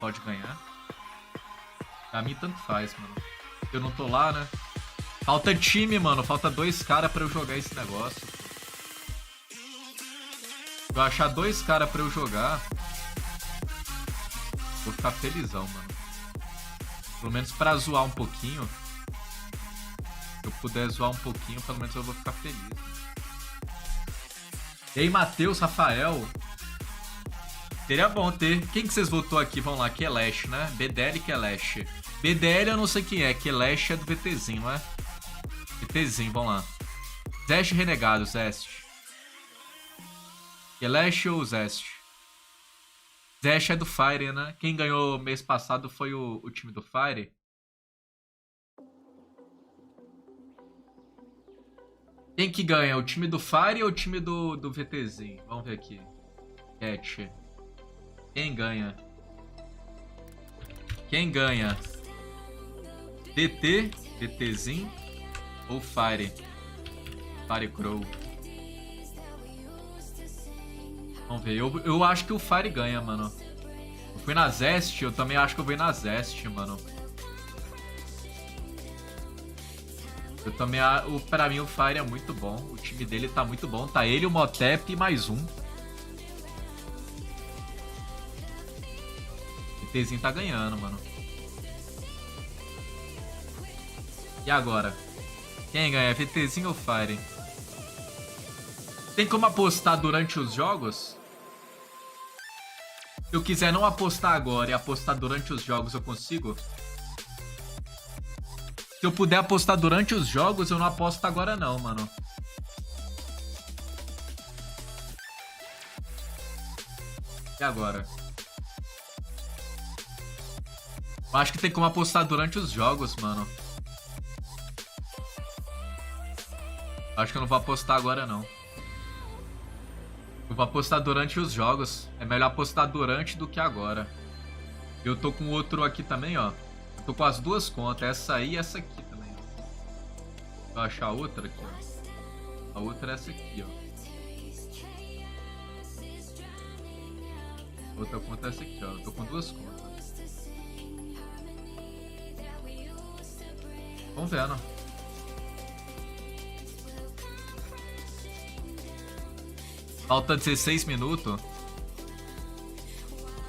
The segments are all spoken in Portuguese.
pode ganhar. Pra mim, tanto faz, mano. Eu não tô lá, né? Falta time, mano. Falta 2 caras pra eu jogar esse negócio. Se eu achar 2 caras pra eu jogar, vou ficar felizão, mano. Pelo menos pra zoar um pouquinho. Se eu puder zoar um pouquinho, pelo menos eu vou ficar feliz. E aí, Matheus, Rafael. Seria bom ter. Quem que vocês votou aqui? Vamos lá, Kelesh, né? BDL e Kelesh. BDL eu não sei quem é. Kelesh é do VTzinho, não é? VTzinho, vamos lá. Zest Renegado, Zest. Kelesh ou Zest? Zest é do Fire, né? Quem ganhou mês passado foi o time do Fire. Quem que ganha? O time do Fire ou o time do VTzinho? Vamos ver aqui. Cat. Quem ganha? Quem ganha? DT, DTzinho ou Fire? Fire Crow. Vamos ver. Eu acho que o Fire ganha, mano. Eu fui na Zest, eu também acho que eu vou na Zest, mano. Eu também, pra mim o Fire é muito bom. O time dele tá muito bom. Tá ele, o Motep e mais um. O VTzinho tá ganhando, mano. E agora? Quem ganha? VTzinho ou Fire? Tem como apostar durante os jogos? Se eu quiser não apostar agora e apostar durante os jogos, eu consigo? Se eu puder apostar durante os jogos, eu não aposto agora não, mano. E agora? Eu acho que tem como apostar durante os jogos, mano. Acho que eu não vou apostar agora, não. Eu vou apostar durante os jogos. É melhor apostar durante do que agora. Eu tô com outro aqui também, ó. Eu tô com as 2 contas. Essa aí e essa aqui também. Vou achar a outra aqui, ó. A outra é essa aqui, ó. Outra conta é essa aqui, ó. Eu tô com 2 contas. Vamos vendo. Falta 16 minutos.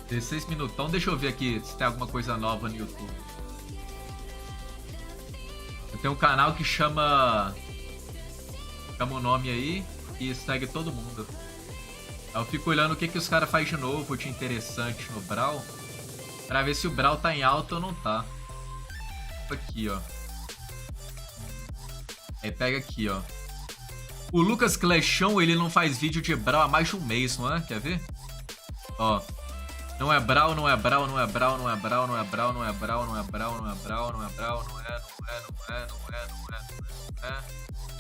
16 minutão. Deixa eu ver aqui se tem alguma coisa nova no YouTube. Eu tenho um canal que chama o nome aí e segue todo mundo. Aí eu fico olhando o que os caras fazem de novo de interessante no Brawl. Pra ver se o Brawl tá em alta ou não tá. Aqui, ó. Aí pega aqui, ó. O Lucas Clashão, ele não faz vídeo de Brawl há mais de um mês, não é? Quer ver? Ó. Não é Brawl, não é Brawl, não é Brawl, não é Brawl, não é Brawl, não é Brawl, não é Brawl, não é Brawl, não é Brawl, não é, não é.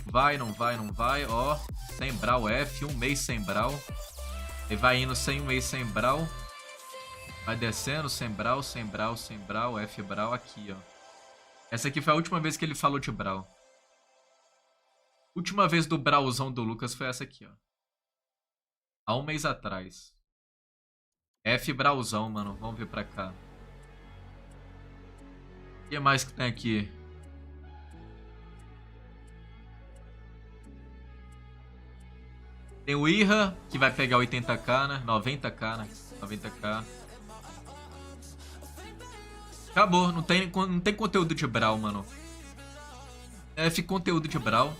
Vai, não vai, não vai, ó. Sem Brawl F, um mês sem Brawl. Ele vai indo sem um mês sem Brawl. Vai descendo, sem Brawl, sem Brawl, sem Brawl, F Brawl, aqui, ó. Essa aqui foi a última vez que ele falou de Brawl. Última vez do Brawlzão do Lucas foi essa aqui, ó. Há um mês atrás. F Brawlzão, mano. Vamos ver pra cá. O que mais que tem aqui? Tem o Irra, que vai pegar 80k, né? 90k, né? 90k. Acabou. Não tem conteúdo de Brawl, mano. F conteúdo de Brawl.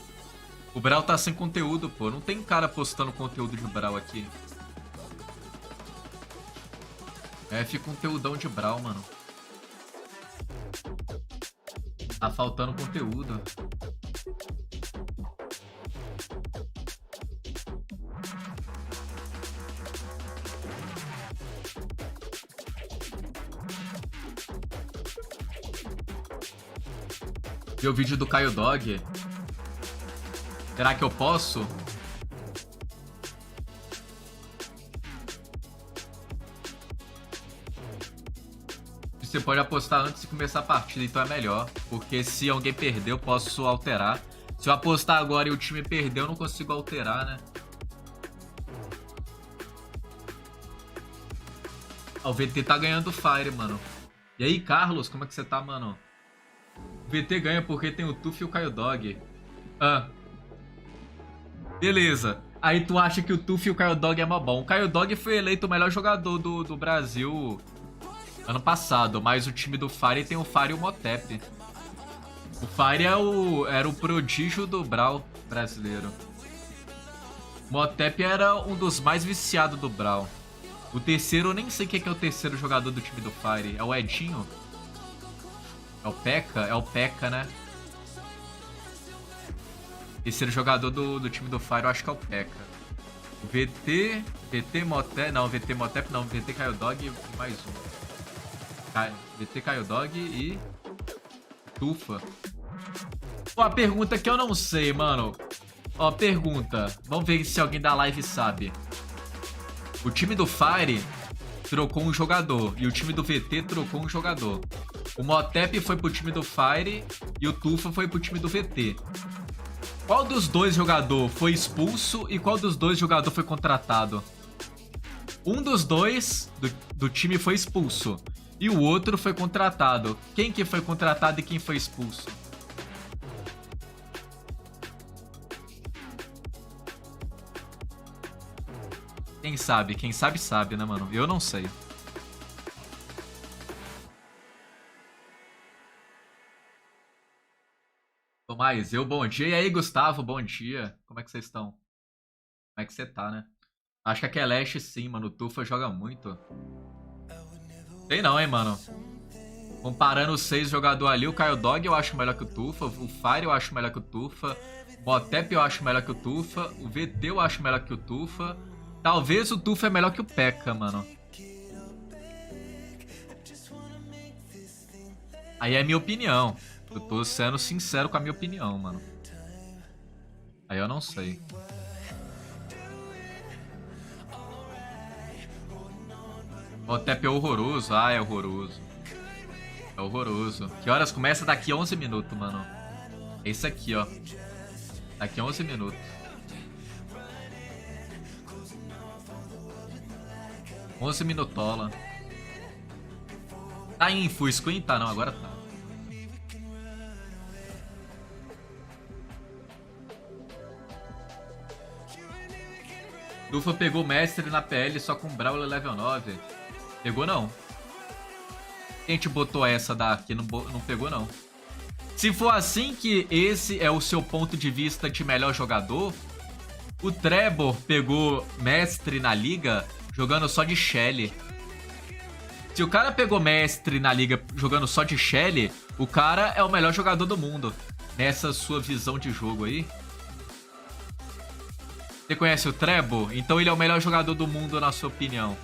O Brawl tá sem conteúdo, pô. Não tem cara postando conteúdo de Brawl aqui. F conteúdão de Brawl, mano. Tá faltando conteúdo. Viu o vídeo do Caio Dog? Será que eu posso? Você pode apostar antes de começar a partida, então é melhor. Porque se alguém perder, eu posso alterar. Se eu apostar agora e o time perder, eu não consigo alterar, né? Ó, o VT tá ganhando o Fire, mano. E aí, Carlos, como é que você tá, mano? O VT ganha porque tem o Tuf e o Caio Dog. Ah. Beleza. Aí tu acha que o Tuf e o Caio Dog é mó bom. O Caio Dog foi eleito o melhor jogador do Brasil ano passado, mas o time do Fire tem o Fire e o Motep. O Fire era o prodígio do Brawl brasileiro. O Motep era um dos mais viciados do Brawl. O terceiro, eu nem sei quem é o terceiro jogador do time do Fire. É o Edinho? É o P.E.K.K.A? É o P.E.K.K.A, né? Terceiro jogador do time do Fire, eu acho que é o P.E.K.K.A. VT Motep... Não, VT Motep não. VT Caio Dog e mais um. VT Caio Dog e... Tufa. Ó, a pergunta que eu não sei, mano. Ó, pergunta. Vamos ver se alguém da live sabe. O time do Fire trocou um jogador e o time do VT trocou um jogador. O Motep foi pro time do Fire e o Tufa foi pro time do VT. Qual dos dois jogadores foi expulso e qual dos dois jogadores foi contratado? Um dos dois do time foi expulso e o outro foi contratado. Quem que foi contratado e quem foi expulso? Quem sabe? Quem sabe, sabe, né, mano? Eu não sei. Tomás, bom dia. E aí, Gustavo, bom dia. Como é que vocês estão? Como é que você tá, né? Acho que a Kelesh sim, mano. O Tufa joga muito. Sei não, hein, mano. Comparando os 6 jogadores ali, o Caio Dog eu acho melhor que o Tufa. O Fire eu acho melhor que o Tufa. O Motep eu acho melhor que o Tufa. O VT eu acho melhor que o Tufa. Talvez o Tufa é melhor que o P.E.K.K.A, mano. Aí é minha opinião. Eu tô sendo sincero com a minha opinião, mano. Aí eu não sei. O Tep é horroroso. Ah, é horroroso. É horroroso. Que horas começa? Daqui a 11 minutos, mano. É isso aqui, ó. Daqui a 11 minutos. 11 minutola. Tá em full screen? Tá, não. Agora tá. Tufa pegou mestre na PL só com Brawl level 9. Pegou não. Quem te botou essa daqui? Não pegou não. Se for assim que esse é o seu ponto de vista de melhor jogador, o Trevor pegou mestre na liga jogando só de Shelly. Se o cara pegou mestre na liga jogando só de Shelly, o cara é o melhor jogador do mundo. Nessa sua visão de jogo aí. Você conhece o Trevor? Então ele é o melhor jogador do mundo na sua opinião.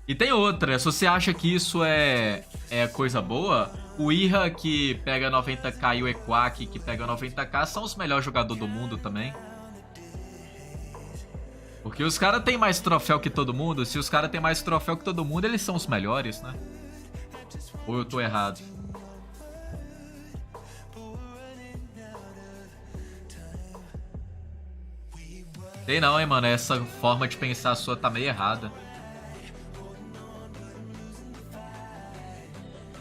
E tem outra, se você acha que isso é coisa boa, o Ira que pega 90k e o Equak que pega 90k são os melhores jogadores do mundo também. Porque os caras têm mais troféu que todo mundo. Se os caras têm mais troféu que todo mundo, eles são os melhores, né? Ou eu tô errado? Sei não, hein, mano. Essa forma de pensar sua tá meio errada.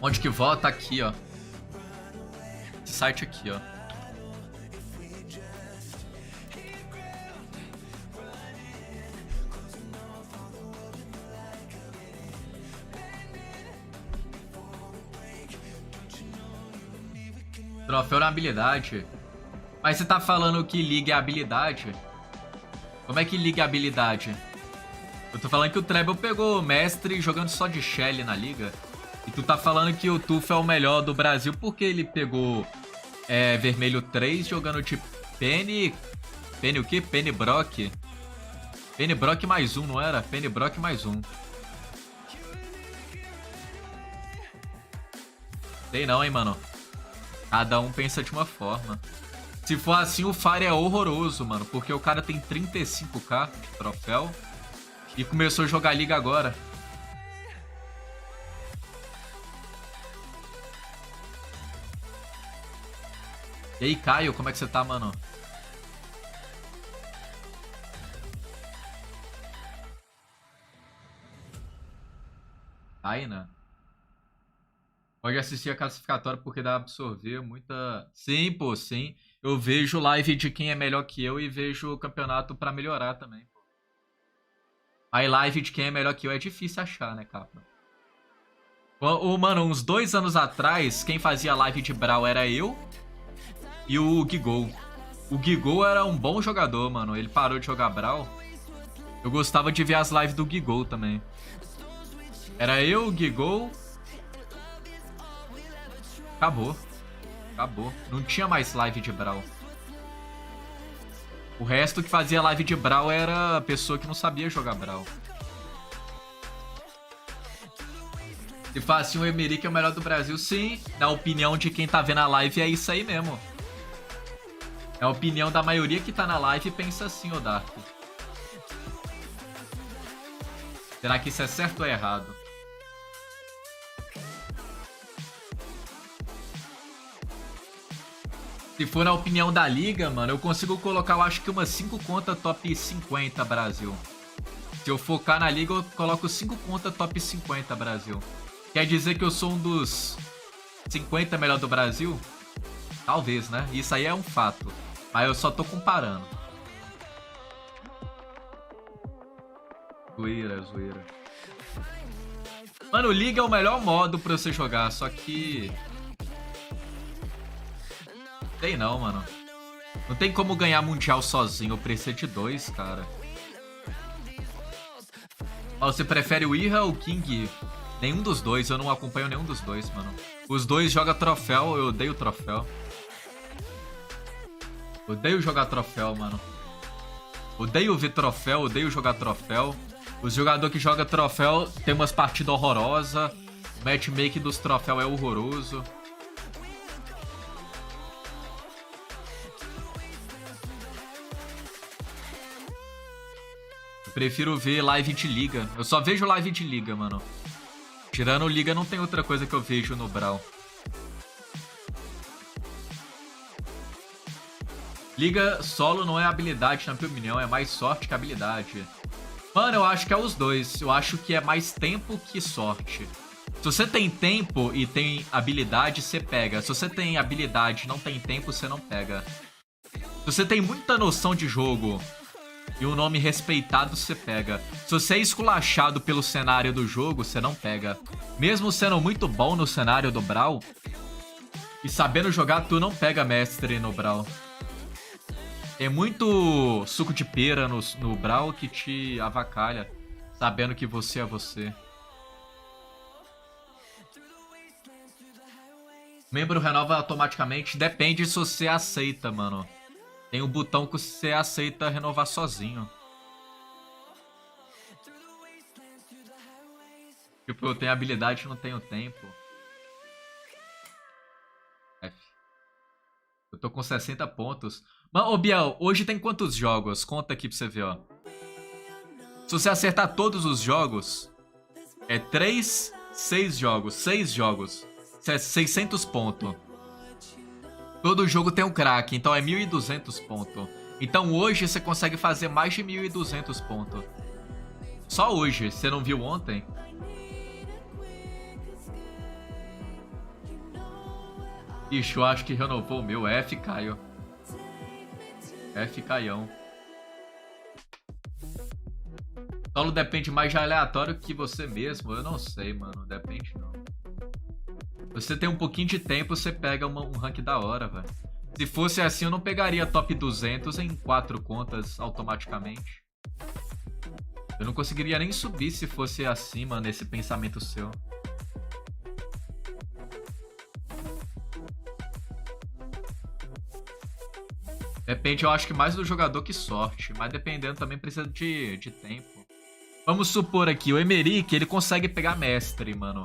Onde que vota? Aqui, ó. Esse site aqui, ó. Troféu na habilidade. Mas você tá falando que liga é habilidade? Como é que liga a habilidade? Eu tô falando que o Treble pegou mestre jogando só de Shelly na liga. E tu tá falando que o Tuf é o melhor do Brasil porque ele pegou vermelho 3 jogando de Penny... Penny o quê? Penny Brock. Penny Brock mais um, não era? Penny Brock mais um. Sei não, hein, mano. Cada um pensa de uma forma. Se for assim, o Fire é horroroso, mano. Porque o cara tem 35k de troféu. E começou a jogar liga agora. E aí, Caio, como é que você tá, mano? Aina. Pode assistir a classificatória porque dá pra absorver muita... Sim, pô, sim. Eu vejo live de quem é melhor que eu e vejo o campeonato pra melhorar também, pô. Aí live de quem é melhor que eu é difícil achar, né, capa? Mano, uns 2 anos atrás, quem fazia live de Brawl era eu e o Gigol. O Gigol era um bom jogador, mano. Ele parou de jogar Brawl. Eu gostava de ver as lives do Gigol também. Era eu, o Gigol... Acabou. Acabou. Não tinha mais live de Brawl. O resto que fazia live de Brawl era a pessoa que não sabia jogar Brawl. Se faz assim, o Emerick é o melhor do Brasil, sim. Na opinião de quem tá vendo a live, é isso aí mesmo. É a opinião da maioria que tá na live e pensa assim, ô Dark. Será que isso é certo ou é errado? Se for na opinião da liga, mano, eu consigo colocar, eu acho que umas 5 contas top 50 Brasil. Se eu focar na liga, eu coloco 5 contas top 50 Brasil. Quer dizer que eu sou um dos 50 melhor do Brasil? Talvez, né? Isso aí é um fato. Mas eu só tô comparando. Zoeira, zoeira. Mano, liga é o melhor modo pra você jogar, só que... Tem não, mano. Não tem como ganhar Mundial sozinho. Eu preciso de 2, cara. Ó, você prefere o Ira ou o King? Nenhum dos dois. Eu não acompanho nenhum dos dois, mano. Os dois jogam troféu. Eu odeio troféu. Odeio jogar troféu, mano. Odeio ver troféu. Odeio jogar troféu. Os jogadores que jogam troféu tem umas partidas horrorosas. O matchmaking dos troféus é horroroso. Prefiro ver live de liga. Eu só vejo live de liga, mano. Tirando liga, não tem outra coisa que eu vejo no Brawl. Liga solo não é habilidade, na minha opinião. É mais sorte que habilidade. Mano, eu acho que é os dois. Eu acho que é mais tempo que sorte. Se você tem tempo e tem habilidade, você pega. Se você tem habilidade e não tem tempo, você não pega. Se você tem muita noção de jogo... E um nome respeitado você pega. Se você é esculachado pelo cenário do jogo, você não pega. Mesmo sendo muito bom no cenário do Brawl e sabendo jogar, tu não pega mestre no Brawl. Tem muito suco de pera no Brawl que te avacalha, sabendo que você é você. Membro renova automaticamente. Depende se você aceita, mano. Tem um botão que você aceita renovar sozinho. Tipo, eu tenho habilidade e não tenho tempo. F. Eu tô com 60 pontos. Mano, ô Biel, hoje tem quantos jogos? Conta aqui pra você ver, ó. Se você acertar todos os jogos, é 3, 6 jogos. 6 jogos. 600 pontos. Todo jogo tem um crack, então é 1.200 pontos. Então hoje você consegue fazer mais de 1.200 pontos. Só hoje, você não viu ontem? Ixi, eu acho que renovou o meu. F, Caio. F, Caião. Solo depende mais de aleatório que você mesmo? Eu não sei, mano. Depende não. Você tem um pouquinho de tempo, você pega um rank da hora, velho. Se fosse assim, eu não pegaria top 200 em 4 contas automaticamente. Eu não conseguiria nem subir se fosse assim, mano, esse pensamento seu. Depende, eu acho que mais do jogador que sorte. Mas dependendo também precisa de tempo. Vamos supor aqui, o Emerick, ele consegue pegar mestre, mano.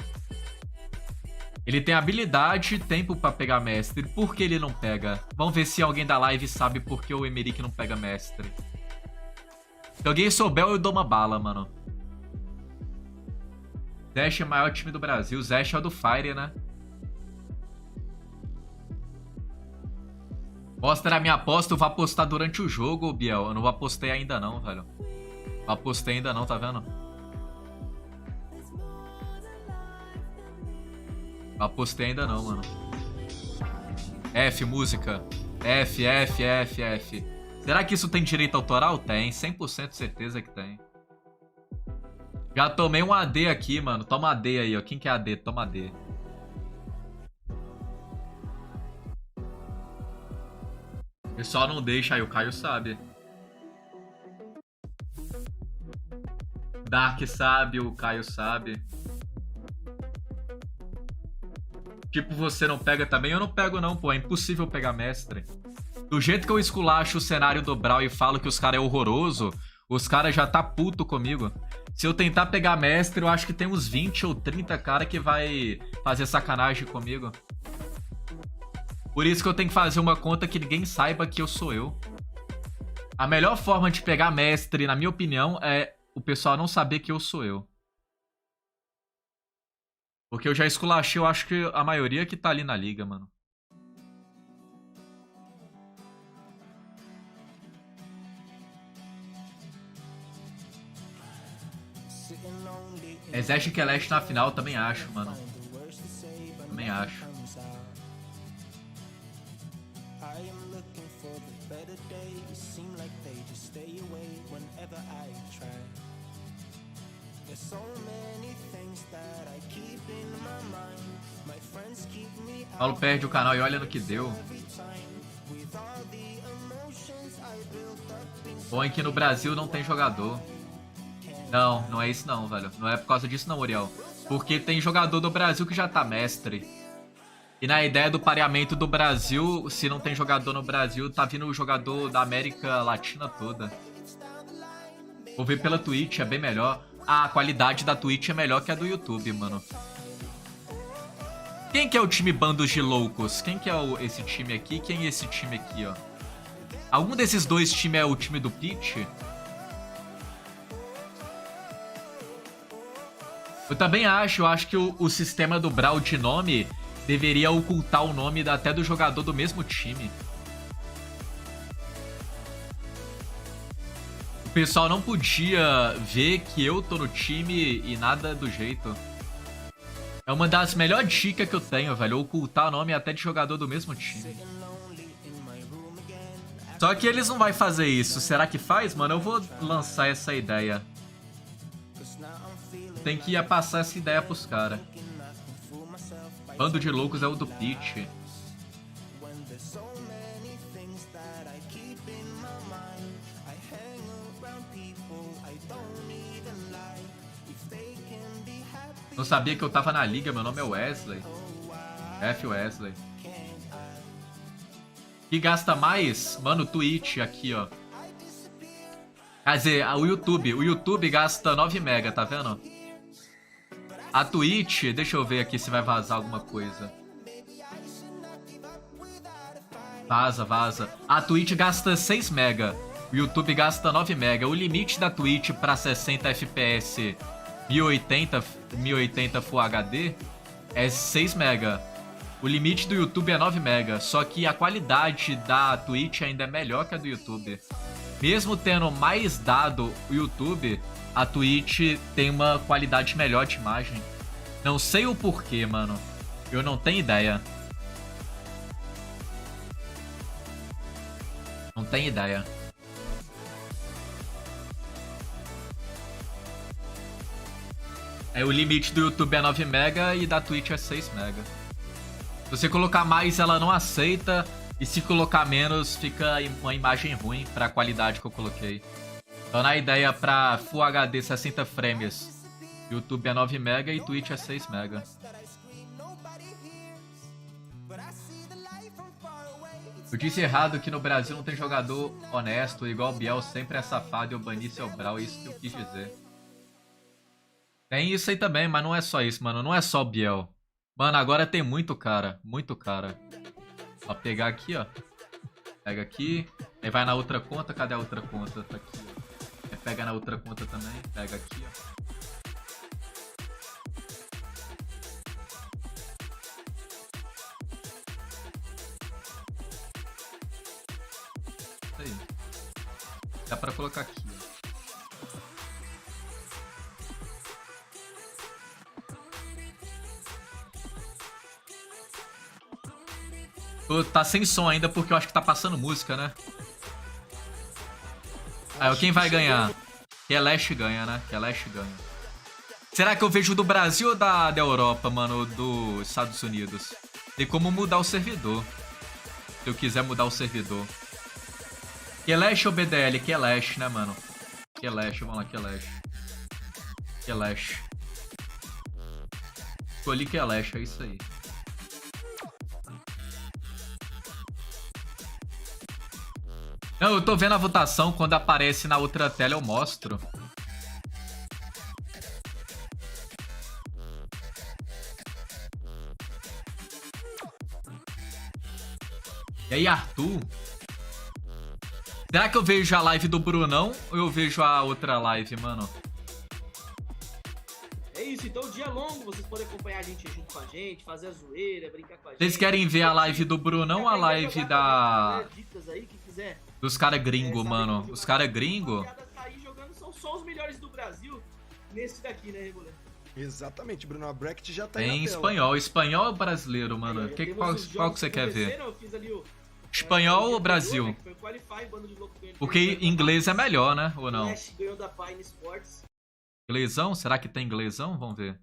Ele tem habilidade e tempo pra pegar mestre. Por que ele não pega? Vamos ver se alguém da live sabe por que o Emerick não pega mestre. Se alguém souber, eu dou uma bala, mano. Zash é o maior time do Brasil. Zash é o do Fire, né? Mostra a minha aposta. Eu vou apostar durante o jogo, Biel. Eu não apostei ainda não, velho. Não apostei ainda não, tá vendo? Apostei ainda não, mano. F, música. F, F, F, F. Será que isso tem direito autoral? Tem, 100% certeza que tem. Já tomei um AD aqui, mano. Toma AD aí, ó. Quem que é AD? Toma AD. O pessoal não deixa aí, o Caio sabe. Dark sabe, o Caio sabe. Tipo, você não pega também? Eu não pego não, pô. É impossível pegar mestre. Do jeito que eu esculacho o cenário do Brawl e falo que os caras é horroroso, os caras já tá puto comigo. Se eu tentar pegar mestre, eu acho que tem uns 20 ou 30 cara que vai fazer sacanagem comigo. Por isso que eu tenho que fazer uma conta que ninguém saiba que eu sou eu. A melhor forma de pegar mestre, na minha opinião, é o pessoal não saber que eu sou eu. Porque eu já esculachei, eu acho que a maioria que tá ali na liga, mano. Exército que é leste na final, também acho, mano. Também acho. Paulo perde o canal e olha no que deu. Bom é que no Brasil não tem jogador. Não, não é isso não, velho. Não é por causa disso não, Uriel. Porque tem jogador do Brasil que já tá mestre. E na ideia do pareamento do Brasil, se não tem jogador no Brasil, tá vindo o jogador da América Latina toda. Vou ver pela Twitch, é bem melhor. Ah, a qualidade da Twitch é melhor que a do YouTube, mano. Quem que é o time Bandos de Loucos? Quem que é esse time aqui? Quem é esse time aqui, ó? Algum desses dois times é o time do Peach? Eu também acho. Eu acho que o sistema do Brawl de nome deveria ocultar o nome até do jogador do mesmo time. O pessoal não podia ver que eu tô no time e nada do jeito. É uma das melhores dicas que eu tenho, velho. Ocultar o nome até de jogador do mesmo time. Só que eles não vão fazer isso. Será que faz? Mano, eu vou lançar essa ideia. Tem que ir passar essa ideia pros caras. Bando de Loucos é o do Peach. Não sabia que eu tava na liga, meu nome é Wesley. F Wesley. E gasta mais? Mano, Twitch aqui, ó. Quer dizer, o YouTube. O YouTube gasta 9 mega, tá vendo? A Twitch, deixa eu ver aqui se vai vazar alguma coisa. Vaza, vaza. A Twitch gasta 6 mega. O YouTube gasta 9 mega. O limite da Twitch pra 60 FPS 1080 Full HD é 6 mega. O limite do YouTube é 9 mega. Só que a qualidade da Twitch ainda é melhor que a do YouTube. Mesmo tendo mais dado o YouTube, a Twitch tem uma qualidade melhor de imagem. Não sei o porquê, mano. Eu não tenho ideia. Não tenho ideia. O limite do YouTube é 9 mega e da Twitch é 6 mega. Se você colocar mais, ela não aceita. E se colocar menos, fica uma imagem ruim pra qualidade que eu coloquei. Então, na ideia, pra Full HD 60 frames, YouTube é 9 mega e Twitch é 6 mega. Eu disse errado que no Brasil não tem jogador honesto, igual o Biel sempre é safado e eu bani seu Brawl, é isso que eu quis dizer. Tem isso aí também, mas não é só isso, mano. Não é só o Biel. Mano, agora tem muito cara. Muito cara. Ó, pegar aqui, ó. Pega aqui. Aí vai na outra conta. Cadê a outra conta? Tá aqui, ó. Aí pega na outra conta também. Pega aqui, ó. Isso aí. Dá pra colocar aqui, ó. Tá sem som ainda porque eu acho que tá passando música, né? Aí, quem vai ganhar? Kelesh ganha, né? Kelesh ganha. Será que eu vejo do Brasil ou da Europa, mano? Dos Estados Unidos? Tem como mudar o servidor. Se eu quiser mudar o servidor. Kelesh ou BDL? Kelesh, né, mano? Kelesh, vamos lá, Kelesh. Kelesh. Escolhi Kelesh, é isso aí. Não, eu tô vendo a votação, quando aparece na outra tela eu mostro. E aí, Arthur? Será que eu vejo a live do Brunão ou eu vejo a outra live, mano? É isso, então dia longo, vocês podem acompanhar a gente junto com a gente, fazer a zoeira, brincar com a gente. Vocês querem ver a live do Brunão ou a live da... Dicas aí, que quiser. Dos caras gringo, mano. Os caras gringo? Tá aí jogando, são só os melhores do Brasil nesse daqui, né, Rebolê? Exatamente, Bruno. A bracket já tá aí Em na tela. espanhol. Espanhol ou brasileiro, mano? Aí, Qual que você quer ver? Eu fiz ali Espanhol ou Brasil? Né, foi o Qualify, bando de louco ganhando. Porque inglês é melhor, né? Ou não? Flash ganhou da Pai no Esports. Inglesão? Será que tem inglesão? Vamos ver.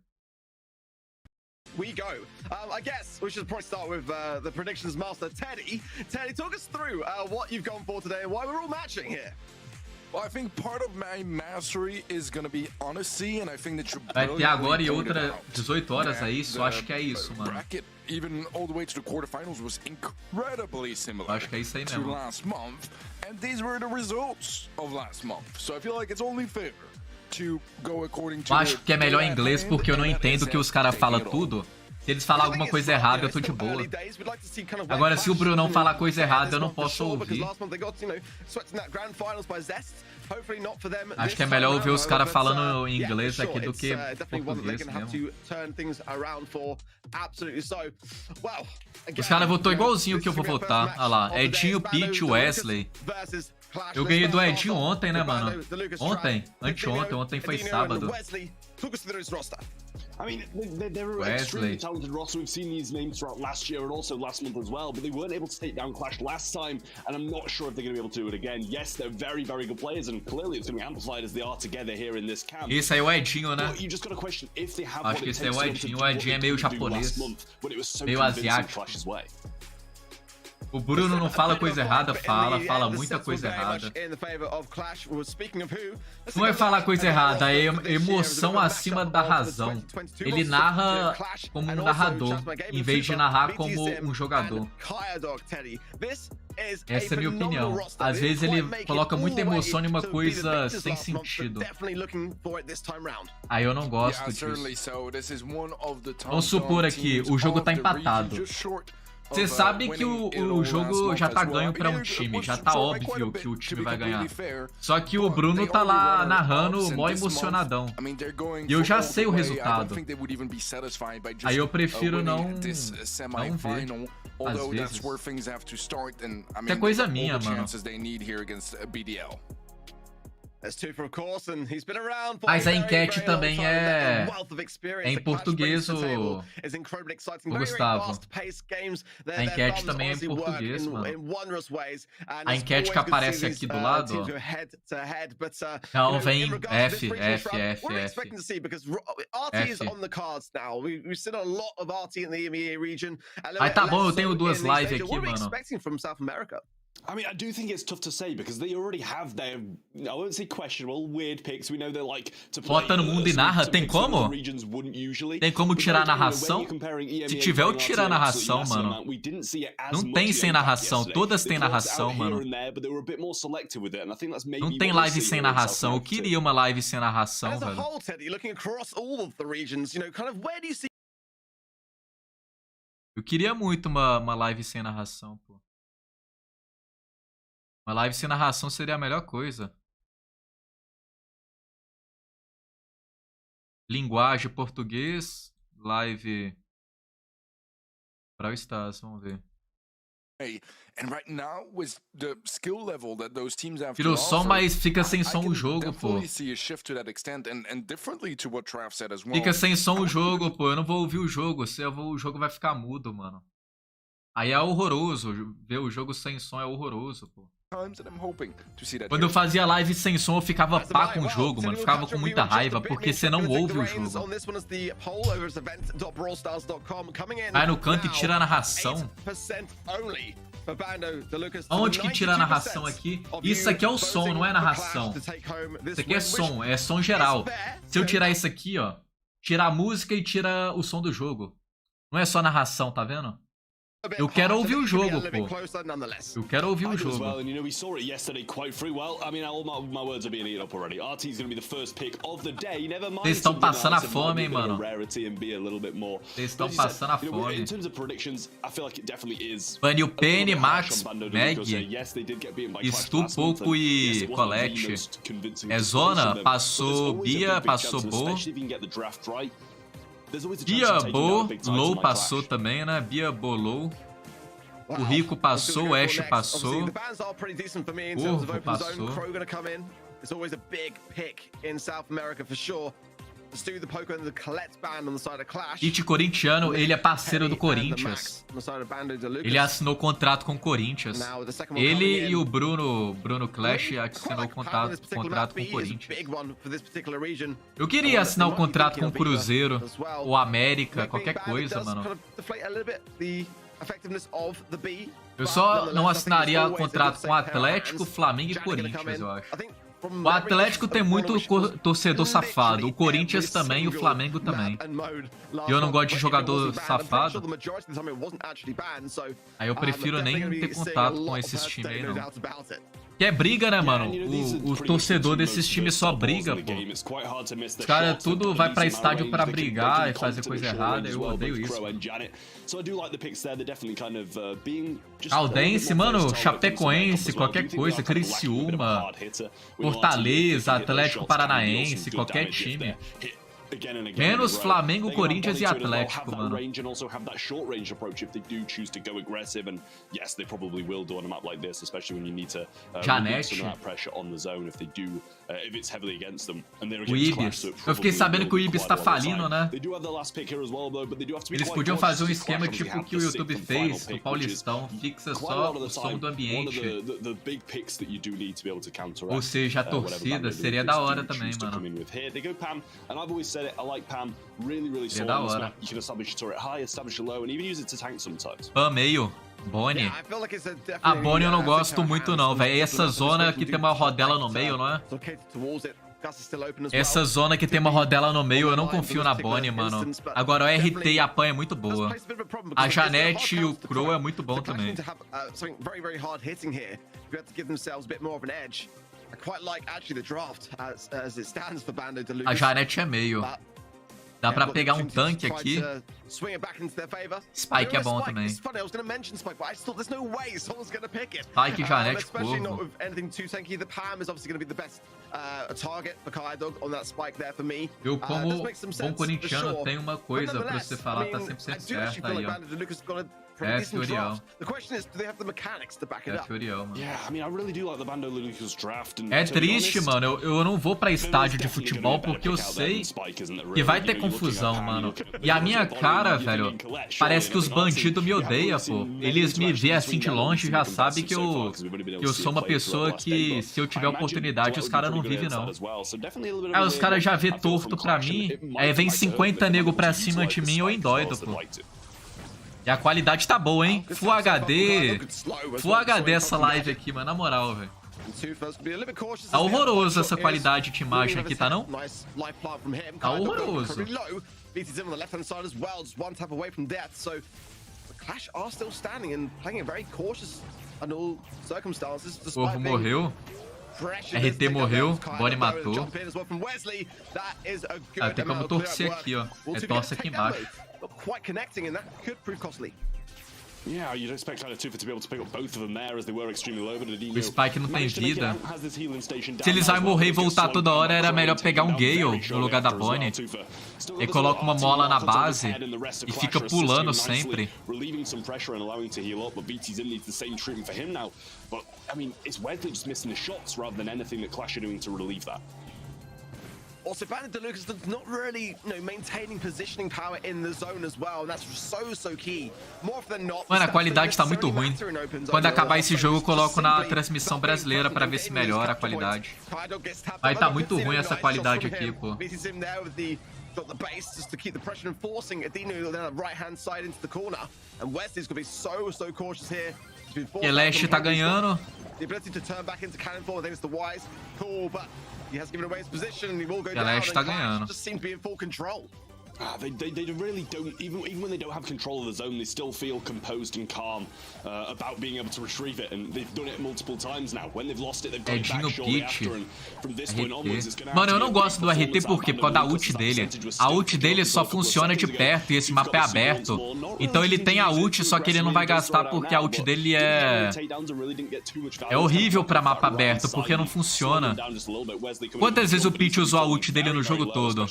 We go. I guess we should probably start with the predictions master, Teddy. Teddy, talk us through what you've gone for today and why we're all matching here. Well, I think part of my mastery is going to be honesty, and I think that you Vai ter agora e outra 18 horas, é isso? Acho que é isso, mano. Bracket, even all the way to the quarterfinals, was incredibly similar Acho que é isso aí to mesmo. last month, and these were the results of last month. So I feel like it's only fair to go according to. Eu acho que é melhor em inglês porque eu não entendo que os caras falam tudo. Se eles falar alguma coisa errada, eu tô de boa. Agora, se o Brunão falar coisa errada, eu não posso ouvir. Acho que é melhor ouvir os caras falando em inglês aqui do que português mesmo. Os caras votou igualzinho que eu vou votar. Olha lá, Edinho, Pete, Wesley. Eu ganhei do Edinho ontem, né, mano? Ontem? Anteontem, ontem foi sábado. I mean, they're an extremely talented roster. We've seen these names throughout last year and also last month as well, but they weren't able to take down Clash last time, and I'm not sure if they're going to be able to do it again. Yes, they're very, very good players, and clearly it's going to be amplified as they are together here in this camp. Esse aí é o Edinho, né? But you just got to question if they have Acho que esse é o Edinho. O Edinho é meio japonês, meio asiático. O Bruno não fala coisa errada, fala muita coisa errada. Não é falar coisa errada, é emoção acima da razão. Ele narra como um narrador, em vez de narrar como um jogador. Essa é a minha opinião. Às vezes ele coloca muita emoção em uma coisa sem sentido. Aí eu não gosto disso. Vamos supor aqui, o jogo tá empatado. Você sabe que o jogo já tá ganho pra um time, já tá óbvio que o time vai ganhar. Só que o Bruno tá lá narrando mó emocionadão. E eu já sei o resultado. Aí eu prefiro não ver. Às vezes. É coisa minha, mano. Mas a enquete também é em português, o Gustavo. A enquete também é em português, mano. A enquete que aparece aqui do lado, ó. Não, vem F. Aí tá bom, eu tenho duas lives aqui, mano. I mean, I do think it's tough to say because they already have their, I won't say questionable, weird picks. We know they like to play. Bota no mundo e narra, tem como? Tem como tirar a narração? Se tiver, eu tiro a narração, mano. Não tem sem narração, todas têm narração, mano. Não tem live sem narração. Eu queria uma live sem narração, velho. Eu queria muito uma live sem narração, pô. Uma live sem narração seria a melhor coisa. Linguagem português, live Brawl Stars, vamos ver. Tirou som, mas fica sem som o jogo, pô. Fica sem som o jogo, pô. Eu não vou ouvir o jogo. Se eu vou, o jogo vai ficar mudo, mano. Aí é horroroso. Ver o jogo sem som é horroroso, pô. Times, and I'm hoping to see that Quando eu fazia live sem som, eu ficava pá com o jogo, mano. Ficava com muita raiva, porque você não ouve o jogo. Vai no canto e tira a narração. Onde que tira a narração aqui? Isso aqui é o som, não é narração. Isso aqui é som geral. Se eu tirar isso aqui, ó, tira a música e tira o som do jogo. Não é só narração, tá vendo? Eu quero ouvir o jogo, pô. Eu quero ouvir o jogo. Vocês estão passando a fome, hein, mano. Vocês estão passando a fome. Bane o Penny, Max, Meg, Stu, Poco e Colette. É zona, passou Bia, passou Bo. Bia, Bo, Low passou também, né? Bia, Bo, Low. O Rico passou, o Ash passou. O Corvo passou. Hit corintiano, ele é parceiro do Corinthians. Ele assinou contrato com o Corinthians. Ele e o Bruno Clash assinou contrato com o Corinthians. Eu queria assinar um contrato com o Cruzeiro ou América, qualquer coisa, mano. Eu só não assinaria contrato com Atlético, Flamengo e Corinthians, eu acho. O Atlético tem muito torcedor safado, o Corinthians também e o Flamengo também. E eu não gosto de jogador safado. Aí eu prefiro nem ter contato com esses times aí, não. Que é briga, né, mano? O torcedor desses times só briga, pô. Os caras tudo vai pra estádio pra brigar e fazer coisa errada. Eu odeio isso. Caldense, mano, Chapecoense, qualquer coisa, Criciúma, Fortaleza, Atlético Paranaense, qualquer time. Menos Flamengo, Corinthians e Atlético, mano. Janete. O Ibis. Eu fiquei sabendo que o Ibis tá falindo, né? Eles podiam fazer um esquema tipo o que o YouTube fez no Paulistão. Fixa só o som do ambiente. Ou seja, a torcida seria da hora também, mano. É da hora. Pan meio. Bonnie. A Bonnie eu não gosto muito não, velho. Essa zona que tem uma rodela no meio, não é? Essa zona que tem uma rodela no meio, eu não confio na Bonnie, mano. Agora o RT e a Pan é muito boa. A Janete e o Crow é muito bom também. A Janete é meio. Dá pra pegar um tanque aqui. Spike é bom também. Spike, Janete, Corvo. Eu, como bom corintiano, tenho uma coisa pra você falar, tá 100% certo aí, ó. É Fiorial. É Fiorial, mano. É triste, mano. Eu não vou pra estádio de futebol porque eu sei que vai ter confusão, mano. E a minha cara, velho, parece que os bandidos me odeiam, pô. Eles me veem assim de longe e já sabem que eu sou uma pessoa que, se eu tiver oportunidade, os caras não vivem, não. Aí os caras já vê torto pra mim, aí vem 50 nego pra cima de mim, eu endoido, pô. E a qualidade tá boa, hein? Full HD. Full HD essa live aqui, mano. Na moral, velho. Tá horroroso essa qualidade de imagem aqui, tá não? Tá horroroso. Corvo morreu. RT morreu. Bonnie matou. Ah, tem como torcer aqui, ó. É torce aqui embaixo. Quite connecting, and that could prove costly. Yeah, you'd expect either two to be able to pick up both of them there as they were extremely low, but o Spike não tem vida. Se eles vão morrer e voltar toda hora, era melhor pegar um Gale no lugar da Bonnie. E coloca uma mola na base e fica pulando sempre. Also, Bandit DeLucas not really, maintaining positioning power in the zone as well, and that's so key. More often than not. Mano, a qualidade tá muito ruim. Quando acabar esse jogo, eu coloco na transmissão brasileira pra ver se melhora a qualidade. Vai tá muito ruim essa qualidade aqui, pô. Got the base just to keep the pressure and forcing Adino down the right-hand side into the corner. And Wesley's going to be so cautious here. Kelesh tá ganhando. The ability to turn back into Cannonball, I think it's the wise call, but he has given away his position and he will go down. Kelesh tá ganhando. Just seems to be in full control. They really don't, even when they don't have control of the zone, they still feel composed and calm about being able to retrieve it, and they've done it multiple times now. When they've lost it, they've got it back shortly after, and from this point onwards, it's gonna have to be a big performance. Mano, eu não gosto do RT por causa da ult dele. A ult dele só funciona de perto e esse mapa é aberto. Então ele tem a ult, só que ele não vai gastar porque a ult dele é horrível pra mapa aberto, porque não funciona. Quantas vezes o Peach usou a ult dele no jogo todo?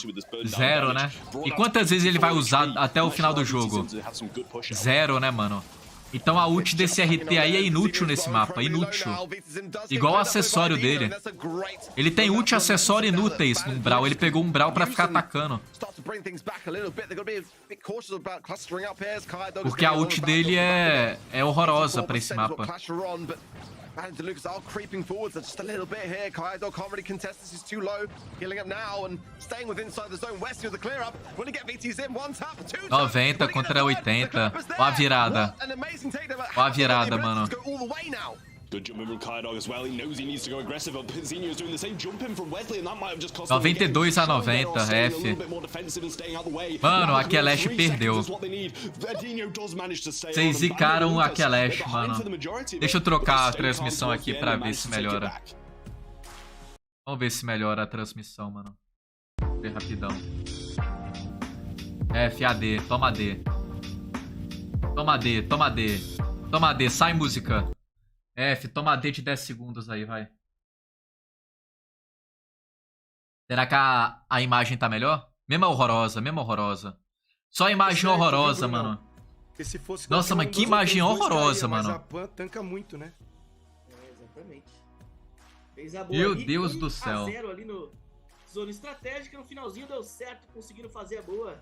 0, né? E quantas vezes ele vai usar até o final do jogo? 0, né, mano? Então a ult desse RT aí é inútil nesse mapa, inútil. Igual o acessório dele. Ele tem ult e acessório inúteis no Brawl. Ele pegou um Brawl pra ficar atacando. Porque a ult dele é horrorosa pra esse mapa. Bandit DeLucas are creeping forwards just a little bit here. Kaido can't really contest this, he's too low. Healing up now and staying within inside the zone. West with the clear up. Will he get VTs in? One tap, two tap. 90 contra 80. Ó a virada. Ó a virada, mano. Good jumping from Kaido as well. He knows he needs to go aggressive, but Zinho is doing the same jumping from Wesley, and that might have just cost 92 a 90, F. Mano, a Kelesh perdeu. Vocês zicaram a Kelesh, mano. Deixa eu trocar a transmissão aqui pra ver se melhora. Vamos ver se melhora a transmissão, mano. Vou ver rapidão. F, AD, toma D. Toma D, toma D. Toma D, sai música. F, toma D de 10 segundos aí, vai. Será que a imagem tá melhor? Mesma horrorosa, mesma horrorosa. Só a imagem horrorosa, mano. Nossa, mas que imagem horrorosa, mano. Mas a Pan tanca muito, né? Exatamente. Fez a boa Meu ali, Deus do céu. 1-0 ali no zona estratégica, no finalzinho deu certo, conseguiram fazer a boa.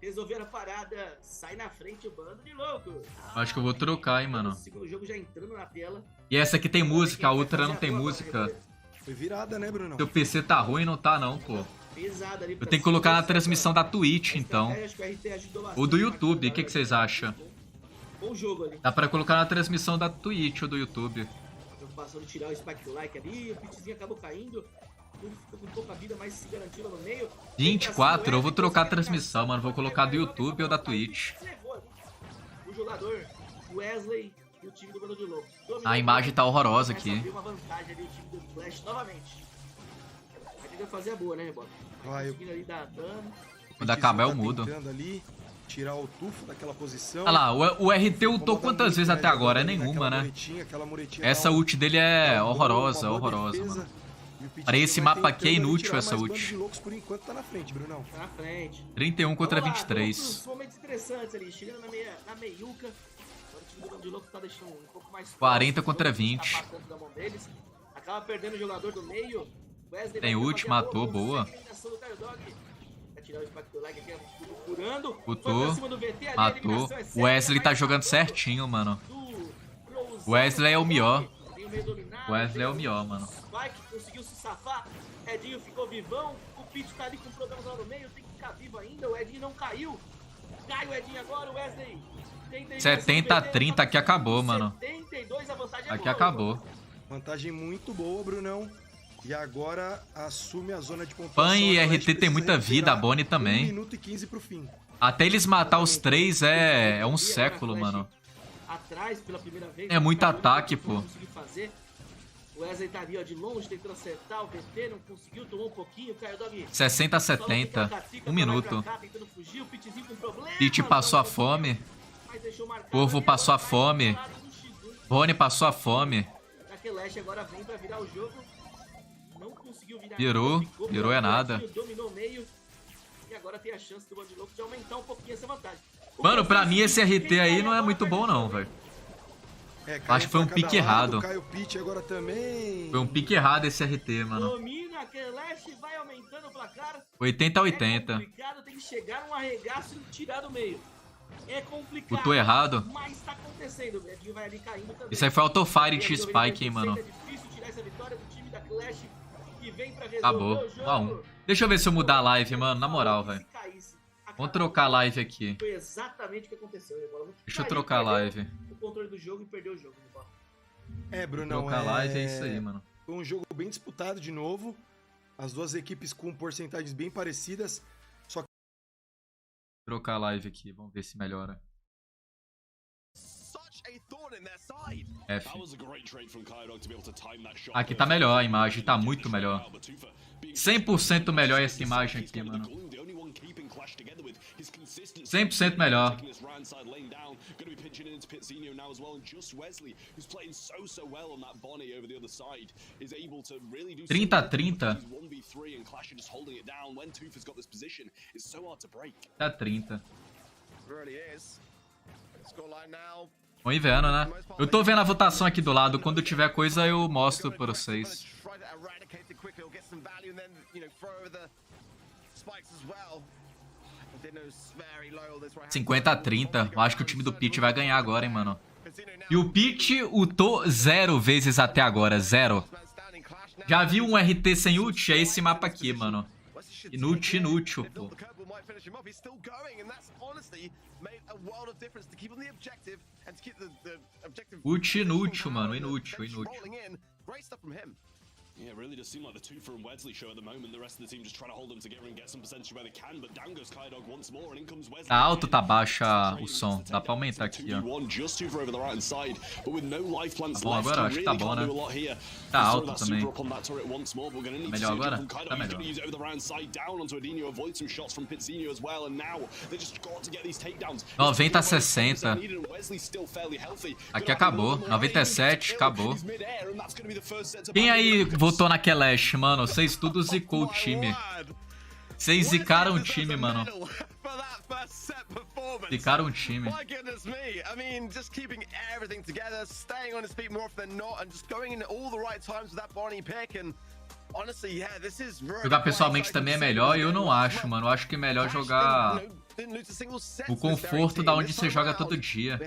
Resolveram a parada, sai na frente o bando de louco. Acho que eu vou trocar, hein, mano. O segundo jogo já entrando na tela. E essa aqui tem música, a outra não tem música. Foi virada, né, Bruno? Seu PC tá ruim, não tá não, pô. Pesado ali. Eu tenho que colocar na transmissão da Twitch, então. Ou do YouTube, o que vocês acham? Bom jogo ali. Dá pra colocar na transmissão da Twitch ou do YouTube. Preocupação de tirar o spike do like ali, o pitzinho acabou caindo. Ficou com pouca vida, mas se garantiu no meio. 24, eu vou trocar a transmissão, mano. Vou colocar do YouTube ou da Twitch. O jogador Wesley e o time do bando de louco. A imagem tá horrorosa aqui. Uma vantagem ali, o time do Flash novamente. Vai ter que fazer a boa, né, Rebota? Vai, ali dar dano. Quando acabar eu mudo. Ali, tirar o tufo daquela posição. Olha lá, o RT ultou quantas vezes até agora? É nenhuma, né? Essa ult dele é horrorosa, horrorosa, mano. Para esse mapa aqui é inútil essa ult. Por enquanto tá na frente, Brunão. Tá na frente. 31 contra 23. Momentos interessantes ali, chegando na meiuca. O time do Bando de Louco tá deixando um pouco mais 40 contra 20. Acaba perdendo o jogador do meio. Tem ult, matou, boa. Putou, matou. O Wesley tá jogando certinho, mano. O Wesley é o melhor. O Wesley é o melhor, mano. Spike conseguiu se safar. Edinho ficou vivão. O Pitch tá ali com problemas lá no meio. Tem que ficar vivo ainda. O Edinho não caiu. Cai o Edinho agora. O Wesley. 70 a 30. Aqui acabou, mano. 72, a vantagem aqui acabou. Vantagem muito boa, Brunão. E agora assume a zona de pontuação. Pan e RT tem muita vida. A Bonnie também. 1 minuto e 15 pro fim. Até eles matar os três é um século, mano. Atrás pela primeira vez. É muito ataque, pô. O Wesley tá ali, ó, de longe, tentando acertar o VT, não conseguiu, tomou um pouquinho, caiu dog. 60 a 70. 1 minuto. Pit passou a fome. Corvo passou a fome. Bonnie passou a fome. Agora vem pra virar o jogo. Não conseguiu virar. Virou é nada. Dominou o meio. E agora tem a chance do Bando de Louco de aumentar um pouquinho essa vantagem. Mano, pra mim esse RT aí não é muito bom não, velho. Acho que foi um pique errado. Foi um pique errado esse RT, mano. a Clash vai aumentando o placar. 80 a É 80. complicado, tem que chegar num arregaço e tirar do meio. É complicado. Botou errado. Mas tá acontecendo. O Edinho vai ali caindo também. Isso aí foi autofire de Spike, hein, mano. É difícil tirar essa vitória do time da Clash que vem pra resolver Acabou. o jogo. 1 a 1. Deixa eu ver se eu mudar a live, mano. Na moral, velho. Se caísse, Vamos trocar a live aqui. Foi exatamente o que aconteceu. Agora, Deixa eu trocar a live. O controle do jogo e perdeu o jogo. Brunão, Trocar a live é isso aí, mano. Foi um jogo bem disputado de novo. As duas equipes com porcentagens bem parecidas. Só que Trocar a live aqui. Vamos ver se melhora. F. Aqui tá melhor a imagem, tá muito melhor. 100% melhor essa imagem aqui, mano. 100% melhor. 30 a 30. Tá 30. Vamos vendo, né? Eu tô vendo a votação aqui do lado. Quando tiver coisa, eu mostro pra vocês. 50 a 30. Eu acho que o time do Pit vai ganhar agora, hein, mano. E o Pit ultou 0 vezes até agora. 0. Já vi um RT sem ult? É esse mapa aqui, mano. Inútil, pô. Ult inútil, mano. Inútil. Yeah, it really does seem like the Tufa and Wesley show at the moment. The rest of the team just trying to hold them together and get some percentage where they can. But down goes Kydog once more, and in comes Wesley. Tá alto, tá baixa o som. Dá pra aumentar aqui, ó. Just Tufa over the right hand side, but with no life plants Tá bom agora? Acho que tá bom, né? Tá alto também. Melhor agora? Tá melhor. 90 a 60. Aqui acabou. 97, acabou. Quem aí votou na Kelash, mano? Vocês tudo zicou o time. Vocês zicaram o time, mano. Zicaram o time. Jogar pessoalmente também é melhor, eu não acho, mano. Eu acho que é melhor jogar o conforto da onde você joga todo dia.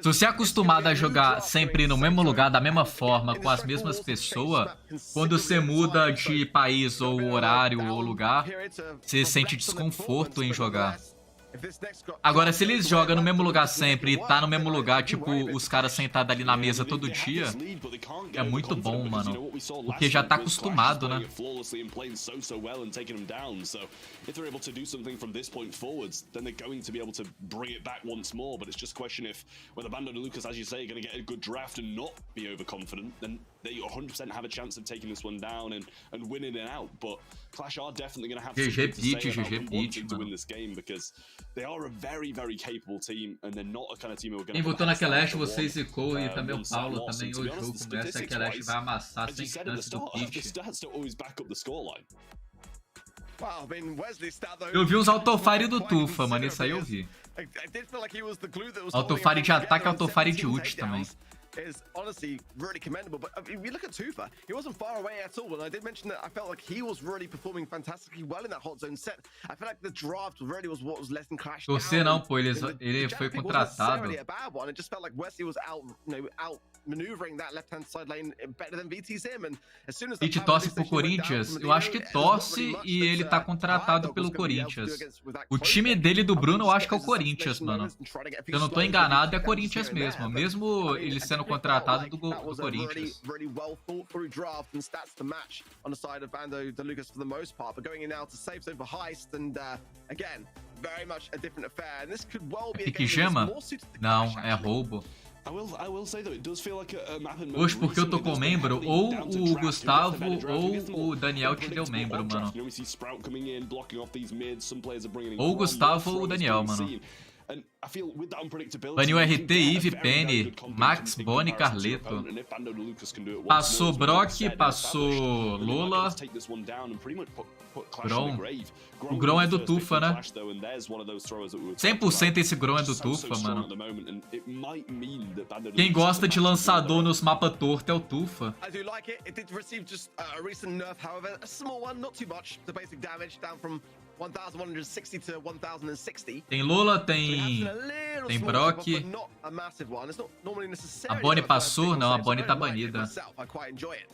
Se você é acostumado a jogar sempre no mesmo lugar, da mesma forma, com as mesmas pessoas, quando você muda de país ou horário ou lugar, você sente desconforto em jogar. Agora, se eles jogam no mesmo lugar sempre e tá no mesmo lugar, tipo, os caras sentados ali na mesa todo dia, é muito bom, mano. Porque já tá acostumado, né? GG Pit, mano. Quem votou na Kelash, vocês zicou, e também o Paulo, também o jogo começa, a Kelash vai amassar sem chance do Pit. Eu vi uns autofire do Tufa, mano, isso aí eu vi. Autofire de ataque e autofire de ult também. Is honestly really commendable, but if you look at Tufa, he wasn't far away at all, and I did mention that I felt like he was really performing fantastically well in that hot zone set. I feel like the draft really was what was less than clash. Você não, pô, ele foi contratado. It just felt like Wesley was out maneuvering that left-hand side lane better than VT's him, and as soon as Pit torce pro Corinthians? Eu acho que torce e ele tá contratado pelo Corinthians. O time dele do Bruno eu acho que é o Corinthians, mano. Se eu não tô enganado, é Corinthians mesmo. Mesmo ele sendo contratado do Corinthians. É pique gema? Não, é roubo. Hoje, porque eu tô com membro, ou o Gustavo ou o Daniel te deu membro, mano. Ou o Gustavo ou o Daniel, mano. And I feel with that unpredictability, Baniu you RT, can get a Eve, very, Penny, very good combination Max, in Bonnie, comparison to your Carleto. opponent. And if Bando Lucas can do it once Passou more, as Brock, we've said and passou established, then they might be able Lola. to take this one down and pretty much put Clash Grom. in the grave. O Grom é do First pick Tufa, from né? Clash, though, and there's one of those throwers that we were talking 100% about. esse Grom é do So Tufa, strong mano. at the moment, and it might mean that Bando Quem Lucas gosta has de a match lançador winner. nos mapas tortos é o Tufa. I do like it. It did receive just a recent nerf, however, a small one, not too much. The basic damage down from 1,160 to 1,060. Tem Lola, So it tem... has been a little tem small Brock. step up, but not a massive one. It's not normally necessarily A Bonnie the first passou? pick Não, a on Bonnie save, tá so I don't like it banida. myself. I quite enjoy it.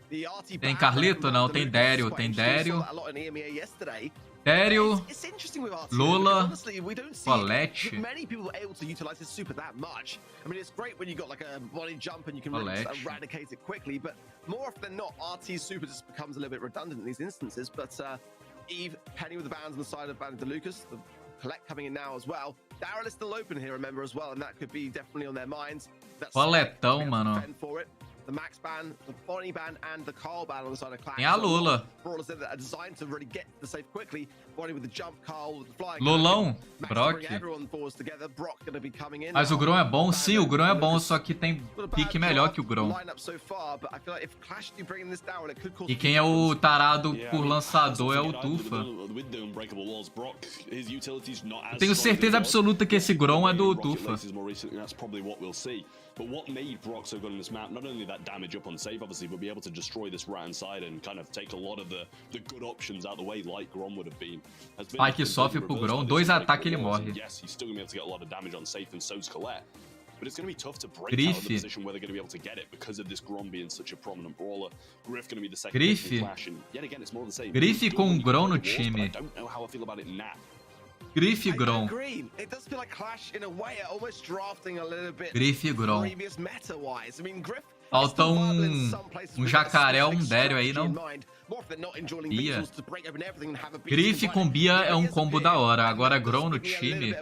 The RT Tem ban Carleto? from Não, Bando tem Lucas Dario, is quite tem interesting. Dario. We saw that a lot in EMEA yesterday. Tério, It's interesting with RT, Lola, because honestly, we don't see Paulette. many people able to utilize his super that much. I mean, it's great when you got like a body jump and you can really just Paulette. eradicate it quickly, but more often than not, RT's super just becomes a little bit redundant in these instances. But Eve, Penny with the bands on the side of Bando Lucas, the Collect coming in now as well. Daryl is still open here, remember, as well, and that could be definitely on their minds. That's Pauletão, mano. for it. The Max ban, the Bonnie ban, and the Carl ban on the side of Clash. Tem a Lola. Brawlers that are designed to really get the safe quickly. Bonnie with the jump, Carl with the flying. Lolão, Max Brock. bring everyone forwards together. Brock gonna be coming in Mas o now. Grom é bom? Sim, o Grom é bom, Lucas. só que tem Not a bad pique melhor job que o Grom. lineup so far, but I feel like if Clash do bring this down, it could cause E quem é o tarado Yeah, I por mean, lançador é o let's not forget Tufa. either, with the unbreakable walls, Brock, his utility's not as Eu tenho strong as certeza it was. absoluta que esse Grom é do Rocket Tufa. Laces more recently, that's probably what we'll see. But what made Brock so good on this map, not only that damage up on save, obviously, but be able to destroy this right-hand side and kind of take a lot of the good options out of the way, like Grom would have been. Has been Pai que sofre pro Grom, 2 ataques ele morre. Yes, he's still going to be able to get a lot of damage on safe, and so's Colette. But it's going to be tough to break out of the Griff. position where they're going to be able to get it because of this Grom being such a prominent brawler. Griff going to be the second Griff. pick in Clash, and yet again, it's more the same. Griff He's com doing Grom no the walls, but time. I don't know how I feel about it now. Grife I Grom. agree. It does feel like Clash in a way are almost drafting a little bit Grife Grom. previous meta-wise. I mean, Griff Falta jacaré ou Dario aí, não? Bia. Grife com Bia é um combo da hora. Agora Grom no time.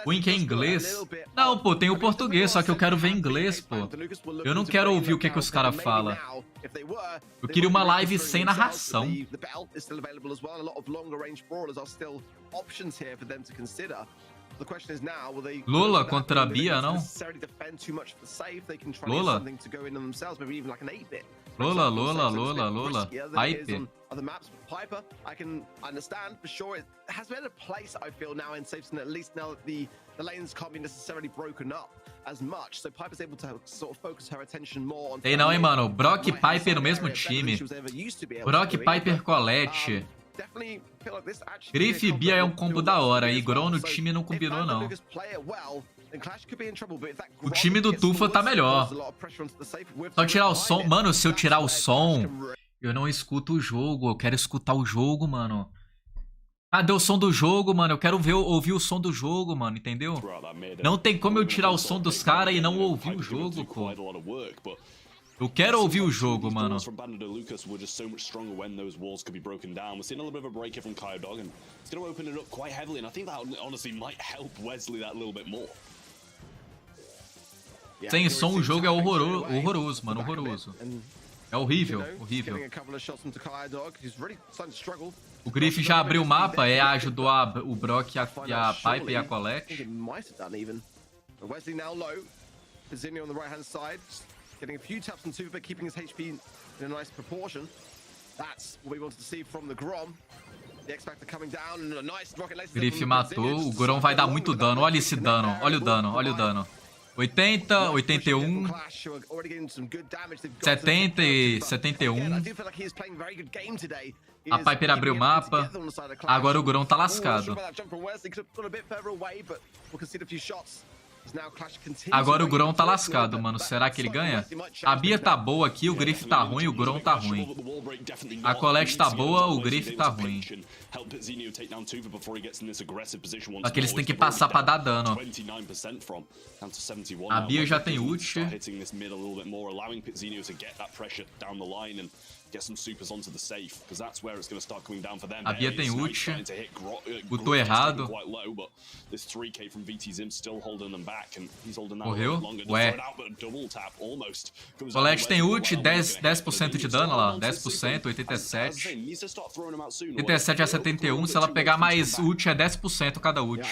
O Wink é inglês? Não, pô, tem o português, só que eu quero ver inglês, pô. Eu não quero ouvir o que os caras falam. Eu queria uma live sem narração. Lola contra a Bia, não? Lola? Lola. Pipe. Other maps, Piper, I can understand for sure. It has been a place, I feel, now in Safeson, at least now that the lanes can't be necessarily broken up as much. So Piper's able to sort of focus her attention more on. Tem não, hein, mano. Brock e Piper no mesmo time. Brock, Piper, Colette. Grife e Bia é um combo da hora. E Grom no time não combinou, não. O time do Tufa tá melhor. Só tirar o som. Mano, se eu tirar o som, eu não escuto o jogo. Eu quero escutar o jogo, mano. Cadê o som do jogo, mano? Eu quero ouvir o som do jogo, mano, entendeu? Não tem como eu tirar o som dos caras e não ouvir o jogo, pô. Eu quero ouvir o jogo, mano. Sem som o jogo é horroroso, mano, horroroso. É horrível, horrível. O Griff já abriu o mapa, ajudou o Brock e a Piper e a Colette. Getting a few taps on two, but keeping his HP in a nice proportion. That's what we wanted to see from the Grom. The X-Factor coming down and a nice rocket laser. Griff matou, o Grom vai dar muito dano. Olha esse dano, olha o dano, olha o dano. 80, 81, 70 e 71. A Piper abriu o mapa. Agora o Grom tá lascado. Agora o Grom tá lascado, mano. Será que ele ganha? A Bia tá boa aqui, o Griff tá ruim, o Grom tá ruim. A Colette tá boa, o Griff tá ruim. Só que eles têm que passar pra dar dano. A Bia já tem ult. get some supers onto the safe, because that's where it's going to start coming down for them. A Bia tem ult. Ultou errado. This 3k from VTZim still holding them back, and he's holding that Morreu? longer. Ué. Double tap almost. Colette tem ult, 10% de dano, olha lá, 10%, 87. 87 a 71, se ela pegar mais ult é 10% cada ult.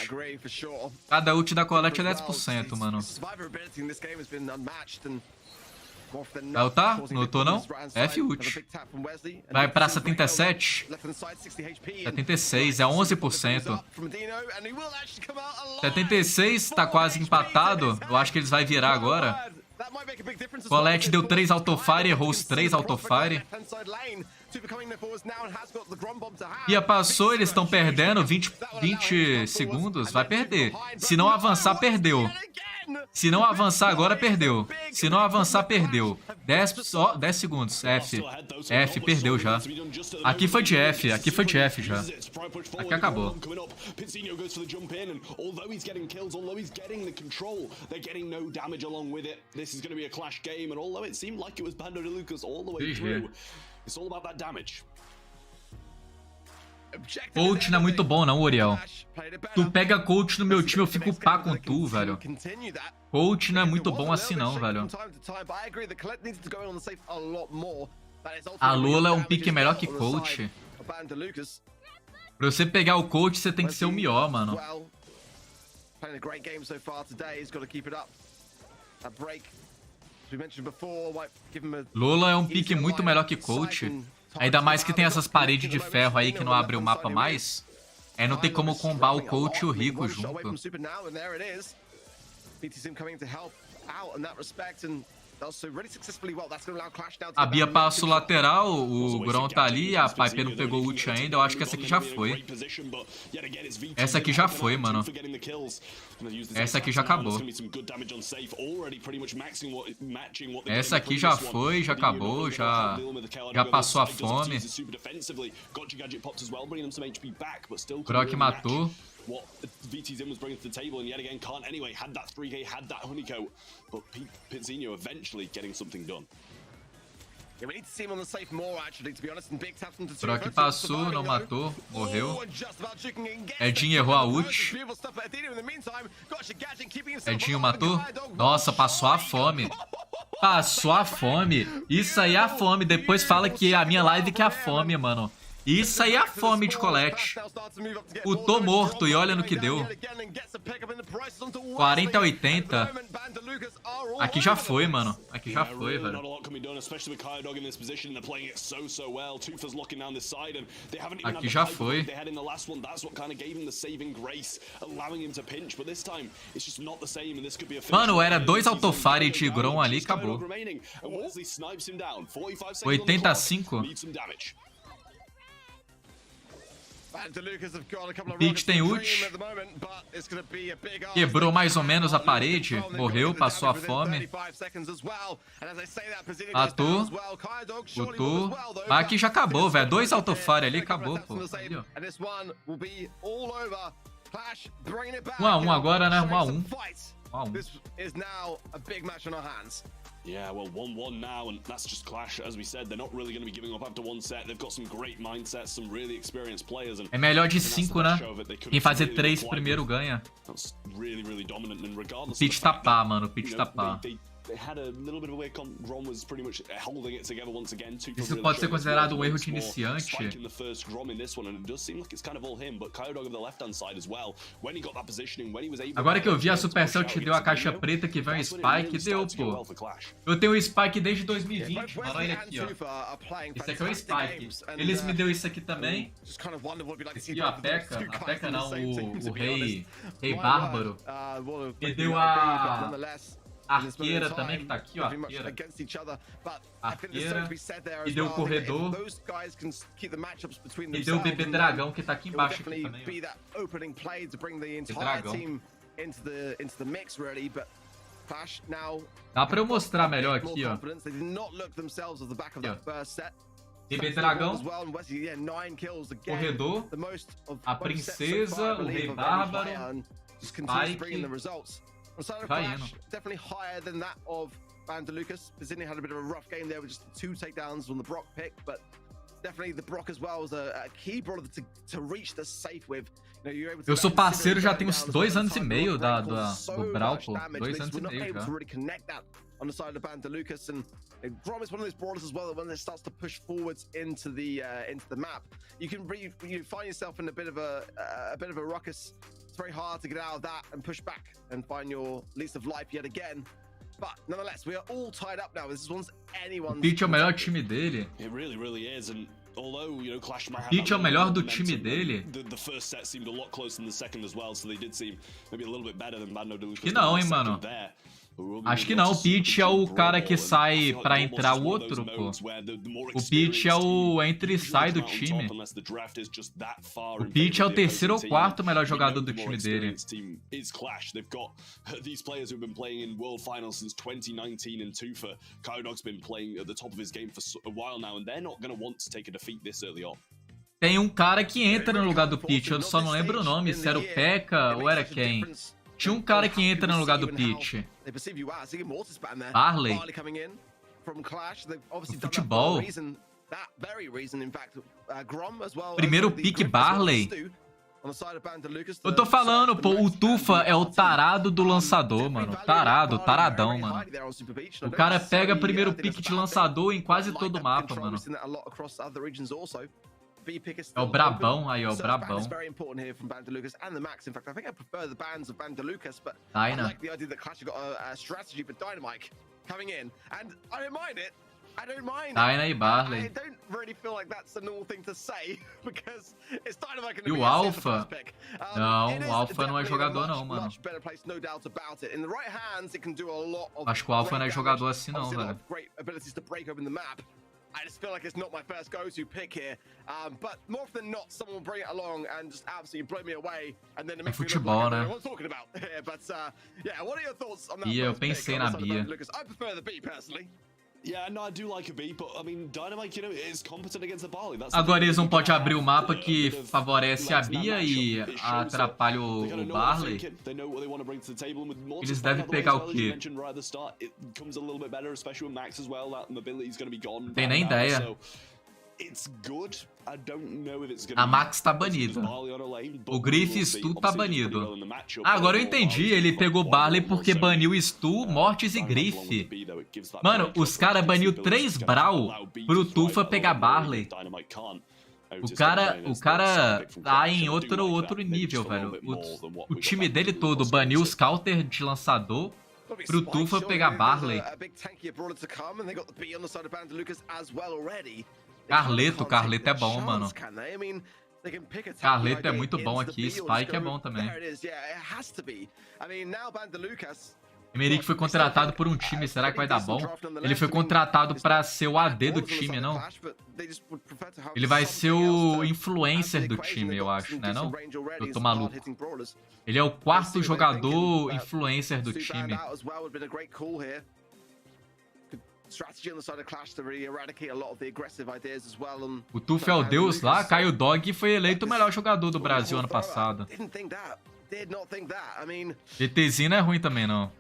Cada ult da Colette é 10%, mano. Vai ultar? Não ultou não? F ult. Vai pra 77. 76, é 11%. 76, tá quase empatado. Eu acho que eles vão virar agora. Colette deu 3 autofire, errou os 3 autofire. Bia passou, eles estão perdendo 20 segundos, vai perder. Se não avançar, perdeu. Se não avançar agora, perdeu. Se não avançar, perdeu. 10 segundos. F. F, perdeu já. Aqui foi de F. Aqui foi de F já. Aqui acabou. GG. Coach não é muito bom não, Uriel. Tu pega coach no meu time, eu fico pá com tu, velho. Coach não é muito bom assim não, velho. A Lola é um pique melhor que coach. Pra você pegar o coach, você tem que ser o melhor, mano. Lola é um pique muito melhor que coach. Ainda mais que tem essas paredes de ferro aí que não abre o mapa mais. É, não tem como combar o coach e o rico junto. A Bia passa o lateral, o Gron tá ali, a Piper não pegou o ult ainda, eu acho que essa aqui já foi. Essa aqui já foi, mano. Essa aqui já acabou. Essa aqui já foi, já acabou, já passou a fome. Brock matou. What VTZim was bringing to the table, and yet again can't anyway. Had that 3k, had that honeycoat, but Pizzinho eventually getting something done. Brock passou, não matou, morreu. Edinho errou a ult. Edinho matou. Nossa, passou a fome. Passou a fome. Isso aí é a fome. Depois fala que a minha live que é a fome, mano. Isso aí é a fome de Colette. Ultou morto e olha no que deu. 40 a 80. Aqui já foi, mano. Aqui já foi, velho. Aqui já foi. Mano, era 2 autofire de Gron ali e acabou. 85. O Pete tem ult. Quebrou mais ou menos a parede. Morreu, passou a fome. Matou. Ultou. Mas aqui já acabou, velho. 2 autofire ali, acabou, pô. Ali, ó. 1-1 agora, né? 1-1. 1-1. Yeah, well, 1-1 now, and that's just Clash. As we said, they're not really going to be giving up after one set. They've got some great mindsets, some really experienced players. And é melhor de 5, né? Quem fazer 3 primeiro ganha. O Pete tá pá, mano. O Pete tá pá. Isso pode ser considerado um erro de iniciante. Agora que eu vi, a Supercell te deu a caixa preta que vem o Spike, deu, pô. Eu tenho o Spike desde 2020, mano. Olha aqui, ó. Esse aqui é o Spike. Eles me deu isso aqui também. Esse aqui, ó, a P.E.K.K.A. A P.E.K.K.A. não, o Rei Bárbaro. Me deu a arqueira também, que tá aqui, ó. Arqueira. E deu o corredor. E deu o bebê dragão, que tá aqui embaixo aqui também, ó. Dragão. Dá pra eu mostrar melhor aqui, ó. Bebê dragão, corredor, a princesa, o rei bárbaro, Spike, vai indo. Van der Lucas. Bizini had a bit of a rough game there with just 2 takedowns on the Brock pick, but definitely the Brock as well was a key brawler to reach the safe with. You know, you're able to Eu sou parceiro já tem uns 2 anos e meio do Brawl, pô. 2 anos e meio já. On the side of Van der Lucas, and Grom is one of those brawlers as well that when it starts to push forwards into the map, you can find yourself in a bit of a ruckus. It's very hard to get out of that and push back and find your lease of life yet again. But nonetheless, we are all tied up now. This one's anyone's. O Peach é o melhor time dele. It really is, and although, you know, Clash might have Peach é o melhor do time dele. The first set seemed a lot closer than the second as well, so they did seem maybe a little bit better than Van der Lucas. Que não, hein, mano. Acho que não, o Peach é o cara que sai pra entrar o outro, pô. O Peach é o entra e sai do time. O Peach é o terceiro ou quarto melhor jogador do time dele. Tem um cara que entra no lugar do Peach, eu só não lembro o nome, se era o P.E.K.K.A. ou era quem. Tinha um cara que entra no lugar do Peach. Barley. No futebol. Primeiro pick Barley. Eu tô falando, pô, o Tufa é o tarado do lançador, mano. Taradão, mano. O cara pega primeiro pick de lançador em quase todo o mapa, mano. É o brabão, aí, ó, o brabão. Dyna. Dyna e Barley. E o Alpha? Não, o Alpha não é jogador não, mano. Acho que o Alpha não é jogador assim não, velho. I just feel like it's not my first go-to pick here, but more often than not, someone will bring it along and just absolutely blow me away, and then it makes me look like I don't know what I'm talking about. But yeah, what are your thoughts on that? Eu pensei na Bia. I prefer the B personally. Yeah, no, I do like a B, but I mean, Dynamite, you know, is competent against the Barley. Agora eles não podem abrir o mapa que favorece a Bia e atrapalha o Barley. Eles devem pegar o quê? Não tem nem ideia. A Max tá banida. O Griff Stu tá banido. Ah, agora eu entendi. Ele pegou Barley porque baniu Stu, Mortis e Griff. Mano, os caras baniu 3 Brawl pro Tufa pegar Barley. O cara tá em outro nível, velho. O time dele todo baniu os counter de lançador pro Tufa pegar Barley. Carleto é bom, mano. Carleto é muito bom aqui, Spike é bom também. Emerick foi contratado por um time, será que vai dar bom? Ele foi contratado pra ser o AD do time, não? Ele vai ser o influencer do time, eu acho, né não? Eu tô maluco. Ele é o 4º jogador influencer do time. O Tuf é o deus lá, Caio Dog foi eleito o melhor jogador do Brasil ano passado. GTzinho não é ruim também, não.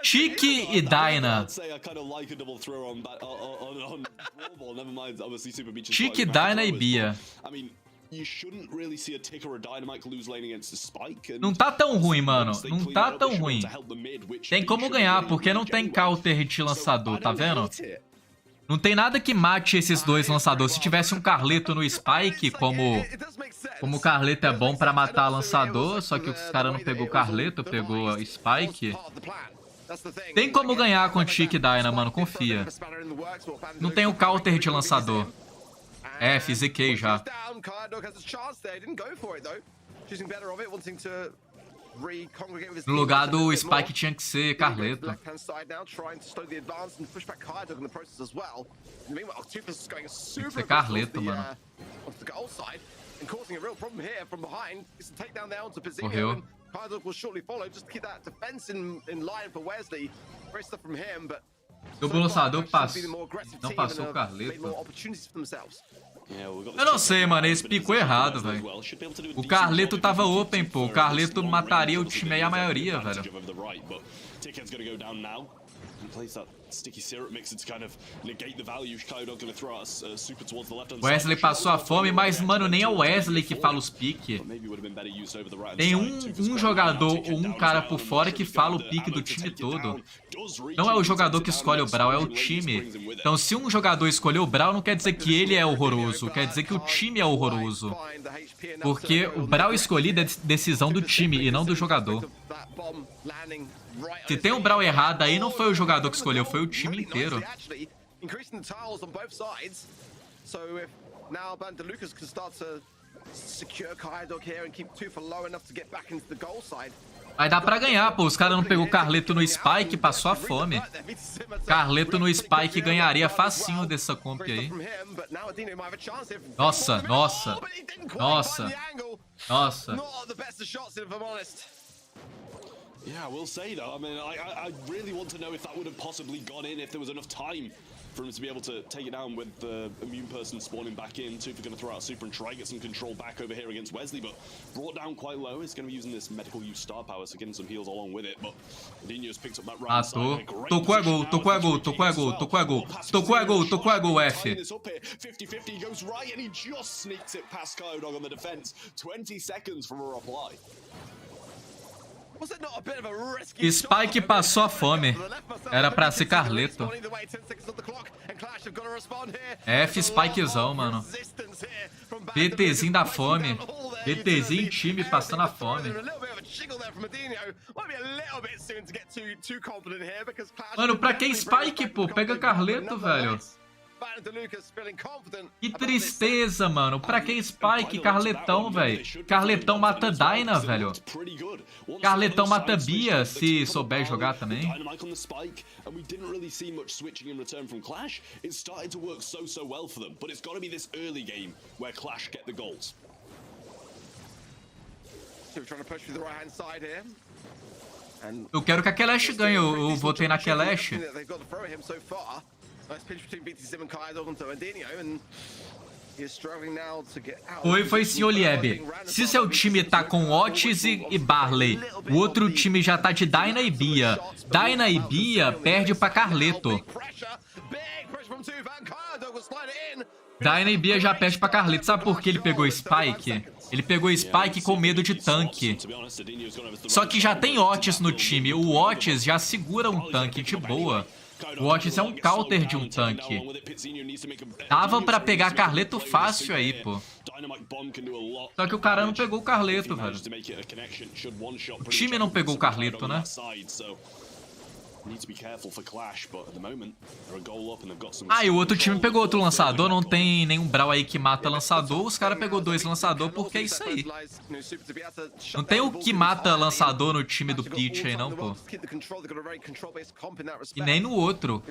Chique e Dyna. Chique, Dyna e Bia. Não tá tão ruim, mano. Não tá tão ruim. Tem como ganhar, porque não tem counter de lançador, tá vendo? Não tem nada que mate esses dois lançadores. Se tivesse um Carleto no Spike, como o Carleto é bom pra matar lançador, só que os caras não pegou Carleto, pegou Spike. Tem como ganhar com Chique Dyna, mano, confia. Não tem um counter de lançador. É, fiz EQ já. No lugar do Spike tinha que ser Carleto. Tem que ser Carleto, mano. Morreu. O lançador não passou o Carleto. Eu não sei, mano. Ele picou errado, velho. O Carleto tava open, pô. O Carleto mataria o time aí a maioria, velho. Wesley passou a fome, mas, mano, nem é o Wesley que fala os piques. Tem um jogador ou um cara por fora que fala o pique do time todo. Não é o jogador que escolhe o Brawl, é o time. Então, se um jogador escolheu o Brawl, não quer dizer que ele é horroroso. Quer dizer que o time é horroroso. Porque o Brawl escolhido é decisão do time e não do jogador. Se tem um Brawl errado aí, não foi o jogador que escolheu, foi o time inteiro. Vai dar pra ganhar, pô. Os caras não pegou o Carleto no Spike, passou a fome. Carleto no Spike ganharia facinho dessa comp aí. Nossa, nossa. Nossa. Nossa. Yeah, I will say though, I mean, I really want to know if that would have possibly gone in if there was enough time for him to be able to take it down with the immune person spawning back in. Tufa going to throw out super and try and get some control back over here against Wesley, but brought down quite low. He's going to be using this medical use star power, so getting some heals along with it, but Dinho's picked up that round. Tocou a gol, tocou a gol, tocou a gol, tocou a gol, tocou a gol, tocou a gol, F. 50-50 goes right and he just sneaks it past Kyodog on the defense. 20 seconds from a reply. Spike passou a fome. Era pra ser Carleto. F Spikezão, mano. BTzinho da fome. BTzinho time passando a fome. Mano, pra que Spike, pô? Pega Carleto, velho. Que tristeza, mano. Pra que Spike? Carletão, velho. Carletão mata Dyna, velho. Carletão mata Bia, se souber jogar também. Eu quero que a Kelesh ganhe. Eu votei na Kelesh. Foi sim, Olieb. Se seu time tá com Otis e Barley, o outro time já tá de Dyna e Bia. Dyna e Bia perde pra Carleto. Dyna e Bia já perde pra Carleto. Sabe por que ele pegou Spike? Ele pegou Spike com medo de tanque. Só que já tem Otis no time. O Otis já segura um tanque de boa. O Otis é um counter de um tanque. Dava pra pegar Carleto fácil aí, pô. Só que o cara não pegou o Carleto, velho. O time não pegou o Carleto, né? Ah, e o outro time pegou outro lançador. Não tem nenhum Brawl aí que mata lançador. Os caras pegou 2 lançador porque é isso aí. Não tem o que mata lançador no time do Peach aí não, pô. E nem no outro.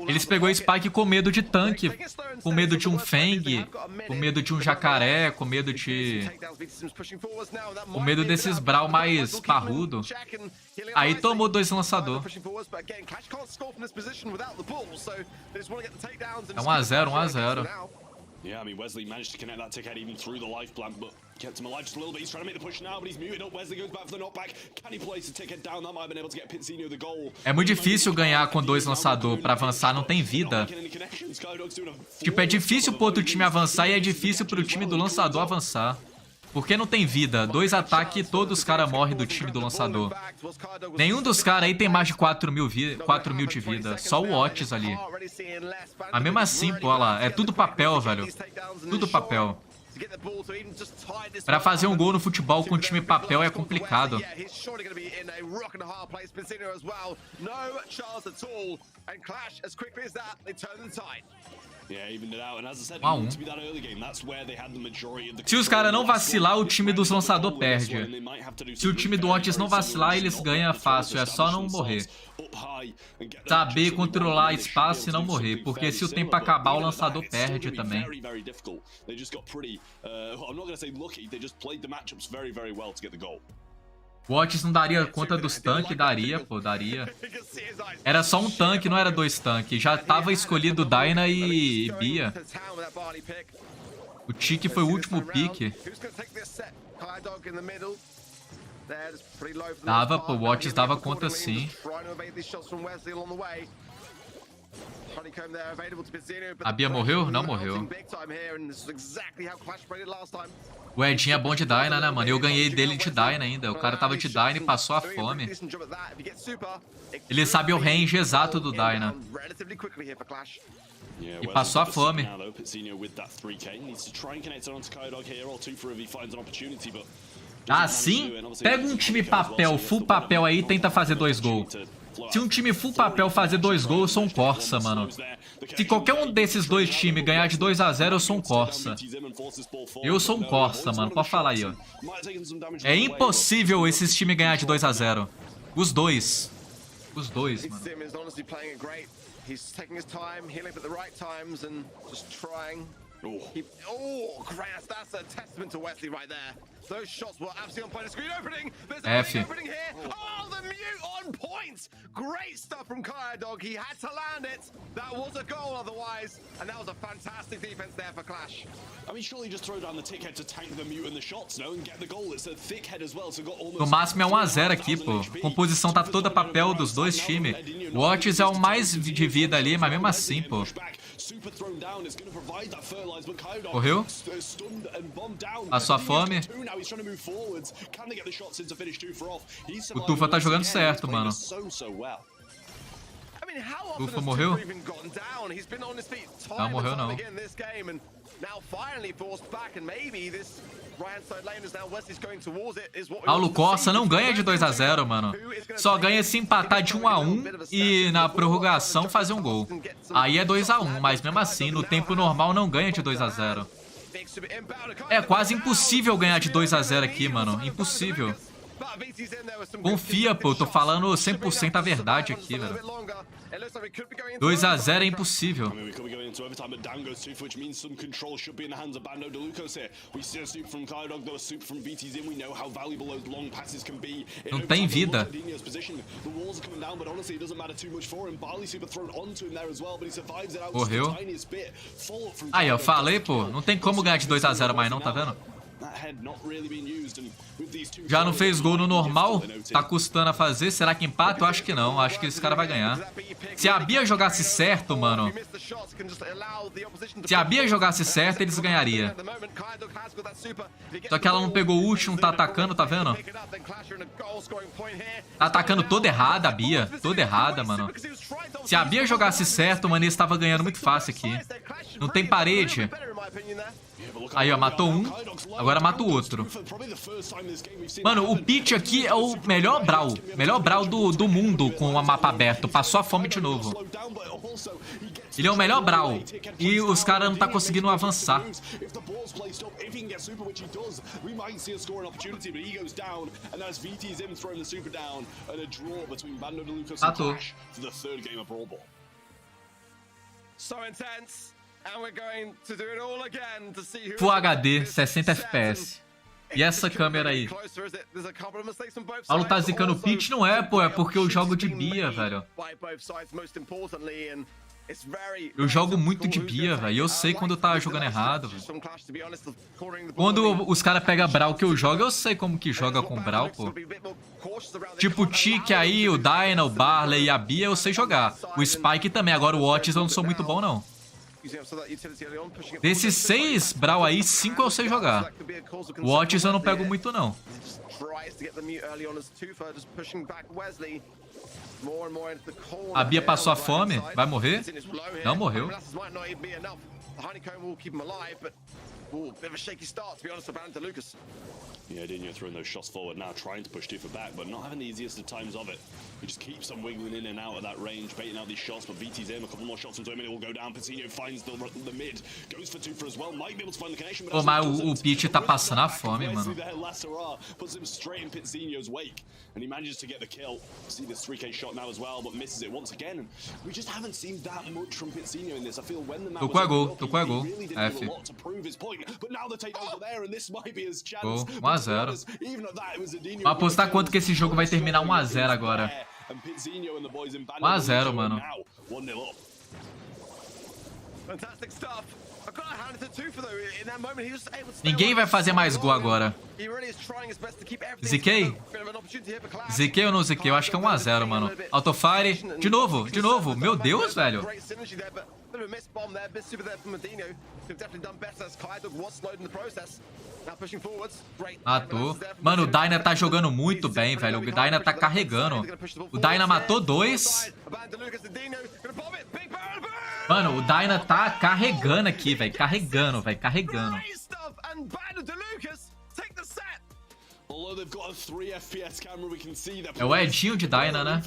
Eles pegou Spike com medo de tanque, com medo de um Fang, com medo de um jacaré, com medo de... com medo desses Brawl mais parrudo. Aí tomou 2 lançador. É 1-0, 1-0. Yeah, I mean, Wesley managed to connect that ticket even through the life plant, but kept him alive just a little bit. He's trying to make the push now, but he's muted up. Wesley goes back for the knockback. Can he place the ticket down? That might have been able to get Pincinho the goal. É muito difícil ganhar com 2 lançador. Pra avançar não tem vida. Tipo, é difícil pro outro time avançar e é difícil pro time do lançador avançar. Porque não tem vida. 2 ataques e todos os caras morrem do time do lançador. Nenhum dos caras aí tem mais de 4 mil de vida. Só o Otis ali. Mas mesmo assim, pô, olha lá. É tudo papel, velho. Tudo papel. Pra fazer um gol no futebol com time papel é complicado. Se os caras não vacilar, o time dos lançadores perde. Se o time do Otis não vacilar, eles ganham fácil. É só não morrer. Saber controlar espaço e não morrer. Porque se o tempo acabar, o lançador perde também. O Otis não daria conta dos tanques? Daria, pô, daria. Era só um tanque, não era 2 tanques. Já tava escolhido Dyna e Bia. O Tiki foi o último pique. Dava, pô, o Otis dava conta sim. A Bia morreu? Não morreu. O Edinho é bom de Dyna, né, mano? Eu ganhei dele de Dyna ainda. O cara tava de Dyna e passou a fome. Ele sabe o range exato do Dyna. E passou a fome. Ah, sim? Pega um time papel, full papel aí e tenta fazer 2 gols. Se um time full papel fazer 2 gols, eu sou um Corsa, mano. Se qualquer um desses 2 times ganhar de 2 a 0, eu sou um Corsa. Eu sou um Corsa, mano. Pode falar aí, ó. É impossível esses times ganhar de 2 a 0. Os dois. Os dois, mano. That's a testament to Wesley right there. Those shots were absolutely on point. A screen opening. There's F. an opening here. Oh, the mute on point. Great stuff from Dog. He had to land it. That was a goal otherwise. And that was a fantastic defense there for Clash. I mean, surely just throw down the tick head to tank the mute and the shots, no? And get the goal. It's a thick head as well, so got almost... No máximo é 1 a 0 aqui, pô. Composição tá toda papel dos dois times. O Otis é o mais de vida ali, mas mesmo assim, pô. Correu? Passou a fome. O Tufa tá jogando certo, mano. Tufa morreu? Não, morreu não. Paulo Costa não ganha de 2 a 0, mano. Só ganha se empatar de 1 a 1 e na prorrogação fazer um gol. Aí é 2 a 1, mas mesmo assim, no tempo normal não ganha de 2 a 0. É quase impossível ganhar de 2 a 0 aqui, mano. Impossível. Confia, pô. Eu tô falando 100% a verdade aqui, velho. 2 a 0 é impossível. Não tem vida. Morreu. Aí, ó, falei, pô. Não tem como ganhar de 2 a 0 mais não, tá vendo? Já não fez gol no normal? Tá custando a fazer? Será que empata? Eu acho que não. Acho que esse cara vai ganhar. Se a Bia jogasse certo, mano. Se a Bia jogasse certo, eles ganhariam. Só que ela não pegou o ult, não tá atacando, tá vendo? Tá atacando toda errada a Bia. Toda errada, mano. Se a Bia jogasse certo, mano, eles estavam ganhando muito fácil aqui. Não tem parede. Aí, ó, matou um. Agora mata o outro. Mano, o Pete aqui é o melhor Brawl. Melhor Brawl do mundo com o mapa aberto. Passou a fome de novo. Ele é o melhor Brawl. E os caras não tá conseguindo avançar. Matou. Full HD, 60 FPS. E essa câmera aí? Paulo tá zicando o pitch? Não é, pô. É porque eu jogo de Bia, velho. Eu jogo muito de Bia, velho. E eu sei quando tá jogando errado, velho. Quando os caras pegam Brawl que eu jogo, eu sei como que joga com Brawl, pô. Tipo o Tiki aí, o Dyna, o Barley e a Bia, eu sei jogar. O Spike também. Agora o Otis eu não sou muito bom, não. Desses 6 Brawl aí, 5 eu sei jogar. O Otis eu não pego muito, não. A Bia passou a fome. Vai morrer? Não morreu. Yeah, Dinho throwing those shots forward now, trying to push Tufa back, but not having the easiest of times of it. He just keeps on wiggling in and out of that range, baiting out these shots, but VT's in, a couple more shots into him and it will go down. Pizzino finds the mid, goes for Tufa as well, might be able to find the connection, but... Pô, mas o Pete tá passando a fome, mano. Puts him straight in Pizzino's wake, and he manages to get the kill. See this 3K shot now as well, but misses it once again. We just haven't seen that much from Pizzino in this. I feel when the map tô com a gol. F. but now the takedowns are there, and this might be his chance. Gol, 1 a 0. Vou apostar quanto que esse jogo vai terminar 1 a 0 agora. 1 a 0, mano. Ninguém vai fazer mais gol agora. Ziquei? Ziquei ou não ziquei? Eu acho que é 1 a 0, mano. Autofire. De novo, de novo. Meu Deus, velho. Matou. Mano, o Dyna tá jogando muito bem, velho. O Dyna tá carregando. O Dyna matou 2. Mano, o Dyna tá carregando aqui, velho. Carregando, velho. Carregando. É o Edinho de Dyna, né?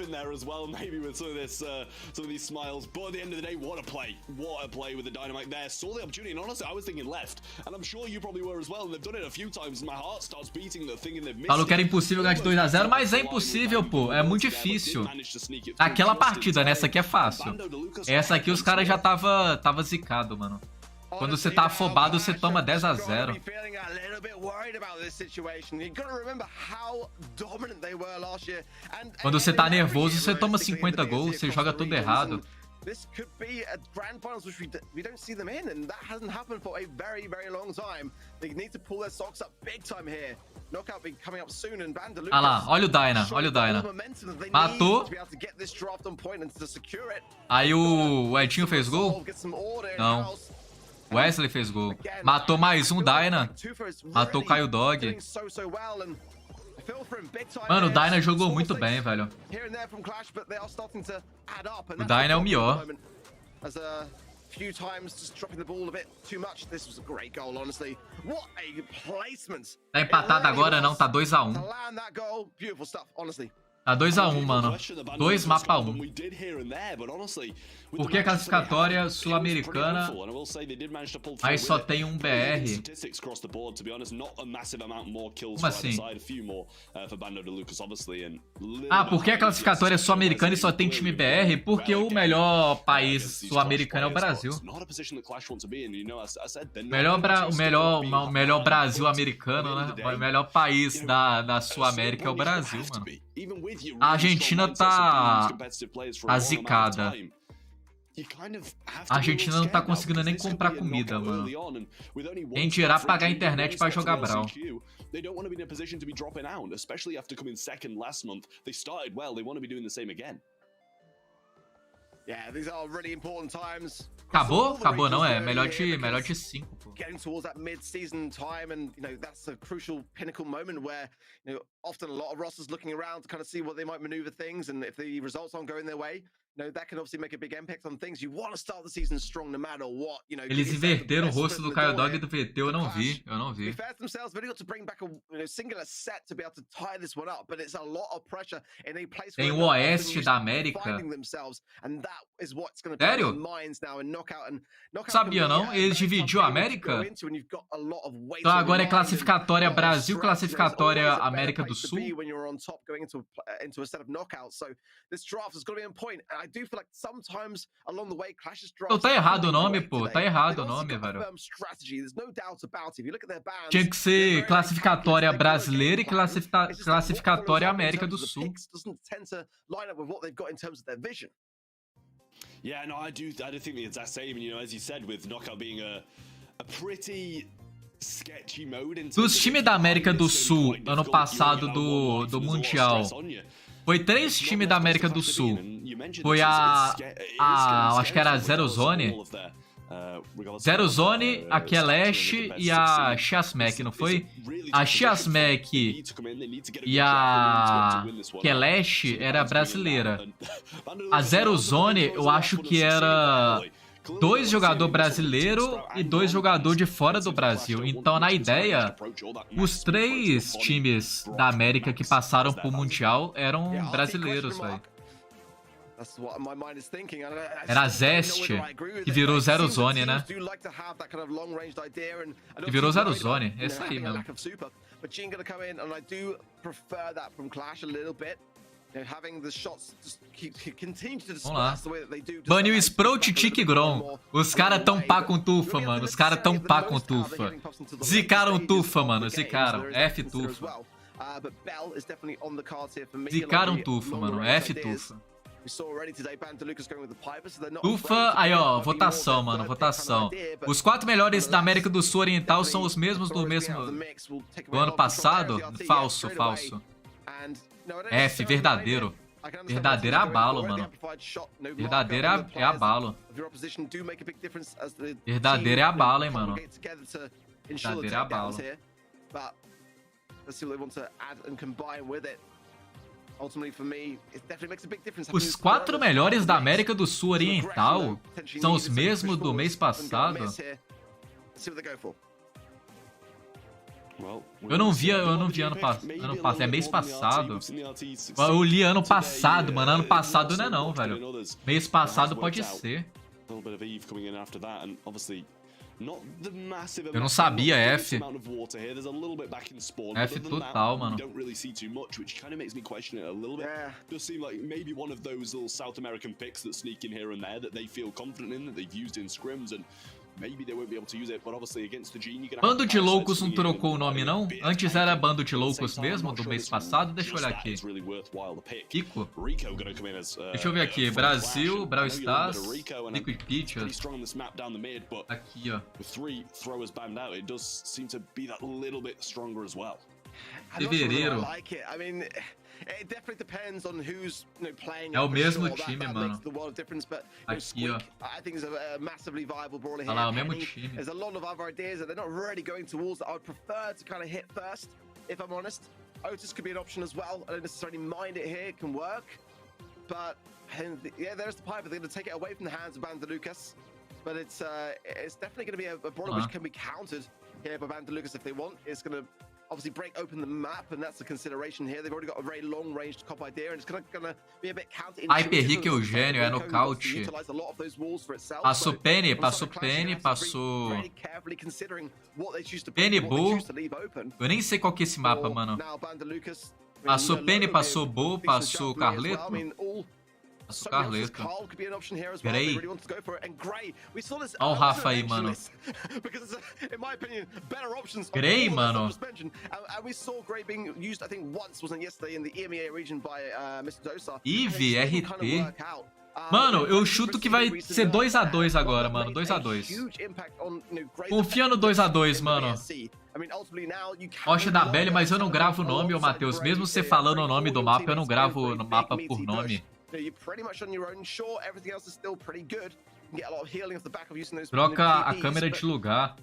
Falou que era impossível ganhar de 2 a 0, mas é impossível, pô. É muito difícil. Aquela partida, né? Essa aqui é fácil. Essa aqui os caras já tava zicado, mano. Quando você tá afobado, você toma 10 a 0. Quando você tá nervoso, você toma 50 gols, você joga tudo errado. This could be a grand finals which we don't see them in, and that hasn't happened for a very, very long time. They need to pull their socks up big time here. Knockout being coming up soon, and Ah lá, olha o Dyna, olha o Dyna. Matou. Aí o Edinho fez gol? Não. Wesley fez gol. Matou mais um Dyna. Matou o Caio Dog. Mano, o Dyna jogou muito bem, velho. O Dyna é o melhor. Tá empatado agora, não? Tá 2 a 1. Tá 2 a 1, mano. 2 mapa 1. Por que a classificatória sul-americana aí só tem um BR? Como assim? Ah, por que a classificatória sul-americana e só tem time BR? Porque o melhor país sul-americano é o Brasil. O melhor Brasil americano, né? O melhor país da Sul-América é o Brasil, mano. A Argentina tá zicada. A Argentina não tá conseguindo nem comprar comida, mano. Quem dirá pagar a internet pra jogar Brawl. Acabou? Acabou não, é melhor de 5, pô. Getting towards that mid-season time, and that's a crucial pinnacle moment where often a lot of rosters looking around to kind of see what they might maneuver things, and if the results aren't going their way, that can obviously make a big impact on things. You want to start the season strong no matter what. Eles inverteram o rosto do Caio Dog e do VT, eu não vi. Tem o Oeste da América. Sério? Sabia não? Eles dividiu a América? Então agora é classificatória Brasil, classificatória América do Sul? Então tá errado o nome, pô. Tá errado o nome, velho. Tinha que ser classificatória brasileira e classificatória América do Sul. Yeah, no, I do think it's that same, as you said, with Knockout being a pretty sketchy mode. Dos times da América do Sul, ano passado do Mundial, foi 3 times da América do Sul. Foi acho que era a Zero Zone. Zero Zone, a Kelesh e a Xiasmec, não foi? A Xiasmec e a Kelesh era brasileira. A Zero Zone, eu acho que era 2 jogadores brasileiros e 2 jogadores de fora do Brasil. Então, na ideia, os 3 times da América que passaram pro Mundial eram brasileiros, velho. Era a Zest, que virou Zero Zone, né? Que virou Zero Zone, é isso aí mesmo. Vamos lá. Baniu o Sprout, Tick e Grom. Os caras tão pá com tufa, mano. Os caras tão pá com tufa. Zicaram tufa, mano. Zicaram. F tufa. Zicaram tufa, mano. F tufa. Tufa, aí ó, votação, mano, votação. Os 4 melhores da América do Sul Oriental são os mesmos do ano passado? Falso, falso. F, verdadeiro. Verdadeiro é abalo, mano. Verdadeiro é abalo. Verdadeiro é abalo, hein, mano. Verdadeiro é abalo. Os 4 melhores da América do Sul Oriental são os mesmos do mês passado? Eu não vi ano passado. É mês passado. Eu li ano passado, mano. Ano passado não é não, velho. Mês passado pode ser. Eu não sabia, F. F total, mano. Bando de Loucos não trocou o nome, não? Antes era Bando de Loucos mesmo, do mês passado? Deixa eu olhar aqui. Pico? Deixa eu ver aqui. Brasil, Brawl Stars, Liquid Pictures. Aqui, ó. Fevereiro. É o mesmo time, mano. Aqui, ó. Olha lá, o mesmo time. Otis could be an option as well. I don't necessarily mind it here. It can work. But yeah, there's the Piper. They're going to take it away from the hands of Bandalucas. But it's definitely going to be a brawler which can be countered here by Bandalucas if they want. It's going to obviously break open the map, and that's the consideration here. They've already got a very long-range cop idea, and it's gonna be a bit counterintuitive. Hyper Eugênio é nocaute. Passou Penny, passou Penny, passou Penny Bull. Eu nem sei qual que é esse mapa, mano. Passou Penny, passou Bull, passou Carleto. Passou Carleto. Grey. Olha o Rafa aí, mano. Grey, mano. Eve, RT. Mano, eu chuto que vai ser 2 a 2 agora, mano. 2 a 2. Confia no 2 a 2, mano. Rocha da Belly, mas eu não gravo o nome, ô Matheus. Mesmo você falando o nome do mapa, eu não gravo no mapa por nome. Troca a câmera de lugar.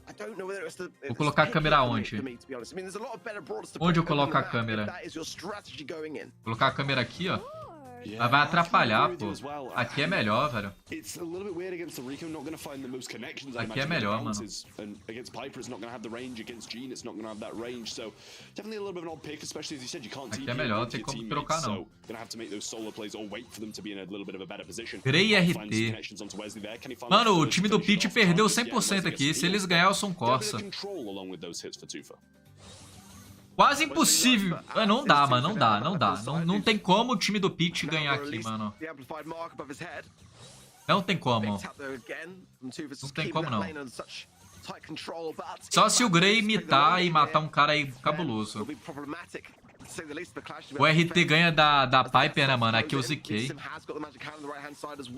Vou colocar a câmera onde? Onde eu coloco a câmera? Vou colocar a câmera aqui, ó. Mas vai atrapalhar, pô. Aqui é melhor, velho. Aqui é melhor, mano. Aqui é melhor, não tem como trocar, não. Grey e RT. Mano, o time do Pit perdeu 100% aqui. Se eles ganhar, eu sou um Corsa. Quase impossível. Não dá, mano. Não dá, não dá. Não tem como o time do Pit ganhar aqui, mano. Não tem como. Não tem como, não. Só se o Grey imitar e matar um cara aí cabuloso. O RT ganha da Piper, né, mano? Aqui eu ziquei.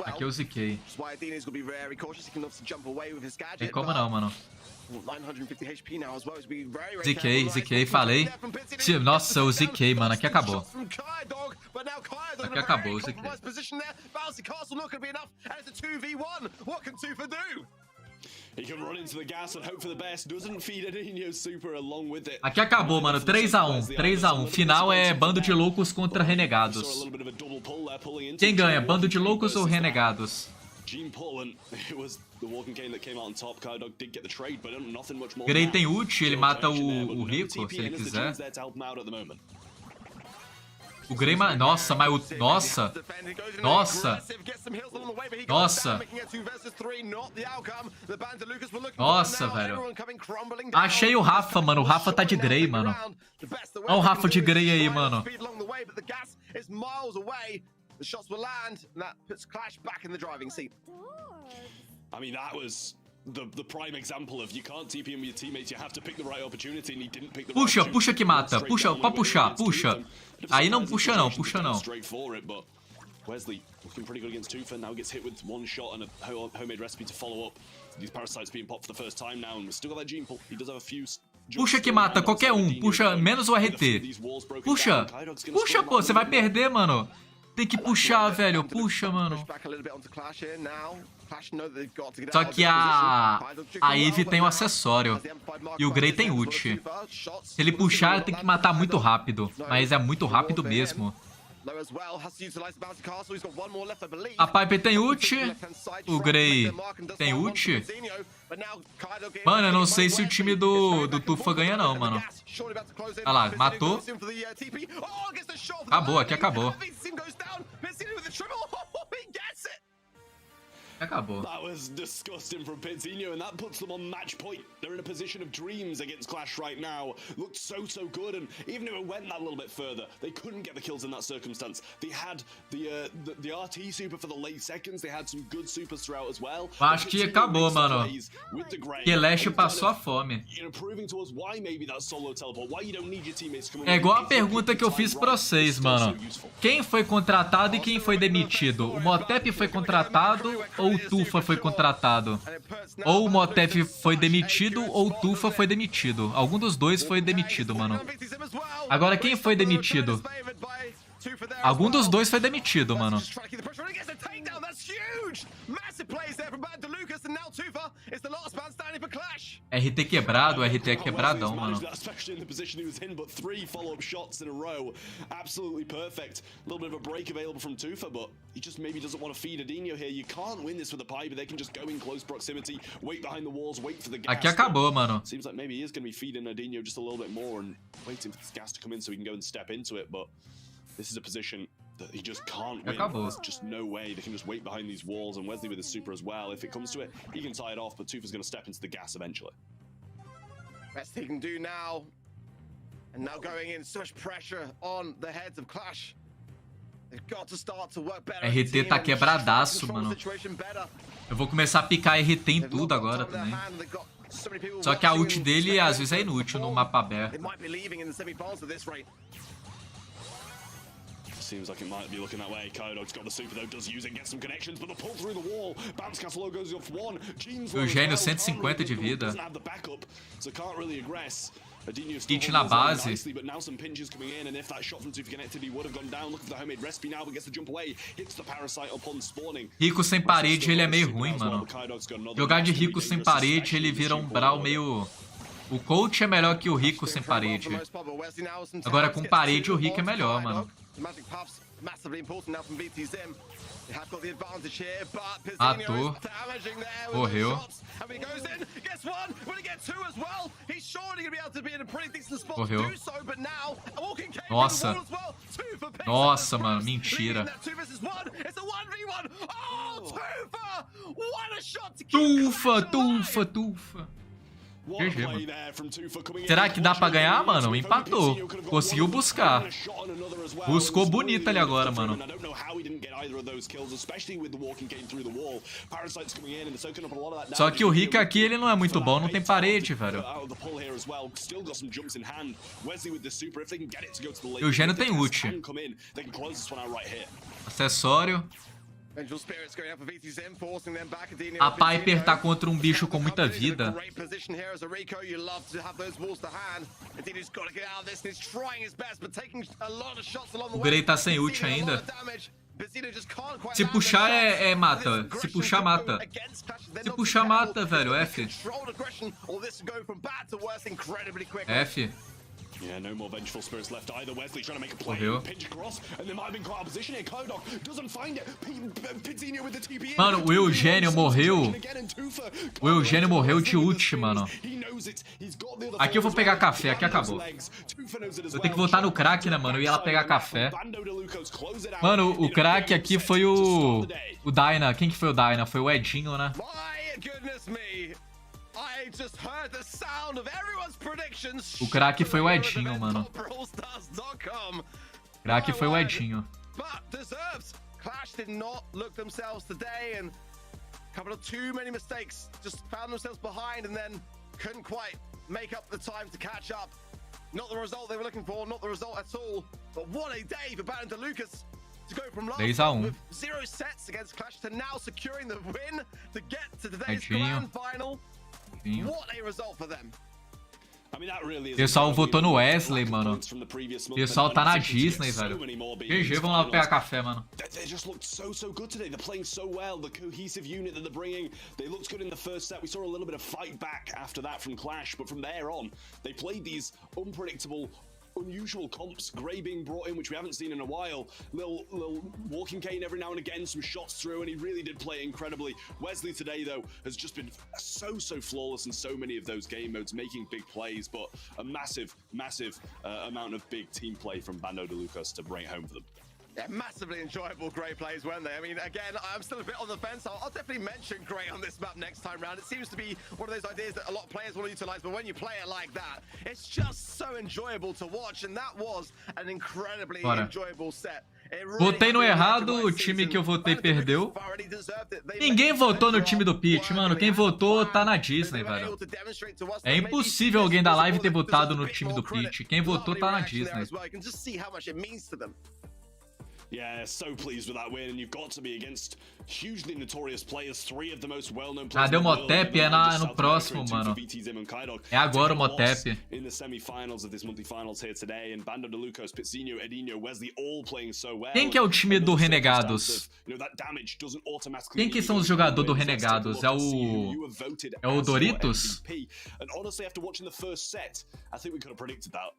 Aqui eu ziquei. Tem como não, mano. Ziquei, falei. Nossa, eu ziquei, mano. Aqui acabou. Aqui acabou, ziquei. Aqui acabou, mano. 3 a 1. 3 a 1. Final é Bando de Loucos contra Renegados. Quem ganha? Bando de Loucos ou Renegados? Grey tem ult, ele mata o Rico, se ele quiser. O Grey... Nossa, mas o... Nossa! Nossa! Nossa! Nossa, velho. Achei o Rafa, mano. O Rafa tá de Grey, mano. Olha o Rafa de Grey aí, mano. is miles away. The shots will land, and that puts Clash back in the driving seat. I mean, that was the prime example of you can't TP with your teammates, you have to pick the right opportunity, and he didn't pick the Puxa, right puxa que mata. Puxa, pode puxar, puxa. Aí não puxa não, puxa não. Straight for it, but Wesley looking pretty good against Tufa, now gets hit with one shot and a homemade recipe to follow up. These parasites being popped for the first time now, and we've still got that gene pull. He does have a few. Puxa que mata, qualquer um. Puxa, menos o RT. Puxa. Puxa, pô, você vai perder, mano. Tem que puxar, velho. Puxa, mano. Só que a Eve tem o acessório. E o Grey tem ult. Se ele puxar, tem que matar muito rápido. Mas é muito rápido mesmo. A Piper tem ult. O Grey tem ult. Mano, eu não sei se o time do Tufa ganha não, mano. Olha lá, matou. Acabou, aqui acabou. Acabou. That was disgusting from Pizzinho, and that puts them on match point. They're in a position of dreams against Clash right now. Looked so good, and even if it went that little bit further, they couldn't get the kills in that circumstance. They had the RT super for the late seconds. They had some good supers throughout as well. Acho que acabou, mano. Kelesh passou a fome. É igual a pergunta que eu fiz pra vocês, mano. Quem foi contratado e quem foi demitido? O Motep foi contratado ou o Tufa foi contratado? Ou o Motep foi demitido ou o Tufa foi demitido. Algum dos dois foi demitido, mano. Agora, quem foi demitido? Algum dos dois foi demitido, mano. RT quebrado, RT é quebradão, mano. Aqui acabou, mano. This is a position that he just can't win. Acabou. There's just no way they can just wait behind these walls, and Wesley with his super as well. If it comes to it, he can tie it off, but Tufa's going to step into the gas eventually. Best he can do now. And now going in such pressure on the heads of Clash. They've got to start to work better. RT tá quebradaço, mano. Eu vou começar a picar RT em tudo agora também. Só que a ult dele às vezes é inútil no mapa aberto. Seems like it might be looking that way. Kodog's got the super though, does use it, gets some connections, but the pull through the wall. Bounce Castle goes off one. O Gênio 150 de vida. Hit na base. Rico sem parede, ele é meio ruim, mano. Jogar de Rico sem parede, ele vira um Brawl meio... O coach é melhor que o Rico sem parede. Agora com parede o Rico é melhor, mano. Matou. Morreu. Morreu. Nossa. Nossa, mano. Mentira. Tufa. GG, mano. Será que dá pra ganhar, mano? Empatou. Conseguiu buscar. Buscou bonito ali agora, mano. Só que o Rick aqui, ele não é muito bom. Não tem parede, velho. E o Gênio tem ult. Acessório. A Piper tá contra um bicho com muita vida. O Grey tá sem ult ainda. Se puxar mata. Se puxar mata. Se puxar mata, velho. F. F. Yeah, no more vengeful spirits left either. Wesley trying to make a play. Pinch across, and there might have been caught position here. Kodog doesn't find it. Pizzinho with the TP. Mano, o Eugênio morreu. O Eugênio morreu de ult, mano. Aqui eu vou pegar café, aqui acabou. Eu tenho que voltar no crack, né, mano? Eu ia lá pegar café. Mano, o crack aqui foi o Dyna. Quem que foi o Dyna? Foi o Edinho, né? O crack foi o Edinho, mano. Craque foi o Edinho. But deserves. Clash did not look themselves today, and a couple of too many mistakes. Just found themselves behind and then couldn't quite make up the time to catch up. Not the result they were looking for, not the result at all. But what a day for Baron DeLucas to go from last with 0 sets against Clash to now securing the win to get to today's grand final. What a result for them. O pessoal votou no Wesley, mano. O pessoal tá na Disney, velho. GG, vamos lá pegar café, mano. They just looked so good today. They're playing so well. The cohesive unit that they're bringing. They looked good in the first set. We saw a little bit of fight back after that from Clash, but from there on, they played these unpredictable, unusual comps. Gray being brought in, which we haven't seen in a while. Little walking cane every now and again, some shots through, and he really did play incredibly. Wesley today, though, has just been so flawless in so many of those game modes, making big plays, but a massive amount of big team play from Bando DeLucas to bring it home for them. Yeah, massively enjoyable Grey plays, weren't they? I mean, again, I'm still a bit on the fence. I'll definitely mention Grey on this map next time round. It seems to be one of those ideas that a lot of players want to utilize, but when you play it like that, it's just so enjoyable to watch, and that was an incredibly enjoyable set. Votei no errado, o time que eu votei perdeu. Ninguém votou no time do Pete, mano. Quem votou tá na Disney, velho. É impossível alguém da live ter votado no time do Pete. Quem votou tá na Disney. Yeah, so pleased with that win, and you've got to be against hugely notorious players, 3 of the most well-known players. Cadê o Motep? É no próximo, mano. É agora o Motep. In the semi-finals of this monthly finals here today, and Bando DeLucas, Pizzinho, Edinho, Wesley all playing so well. Quem que é o time do Renegados? Quem que são os jogadores do Renegados? É o Doritos? And honestly, after watching the first set, I think we could have predicted that.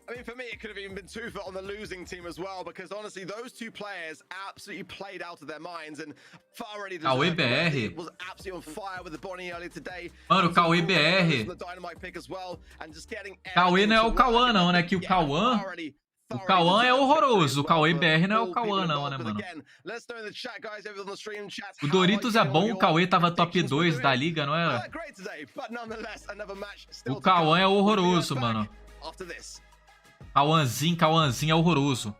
I mean, for me, it could have even been 2 on the losing team as well, because honestly, those 2 players absolutely played out of their minds and far already Cauê BR. Was absolutely on fire with the Bonnie earlier today. Mano, Cauê BR. Cauê não é o Cauã, não, né? Que o Cauã é horroroso. O Cauê BR não é o Cauã, não, né, mano? O Doritos é bom, o Cauê tava top 2 da liga, não era? O Cauã é horroroso, mano. Cauãzinho é horroroso.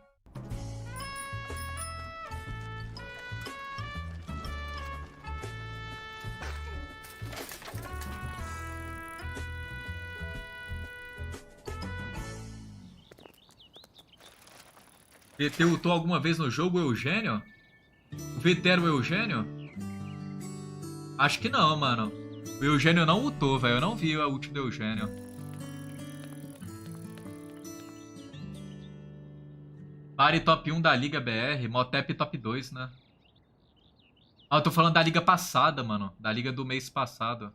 VT ultou alguma vez no jogo o Eugênio? O VT era o Eugênio? Acho que não, mano. O Eugênio não ultou, velho. Eu não vi a ult do Eugênio. Pare top 1 da Liga BR, Motep top 2, né? Ah, eu tô falando da Liga passada, mano. Da Liga do mês passado.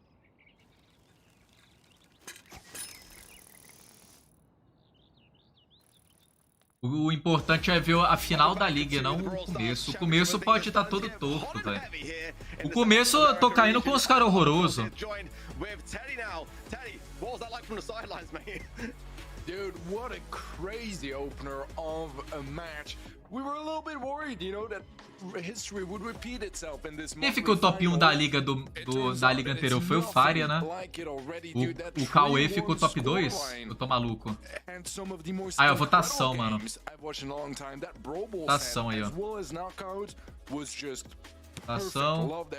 O importante é ver a final da Liga, não o começo. O começo pode estar todo torto, velho. O começo eu tô caindo com os caras horrorosos. Dude, what a crazy opener of a match. We were a little bit worried, you know, that history would repeat itself in this. Quem ficou top 1 da liga da liga anterior foi o Faria, né? O Cauê ficou top 2? Eu tô maluco. Ah, é a votação, mano. Votação aí, ó. Votação. Votação.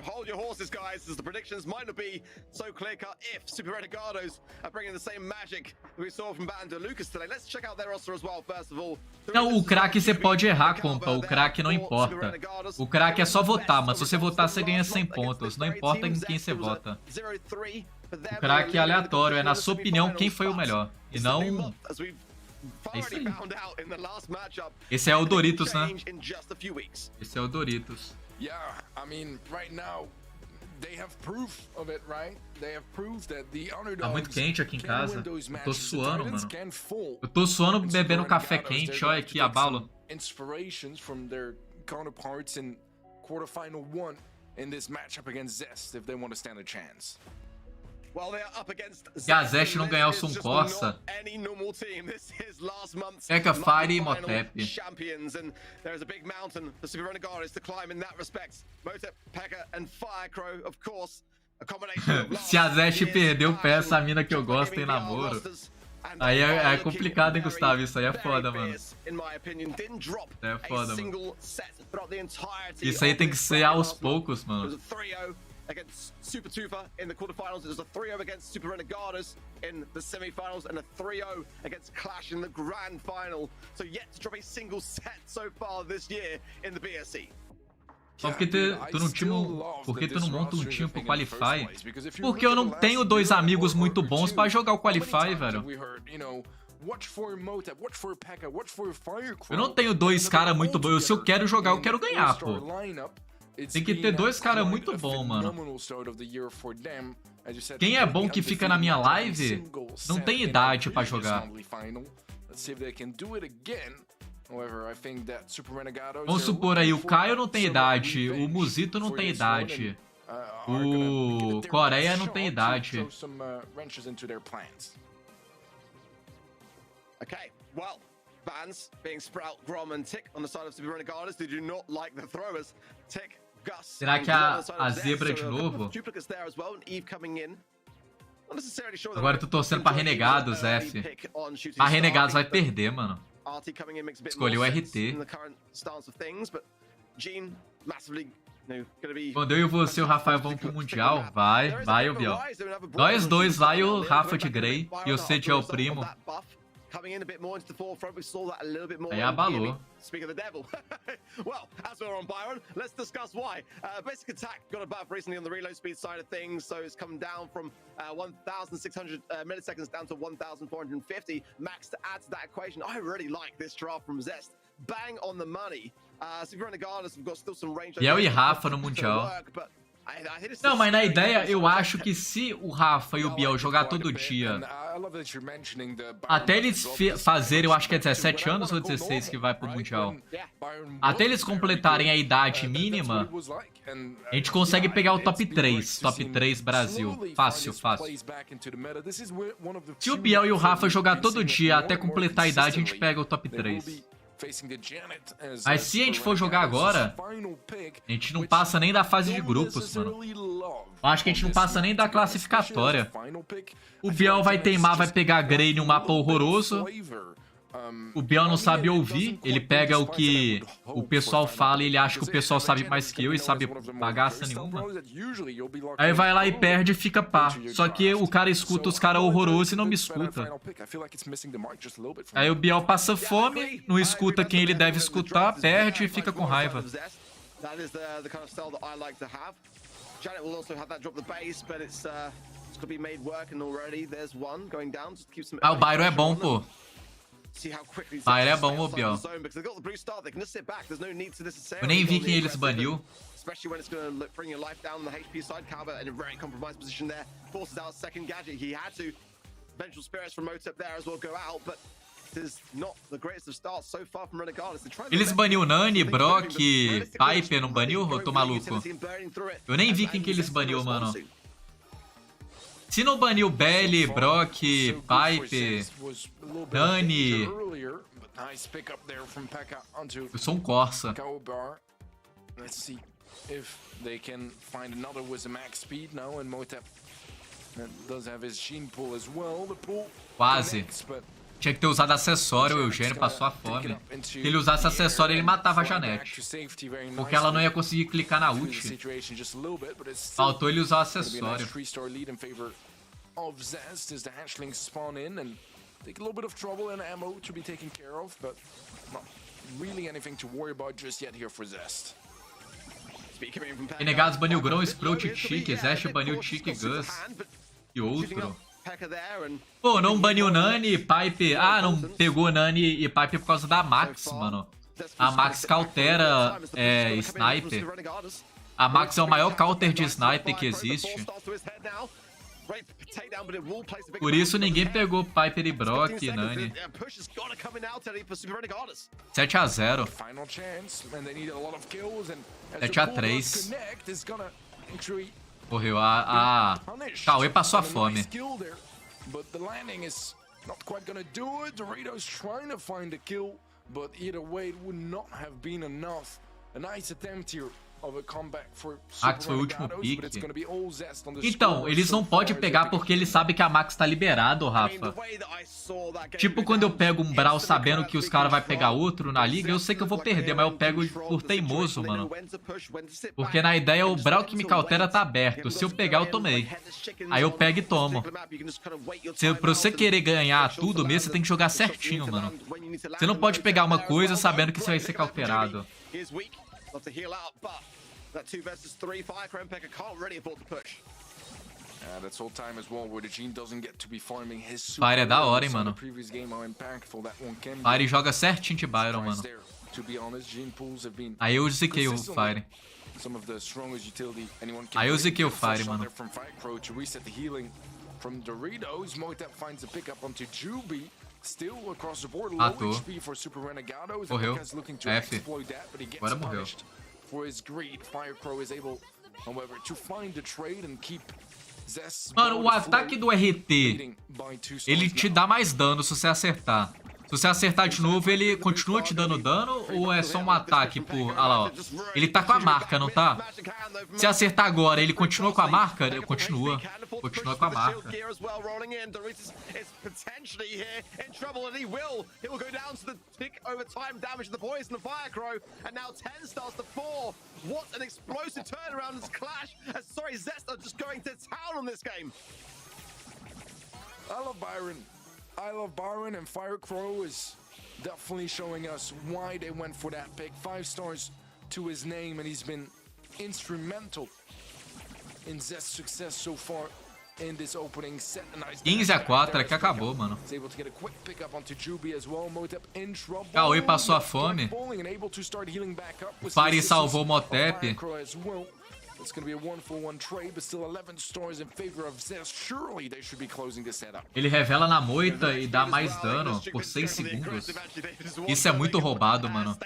Hold your horses, guys, as the predictions might not be so clear-cut if Super Renegados are bringing the same magic we saw from Bando DeLucas today. Let's check out their roster as well, first of all. Não, o craque você pode errar, compa. O craque não importa. O craque é só votar, mas se você votar, você ganha 100 pontos. Não importa em quem você vota. O craque é aleatório, é na sua opinião quem foi o melhor. E não... É isso aí. Esse é o Doritos, né? Esse é o Doritos. Yeah, I mean, right now they have proof of it, right? They have proof that the underdogs. Tá muito quente aqui em casa. Eu tô suando, mano. Eu tô suando bebendo café quente, olha aqui, abalo. Inspirations from their counterparts in quarterfinal 1 in this matchup against Zest if they want to stand a chance. Se a Zest não ganhar o Sun Corsa, Pekka, Fire e Motep. Se a Zest perdeu pra essa mina que eu gosto em namoro, aí é complicado, hein, Gustavo? Isso aí é foda, mano. Isso aí é foda, mano. Isso aí tem que ser aos poucos, mano. Against Super Tufa in the quarterfinals. It was a 3-0 against Super Renegados in the semi-finals and a 3-0 against Clash in the grand final. So yet to drop a single set so far this year in the BSC. Só porque tu não monta um time pro Qualify? Porque eu não tenho dois amigos muito bons pra jogar o Qualify, velho. Eu não tenho dois caras muito bons. Se eu quero jogar, eu quero ganhar, pô. Tem que ter dois caras muito bons, mano. Quem é bom que fica na minha live, não tem idade pra jogar. Vamos supor aí, o Caio não tem idade, o Musito não tem idade, o Coreia não tem idade. Okay, well, bans being Sprout, Grom and Tick on the side of Super Renegados. They do not like the throwers. Tick, Gus. Será que a zebra de novo? Agora eu tô torcendo pra Renegados, F. A Renegados vai perder, mano. Escolheu o RT. Quando eu e você e o Rafael vamos pro Mundial, vai o Biel. Nós dois lá e o Rafa de Grey. E o C é o primo. Aí abalou. Speak of the devil. Well, as we're on Byron, let's discuss why. Basic attack got a buff recently on the reload speed side of things, so it's come down from 1,600 milliseconds down to 1,450 max to add to that equation. I really like this draft from Zest. Bang on the money. Super Renegados have got still some range. Biel e Rafa no Mundial. Não, mas na ideia, eu acho que se o Rafa e o Biel jogar todo dia, até eles fazerem, eu acho que é 17 anos ou 16 que vai pro Mundial, até eles completarem a idade mínima, a gente consegue pegar o top 3 Brasil. Fácil, fácil. Se o Biel e o Rafa jogar todo dia até completar a idade, a gente pega o top 3. Mas se a gente for jogar agora, a gente não passa nem da fase de grupos, mano. Eu acho que a gente não passa nem da classificatória. O Biel vai teimar, vai pegar Grey num mapa horroroso. O Biel não sabe ouvir, ele pega o que o pessoal fala e ele acha que o pessoal sabe mais que eu e sabe bagaça nenhuma. Aí vai lá e perde e fica pá. Só que o cara escuta os caras horrorosos e não me escuta. Aí o Biel passa fome, não escuta quem ele deve escutar, perde e fica com raiva. Ah, o Byron é bom, pô. Byron é bom, ô Biel. Eu nem vi quem eles baniu. Eles baniu o Nani, Brock, Piper, não baniu? Eu tô maluco. Eu nem vi quem que eles baniu, mano. Se não baniu Belly, Brock, Piper, Nani... Eu sou um Corsa. Quase. Tinha que ter usado acessório, o Eugênio passou a fome. Se ele usasse acessório, ele matava a Janete. Porque ela não ia conseguir clicar na ult. Faltou ele usar o acessório. Renegados baniu Grom, Sprout, Chique, Zest baniu Chique, Gus e outro. Pô, não baniu Nani, Pipe. Ah, não pegou Nani e Pipe por causa da Max, mano. A Max cautera sniper. A Max é o maior counter de sniper que existe. Por isso ninguém pegou Piper e Brock e Nani. 7-0. 7-3. Morreu. A Cauê passou a fome. Max foi o último pique. Então, eles não podem pegar porque eles sabem que a Max tá liberado, Rafa. Tipo quando eu pego um Brawl sabendo que os caras vão pegar outro na liga, eu sei que eu vou perder, mas eu pego por teimoso, mano. Porque na ideia o Brawl que me cautela tá aberto. Se eu pegar, eu tomei. Aí eu pego e tomo. Pra você querer ganhar tudo mesmo, você tem que jogar certinho, mano. Você não pode pegar uma coisa sabendo que você vai ser cauterado. Fire é da hora, hein, mano. Fire joga certinho de Byron, mano. Aí eu ziquei o Fire. Aí eu ziquei o Fire, mano. Matou. Morreu. F. Agora morreu. Mano, o ataque do RT, ele te dá mais dano se você acertar. Se você acertar de novo, ele continua te dando dano ou é só um ataque por... Ah lá, ó. Ele tá com a marca, não tá? Se acertar agora, ele continua com a marca? Ele continua. Continua com a marca. What an explosive turnaround this clash as sorry Zest are just going to town on this game. I love Byron and Firecrow is definitely showing us why they went for that pick. 5 stars to his name and he's been instrumental in Zest's success so far in this opening set. 15-4 é que acabou, mano. Cauê passou a fome. O Fire salvou o Motep. It's going to be a 1-for-1 trade, but still 11 stars in favor of Zest. Surely they should be closing this setup. Ele revela na moita e dá mais dano por 6 segundos. Isso é muito roubado, mano.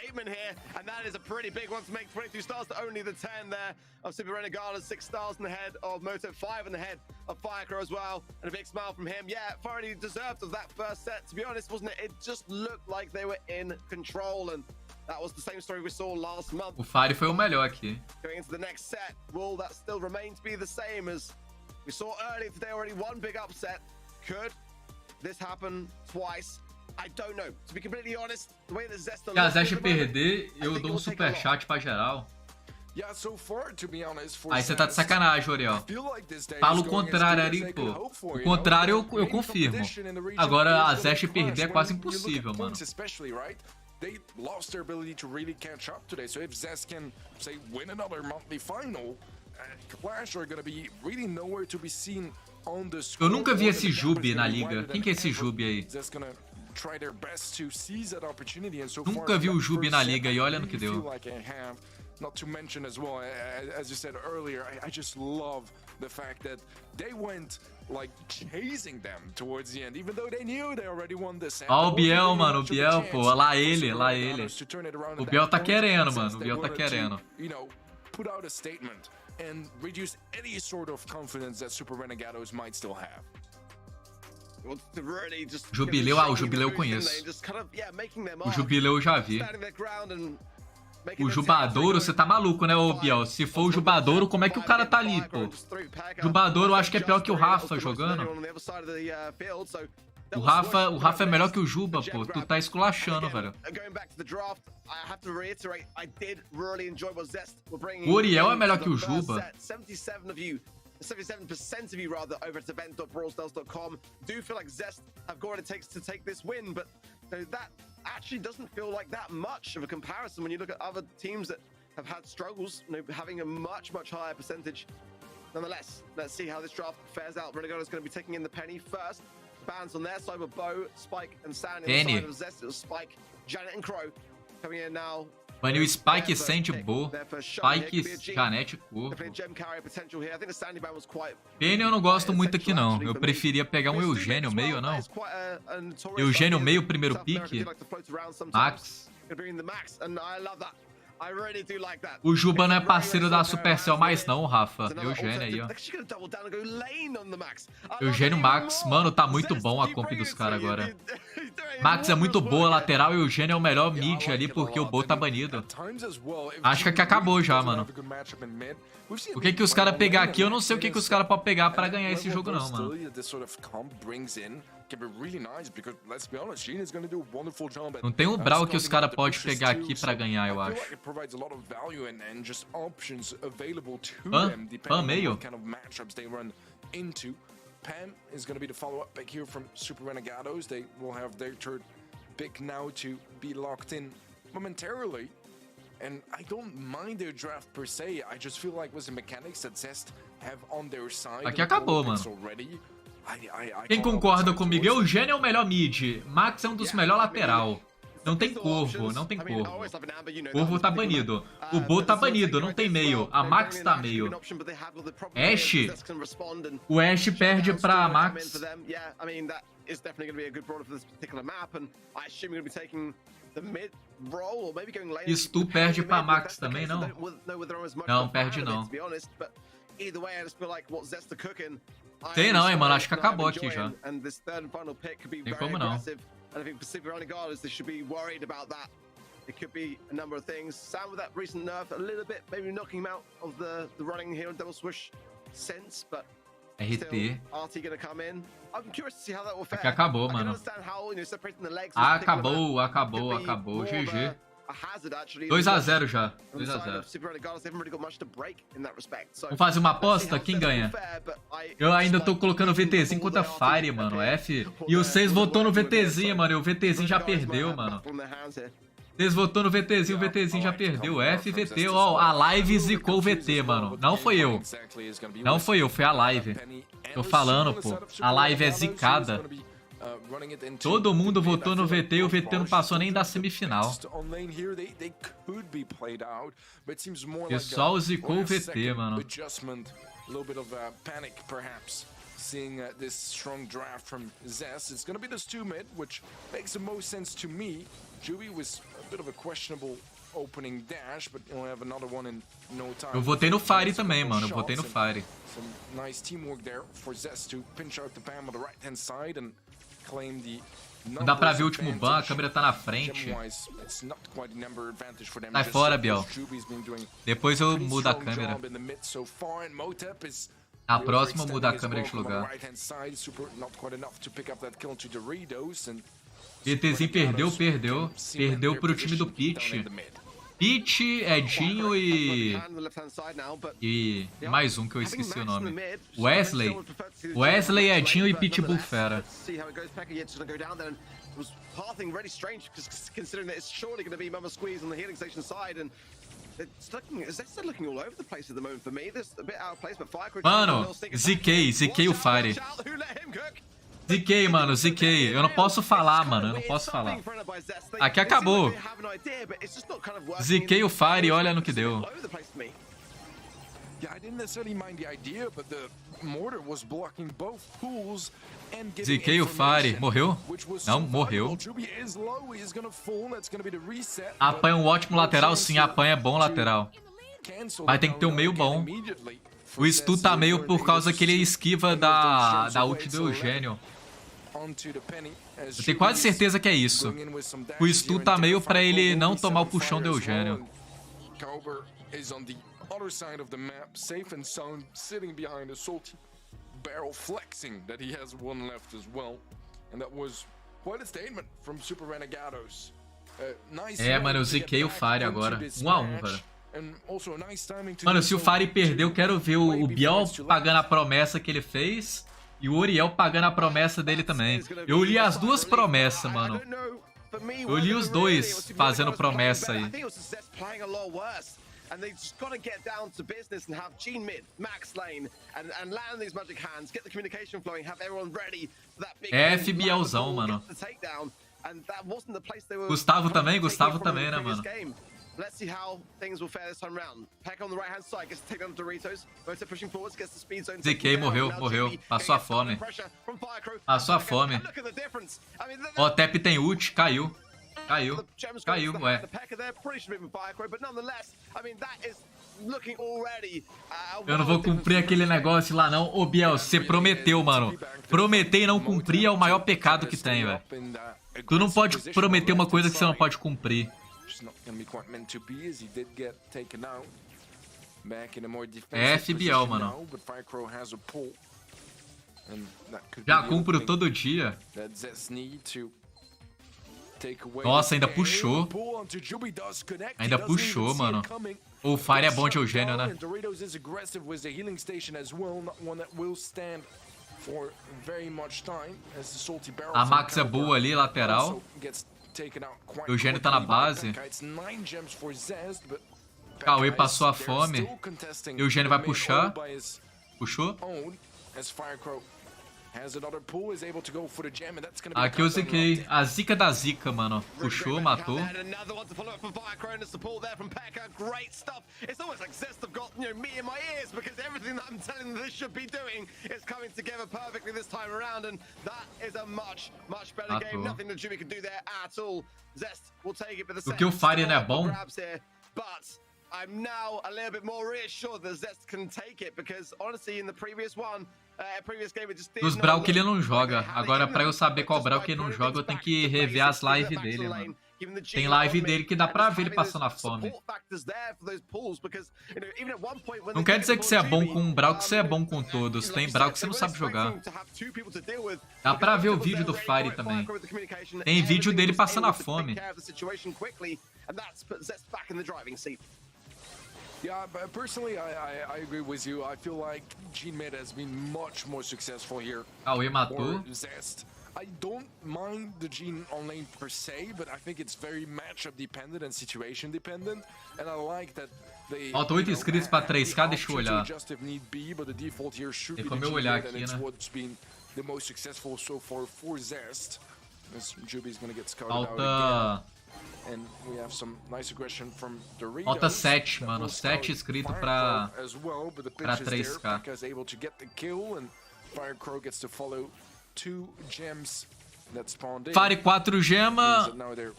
That was the same story we saw last month. O Fire foi o melhor aqui. Going into the next set, will that still remain to be the same as we saw earlier today? Already one big upset. Could this happen twice? I don't know. To be completely honest, the way that Zest... Se a Zest perder, eu dou um superchat pra geral. Aí você tá de sacanagem, Oriel. Fala o contrário ali, pô. O contrário eu confirmo. Agora a Zest perder é quase impossível, mano. They lost their ability to really catch up today. So if Zest can, say, win another monthly final, Clash are gonna be really nowhere to be seen on the score. Eu nunca vi esse Jubi na liga. Quem que é esse Jubi aí? Nunca vi o Jubi na liga e olha no que deu. Not to mention as well, as you said earlier, I just love the fact that they went like chasing them towards the end, even though they knew they already won this. Ó o Biel, mano, o Biel, pô, lá ele, lá ele. O Biel tá querendo, mano, o Biel tá querendo. You know, put out a statement and reduce any sort of confidence that Super Renegados might still have. Jubileu, o Jubileu eu conheço. O Jubileu eu já vi. O Jubadouro, você tá maluco, né, ô Biel? Se for o Jubadouro, como é que o cara tá ali, pô? Jubadouro eu acho que é pior que o Rafa jogando. O Rafa é melhor que o Juba, pô. Tu tá esculachando, velho. O Uriel é melhor que o Juba. 77% of you rather over at event.brawlstars.com do feel like Zest have got what it takes to take this win, but that actually doesn't feel like that much of a comparison when you look at other teams that have had struggles, having a much higher percentage. Nonetheless, let's see how this draft fares out. Renegado is going to be taking in the Penny first. Bans on their side with Bo, Spike, and Sand. In the side of Zest, it was Spike, Janet, and Crow coming in now. Mano, o Spike sente Bo, Spike, Janete, Corvo. Penny eu não gosto muito aqui não, eu preferia pegar um Eugênio meio, não? Eugênio meio, primeiro pique. Max. O Juba não é parceiro da Supercell mais não, Rafa. Eugênio aí, ó. Eugênio Max. Mano, tá muito bom a comp dos caras agora. Max é muito boa lateral e o Eugênio é o melhor mid ali porque o Bo tá banido. Acho que aqui acabou já, mano. O que os caras pegar aqui, eu não sei o que os caras podem pegar pra ganhar esse jogo não, mano. Não tem um Brawl que os caras podem pegar aqui pra ganhar, eu acho. Pan meio? Pam is going to be the follow-up pick here from Super Renegados. They will have their third pick now to be locked in momentarily. And I don't mind their draft per se. I just feel like with the mechanics that Zest have on their side. Aqui acabou, mano. Quem concorda comigo? Eugênio é o melhor mid. Max é um dos melhores lateral. Não tem Corvo, não tem Corvo. Corvo tá banido. O Bo tá banido, não tem meio. A Max tá meio. Ash. O Ash perde pra Max. Stu perde pra Max também, não? Não, perde não. Tem não, hein, mano. Acho que acabou aqui já. Tem como não. And I think Pacific Renegados, they should be worried about that. It could be a number of things. Sam with that recent nerf, a little bit, maybe knocking him out of the running here on double swoosh sense, but RT. RT gonna come in. I'm curious to see how that will fare. Aqui acabou, mano. Acabou. GG. 2-0 já. 2-0. Vamos fazer uma aposta? Quem ganha? Eu ainda tô colocando o VTzinho contra Fire, mano. F. E o 6 votou no VTzinho, mano. E o VTzinho já perdeu, mano. 6 votou no VTzinho, o VTzinho já perdeu. F, VT. Ó, a live zicou o VT, mano. Não foi eu. Não foi eu, foi a live. Tô falando, pô. A live é zicada. Todo mundo votou no VT e o VT não passou nem da semifinal. Pessoal zicou o VT, mano. Seeing this strong draft from Zest, it's going to be this 2 mid, which makes the most sense to me. Juby was a bit of a questionable opening dash, but you'll have another one in no time. Eu votei no Fire também, mano. Eu votei no Fire. Some nice teamwork there for Zest to pinch out the Pam on the right-hand side and claim the. Não dá pra ver o último ban, a câmera tá na frente. Sai fora, Biel. Depois eu mudo a câmera. Na próxima muda a câmera de lugar. VTzinho perdeu. Perdeu pro time do Peach. Peach, Edinho e mais um que eu esqueci o nome. Wesley. Wesley, Edinho e Pitbull Fera. Mano, ziquei o Fire. Ziquei, mano, ziquei. Eu não posso falar, mano, eu não posso falar. Aqui acabou. Ziquei o Fire e olha no que deu. Ziquei o Fire. Morreu? Não, morreu. Apanha um ótimo lateral? Sim, apanha bom lateral. Mas tem que ter um meio bom. O Stu tá meio por causa que ele esquiva da ult do Eugênio. Eu tenho quase certeza que é isso. O Stu tá meio pra ele não tomar o puxão do Eugênio. Other side of the map, safe and sound, sitting behind a salty barrel, flexing that he has one left as well, and that was quite a statement from Super Renegados. É, mano, eu ziquei o Fire agora, 1 a 1, velho. Mano, se o Fire perder, eu quero ver o Biel pagando a promessa que ele fez e o Oriel pagando a promessa dele também. Eu li as duas promessas, mano. Eu li os dois fazendo promessa aí. And they just got to get down to business and have Gene mid, Max lane, and land these magic hands, get the communication flowing, have everyone ready for that big F Bielzão, mano. Gustavo também, né, mano? Let's see how things will fare this time round. Peck on the right hand side gets to take down the Doritos. Motor pushing forwards, gets the speed zone. ZK morreu. Passou a fome. Passou a fome. Ó, Tep tem ult, caiu. Caiu. Caiu, ué. Eu não vou cumprir aquele negócio lá não. Ô, Biel, você prometeu, mano. Prometer e não cumprir é o maior pecado que tem, velho. Tu não pode prometer uma coisa que você não pode cumprir. É FBL, mano. Já cumpro todo dia. Nossa, ainda puxou. Ainda puxou, mano. O Fire é bom de Eugênio, né? A Max é boa ali, lateral. O Eugênio tá na base. Cauê passou a fome. Eugênio vai puxar. Puxou. Aqui eu ziquei. A zica da zica, mano. Puxou, matou. O que o Fire não é bom? I'm now a little bit more reassured that Zest can take it because honestly in the previous one, previous game it just didn't. Dos Brawl que ele não joga. Agora pra eu saber qual Brawl que ele não joga, eu tenho que rever as lives dele, mano. Tem live dele que dá pra ver ele passando a fome. Não quer dizer que você é bom com um Brawl que você é bom com todos. Tem Brawl que você não sabe jogar. Dá pra ver o vídeo do Fire também. Tem vídeo dele passando a fome. Yeah, but personally, I agree with you. I feel like Gene Meta has been much more successful here. Cauê matou. Zest. I don't mind the Gene on lane per se, but I think it's very matchup dependent and situation dependent. And I like that they. Faltam 8 inscritos pra 3K, deixa eu olhar. Tem como eu olhar aqui, né? Falta. Falta 7, mano. 7 inscritos pra 3K. Fire 4 gema,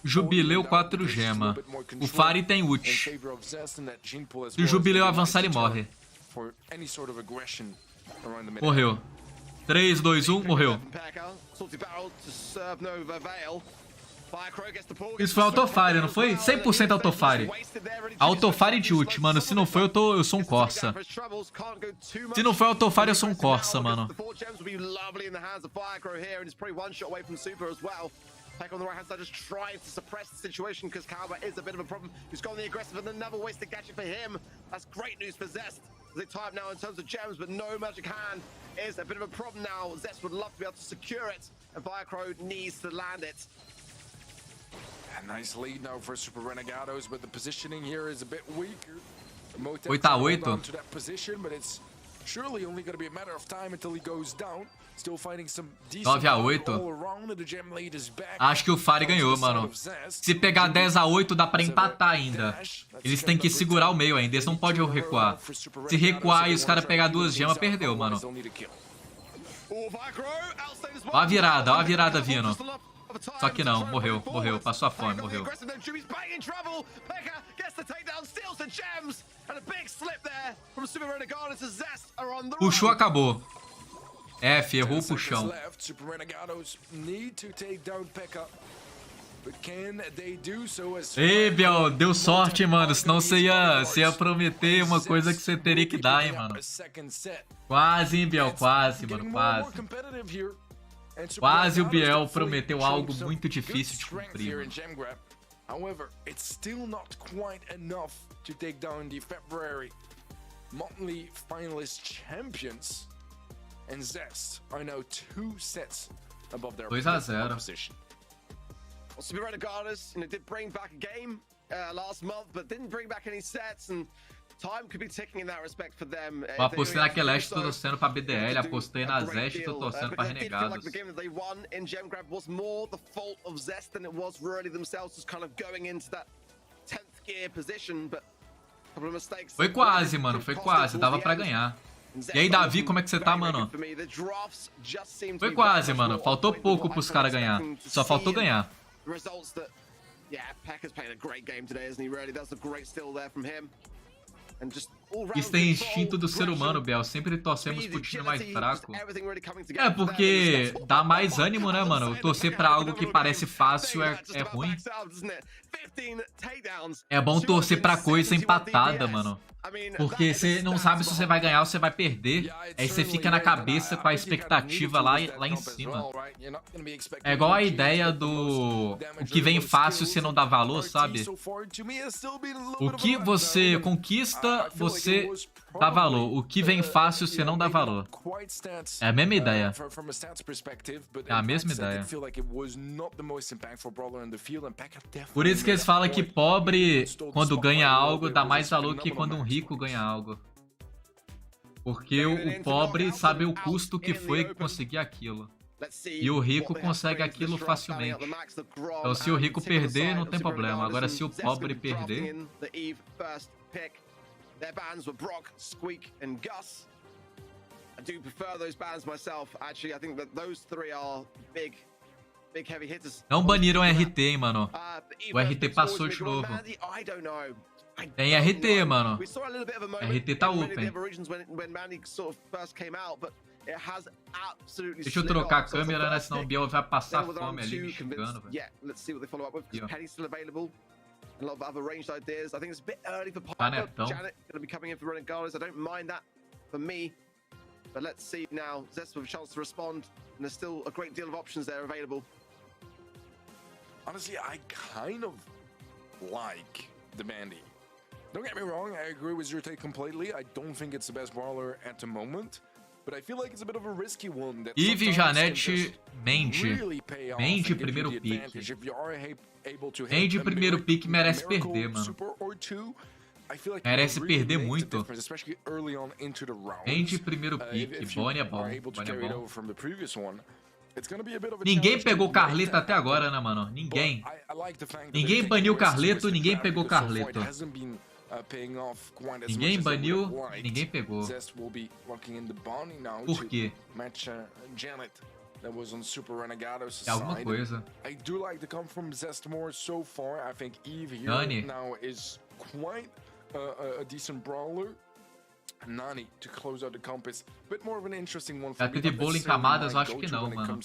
Jubileu 4 gema. O Fire tem ult. Se o Jubileu avançar, ele morre. Morreu. 3, 2, 1, morreu. Isso foi autofire, não foi? 100% autofire. Autofire de ult, mano. Se não foi, eu sou um Corsa. Se não foi autofire, eu sou um Corsa, mano. Peck on the right hand side just tries to suppress the situation because Kalba is a bit of a problem. He's gone the aggressive and another wasted gadget for him. That's great news for Zest. They tie up now in terms of gems, but no magic hand is a bit of a problem now. Zest would love to be able to secure it, and Firecrow needs to land it. A nice lead now for Super Renegados, but the positioning here is a bit weaker. 8-8. To that position, but it's surely only going to be a matter of time until he goes down. Still finding some decent 9-8. all around. The gem lead is back. Acho que o Fire ganhou, mano. Se pegar 10-8 dá pra empatar ainda. Eles têm que segurar o meio ainda, eles não podem recuar. Se recuar e os caras pegar 2 gemas, perdeu, mano. Ó a virada vindo. Só que não, morreu, passou a fome, morreu. Puxou, acabou. F, errou o puxão. Ei, Biel, deu sorte, mano. Senão você ia prometer uma coisa que você teria que dar, hein, mano. Quase, hein, Biel, quase, mano, quase. Quase o Biel prometeu algo muito difícil de cumprir. However, it's still not quite enough to take down the February monthly finalist champions. And Zest are now 2 sets above their 2-0. position. Well, Super Renegados, did bring back a game last month, but didn't bring back any sets, and time could be ticking in that respect for them. Eu apostei na Celeste, tô torcendo pra BDL, apostei na Zest, tô torcendo pra Renegados. The game that they won in Gem Grab was more the fault of Zest than it was really themselves just kind of going into that 10th gear position, but a couple of mistakes. Foi quase, mano, foi quase, dava pra ganhar. E aí, Davi, como é que você tá, mano? Foi quase, mano. Faltou pouco pros caras ganhar. Só faltou ganhar. Yeah, Pekka's playing a great game today, isn't he? Really, that's a great steal there from him. And just Isso é instinto do ser humano, Bel. Sempre torcemos pro time mais fraco. É, porque dá mais ânimo, né, mano? Torcer pra algo que parece fácil é ruim. É bom torcer pra coisa empatada, mano. Porque você não sabe se você vai ganhar ou você vai perder. Aí você fica na cabeça com a expectativa lá em cima. É igual a ideia do... O que vem fácil você não dá valor, sabe? O que você conquista, você dá valor. O que vem fácil, você não dá valor. É a mesma ideia. É a mesma ideia. Por isso que eles falam que pobre, quando ganha algo, dá mais valor que quando um rico ganha algo. Porque o pobre sabe o custo que foi conseguir aquilo. E o rico consegue aquilo facilmente. Então se o rico perder, não tem problema. Agora se o pobre perder... Their bans were Brock, Squeak, and Gus. I do prefer those bans myself. Actually, I think that those three are big heavy hitters. Não baniram RT, hein, mano. O RT passou de novo. Tem RT, mano. RT tá open. Deixa eu trocar a câmera, né? Senão o Biel vai passar fome ali me xingando, velho. A lot of other ranged ideas. I think it's a bit early for Janet going to be coming in for running goals. I don't mind that for me. But let's see now. Zest with a chance to respond. And there's still a great deal of options there available. Honestly, I kind of like the Bandy. Don't get me wrong, I agree with your take completely. I don't think it's the best brawler at the moment. But I feel like it's a bit of a risky one. Eve, Janete, mente. Mente primeiro pick. Mente primeiro pick merece perder, mano. Merece perder muito. Mente primeiro pick. Bonnie é bom. Bonnie é bom. Ninguém pegou Carleto até agora, né, mano? Ninguém. Ninguém baniu Carleto, ninguém pegou Carleto. Ninguém baniu, ninguém pegou. Por quê? É alguma coisa. Dani. Gato de bolo em camadas, eu acho que não, mano.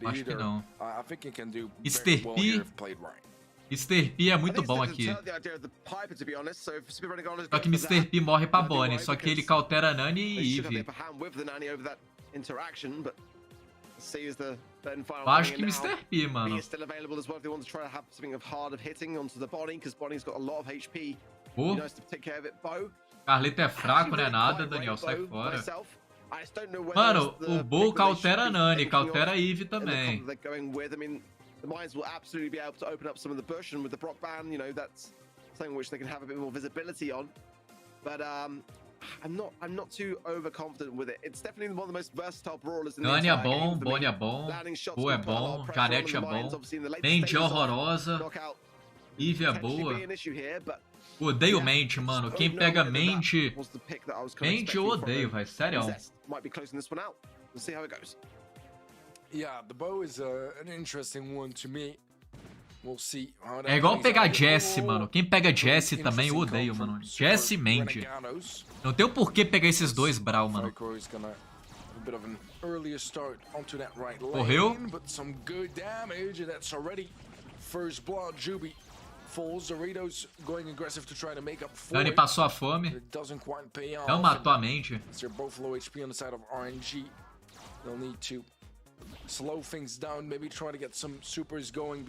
Acho que não. Mr. P é muito bom aqui. Só que Mr. P morre pra Bonnie, só que ele cautera Nani e Eve. Eu acho que Mr. P, mano. Oh. Carleto é fraco, não é nada, Daniel, sai fora. Mano, o Bo cautera Nani, cautera Eve também. The mines will absolutely be able to open up some of the bush, and with the Brock ban, you know, that's something which they can have a bit more visibility on. But I'm not too overconfident with it. It's definitely one of the most versatile brawlers in the Nani é bom, Bonnie é bom, Bo é bom, Janete é bom, Mente é horrorosa, Eve é boa. Odeio Mente, mano. Quem pega Mente... Mente eu odeio, vai, sério. É igual pegar Jesse, mano. Quem pega Jesse também eu odeio, mano. Jesse e Mente. Não tem o porquê pegar esses dois Brawl, mano. Correu. Dani passou a fome. Não matou a Mente.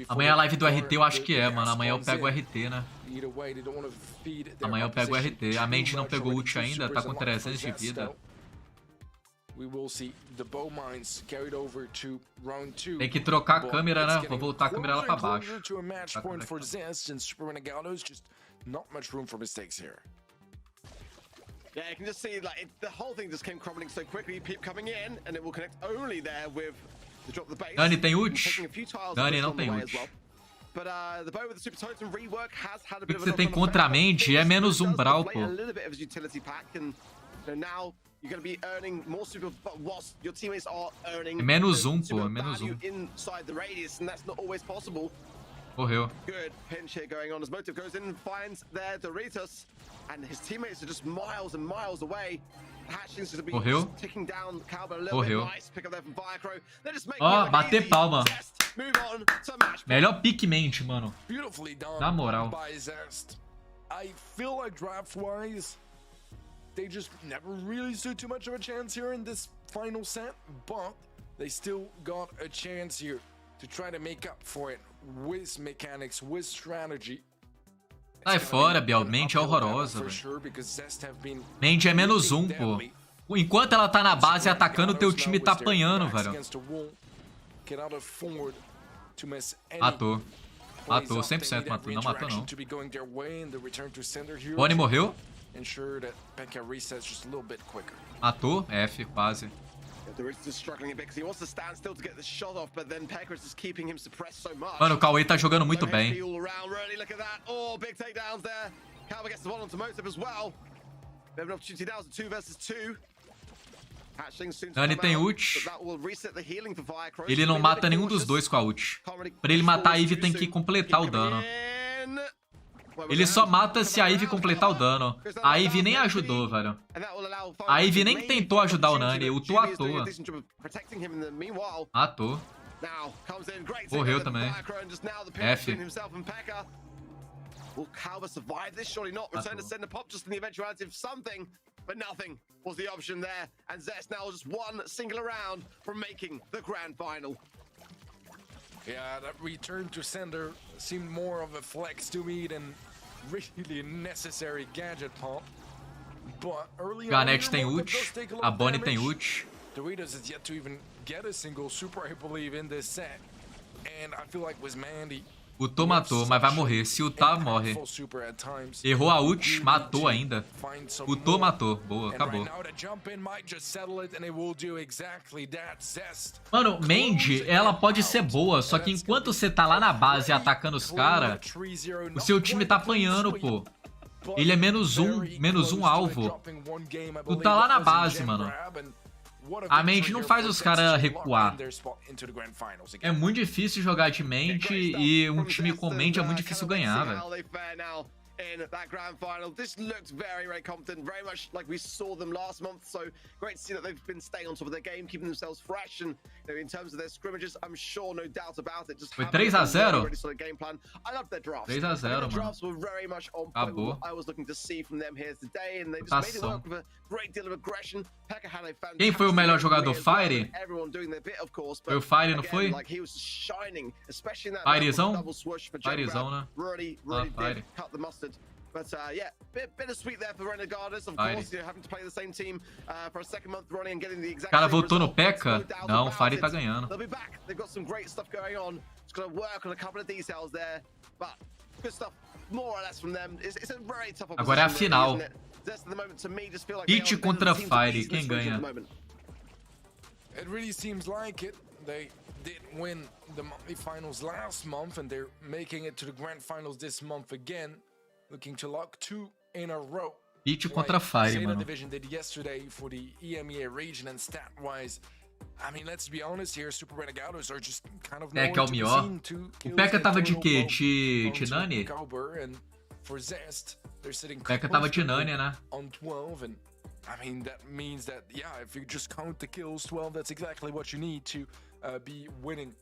Amanhã a live do RT eu acho que é, mano. Amanhã eu pego o RT, né? Amanhã eu pego o RT. A Mente não pegou ult ainda, tá com 300 de vida. Tem que trocar a câmera, né? Vou voltar a câmera lá pra baixo. Yeah, you can just see like the whole thing just came crumbling so quickly. Peep coming in, and it will connect only there with the drop the base. Dani tem ult. Dani não tem ult. But the bow with the super totem rework has had a O bit que of você tem contra a Mente é menos um Brawl, pô. Now you're going to be earning more super, but whilst your teammates are earning É menos um, super pô, é menos value um. inside the radius, and that's not always possible. Morreu. Good pinch here going on as Motive goes in and finds their Doritos, and his teammates are just miles and miles away. Hatchling's going to be Morreu. ticking down Cowboy a little Morreu. bit. Nice pick up there from Firecrow. They're just making Ó, it look bater easy. palma. Zest, move on to match point. Melhor pick mente, mano. Beautifully done Na moral. by Zest. I feel like draft-wise, they just never really stood too much of a chance here in this final set, but they still got a chance here to try to make up for it with mechanics, with strategy. Sai fora, Biel. Mente é horrorosa, velho. Mente é menos um, pô. Enquanto ela tá na base atacando, teu time tá apanhando, velho. Matou. Matou, 100% matou. Não matou, não. Bonnie morreu. Matou. F, quase. Mano, o Cauê tá jogando muito bem. Nani tem ult. Ele não mata nenhum dos dois com a ult. Pra ele matar a Ivy tem que completar o dano. Ele só mata se a Ivy completar o dano. A Ivy nem ajudou, velho. A Ivy nem tentou ajudar o Nani. Ultou à toa. Matou. Morreu também. F. Will Calva survive this? Surely not. Return to center pop just in the eventuality of something, but nothing was the option there. And Zest now just one single round from making the grand final. Yeah, that return to sender seemed more of a flex to me than really necessary gadget pump. But early Ganet tem ult. A Bonnie tem ult. Doritos has yet to even get a single super, I believe, in this set. And I feel like with Mandy, Ultou, matou, mas vai morrer. Se ultar, morre. Errou a ult, matou ainda. Ultou, matou. Boa, acabou. Mano, Mandy, ela pode ser boa, só que enquanto você tá lá na base atacando os caras, o seu time tá apanhando, pô. Ele é menos um alvo. Tu tá lá na base, mano. A Mandy não faz os caras recuar. É muito difícil jogar de Mandy e um time com Mandy é muito difícil ganhar, velho. In that grand final. This looked very, very competent, very much like we saw them last month. So great to see that they've been staying on top of their game, keeping themselves fresh. And you know, in terms of their scrimmages, I'm sure, no doubt about it. Just foi 3-0. I love their drafts. 3-0, mano. Drafts were very much on point with what I was looking to see from them here today, and they just made it work with a great deal of aggression. Pekka had a fantastic. Quem foi o melhor jogador? Fire? Everyone doing their bit, of course. Foi o Fire, não foi? Like he was shining, especially in that Firezão? swoosh for Firezão, né? Really did cut the mustard. But yeah, bittersweet there for Renegadas, of course, you know, having to play the same team for a second month running and getting the exact O cara same votou no result. Pekka? No Não, o doubt Fire about tá it. ganhando. They'll be back. They've got some great stuff going on. Just gonna work on a couple of details there, but good stuff, more or less from them. It's a very tough opposition. Agora é a final. Isn't it? Just at the moment, to me, just feel like Hit contra Fire, quem ganha? It really seems like it. They did win the monthly finals last month, and they're making it to the grand finals this month again, looking to lock 2 in a row. Hit contra Fire, mano. Division did yesterday for the EMEA region, and stat-wise, I mean, let's be honest here, Super Renegados are just kind of É que é o melhor. O Pekka tava de quê? De Nani? O Pekka tava de Nani, né? On 12, and I mean, that means that, yeah, if you just count the kills, 12, that's exactly what you need to be winning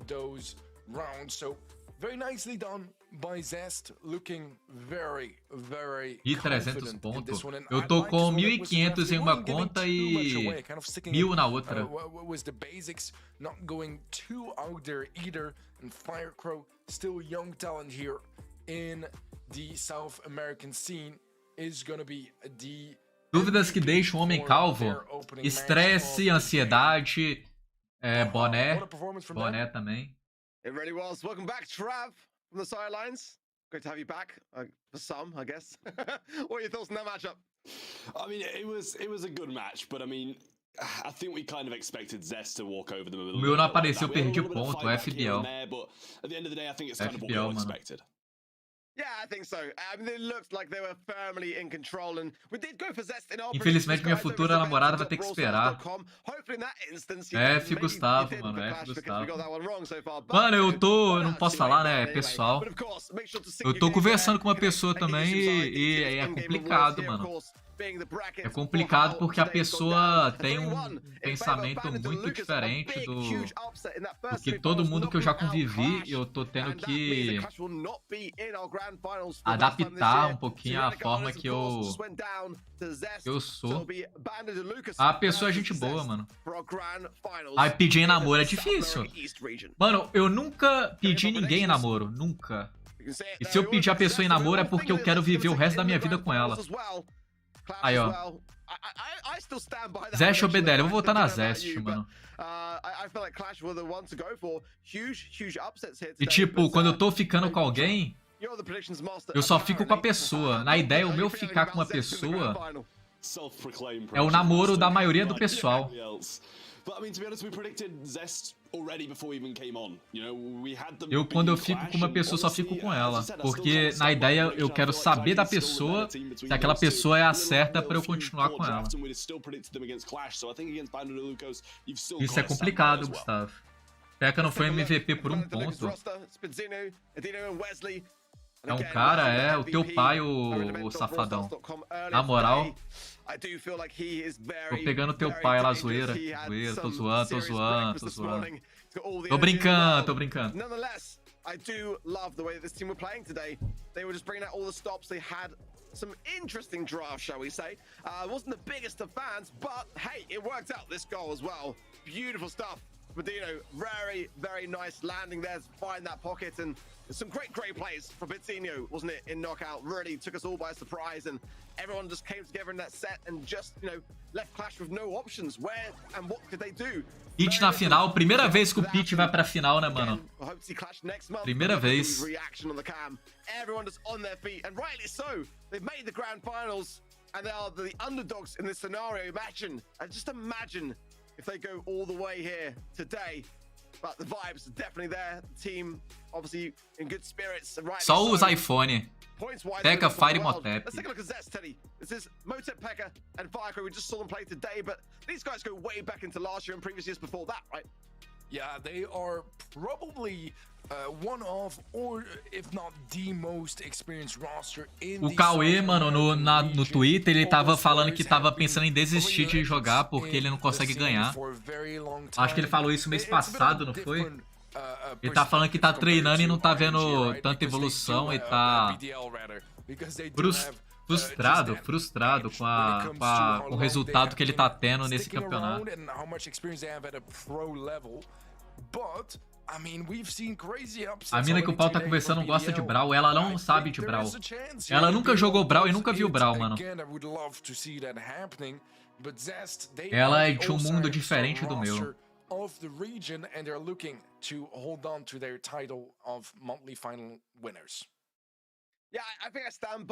those rounds. So, very nicely done by Zest, looking very, very E 300 pontos. Eu tô com 1.500 em uma conta e 1.000 na outra. Was the basics not going too out there either, and Firecrow, still young talent here in the South American scene, is gonna be the Dúvidas que deixam o homem calvo. Estresse, ansiedade, boné. Boné também. It really was. Welcome back, Trav, from the sidelines. Great to have you back, for some, I guess. What are your thoughts on that matchup? I mean, it was a good match, but I mean, I think we kind of expected Zest to walk over them a little bit. O meu não apareceu, perdi ponto, FBL. But at the end of the day, I think it's kind of what we all expected. Infelizmente, minha futura namorada vai ter que esperar. F, Gustavo, mano. F, Gustavo. Mano, eu não posso falar, né? É pessoal. Eu tô conversando com uma pessoa também e é complicado, mano. É complicado porque a pessoa tem um pensamento muito diferente do que todo mundo que eu já convivi, e eu tô tendo que adaptar um pouquinho a forma que eu sou. A pessoa é gente boa, mano. Aí pedir em namoro é difícil. Mano, eu nunca pedi ninguém em namoro, nunca. E se eu pedir a pessoa em namoro é porque eu quero viver o resto da minha vida com ela. Aí, ó. Zest ou BDL? Eu vou votar na Zest, mano. E tipo, quando eu tô ficando com alguém, eu só fico com a pessoa. Na ideia, o meu ficar com uma pessoa é o namoro da maioria do pessoal. Quando eu fico com uma pessoa, só fico com ela. Porque, na ideia, eu quero saber da pessoa se aquela pessoa é a certa pra eu continuar com ela. Isso é complicado, Gustavo. P.E.K.K.A não foi MVP por um ponto. É um cara, é o teu pai, o safadão. Na moral, tô pegando teu pai lá, zoeira. Tô zoando. Tô brincando. I do love the way that this team were playing today. They were just bringing out all the stops. They had some interesting drafts, shall we say. Wasn't the biggest of fans, but hey, it worked out this goal as well. Beautiful stuff. Medino, very, very nice landing there to find that pocket, and some great plays from Bitinho, wasn't it, in knockout? Really took us all by surprise, and everyone just came together in that set and just, left Clash with no options. Where and what could they do? Pit na final, primeira vez que o Pit vai pra final, né, mano? Primeira vez. Everyone just on their feet, and rightly so. They've made the grand finals, and they are the underdogs in this scenario. Just imagine if they go all the way here today. But the vibes are definitely there. The team obviously in good spirits. Só os iPhone. P.E.K.K.A, Fire e Motep. Let's take a look at Zest, Teddy. This is Motep, P.E.K.K.A, and Firecrow. We just saw them play today, but these guys go way back into last year and previous years before that, right? Yeah, they are probably one of, or if not the most experienced roster in o Cauê, mano, no Twitter, ele tava falando que tava pensando em desistir de jogar porque ele não consegue ganhar. Acho que ele falou isso mês passado, não foi? Ele tá falando que tá treinando e não tá vendo tanta evolução e tá frustrado com o resultado que ele tá tendo nesse campeonato. A mina que o Paulo tá conversando não gosta de Brawl, ela não sabe de Brawl. Ela nunca jogou Brawl e nunca viu Brawl, mano. Ela é de um mundo diferente do meu.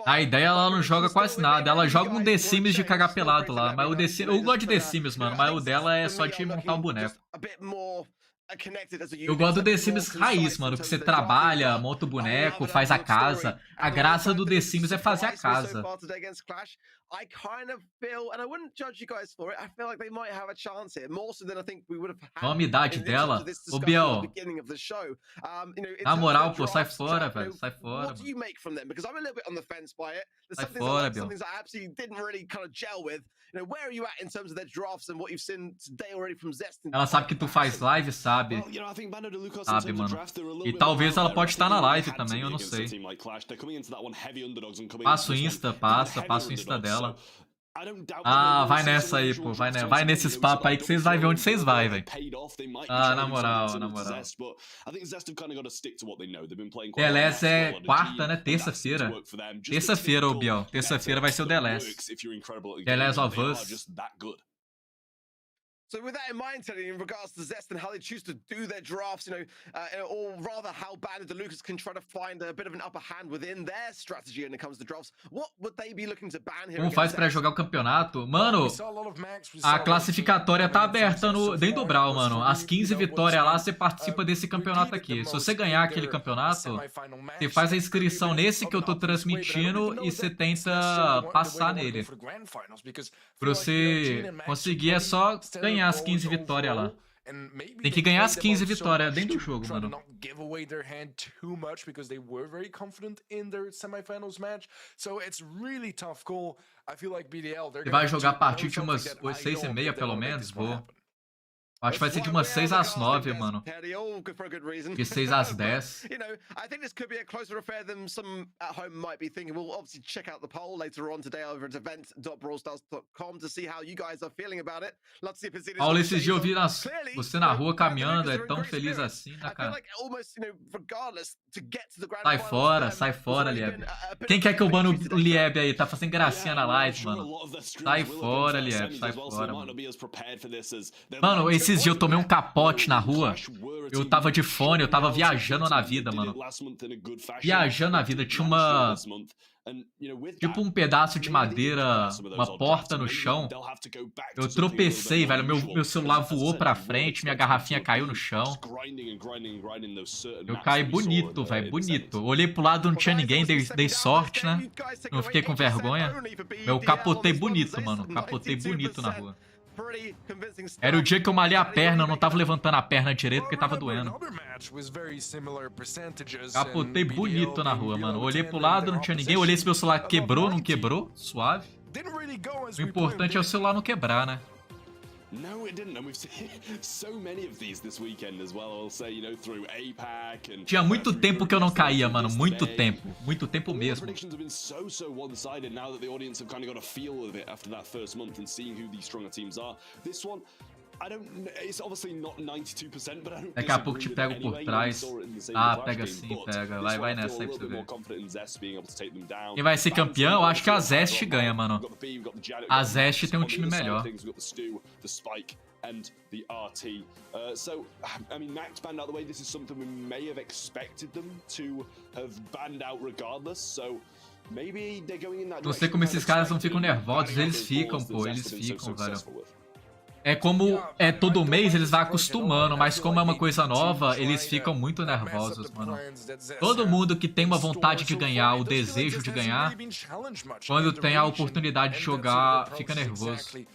A ideia, ela não joga quase nada. Ela joga um The Sims de cagar pelado lá. Mas o The Sims, eu gosto de The Sims, mano. Mas o dela é só de montar um boneco. Eu gosto do The Sims raiz, mano. Que você trabalha, monta o boneco, faz a casa. A graça do The Sims é fazer a casa. I kind of feel, and I wouldn't judge you guys for it, I feel like they might have a chance here, more so than I think we would have had. Olha a idade dela. Ô, Biel. Na moral, pô, sai fora, velho. Sai fora. What do you make from them? Because I'm a little bit on the fence by it. Sai fora, Biel. Some things I absolutely didn't really kind of gel with. Where are you at in terms of their drafts and what you've seen today already from Zest? Ela sabe que tu faz live, sabe? Sabe, mano. E talvez ela pode estar na live também, eu não sei. Passa o Insta, passa o Insta dela. Ah, vai nessa aí, pô. Vai nesses papos aí que vocês vão ver onde vocês vão, velho. Ah, na moral. DLS é quarta, né? Terça-feira. Terça-feira, ô Biel. Terça-feira vai ser o DLS. DLS of Us. So with that in mind, Teddy, in regards to Zest and how they choose to do their drafts, you know, or rather how Bandit and Lucas can try to find a bit of an upper hand within their strategy when it comes to drafts, what would they be looking to ban here? Como faz pra jogar o campeonato? Mano, a classificatória tá aberta dentro do Brawl, mano. As 15 vitórias lá, você participa desse campeonato aqui. Se você ganhar aquele campeonato, você faz a inscrição nesse que eu tô transmitindo e você tenta passar nele. Pra você conseguir é só ganhar as 15 vitórias lá. Tem que ganhar as 15 vitórias dentro do jogo, mano. Você vai jogar a partir de umas 6h30, pelo menos? Vou. Acho que vai ser de umas 6 às 9, mano. De 6 às 10. You know, I think this could be a closer affair than some at home might be thinking. We'll obviously check out the poll later on today over at event.brawlstars.com to see how you guys are feeling about it. Let's see if it's Paulo, esses dias eu vi você na rua caminhando, é tão feliz assim, né, cara? Sai fora, Lieb. Quem quer que eu bane o Lieb aí? Tá fazendo gracinha na live, mano. Sai fora, Lieb, sai fora, mano. Mano, esses dias eu tomei um capote na rua. Eu tava de fone, eu tava viajando na vida, mano. Viajando na vida. Tinha uma... tipo um pedaço de madeira, uma porta no chão. Eu tropecei, velho. Meu celular voou pra frente, minha garrafinha caiu no chão. Eu caí bonito, velho, bonito. Olhei pro lado, não tinha ninguém, dei sorte, né? Não fiquei com vergonha. Eu capotei bonito, mano. Capotei bonito na rua. Era o dia que eu malhei a perna, eu não tava levantando a perna direito porque tava doendo. Capotei bonito na rua, mano. Olhei pro lado, não tinha ninguém. Olhei se meu celular quebrou, não quebrou. Suave. O importante é o celular não quebrar, né? No, it didn't, and we've seen so many of these this weekend as well. I'll say, you know, through APAC and tinha muito tempo que eu não caía, mano, muito tempo mesmo. Predictions have been so one-sided now that the audience have kind of got a feel of it after that first month and seeing who these stronger teams are. This one, I don't. It's obviously not 92%, but I don't. Daqui a pouco te pego por trás. Ah, pega sim, pega. Vai nessa aí pra você ver. Quem vai ser campeão? Eu acho que a Zest ganha, mano. A Zest tem um time melhor. And the RT. So, I mean, Max banned out the way. This is something we may have expected them to have banned out regardless. So, maybe they're going in that direction. Não sei como esses caras não ficam nervosos. Eles ficam, pô. Eles ficam, velho. É como é todo mês, eles vão acostumando, mas como é uma coisa nova, eles ficam muito nervosos, mano. Todo mundo que tem uma vontade de ganhar, o desejo de ganhar, quando tem a oportunidade de jogar, fica nervoso.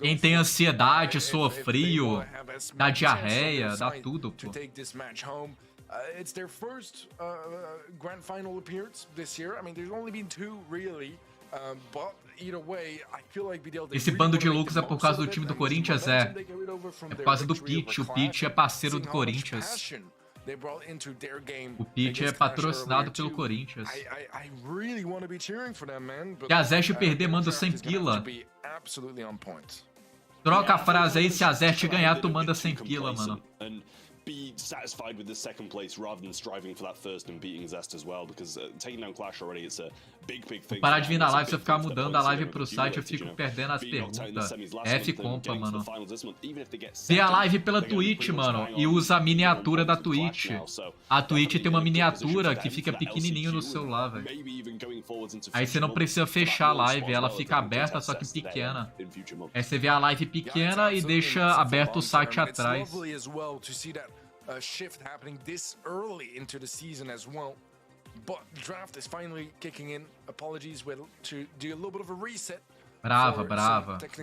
Quem tem ansiedade, soa frio, dá diarreia, dá tudo, pô. It's their first grand final appearance this year. I mean, there's only been 2 really. But either way, I feel like BDL. Esse bando de loucos é por causa do time do Corinthians, é. É por causa do Pete. O Pete é parceiro do Corinthians. O Pete é patrocinado pelo Corinthians. Se a Zest perder, manda 100 pila. Troca a frase aí, se a Zest ganhar, tu manda 100 pila, mano. Be satisfied with the second place rather than striving for that first and beating Zest as well, because taking down Clash already, it's a big thing. Parar de vir na live, se eu ficar mudando a live pro site, eu fico perdendo as perguntas. F compa, mano. Vê a live pela Twitch, mano, e usa a miniatura da Twitch. A Twitch tem uma miniatura que fica pequenininho no celular, velho. Aí você não precisa fechar a live, ela fica aberta, só que pequena. Aí você vê a live pequena e deixa aberto o site atrás. Shift happening this early into the season as well, but draft is finally kicking in. Apologies, to do a little bit of a reset. Brava, detetive,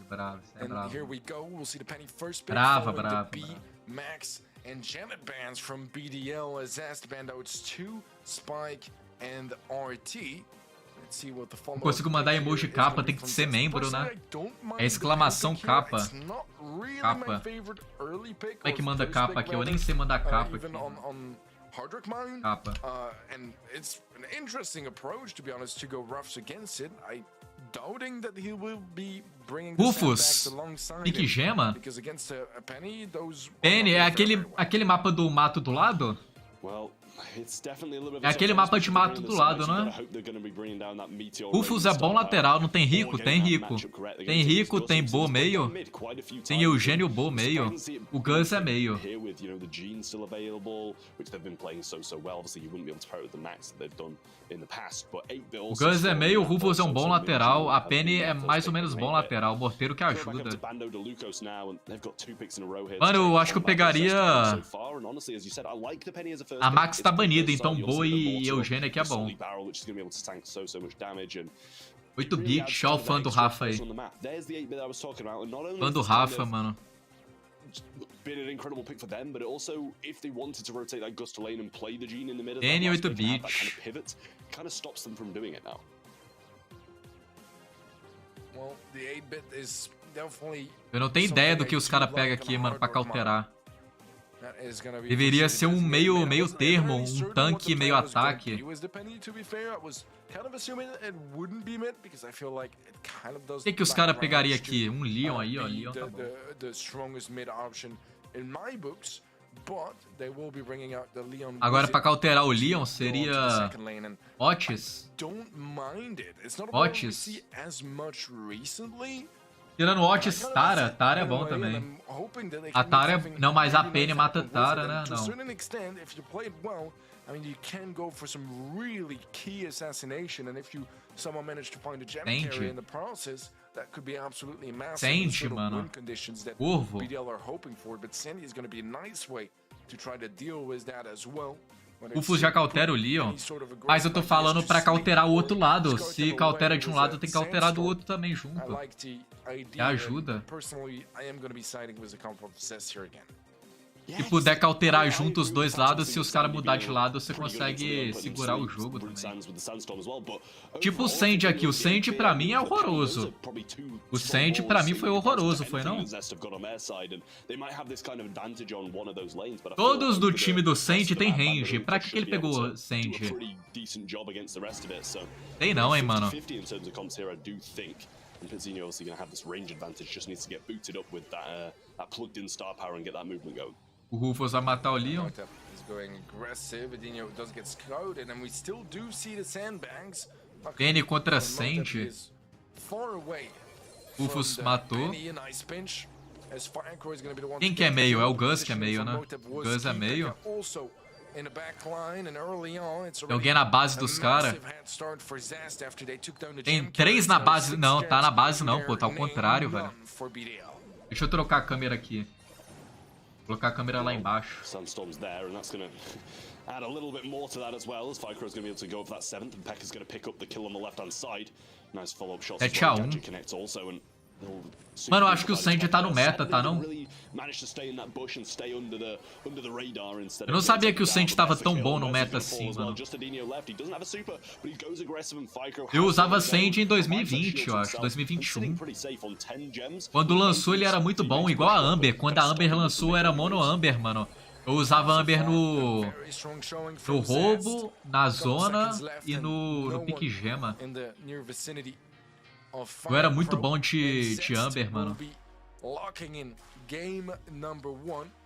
brava. É brava. Here we go. We'll see the Penny first pick. Brava. B, Max, and Janet bans from BDL as Zest banned out 2, Spike, and RT. Não consigo mandar emoji capa, tem que ser membro, né? É exclamação capa. Capa. Como é que manda capa aqui? Eu nem sei mandar capa aqui. Capa. Rufus, pique gema? Penny, é aquele mapa do mato do lado? É aquele mapa de mato do lado, não é? Rufus é bom lateral, não tem Rico? Tem Rico. Tem Rico, tem Bo meio. Tem Eugênio Bo meio. O Gus é meio. O Gus é meio, o Rufus é um bom lateral. A Penny é mais ou menos bom lateral. O Morteiro que ajuda. Mano, eu acho que eu pegaria... A Max tá banida, então Bo e Eugênio aqui é bom. 8 bits, ó o fã do Rafa aí. Fã do Rafa, mano. N 8 bits. Eu não tenho ideia do que os caras pegam aqui, mano, pra cauterar. Deveria ser um meio termo, um tanque meio ataque. O que os caras pegariam aqui? Um Leon aí, ó. Leon tá bom. Agora pra cauterar o Leon seria... Otis? Otis? Tirando Otis, Tara. Tara é bom também. A Tara é... Não, mas a Penny mata Tara, né? Não. Sandy, mano. Curvo. Rufus já cautera o Leon. Mas eu tô falando pra cauterar o outro lado. Se cautera de um lado, tem que cauterar do outro também junto. E ajuda. Se puder cauterar junto os dois lados, se os caras mudar de lado, você consegue segurar o jogo também. Tipo o Sandy aqui. O Sandy pra mim é horroroso. O Sandy pra mim foi horroroso, foi não? Todos do time do Sandy tem range. Pra que ele pegou Sandy? Tem não, hein, mano. Pizzinho obviously going to have this range advantage, just needs to get booted up with that plugged in star power and get that movement going. O Rufus vai matar o Leon. Penny contra Sandy. Rufus matou. Quem que é meio? É o Gus que é meio, né? O Gus é meio. Tem alguém na base dos caras. Tem 3 na base. Não, tá na base não, pô. Tá ao contrário, velho. Deixa eu trocar a câmera aqui. Vou colocar a câmera lá embaixo. Add a little bit more to that as well, as Fycro's going to be able to go for that 7th, and Pekka's going to pick up the kill on the left-hand side. Nice follow-up shot as well. Gadget connects also, and mano, eu acho que o Sandy tá no meta, tá não? Eu não sabia que o Sandy tava tão bom no meta assim, mano. Eu usava Sandy em 2020, eu acho, 2021. Quando lançou ele era muito bom, igual a Amber. Quando a Amber lançou era mono Amber, mano. Eu usava Amber no roubo, na zona e no pique gema. Eu era muito bom de Amber, mano.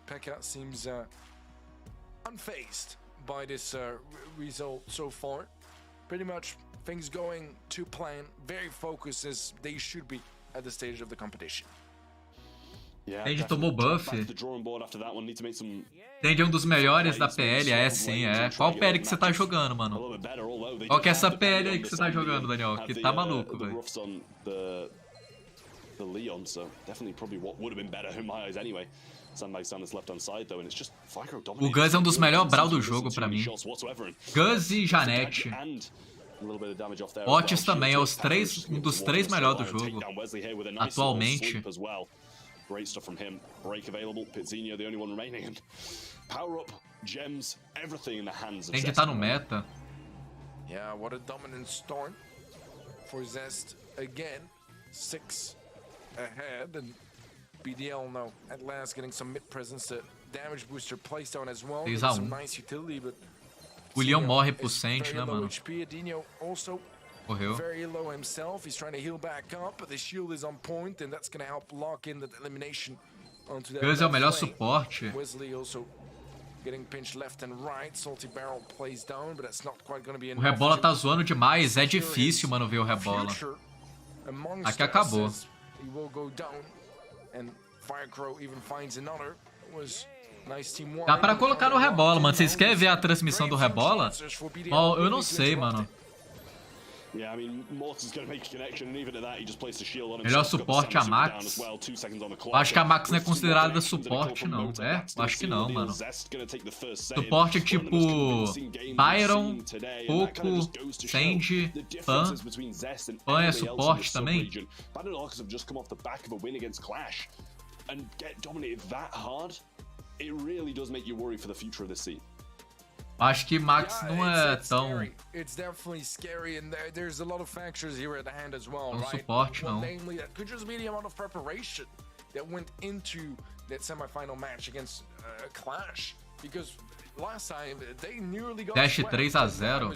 Pekka seems unfazed by this result so far. Pretty much things going to plan, very focused as they should be at the stage of the competition. Sandy tomou buff. Sandy é um dos melhores da PL, é sim, é. Qual PL que você tá jogando, mano? Qual que é essa PL aí que você tá jogando, Daniel? Que tá maluco, velho. O Gus é um dos melhores Brawl do jogo pra mim. Gus e Janete. Otis também é um dos 3 melhores do jogo atualmente. Great stuff from him. Break available. Pizzinho, the only one remaining. And power up, gems, everything in the hands of Zest. Tá no meta. Yeah, what a dominant start for Zest again. 6 ahead, and BDL now at last getting some mid presence. The damage booster placed down as well. Some nice utility, but o Leon morre pro Sandy, né, mano? Morreu. Very low himself. He's trying to heal back up, but the shield is on point, and that's going to help lock in the elimination onto that. Gus é o melhor suporte. Getting pinched left and right. Salty Barrel plays down, but that's not quite gonna be O enough. Rebola tá zoando demais. É difícil, mano, ver o Rebola. Aqui acabou. He will go down, and Firecrow even finds another. Was nice teamwork. Dá pra colocar no Rebola, mano. Vocês querem ver a transmissão do Rebola? Ó, eu não sei, mano. Melhor suporte a Max. Eu acho que a Max não é considerada suporte, não. É? Eu acho que não, mano. Suporte tipo Byron, Poco, Sandy, Pan. Pan é suporte também? Acho que Max não é tão... um suporte, não. Dash 3-0.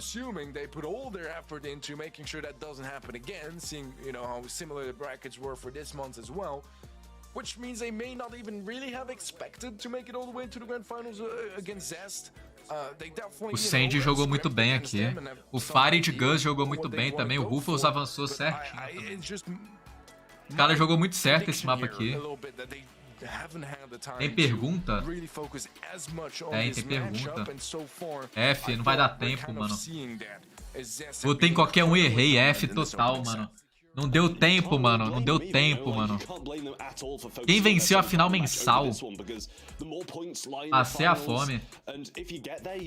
Which means they may not even really have expected to make it all the way to the grand finals against Zest. O Sandy jogou muito bem aqui. O Farid Gus jogou muito bem também. O Ruffles avançou certinho. O cara jogou muito certo esse mapa aqui. Tem pergunta? Tem pergunta. F, não vai dar tempo, mano. Botei em qualquer um e errei. F total, mano. Não deu tempo, mano. Não deu tempo, mano. Quem venceu a final mensal? Passei a fome.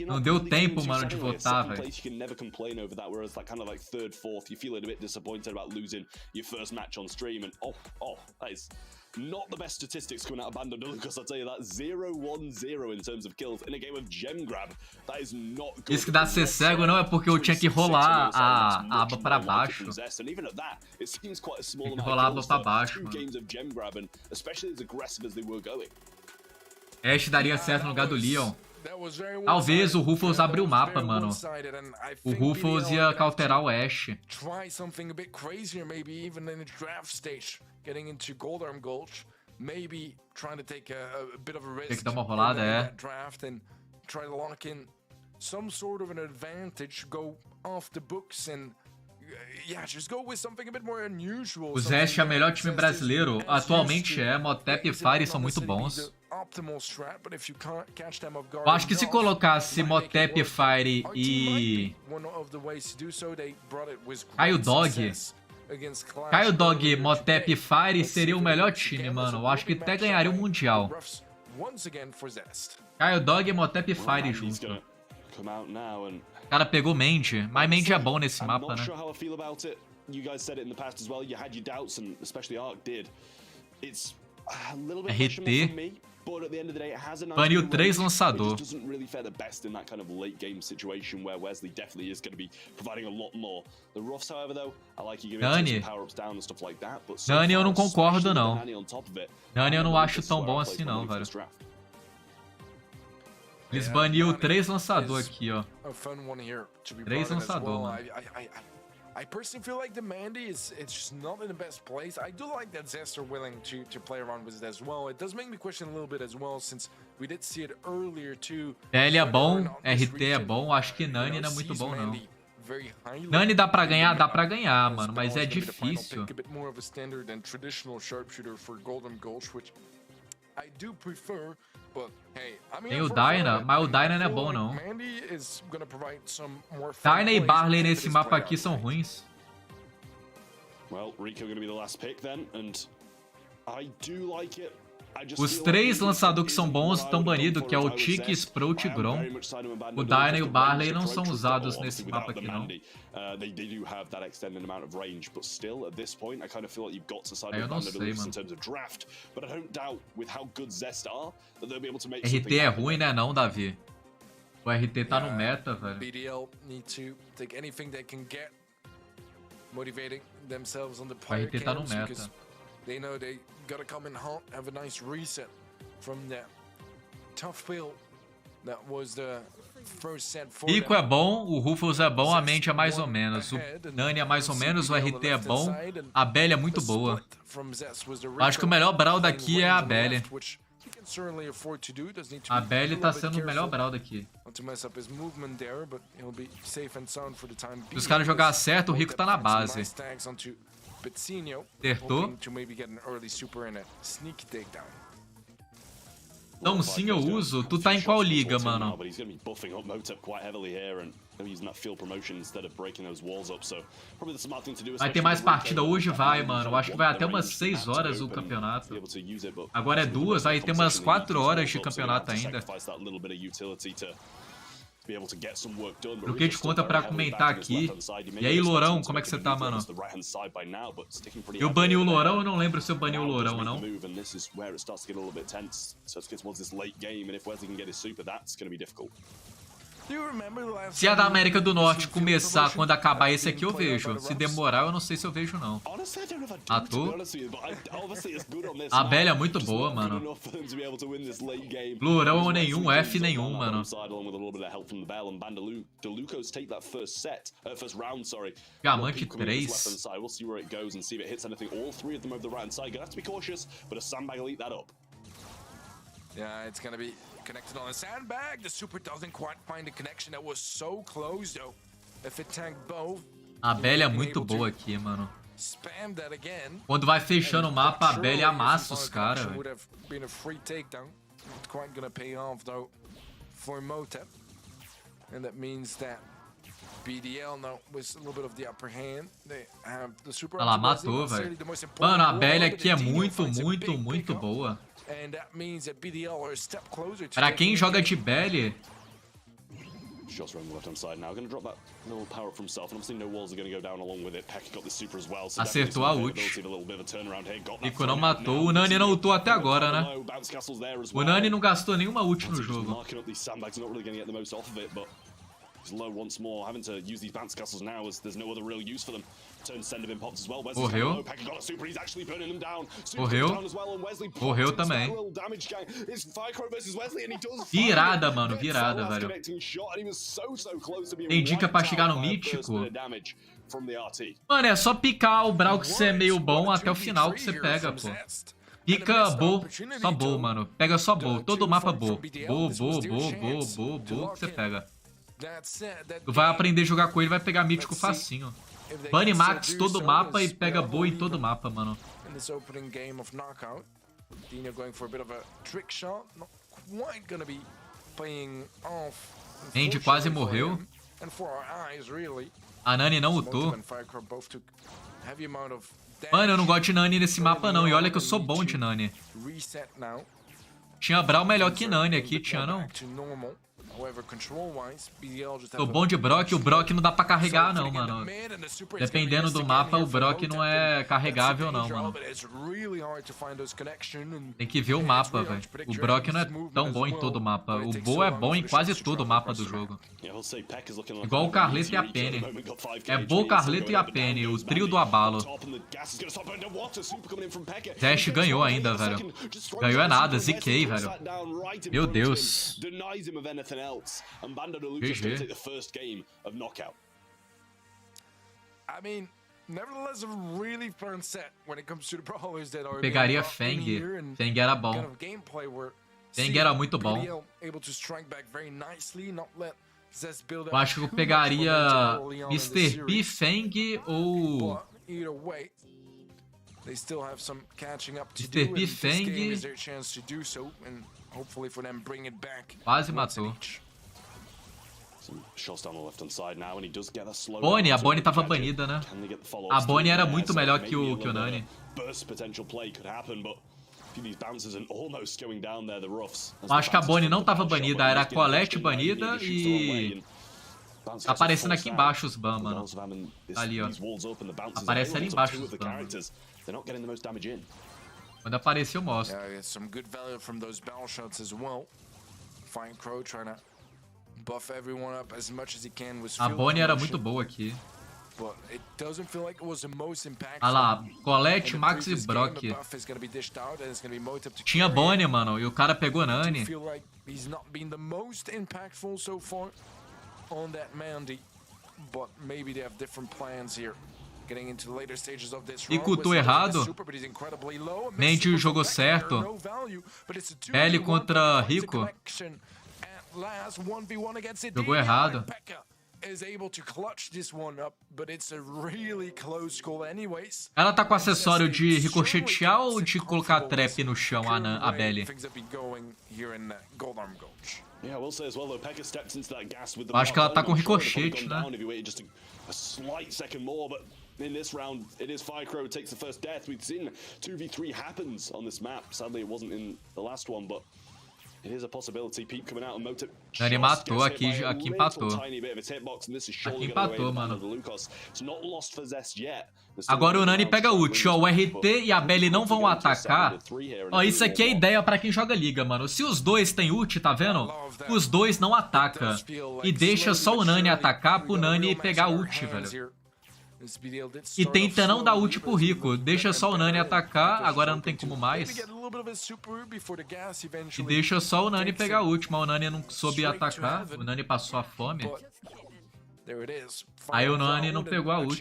Não deu tempo, mano, de votar, velho. Not the best statistics coming out of Bando because I'll tell you that 0-1-0 in terms of kills in a game of gem grab. That is not good. Isso que dá ser cego não é porque eu tinha que rolar a aba para baixo. Tem que rolar a aba para baixo, mano. Ash daria certo no lugar do Leon. Talvez o Ruffles abriu o mapa, mano. O Ruffles ia cauterar o Ash. Tem que dar uma rolada, é. O Zest é o melhor time brasileiro. Atualmente é. Motep e Fire são muito bons. Eu acho que se colocasse Motep, Fire e Caio Dog, Motep e Fire seria o melhor time, mano. Eu acho que até ganharia o Mundial. Caio Dog, Motep e Fire junto. O cara pegou Mandy, mas Mandy é bom nesse mapa, né? RT. Baniu 3 lançador. Nani eu não concordo, não. Nani eu não acho tão bom assim, não, velho. Eles baniu 3 lançador aqui, ó. 3 lançador, mano. I personally feel like the Mandy it's just not in the best place. I do like that Zest are willing to play around with it as well. It does make me question a little bit as well, since we did see it earlier too. L é bom, RT é bom. Acho que Nani não é muito bom, não. Nani dá pra ganhar, mano, mas é difícil. Tem o Dyna, mas o Dyna não é bom, não. Dyna e Barley nesse mapa aqui são ruins. Os 3 lançadores que são bons estão banidos, que é o Tiki, Sprout e Grom. O Dyna e o Barley não são usados nesse mapa aqui, não. Eu não sei, mano. RT é ruim, né não, Davi? O RT tá no meta, velho. O RT tá no meta. They know they gotta come in hot, have a nice reset from that tough build that was the first set for Pico é bom, o Ruffles é bom, a Mente é mais ou menos. O Nani é mais ou menos, o RT é bom, a Belly é muito boa. Acho que o melhor Brawl daqui é a Belly. he can certainly afford to do. Doesn't need to A be Belly a tá little bit sendo o melhor careful Brawl daqui. not to mess up his movement there, but he'll be safe and sound for the time Se being. os caras jogar certo, o Rico tá na base. Acertou. To maybe get an early super and a sneak takedown. Então sim, eu uso. Tu tá em qual liga, mano? Vai ter mais partida hoje? Vai, mano. Eu acho que vai até umas 6 horas o campeonato. Agora é 2, aí tem umas 4 horas de campeonato ainda. Troquei de conta pra comentar aqui. E aí, Lourão, como é que você tá, mano? Eu bani o Lourão, eu não lembro se eu bani o Lourão ou não. Se a da América do Norte começar quando acabar esse aqui, eu vejo. Se demorar, eu não sei se eu vejo, não. Ator? A Belly é muito boa, mano. Lourão ou nenhum, F nenhum, mano. Diamante 3. Yeah, it's gonna be connected on a sandbag. The super doesn't quite find the connection. That was so close, though. If it tanked both, A Belly é muito boa aqui, mano. spam that again. Quando vai fechando o mapa, a Belly amassa os caras, velho. Would have been a free takedown. Not quite gonna pay off though for Motep, and that means that BDL now with a little bit of the upper hand. They have the super. Olha lá, matou, velho. Mano, a Belly aqui é muito, muito, muito boa. Pra quem joga de Belly, acertou a ult. Rico não matou. O Nani não ultou até agora, né? O Nani não gastou nenhuma ult no jogo. Low once more, having to use these bounce castles now as there's no other real use for them. Turn send him in pops as well. Morreu. Morreu também. Virada, mano, virada, velho. Tem dica pra chegar no mítico? Mano, é só picar o Brawl que você é meio bom até o final que você pega, pô. Pica Bo, só Bo, mano. Pega só Bo, todo o mapa Bo. Bo, que você pega. Tu vai aprender a jogar com ele, vai pegar mítico facinho. Bunny Max todo mapa e pega Bo em todo mapa, mano. Andy quase morreu. A Nani não ultou. Mano, eu não gosto de Nani nesse mapa não. E olha que eu sou bom de Nani. Tinha Brawl melhor que Nani aqui, tinha não? Tô bom de Brock, o Brock não dá pra carregar não, mano. Dependendo do mapa, o Brock não é carregável não, mano. Tem que ver o mapa, velho. O Brock não é tão bom em todo o mapa. O Bo é bom em quase todo o mapa do jogo. Igual o Carleto e a Penny. É Bo, Carleto e a Penny, o trio do abalo. Dash ganhou ainda, velho. Ganhou é nada, ziquei, velho. Meu Deus. GG. Pegaria Feng. Feng era bom. Feng era muito bom. Eu acho que eu pegaria Mr. P, Feng ou... Mr. P, Feng... Quase matou. Bonnie, a Bonnie tava banida, né? A Bonnie era muito melhor que o Nani. Eu acho que a Bonnie não tava banida, era a Colette banida e... Tá aparecendo aqui embaixo os ban, mano. Tá ali, ó. Aparece ali embaixo os ban. Quando aparecer eu mostro. A Bonnie era muito boa aqui. Ah lá, Colette, Max e Brock. Tinha Bonnie, mano, e o cara pegou Nani. Ricutou errado. Mandy jogou certo. L contra Rico. Jogou errado. Ela tá com acessório de ricochetear ou de colocar trap no chão, a Belly? Acho que ela tá com ricochete, né? In this round, it is Firecrow takes the first death. We've seen 2v3 happens on this map. Sadly, it wasn't in the last one, but it is a possibility. Peep coming out and Motip. Ele matou aqui empatou. Aqui empatou, mano. Agora o Nani pega ult, ó, o RT e a Belly não vão atacar. Ó, isso aqui é ideia pra quem joga liga, mano. Se os dois têm ult, tá vendo? Os dois não atacam. E deixa só o Nani atacar pro Nani pegar ult, velho. E tenta não dar ult pro Rico. Deixa só o Nani atacar. Agora não tem como mais. E deixa só o Nani pegar ult. Mas o Nani não soube atacar. O Nani passou a fome. Aí o Nani não pegou a ult.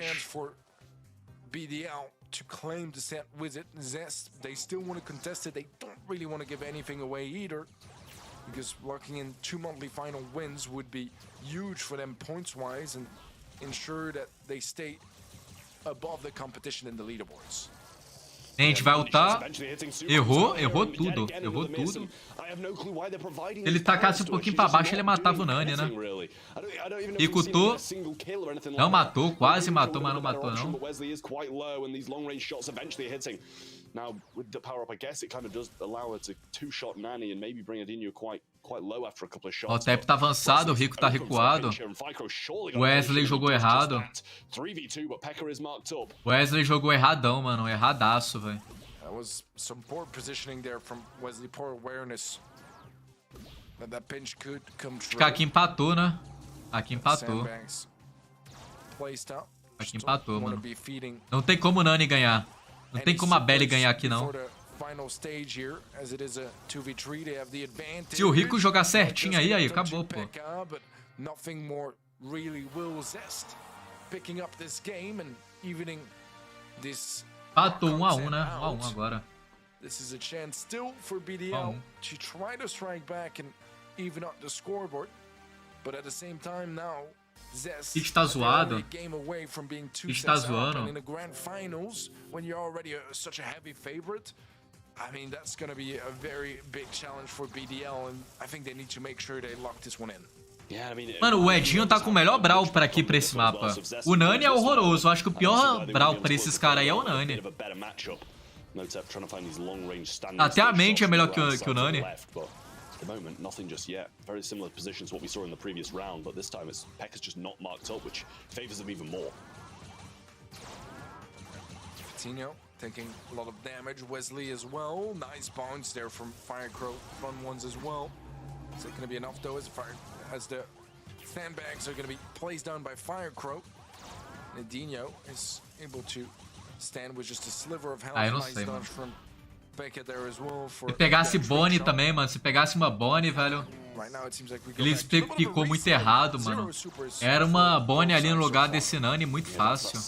Because locking in 2 monthly final wins would be huge for them points-wise and ensure that they stay above the competition in the leaderboards. A gente vai ultar. Errou tudo. Se ele tacasse um pouquinho pra baixo, ele matava o Nani, né? Ricutou. Não matou, quase matou, mas não matou, não. Now, with the power-up, I guess it kind of does allow her to two-shot Nani and maybe bring Adinho quite low after a couple of shots. O Tep tá avançado, o Rico tá recuado. Wesley jogou errado. Wesley jogou erradão, mano. Erradaço, velho. That was some poor positioning there from Wesley, poor awareness. That pinch could come true. Acho que aqui empatou, né? Aqui empatou. Aqui empatou, mano. Não tem como o Nani ganhar. Não tem como a Belly ganhar aqui, não. Se o Rico jogar certinho aí, acabou, pô. Empatou 1 a 1, né? 1 a 1 agora. 1 a 1. It tá zoado. It tá zoando. I mean, that's going to be a very big challenge for BDL, and I think they need to make sure they lock this one in. Mano, o Edinho tá com o melhor Brawl pra aqui, pra esse mapa. O Nani é horroroso. Eu acho que o pior Brawl pra esses caras aí é o Nani. Até a mente é melhor que o Nani. At the moment, nothing just yet. Very similar positions to what we saw in the previous round, but this time it's Pekka's just not marked up, which favors them even more. Coutinho taking a lot of damage. Wesley as well. Nice bounce there from Firecrow. Fun ones as well. Is it going to be enough though as the sandbags are going to be placed down by Firecrow? Nadinho is able to stand with just a sliver of health. Nice dodge from Se pegasse Bonnie também, mano. Se pegasse uma Bonnie, velho. Ele picou muito errado, mano. Era uma Bonnie ali no lugar desse Nani, muito fácil.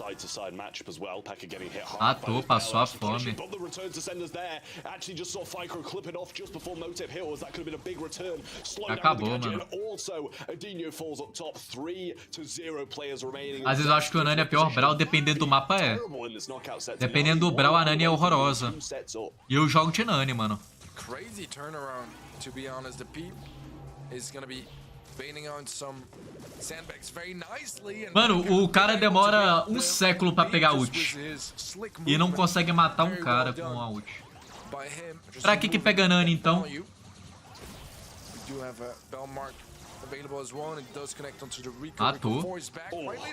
Matou, passou a fome. Acabou, mano. Às vezes eu acho que o Nani é pior Brawl, dependendo do mapa é. Dependendo do Brawl, a Nani é horrorosa. E eu jogo de Nani, mano. Crazy turnaround, to be honest. The Peep is gonna be baiting on some sandbags very nicely. Mano, o cara demora um século pra pegar ult. E não consegue matar um cara com a ult. Pra que pega Nani, então? Matou.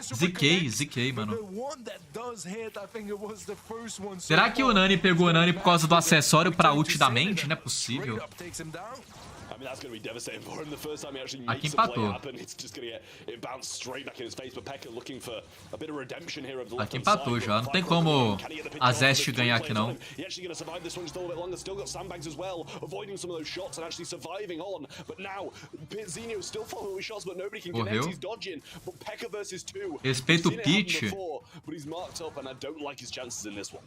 Ziquei, mano. Será que o Nani pegou o Nani por causa do acessório pra ult da mente? Não é possível. I mean, that's going to be devastating for him. The first time he actually Aqui makes a play empatou. happen, it's just going to get it bounced straight back in his face. But Pekka looking for a bit of redemption here of the Aqui left-hand empatou side. já. Não tem como a Zest ganhar aqui, não. He actually going to survive this one just a little bit longer. Still got sandbags as well, avoiding some of those shots and actually surviving on. But now, Zinho still following with shots, but nobody can connect. Morreu. He's dodging. But Pekka versus 2. Respeita o We've seen it happen pitch. before, but he's marked up, and I don't like his chances in this one.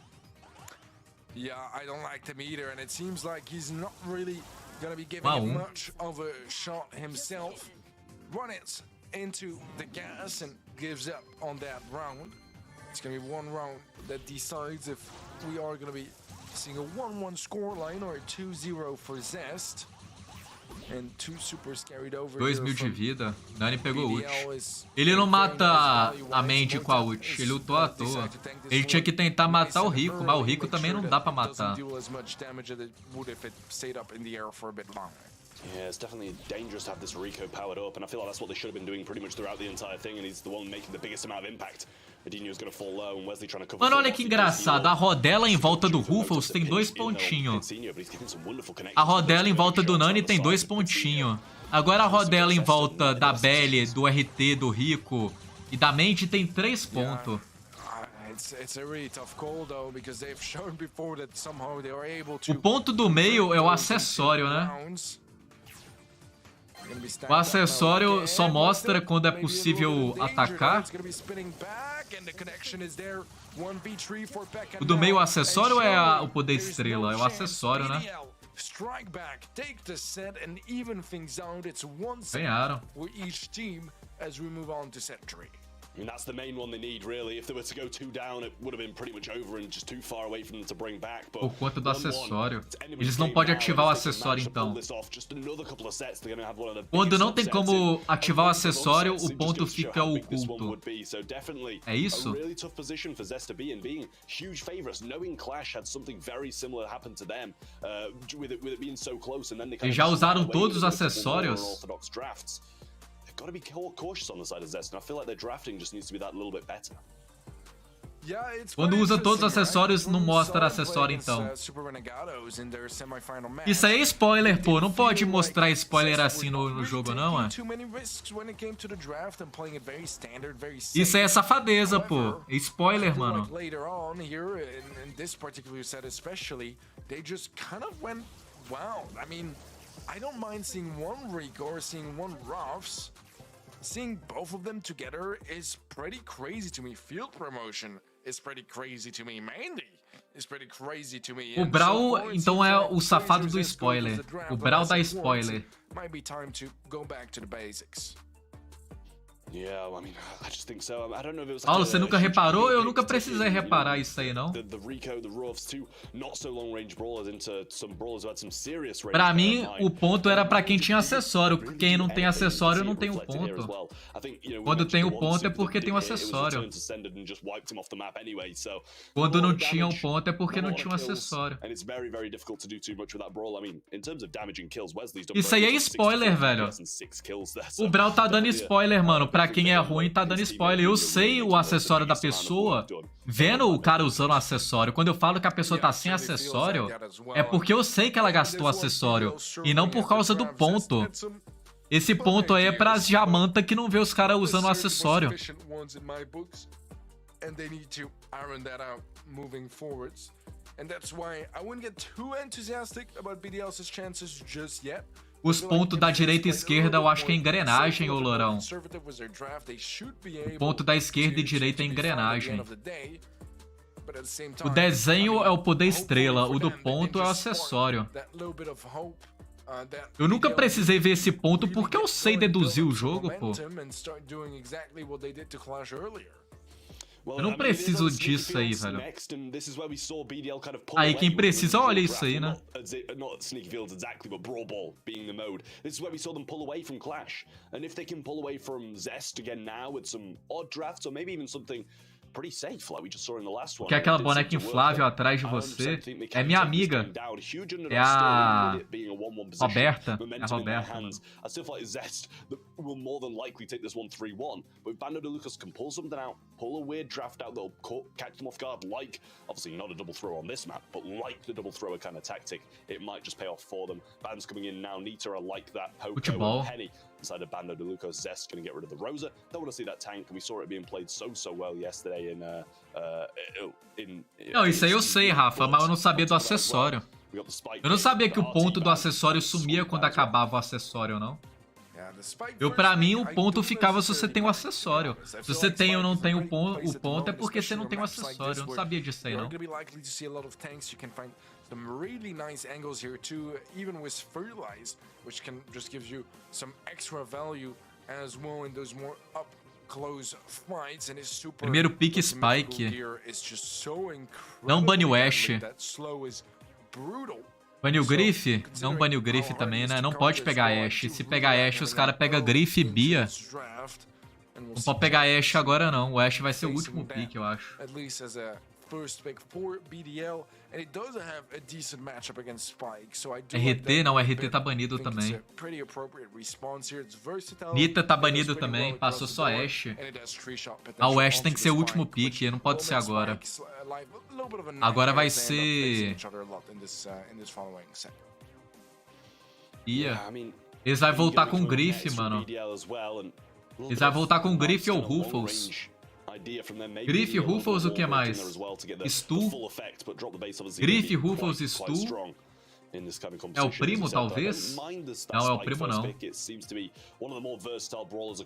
Yeah, I don't like him either, and it seems like he's not really gonna be giving him much of a shot himself. Runs into the gas and gives up on that round. It's gonna be one round that decides if we are gonna be seeing a 1-1 scoreline or a 2-0 for Zest. And 2 supers carried over. 2.000 de vida. Nani pegou ult. Ele não mata a Mandy com a ult. Ele ultou à toa. Ele tinha que tentar matar o Rico, mas o Rico também não dá pra matar. Yeah, it's definitely dangerous to have this Rico powered up, and I feel like that's what they should have been doing pretty much throughout the entire thing, and he's the one making the biggest amount of impact. Adinho is going to fall low, and Wesley trying to cover. Mano, olha que engraçado. A rodela em volta do Ruffles tem 2 pontinhos. A rodela em volta do Nani tem 2 pontinhos. Agora a rodela em volta da Belly, do RT, do Rico e da Mandy tem 3 pontos. O ponto do meio é o acessório, né? O acessório só mostra quando é possível atacar. O do meio, o acessório ou é o poder estrela? É o acessório, né? Ganharam. I mean, that's the main one they need, really. If they were to go 2 down, it would have been pretty much over and just too far away for them to bring back. But por conta do acessório. Eles não podem ativar o acessório, então. Quando não tem como ativar o acessório, o ponto fica oculto. É isso? Eles já usaram todos os acessórios? Gotta be cautious on the side of Zest, and I feel like their drafting just needs to be that little bit better. Quando usa todos os acessórios, não mostra acessório, então. Isso aí é spoiler, pô. Não pode mostrar spoiler assim no jogo, não, é? Isso aí é safadeza, pô. É spoiler, mano. Seeing both of them together is pretty crazy to me. Field promotion is pretty crazy to me. Mandy is pretty crazy to me. O Brawl, então, é o safado do spoiler. O Brawl dá spoiler. Might be time to go back to the basics. Yeah, I mean, I just think so. I don't know if it was Paulo, você nunca reparou? Eu nunca precisei reparar isso aí, não. Pra mim, o ponto era pra quem tinha acessório. Quem não tem acessório não tem o ponto. Quando tem o ponto é porque tem o acessório. Quando não tinha o ponto é porque não tinha o acessório. Isso aí é spoiler, velho. O Brawl tá dando spoiler, mano. Pra quem é ruim, tá dando spoiler. Eu sei o acessório da pessoa vendo o cara usando o acessório. Quando eu falo que a pessoa tá sem acessório, é porque eu sei que ela gastou o acessório. E não por causa do ponto. Esse ponto aí é pras diamantas que não vê os caras usando o acessório. Os pontos da direita e esquerda eu acho que é engrenagem, ô Lourão. O ponto da esquerda e direita é engrenagem. O desenho é o poder estrela, o do ponto é o acessório. Eu nunca precisei ver esse ponto porque eu sei deduzir o jogo, pô. Eu não preciso disso aí, velho. Aí quem precisa, olha isso aí, né? pretty safe, like we just saw in the last one. Que é aquela boneca inflável atrás de você. É minha amiga. É a Roberta. É a Roberta. I still feel like Zest will more than likely take this one 3-1. But if Bando de Lucas can pull something out, pull a weird draft out that'll catch them off guard, like, obviously not a double throw on this map, but like the double thrower kind of tactic, it might just pay off for them. Band's coming in now, Nita are like that, Poco and Penny inside of Bando de Lucas. Zest going to get rid of the Rosa. Don't want to see that tank, and we saw it being played so well yesterday in não, isso aí eu sei, Rafa, mas eu não sabia do acessório. Eu não sabia que o ponto do acessório sumia quando acabava o acessório, não. Pra mim, o ponto ficava se você tem o acessório. Se você tem ou não tem o ponto, é porque você não tem o acessório. Eu não sabia disso aí, não. Some really nice angles here too, even with fertilized, which can just give you some extra value as well in those more up close fights. And it's super. Primeiro pique Spike. Não bane o Ashe. Bane o Griff? Não bane o Griff também, né? Não pode pegar Ashe. Se pegar Ashe, os caras pegam Griff e Bia. Não pode pegar Ashe agora, não. O Ashe vai ser o último pique, eu acho. First pick for BDL, and it does have a decent matchup against Spike, so I do RT não, RT tá banido também. Nita tá banido também, passou só Ashe. O Ashe tem que ser o último pick, não pode ser agora. Agora vai ser... Ia. Eles vão voltar com o Griff, mano. Eles vão voltar com o Griff ou Ruffles. Griff, Ruffles, o que mais? Stu? Griff, Ruffles, Stu? É o primo, talvez? Não, é o primo, não.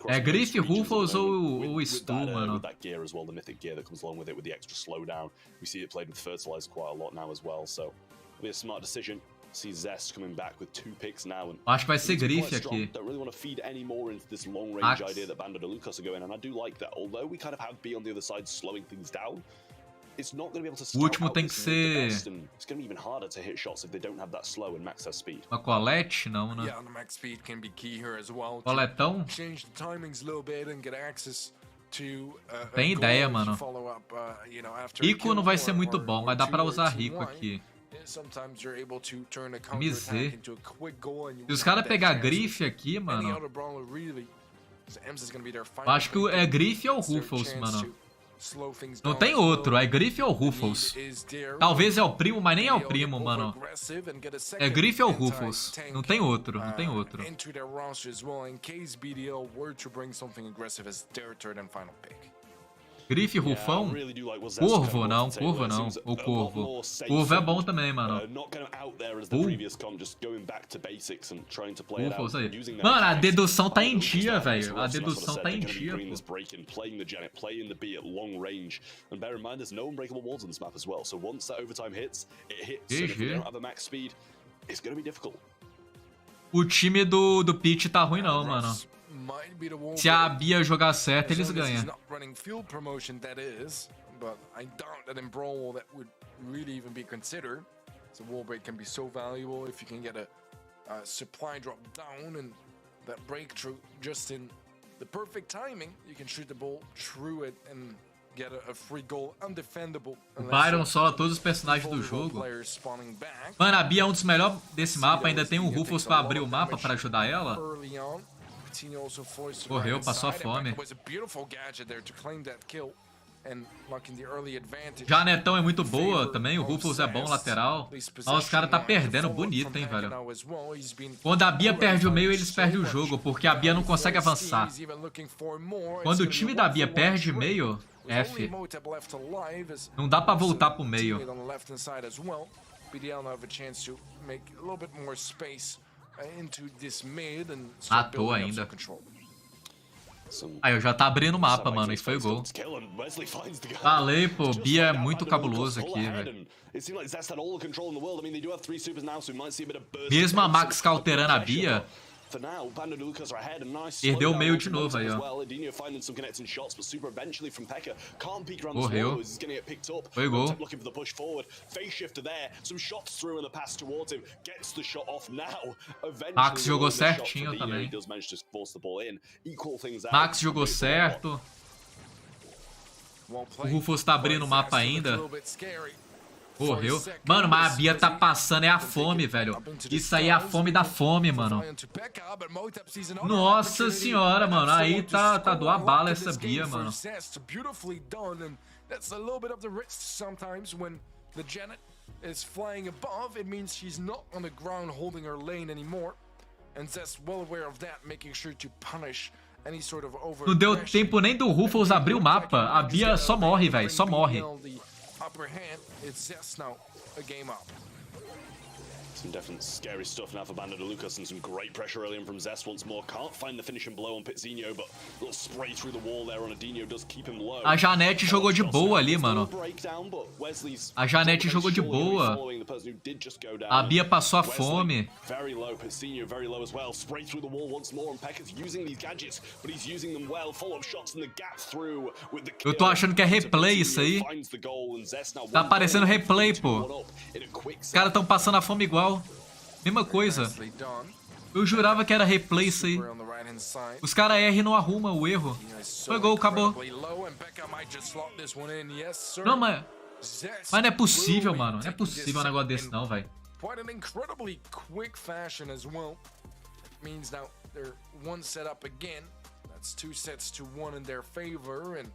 É Griff, Ruffles ou Stu, mano. See Zest coming back with 2 picks now, and acho que vai ser Griff aqui. Don't really want to feed any more into this long range idea that Bando de Lucas are going, and I do like that. Although we kind of have B on the other side slowing things down, it's not going to be able to. O último tem que ser. It's going to be even harder to hit shots if they don't have that slow and max their speed. Uma colete, não, né? Yeah, the max speed can be key here as well. Coletão? Change the timings a little bit and get access to. Tem ideia, mano. Rico não vai ser muito bom, mas dá pra usar Rico aqui. MZ. Se os caras pegar Griff aqui, mano. Eu acho que é Griff ou Ruffles, mano. Não tem outro, é Griff ou Ruffles. Talvez é o primo, mas nem é o primo, mano. É Griff ou Ruffles. Não tem outro, não tem outro. Griff, Rufão? Corvo não, Corvo não. O Corvo. Corvo é bom também, mano. Rufos aí. Mano, a dedução tá em dia, velho. A dedução tá em dia, pô. O time do Peach tá ruim não, mano. Se a Bia jogar certo, eles ganham. O Byron sola todos os personagens do jogo. Mano, a Bia é um dos melhores desse mapa. Ainda tem um Ruffles pra abrir o mapa pra ajudar ela. Correu, passou a fome. Já a Netão é muito boa também, o Ruffles é bom lateral. Mas os caras tá perdendo bonito, hein, velho. Quando a Bia perde o meio, eles perdem o jogo, porque a Bia não consegue avançar. Quando o time da Bia perde meio, F. Não dá pra voltar pro meio. À toa ainda. Aí, eu já tá abrindo o mapa, mano. Isso foi gol. Falei, pô. Bia é muito cabuloso aqui, velho. Mesmo a Max cauterando a Bia, perdeu o meio de novo aí, ó. Correu. Foi gol. Max jogou certinho também. Max jogou certo. O Rufus tá abrindo o mapa ainda. Correu. Mano, mas a Bia tá passando, é a fome, velho. Isso aí é a fome da fome, mano. Nossa senhora, mano. Aí tá do a bala essa Bia, mano. Is flying above, it means she's not on the ground holding her lane anymore. And Zest well aware of that, making sure to punish any sort of over. Não deu tempo nem do Rufus abrir o mapa. A Bia só morre, velho. Só morre. Upper hand, it's Zest now, a game up. Some definite scary stuff now for Bando de Lucas, and some great pressure early in from Zest once more. Can't find the finishing blow on Pitzinho, but a little spray through the wall there on Adinho does keep him low. A Janete jogou de boa ali, mano. A Janete jogou de boa. A Bia passou a fome. Very low, Pitzinho very low as well. Spray through the wall once more, and Pekka's using these gadgets, but he's using them well. Follow-up shots in the gap through with the kill. Eu tô achando que é replay isso aí. Tá aparecendo replay, pô. Os caras tão passando a fome igual. Mesma coisa. Eu jurava que era replay isso aí. Os caras erram e não arrumam o erro. Foi gol, acabou. Não, mas não é possível, mano. Não é possível um negócio desse não, velho. Quite an incredibly quick fashion as well. Means now they're one set up again. That's 2 sets to 1 in their favor, and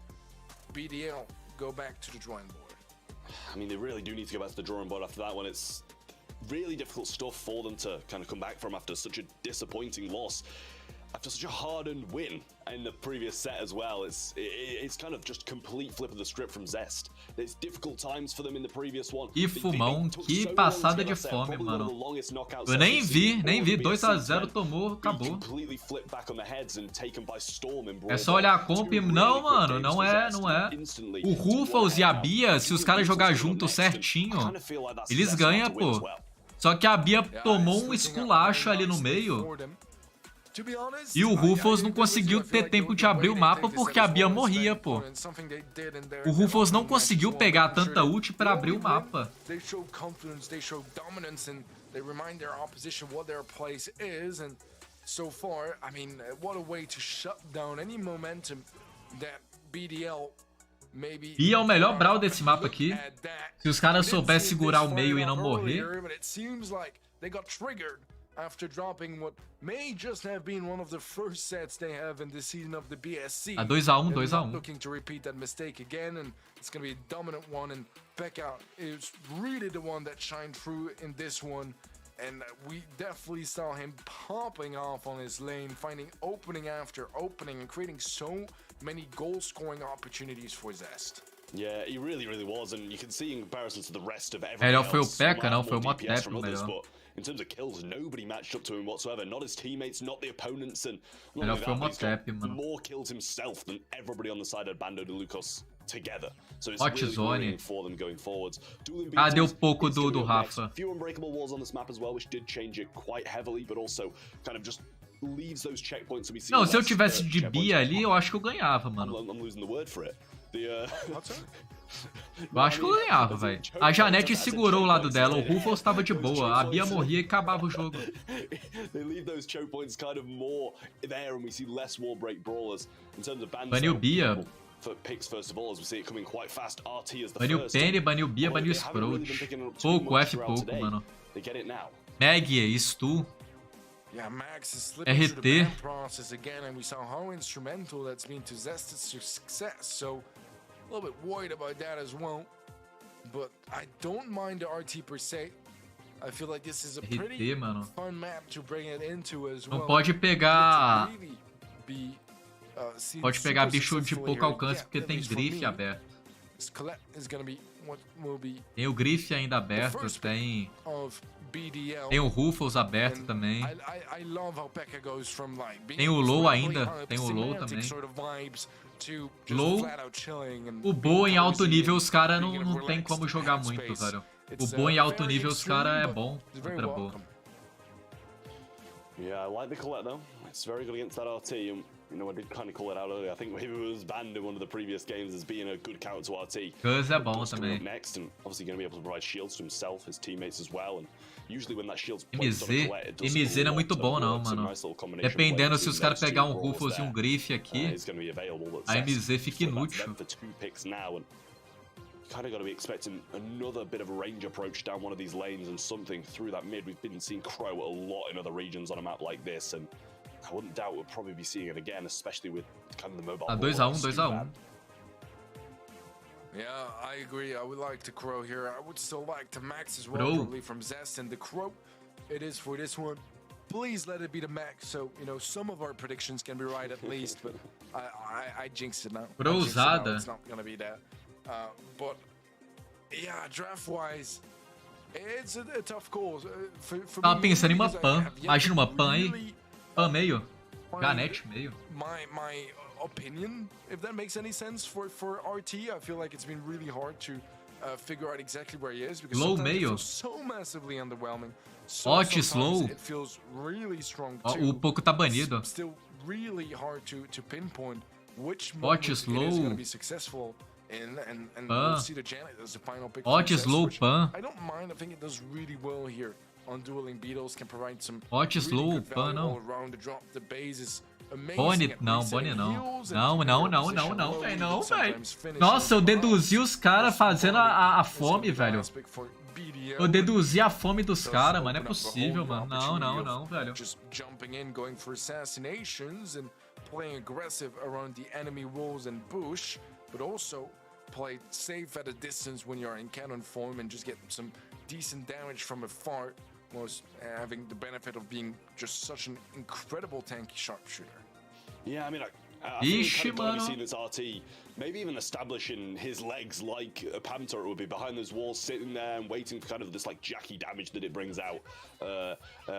BDL go back to the drawing board. I mean, they really do need to go back to the drawing board after that one. It's really difficult stuff for them to kind of come back from after such a disappointing loss. After such a hard-earned win in the previous set as well, it's kind of just complete flip of the script from Zest. There's difficult times for them in the previous one. Que fumão, que passada de fome, mano. Eu nem vi. 2 a 0 tomou, acabou. É só olhar a comp. Não, mano, não é. O Rufus e a Bia, se os caras jogar junto certinho, eles ganham, pô. Só que a Bia tomou um esculacho ali no meio. E o Rufus não conseguiu ter tempo de abrir o mapa porque a Bia morria, pô. O Rufus não conseguiu pegar tanta ult pra abrir o mapa. Bia é o melhor Brawl desse mapa aqui. Se os caras soubessem segurar o meio e não morrer. After dropping what may just have been one of the first sets they have in this season of the BSC. 2-1. Looking to repeat that mistake again, and it's going to be a dominant one. And Pekka is really the one that shined through in this one. And we definitely saw him popping off on his lane, finding opening after opening, and creating so many goal-scoring opportunities for Zest. Yeah, he really was, and you can see in comparison to the rest of everyone Melhor foi o else, Pekka, não foi o Motep, melhor. In terms of kills, nobody matched up to him whatsoever. Not his teammates, not the opponents, and Melhor foi o Motep, mano. More kills himself than everybody on the side of Bando de Lucas together. So it's Hot really zone. worrying for them going forwards. Deu pouco do Rafa. Few unbreakable walls on this map as well, which did change it quite heavily, but also kind of just leaves those checkpoints. We see. Não, se eu tivesse de Bia ali, eu acho que eu ganhava, mano. I'm losing the word for it. Eu acho que eu ganhava, velho. A Janete segurou o lado dela, o Rufus tava de boa, a Bia morria e acabava o jogo. Baniu Bia. Baniu Penny, baniu Bia, baniu Sprout. Pouco, F pouco, mano. Mag, Stu. Yeah, Max is slipping through the ban process again, and we saw how instrumental that's been to Zest's success. So a little bit worried about that as well. But I don't mind the RT per se. I feel like this is a pretty fun map to bring it into as well. Não pode pegar. Pode pegar bicho de pouco alcance porque tem grife aberto. Tem o grife ainda aberto, tem o Rufus aberto também. Tem o Low ainda, tem o Low também. Low, o Bo em alto nível os caras não tem como jogar muito, velho. O Bo em alto nível os caras é bom contra Bo. Yeah, I like the Colette though. It's very good against that RT. You know, I did kind of call it out earlier. I think maybe it was banned in one of the previous games as being a good counter to RT. Cuz é bom também. Next, and obviously going to be able to provide shields to himself, his teammates as well, and MZ não é muito bom não, mano. Dependendo se os caras pegar um Rufus e um Griff aqui, a MZ fica inútil. Kind of got to be expecting another bit of a range approach down one of these lanes and something through that mid. We've been seeing Crow a lot in other regions on a map like this, and I wouldn't doubt we'll probably be seeing it again, especially with kind of the mobile. 2-1. Yeah, I agree. I would like to Crow here. I would still like to Max as well, probably from Zest and the Crow. It is for this one. Please let it be the Max, so you know some of our predictions can be right at least. But I jinxed it now. Crowzada. It's not gonna be that. But yeah, draft-wise, it's a tough call. Tava pensando em uma Pan. Imagina uma Pan aí. Pan meio. Ganete meio. My opinion, if that makes any sense for RT, I feel like it's been really hard to figure out exactly where he is because Low sometimes it meio. feels so massively underwhelming. Hot slow. It feels really strong Ó, too. o pouco tá banido. It's still really hard to pinpoint which Hot moment it is slow. going to be successful. And we'll see the Janet as the final pick. Hot slow Pan. I don't mind. I think it does really well here on dueling beetles. Can provide some Hot really slow good Pan value não. all around the drop. The base is amazing. Bonnie at não, resetting Bonnie não. heals and Não, keeping não, your não, position não, não, low, velho, and não, velho. sometimes finish Nossa, eu on deduzi fire. os caras fazendo a This fome, could be the velho. last pick for BDL. Eu deduzi a fome dos Does caras, mano. Não é open up a possível, whole mano. Não, opportunity não, of não, velho. Just jumping in, going for assassinations and playing aggressive around the enemy walls and bush, but also play safe at a distance when you're in cannon form and just get some decent damage from afar, whilst having the benefit of being just such an incredible tanky sharpshooter. Yeah, I mean, I think Ixi, kind of glad we've mano. seen this RT, maybe even establishing his legs like a Panther would be behind those walls, sitting there and waiting for kind of this like Jackie damage that it brings out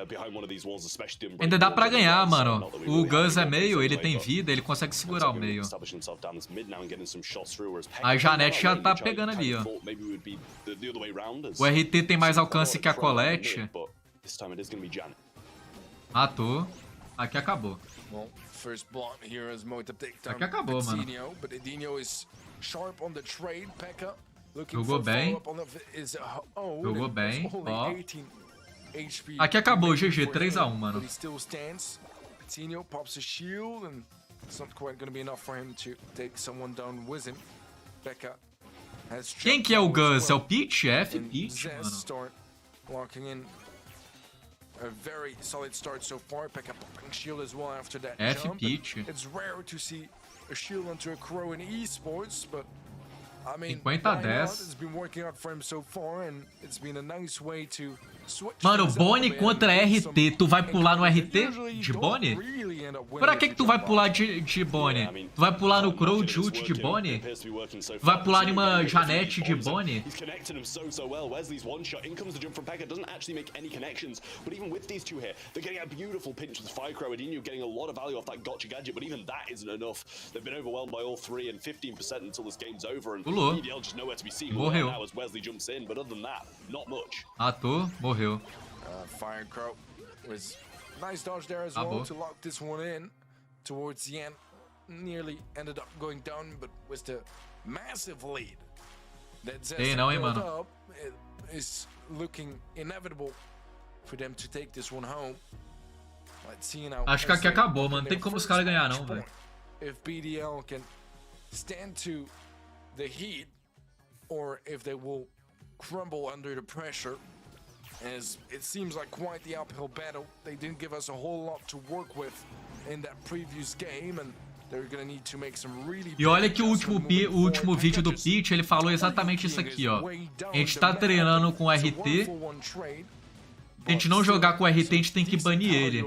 behind one of these walls, especially. Ainda dá pra ganhar, mano. O Gus é meio, ele tem vida, ele consegue segurar o meio. A Janete já tá pegando ali, ó. O RT tem mais alcance que a Colette. Matou. Aqui acabou. Well, first block here as Mota take down Aqui acabou, mano. Edinho, but Edinho is sharp on the trade. Pekka looking Jogou for bem. follow-up on the is Jogou and bem, it's only ó. 18 HP Aqui acabou, remaining GG, for 3-1, him, mano. but he still stands. Edinho pops a shield and it's not quite going to be enough for him to take someone down with him. Pekka has Quem que é o Gus? É o Peach? F and Peach, Zest mano. start locking in. A very solid start so far. Pekka popping shield as well after that F jump. Peach. It's rare to see a shield onto a Crow in esports, but I mean, 50 why not? 10. It's been working out for him so far, and it's been a nice way to switch. Mano, things up a Bonnie bit contra and get RT. some Tu vai pular no encounters that RT usually de don't Bonnie? really end up winning Pra que if que tu you vai jump pular out. de Bonnie? Tu vai pular no Crow de ult de Bonnie? Tu vai pular em uma Janete de Bonnie? He's connected him so well. Wesley's one shot. In comes the jump from Pekka. Doesn't actually make any connections. But even with these two here, they're getting a beautiful pinch with Firecrow. Edinho getting a lot of value off that gotcha gadget. But even that isn't enough. They've been overwhelmed by all three and 15% until this game's over. And Pulou. BDL just nowhere to be seen. Morreu. Now as Wesley jumps in. But other than that, not much. Matou, morreu. Firecrow was nice dodge there as Acabou. well to lock this one in towards the end. Nearly ended up going down, but with the massive lead that Zest Ei, não, hein, built mano. up, it is looking inevitable for them to take this one home. Let's see now. Acho que as aqui they acabou, open mano. Tem their como os first caras ganhar, match não, velho. point. If BDL can stand to the heat, or if they will crumble under the pressure. As it seems like quite the uphill battle. They didn't give us a whole lot to work with in that previous game, and they're gonna need to make some really. E olha que o último vídeo do Peach, ele falou exatamente isso aqui, ó. A gente tá treinando com RT. Se a gente não jogar com RT, a gente tem que banir ele.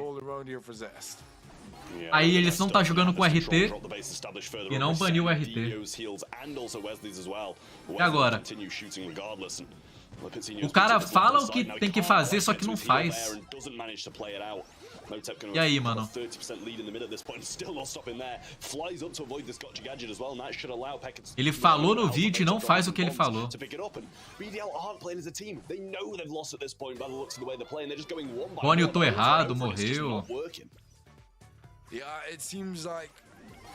Aí eles não tá jogando com RT e não baniu o RT. E agora? O cara fala o que tem que fazer, só que não faz. E aí, mano? Ele falou no vídeo e não faz o que ele falou. Bonnie, eu tô errado, morreu. Yeah, it seems like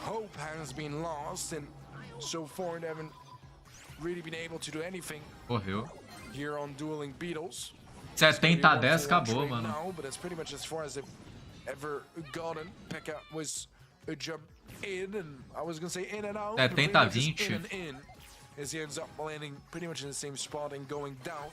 hope has been lost, and so far they haven't really been able to do anything Morreu. here on Dueling Beetles. 70 a 10 acabou, mano. Now, but that's pretty much as far as they've ever gotten. Pekka was a jump in, and I was gonna say in and out. 70 a 20. In and in, as he ends up landing pretty much in the same spot and going down.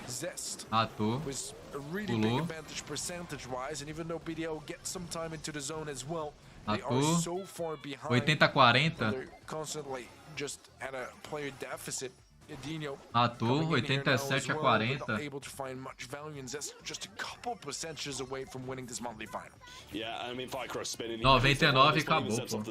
Zest Matou. was a really big advantage percentage-wise, and even though BDL gets some time into the zone as well, they are Matou. so far behind. 80-40. They're constantly just at a player deficit. Edinho Matou. 87 a 40. able to find much value, and that's just a couple percentages away from winning this monthly final. Yeah, I mean, Firecross spinning. 99 acabou, pô.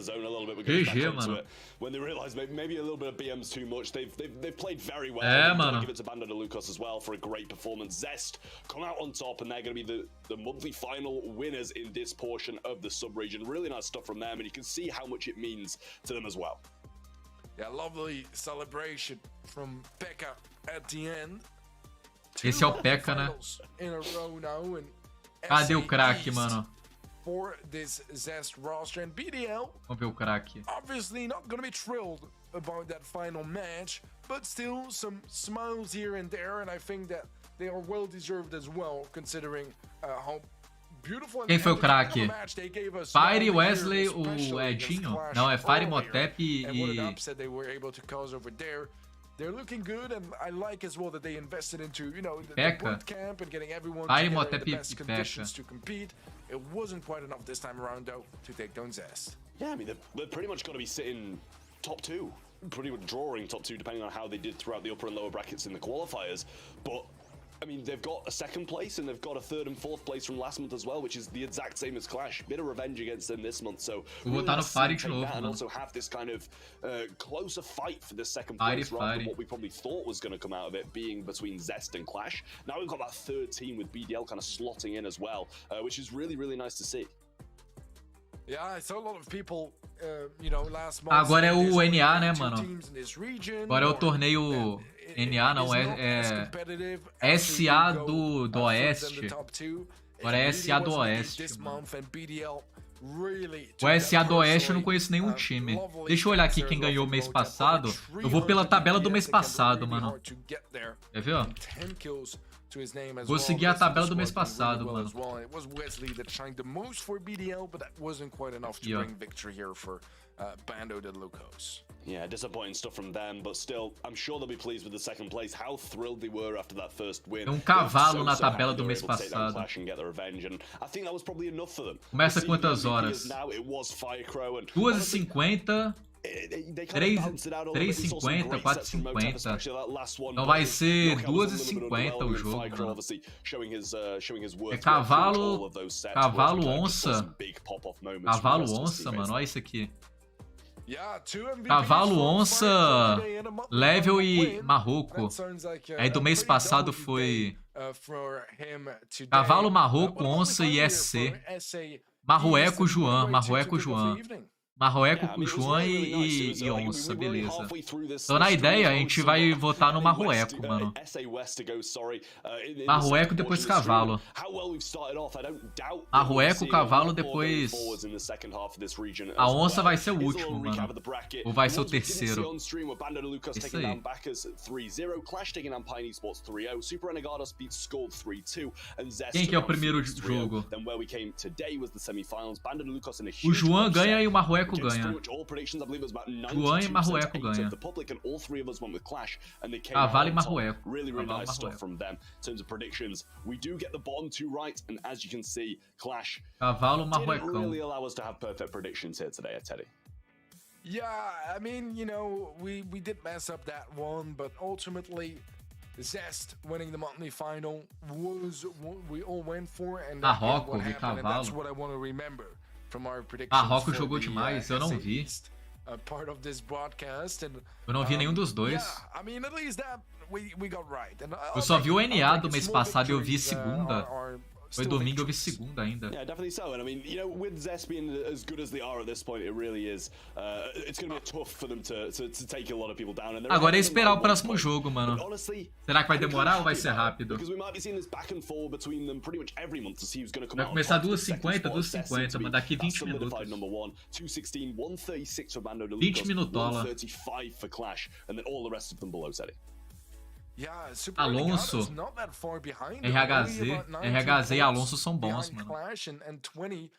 GG, mano. When they realize maybe a little bit of BM's too much, they've played very well. Mano. Give it to Bando de Lucas as well for a great performance. Zest come out on top, and they're going to be the monthly final winners in this portion of the sub-region. Really nice stuff from them, and you can see how much it means to them as well. Yeah, lovely celebration from Pekka at the end. Esse é o Pekka, né? In a row now, and Cadê o craque, mano? For this Zest roster, and BDL, Vamos ver o craque. obviously not gonna be thrilled about that final match, but still some smiles here and there, and I think that they are well deserved as well, considering how beautiful. Quem foi o craque? Fire, Wesley, o Edinho? Não, é Fire, Motep e... They're looking good, and I like as well that they invested into, you know, the Pekka. camp and getting everyone Fire, together in Motep the e best Pekka. conditions to compete. It wasn't quite enough this time around, though, to take down Zest. Yeah, I mean, they're pretty much got to be sitting top two. Pretty much drawing top two, depending on how they did throughout the upper and lower brackets in the qualifiers. But I mean, they've got a second place and they've got a third and fourth place from last month as well, which is the exact same as Clash. Bit of revenge against them this month, so Vou botar no Fire de novo, and mano. also have this kind of closer fight for the second place rather than what we probably thought was going to come out of it being between Zest and Clash. Now we've got that third team with BDL kind of slotting in as well, which is really, really nice to see. Yeah, I saw a lot of people, you know, last month. Agora é o NA, né, mano? Agora é o torneio NA, não, é SA do Oeste. Agora é SA do Oeste. O SA do Oeste eu não conheço nenhum time. Deixa eu olhar aqui quem ganhou mês passado. Eu vou pela tabela do mês passado, mano. Quer ver, ó? Vou seguir a tabela do mês passado, mano. Aqui, ó. Yeah, disappointing stuff from them, but still, I'm sure they'll be pleased with the second place. How thrilled they were after that first win. Tem cavalo na tabela do mês passado. Começa quantas horas? 2h50, 3h50, 4h50. Então vai ser 2h50 o jogo, mano. É cavalo onça. Cavalo onça, mano. Olha isso aqui. Cavalo, onça, level e marroco. Aí do mês passado foi cavalo, marroco, onça e SC. Marroeco, João. Marroeco, João. Marroeco, João e onça, beleza. Então na ideia a gente vai votar no Marroeco, mano. Marroeco, depois cavalo. Marroeco, cavalo, depois... A onça vai ser o último, mano. Ou vai ser o terceiro? Isso aí. Quem que é o primeiro jogo? O João ganha e o Marroeco ganha. João e Marroeco ganha. Cavalo e Marroeco. Cavalo, Marroecão. Yeah, I mean, you know, we did mess up that one, but ultimately Zest winning the monthly final was what we all went for, and Marroco, vi that's what I want to remember from our predictions. Marroco jogou demais, eu não vi. Part of this broadcast, and, eu não vi nenhum dos dois. Yeah, I mean, at least that we got right. And eu só vi o NA do mês passado e eu vi segunda. Foi domingo, eu vi segunda ainda. Yeah, definitely so. And I mean, you know, with Zest being as good as they are at this point, it really is. It's going to be tough for them to take a lot of people down. Agora é esperar o próximo jogo, mano. Será que vai demorar ou vai ser rápido? Vai começar 2h50, mas daqui 20 minutos. 20 minutola. Yeah, Super Alonso, Renegado's not that far behind. RHZ e Alonso são bons, mano. Clash and 20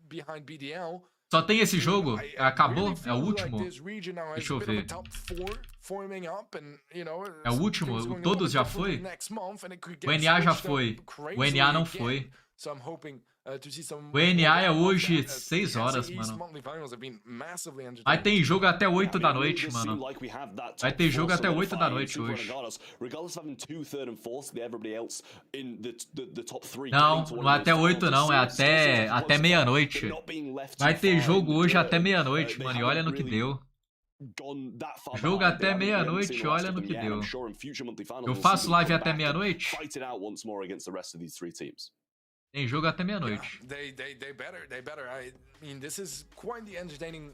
behind BDL. Só tem esse jogo? Acabou? É o último? Deixa eu ver. É o último? Todos já foi? O NA já foi. O NA não foi. O NA é hoje 6 horas, mano. Vai ter jogo até 8 da noite, mano. Vai ter jogo até 8 da noite hoje. Não, não é até 8 não, é até meia-noite. Vai ter jogo hoje até meia-noite, mano, e olha no que deu. Jogo até meia-noite, olha no que deu. Eu faço live até meia-noite? Tem jogo até meia-noite. They better. I mean, this is quite the entertaining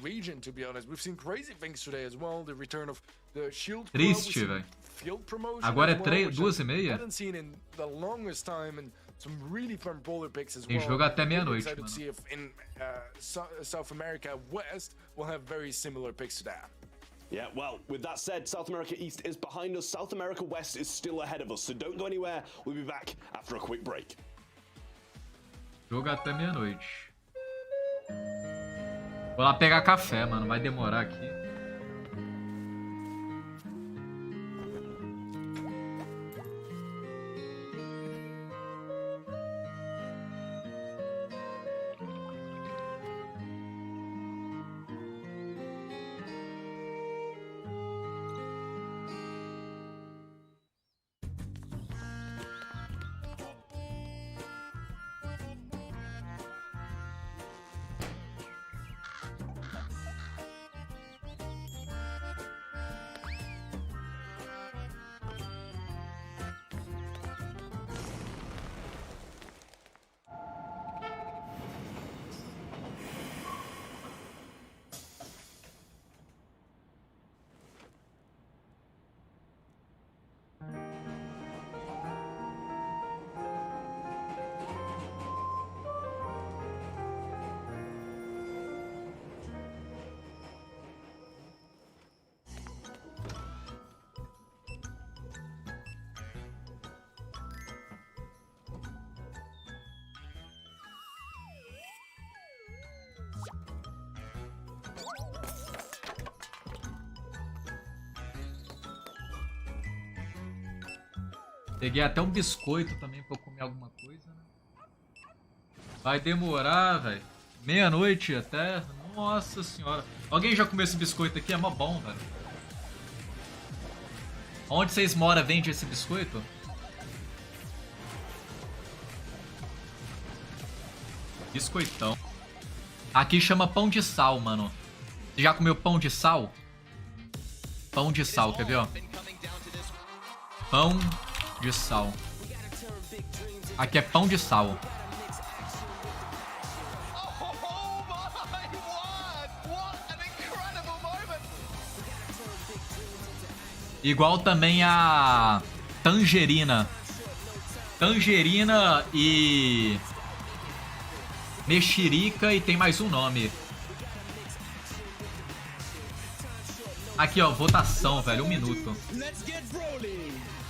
region, to be honest. We've seen crazy things today as well. The return of the Shield. Triste, velho. Agora é 2h30? Hadn't seen in the longest time, and some really fun Paullopx as Tem well. jogo até meia-noite, Excited mano. to see if in South America West we'll have very similar picks to that. Yeah, well, with that said, South America East is behind us. South America West is still ahead of us. So don't go anywhere. We'll be back after a quick break. Jogo até meia-noite. Vou lá pegar café, mano. Vai demorar aqui. Peguei até um biscoito também pra eu comer alguma coisa, né? Vai demorar, velho. Meia-noite até. Nossa senhora. Alguém já comeu esse biscoito aqui? É mó bom, velho. Onde vocês moram vende esse biscoito? Biscoitão. Aqui chama pão de sal, mano. Você já comeu pão de sal? Pão de sal, quer ver, ó? Pão de sal. Aqui é pão de sal. Igual também a tangerina. Tangerina e mexerica e tem mais um nome. Aqui, ó, votação, velho, 1 minuto.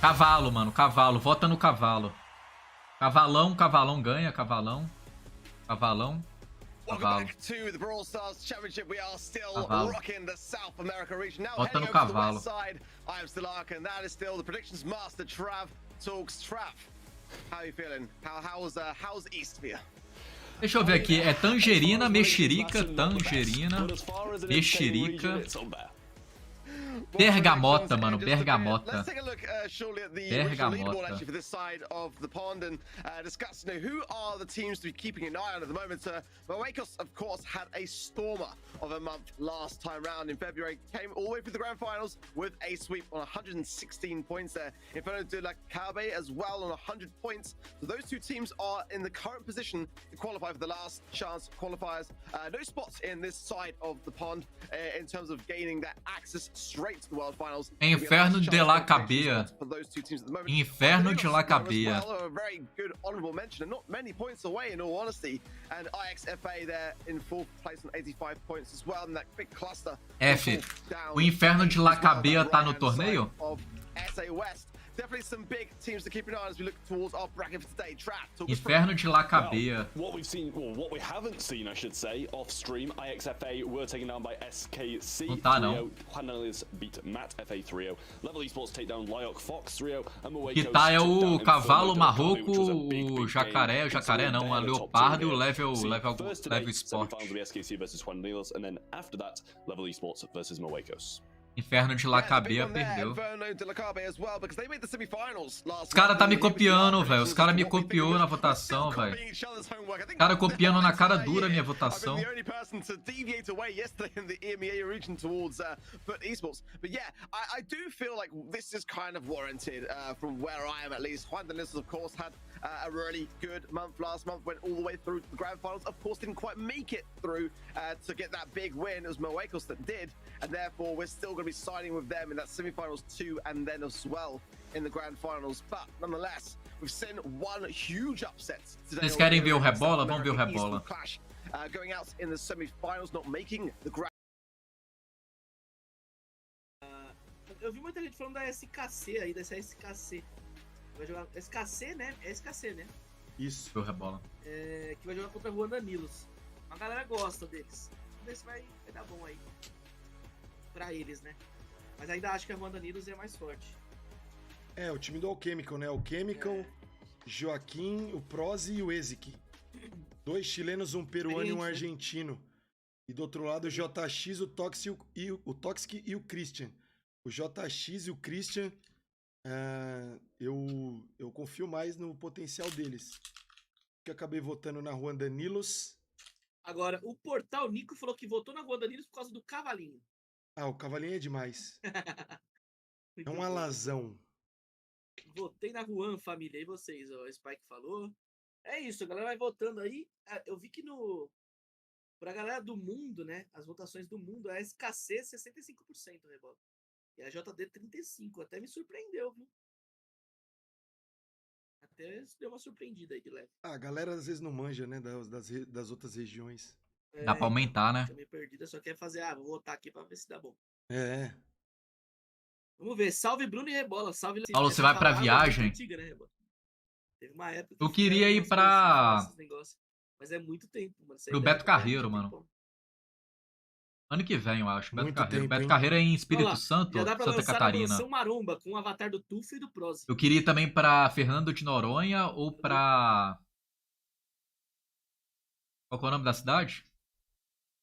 Cavalo, mano, cavalo, vota no cavalo. Cavalão, cavalão ganha, cavalão. Cavalão. Cavalo. Cavalo. Bota no cavalo. Deixa eu ver aqui, é tangerina, mexerica, tangerina, mexerica. Bergamota, mano, bergamota. Bergamota. Of course, had a stormer of a month last time round in February. Came all the way through the grand finals with a sweep on 116 points there. Inferno did like Kabe as well on 100 points. So those two teams are in the current position to qualify for the last chance qualifiers. No spots in this side of the pond in terms of gaining that Axis straight to the World Finals. Inferno de la Cabea. Inferno de la Cabea. A very good honorable mention, and not many points away in all honesty. And IXFA there in fourth place on 85 points as well. And that big cluster. F. O Inferno de la Cabea tá no torneio? SA West. Definitely some big teams to keep an eye on as we look towards our bracket for today. Trap. Inferno de la Cabea. What we've seen, well, what we haven't seen, I should say, off stream, IXFA were taken down by SKC. Não tá, não. Juan beat Matt FA 3-0. Level Esports take down Lyok Fox 3-0. Que tá é o cavalo marroco, o jacaré não, a leopardo e o level Sport. SKC versus Juan Niels, and then after that, Level Esports versus Moekos. Inferno de la Cabea perdeu. Os caras tá me copiando, velho. Os caras me copiou na votação, velho. Os caras copiando na cara dura a minha votação. But yeah, I do feel like this is kind of warranted from where I am at least. Juan Niels, of course, had a really good month last month, went all the way through to the grand finals. Of course, didn't quite make it through to get that big win. It was Moekos that did, and therefore we're still going to be siding with them in that semi-finals too, and then as well in the grand finals. But nonetheless, we've seen one huge upset today. Vocês querem ver o rebola? Vamos ver o rebola. Going out in the semi-finals, not making the grand. Eu vi muita gente falando da SKC aí, dessa SKC. Vai jogar SKC, né? É SKC, né? Isso. Foi o rebola. É, que vai jogar contra a Juan Niels. A galera gosta deles. Vamos ver se vai dar bom aí. Pra eles, né? Mas ainda acho que a Juan Niels é mais forte. É, o time do Alchemical, né? O Chemical, Joaquim, o Prozi e o Ezik. 2 chilenos, um peruano e um argentino. E do outro lado o JX, o Toxic e o Christian. O JX e o Christian, eu confio mais no potencial deles. Que acabei votando na Juan Niels. Agora, o Portal Nico falou que votou na Juan Niels por causa do cavalinho. Ah, o cavalinho é demais. É um alazão. Votei na Juan, família. E vocês? Ó, o Spike falou. É isso, a galera vai votando aí. Eu vi que pra galera do mundo, né? As votações do mundo, a SKC 65% rebola. E a JD 35%. Até me surpreendeu, viu? Até deu uma surpreendida aí de leve. Ah, a galera às vezes não manja, né? Das outras regiões. Dá pra aumentar, né? Tá meio perdida, só quer fazer, vou votar aqui pra ver se dá bom. É. Vamos ver, salve Bruno e Rebola, salve... Paulo, você vai pra viagem? Antiga, né, Rebola? Teve uma época eu queria ir pra... Mas é muito tempo, mano. Pro Beto Carreiro, mano. Ano que vem, eu acho. Beto Carreiro. Tempo, Beto Carreiro é em Espírito Santo, Santa Catarina. Maromba com o avatar do Tufo e do Prozi. Eu queria ir também pra Fernando de Noronha ou pra... Qual é o nome da cidade?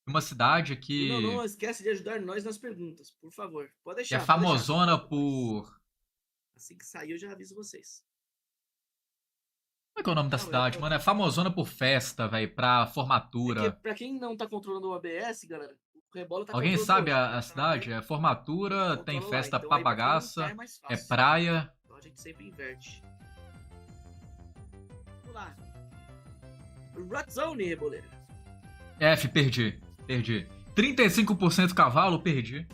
Uma cidade que... Não esquece de ajudar nós nas perguntas, por favor. Pode deixar. Que é famosona por... Assim que sair eu já aviso vocês. Como é que é o nome da cidade, mano? É famosona por festa, velho, pra formatura. Pra quem não tá controlando o OBS, galera, o Rebola tá Alguém sabe a cidade? É formatura, tem festa pra bagaça, é praia. Então a gente sempre inverte. Vamos lá. Red Zone, Reboleira. F, perdi. 35% cavalo, perdi.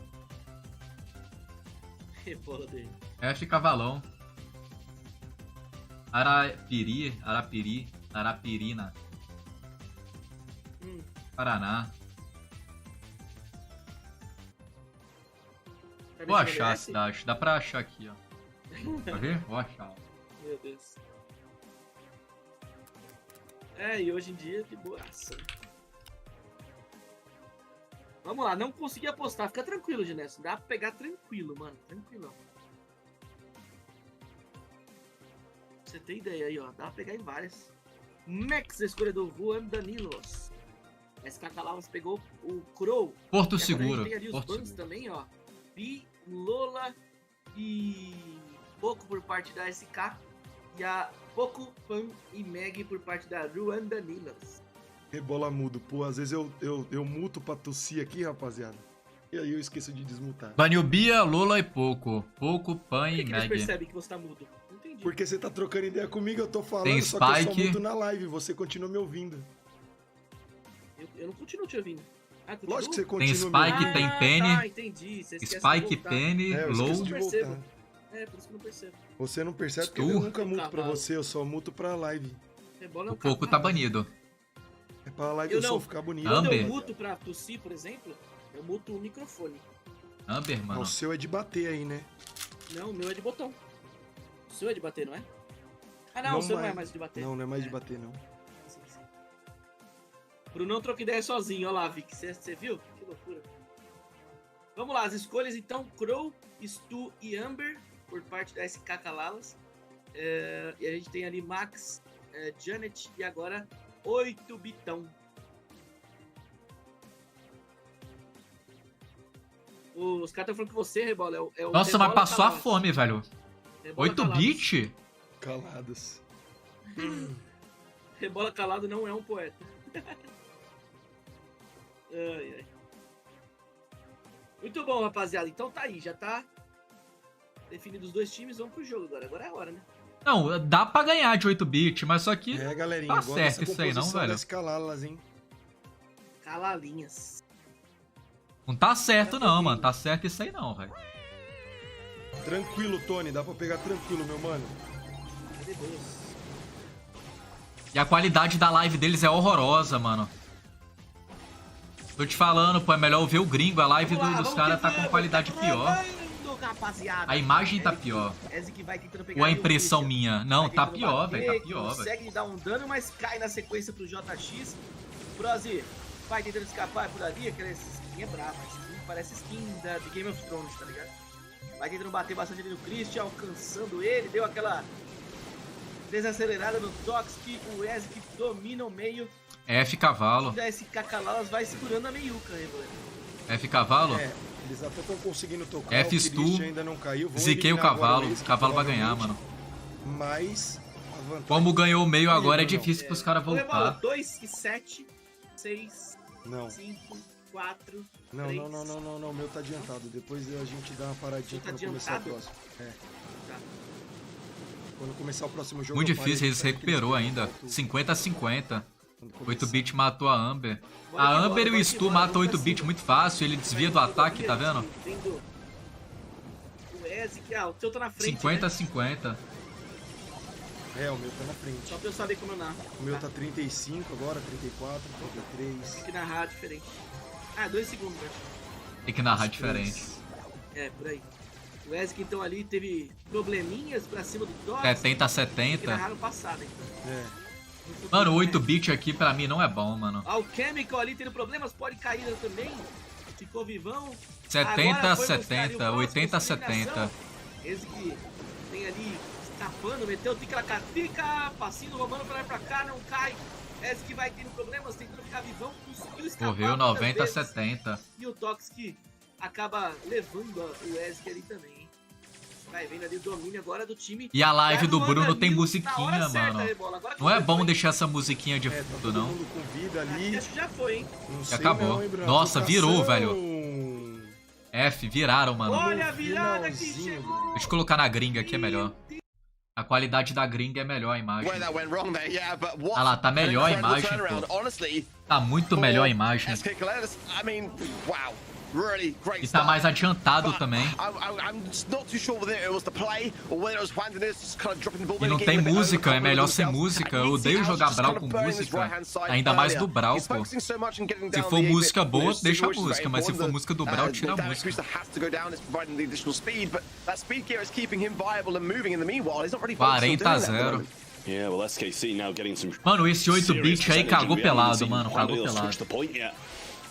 Rebola dele. F, cavalão. Arapirina. Paraná. Vou achar a cidade. Dá pra achar aqui, ó. Tá vendo? Vou achar. Meu Deus. E hoje em dia, de boaça. Vamos lá, não consegui apostar. Fica tranquilo, Genésio. Dá pra pegar tranquilo, mano. Tranquilão. Você tem ideia aí, ó. Dá pra pegar em várias. Max, a escolha do Juan Niels. SK Calavas pegou o Crow. Porto Seguro. Tem ali os bandos também, ó. Pi, Lola e Poco por parte da SK. E a Poco, Pan e Meg por parte da Juan Niels. Rebola mudo. Pô, às vezes eu muto pra tossir aqui, rapaziada. E aí eu esqueço de desmutar. Baniubia, Lola e Poco. Poco, Pan e Meg. Eles percebem que você tá mudo? Não entendi. Porque você tá trocando ideia comigo, eu tô falando, tem só Spike. que eu só mudo na live, você continua me ouvindo. Eu não continuo te ouvindo. Ah, continua? Lógico que você Tem continua. Spike, tem Penny. Tá, entendi. Você esquece de Spike, voltar. Penny, É, eu Low. esqueço de Percebo. voltar. É, por isso que eu não percebo. Você não percebe porque Tu? eu nunca muto pra Cavalo. você, eu só muto pra live. Rebola é um O Poco tá cavalo. banido. É pra live Eu eu só não. ficar bonito. Quando eu Amber. muto pra tossir, por exemplo, eu muto o microfone. Amber, Não, mano. o seu é de bater aí, né? Não, o meu é de botão. O seu é de bater, não é? Ah, não, Não o seu não é mais. mais de bater. Não, não é mais de bater, não. Sim, sim. Brunão troca ideia sozinho, olha lá, Vic. Você viu? Que loucura. Vamos lá, as escolhas então: Crow, Stu e Amber, por parte da SK Kalalas. E a gente tem ali Max, Janet e agora 8 Bitão. Os caras estão falando que você, Rebola, é o Nossa, mas Rebola passou a Kalalas. fome, velho. Rebola 8 Kalalas. bit? Calados. Rebola calado não é um poeta. Ai, ai. Muito bom, rapaziada. Então tá aí, já tá definido os dois times. Vamos pro jogo agora. Agora é a hora, né? Não, dá pra ganhar de 8 bit, mas só que É, galerinha, tá gosta certo dessa isso aí não, composição velho. das Kalalas, hein? Calalinhas. Não tá certo não, mano. Tá certo isso aí não, velho. Tranquilo, Tony, dá pra pegar tranquilo, meu mano. Cadê Deus? E a qualidade da live deles é horrorosa, mano. Tô te falando, pô, é melhor ver o gringo. A live Vamos lá, dos vamos caras que tá com vamos, qualidade tá pior. rolando, rapaziada. A imagem tá Ezik- pior. Ezik vai tentando pegar Ou a ali o impressão Christian. minha? Não, Vai tá tentando pior, bater, velho. Tá pior, velho. consegue dar um dano, mas cai na sequência pro JX. Prozi, vai tentando escapar por ali. Aquela skin é brava. Skin parece skin de Game of Thrones, tá ligado? Vai tentando bater bastante ali no Christian, alcançando ele. Deu aquela desacelerada no Toxic. O Ezik domina o meio. F cavalo. Da SK Kalalas vai segurando a meiuca, né, mano? F cavalo. É, eles até estão conseguindo tocar. F o Stu. Christian ainda não caiu. Vão Ziquei o eliminar agora cavalo. Ezik, O cavalo vai ganhar, provavelmente. mano. Mas a vantagem... Como ganhou o meio agora, é Não. difícil pros caras voltar. 2 e 7, 6, Não. 5, 4, Não, 3. não, o meu tá adiantado. Depois a gente dá uma paradinha Tá quando começar o adiantado? próximo. É. Tá. Quando começar o próximo jogo. Muito eu paro difícil, e ele se sabe que recuperou eles ainda. voltam 50-50. quando 8 começar. bit matou a Amber. Bora A que Amber bora, e o bora que Stu bora, matam vamos 8 pra bit cima. muito fácil. Ele desvia do ataque, tá vendo? Vendo o Ezik, o teu tá na frente. 50-50. É, o meu tá na frente. Só pra eu saber como eu narro. O meu tá 35 agora, 34, 33. Tem que narrar diferente. 2 segundos, né? Tem que narrar diferente. É, por aí. O Ezik, então, ali teve probleminhas pra cima do Tox. 70-70. Que narraram passado, então. É. No futuro, Mano, 8 né? bit aqui pra mim não é bom, mano. O Chemical ali tendo problemas, pode cair também. Ficou vivão. 70-70, 80-70. Esse que tem ali escapando, meteu tica-tica, passinho romano pra lá e pra cá, não cai. Esse que vai tendo problemas, tentando ficar vivão, conseguiu escapar. Morreu muitas vezes. 90-70. E o Toxic acaba levando o Ezik ali também, hein? Vai vendo ali o domínio agora do time. E a live do Luanda Bruno tem Mil, na musiquinha, hora certa, mano. Rebola. Agora que Não é bom foi. deixar essa musiquinha de Tá fundo, todo não. mundo com vida ali. Acho que já foi, hein? Não Já acabou. Não, hein, Bruno? Nossa, virou, Trocação. F, viraram, mano. Olha a virada que finalzinho, chegou! Deixa eu colocar na gringa aqui, é melhor. A qualidade da gringa é melhor a imagem. Where that went wrong there, yeah, but what Ah lá, tá melhor a an incredible imagem, turnaround. pô. Honestly, Tá muito melhor a imagem. SK Kalalas, I mean, wow, really great E tá start. mais adiantado But também. I'm just not too sure whether it was the play or whether it was Juan Diniz just kind of dropping the ball. E não maybe tem getting a bit música, é overconfident melhor with sem himself. música. And Eu you see odeio how jogar he's just Brawl kind com of burning his música. right-hand side Ainda mais earlier. do Brawl, He's pô. focusing so much on getting Se down for the early música bit. boa, Those deixa a situations música, are mas se important. for música do Brawl, tira a Damage música. booster has to go down. It's providing the additional speed, but that speed gear is keeping him viable and moving. In the meanwhile, he's not really focused on doing that at the 40-0. moment. Yeah, well, SKC now getting some Mano, esse 8 serious bit aí percentage, cagou and we haven't pelado, seen mano. Juan Cagou Diniz pelado. switch the point yet.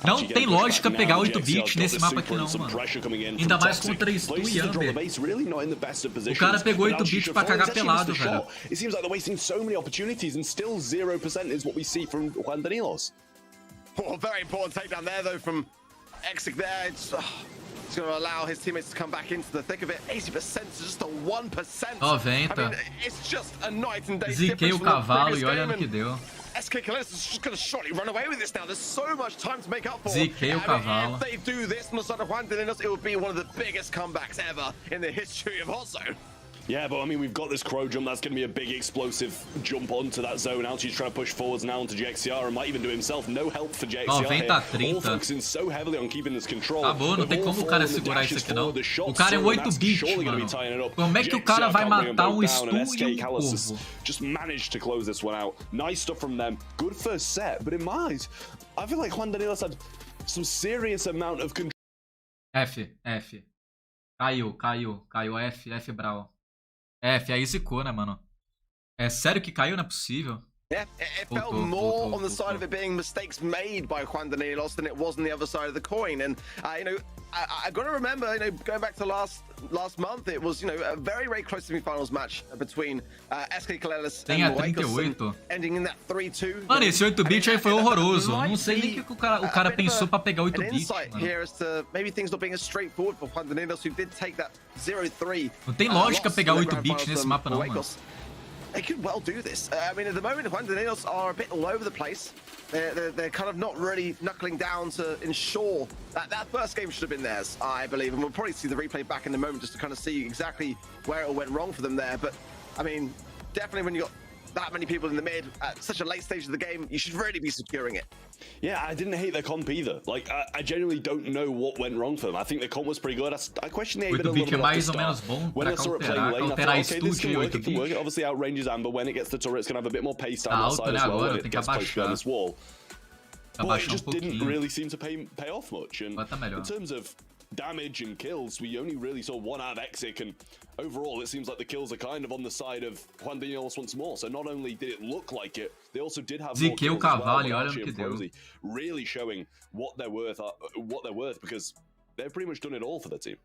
Não Actually tem getting pushed lógica back pegar now. 8 JXL bit got nesse the mapa super aqui and não, some mano. pressure coming in Ainda from mais Toxic. contra Stu Plays e to control the Amber. base, really not in the best of O positions. cara pegou But 8 now bits Shisha pra falls, cagar actually pelado, missed the velho. shot. It seems like they're wasting so many opportunities and still 0% is what we see from Juan Danilos. Oh, very important takedown there, though, from Exic there. It's going to allow his teammates to come back into the thick of it. 80% to just a 1%. 90. I mean, it's just a night and day Ziquei difference o from the cavalo previous e olha game, no que and deu. SK Kalalas is just going to shortly run away with this now. There's so much time to make up for. Ziquei o cavalo. If they do this on the side of Juan Danilos, it would be one of the biggest comebacks ever in the history of Ozo. Yeah, but I mean, we've got this Crow jump. That's going to be a big explosive jump onto that zone. Alty's trying to push forwards now onto JXCR and might even do it himself. No help for JXCR here. All focusing so heavily on keeping this control. Acabou, não tem como o cara segurar isso aqui não. O cara é 8-bit, mano. Como é que o cara vai matar um stun e um corvo? Just managed to close this one out. Nice stuff from them. Good first set, but in my eyes, I feel like Juan Danilos had some serious amount of control. F. Caiu. F, Brawl. F, aí zicou, né, mano? É sério que caiu? Não é possível. Yeah, it felt more on the side of it being mistakes made by Juan Danilos than it was on the other side of the coin. And, you know, I got to remember, you know, going back to last month, it was, you know, a very close semi-finals match between SK Kalelis and Moekos, ending in that 3-2. Mano, esse 8-bit aí foi horroroso. Não sei nem o que o cara pensou pra pegar 8-bit. Here as to maybe things not being as straightforward for Juan Danilos, who did take that 0-3. Não tem lógica pegar 8-bit nesse mapa não, mano. They could well do this. I mean, at the moment, Juan Danilos are a bit all over the place. They're kind of not really knuckling down to ensure that first game should have been theirs, I believe. And we'll probably see the replay back in a moment just to kind of see exactly where it all went wrong for them there. But, I mean, definitely when you got that many people in the mid at such a late stage of the game, you should really be securing it. Yeah, I didn't hate their comp either. Like, I genuinely don't know what went wrong for them. I think the comp was pretty good. I question the A-bit a little bit at the start. When I saw it playing lane, I thought, okay, this can work, it can work. It obviously outranges Amber. When it gets the turret, it's going to have a bit more pace down that side as well when it gets pushed down this wall. But it just didn't really seem to pay off much. And in terms of damage and kills, we only really saw one out of Exic, and overall it seems like the kills are kind of on the side of Juan Danilos once more. So not only did it look like it, they also did have more kills as well, and Prosy really showing what they're worth because they've pretty much done it all for the team.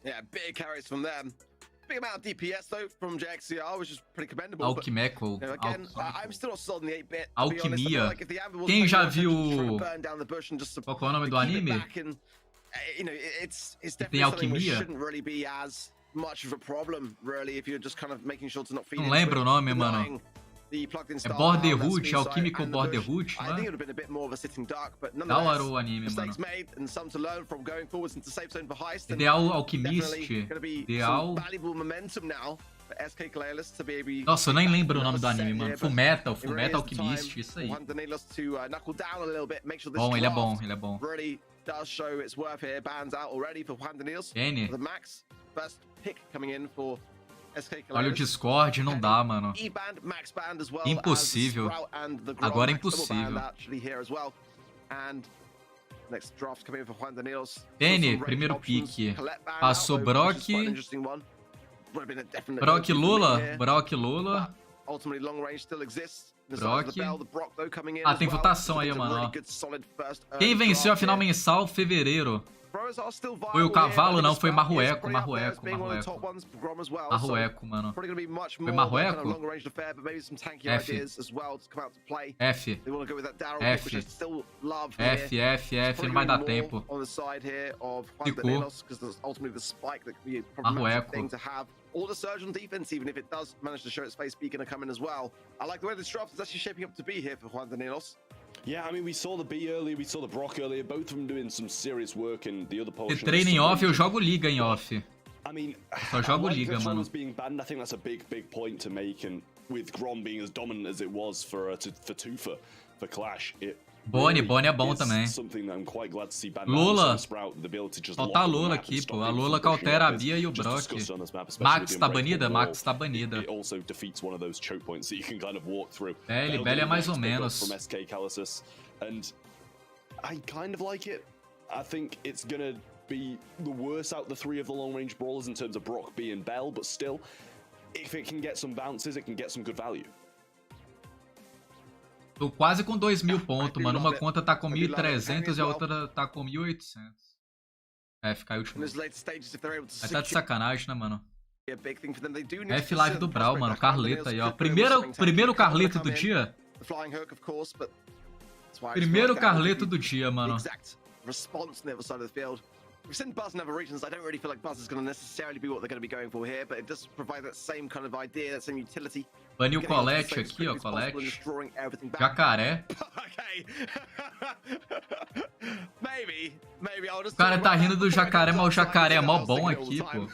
Yeah, big carries from them. Big amount of DPS though from JXCR, which is pretty commendable. Alquimeco. You know, again, I'm still not sold on the 8-bit. Alquimia. Quem já viu... Qual é o nome do anime? You know, it's definitely something which shouldn't really be as much of a problem, really, if you're just kind of making sure to not feed Não lembro o nome, mano. É Borderhood, Alquímico Borderhood, I think it would have been a bit more of a sitting duck, but da hora o anime, mano. Mistakes made and some to learn from going forwards into safe zone for heist. Ideal Alquimist. Ideal. Valuable momentum now for SK Kalelis to be able. Nossa, eu nem lembro o nome do anime, mano. Fullmetal Alquimist, isso aí. Bom, ele é bom. Really does show its worth here. Bans out already for Juan Danilos. N. The max first pick coming in for SK Kalelis. Olha o Discord, não dá, mano. E-band, max band as well. Impossível. Agora é impossível. Next draft coming in for Juan Danilos. N, primeiro pique. Passou Brock. Brock Lula. Ultimately long range still exists. Brock. Ah, tem votação aí, mano. Quem venceu a final mensal fevereiro? Foi o Cavalo, não, foi Marrueco, mano. Foi Marrueco? F, não vai dar tempo. Ficou. Marrueco. Or the surge on defense, even if it does manage to show its face beacon are coming as well. I like the way this draft is actually shaping up to be here for Juan Danilos. Yeah, I mean, we saw the B earlier, we saw the Brock earlier, both of them doing some serious work in the other Polish. Se treina em off, eu jogo liga em off. I mean, só jogo liga, mano. Being banned, I think that's a big point to make, and with Grom being as dominant as it was for Tufa for Clash, it Bonnie é bom também. Lola. Falta a Lola aqui, pô. A Lola cautera a Bia e o Brock. Max tá banida? Max tá banida. Belly é mais ou menos. I kind of like it. I think it's gonna be the worst out of the three of the long-range brawlers in terms of Brock, B, and Bell, but still, if it can get some bounces, it can get some good value. Tô quase com 2.000 pontos, mano. Uma conta tá com 1.300 e a outra tá com 1.800. F caiu de novo. Aí tá de sacanagem, né, mano? F live do Brawl, mano. Carleta aí, ó. Primeiro Carleto do dia. Primeiro Carleto do dia, mano. We've seen Buzz in other regions. I don't really feel like Buzz is going to necessarily be what they're going to be going for here, but it does provide that same kind of idea, that same utility. Baniu o Colette aqui, ó, Colette. Jacaré. okay. Maybe I'll just. O cara tá rindo do jacaré, mas o jacaré é mó bom aqui, pô.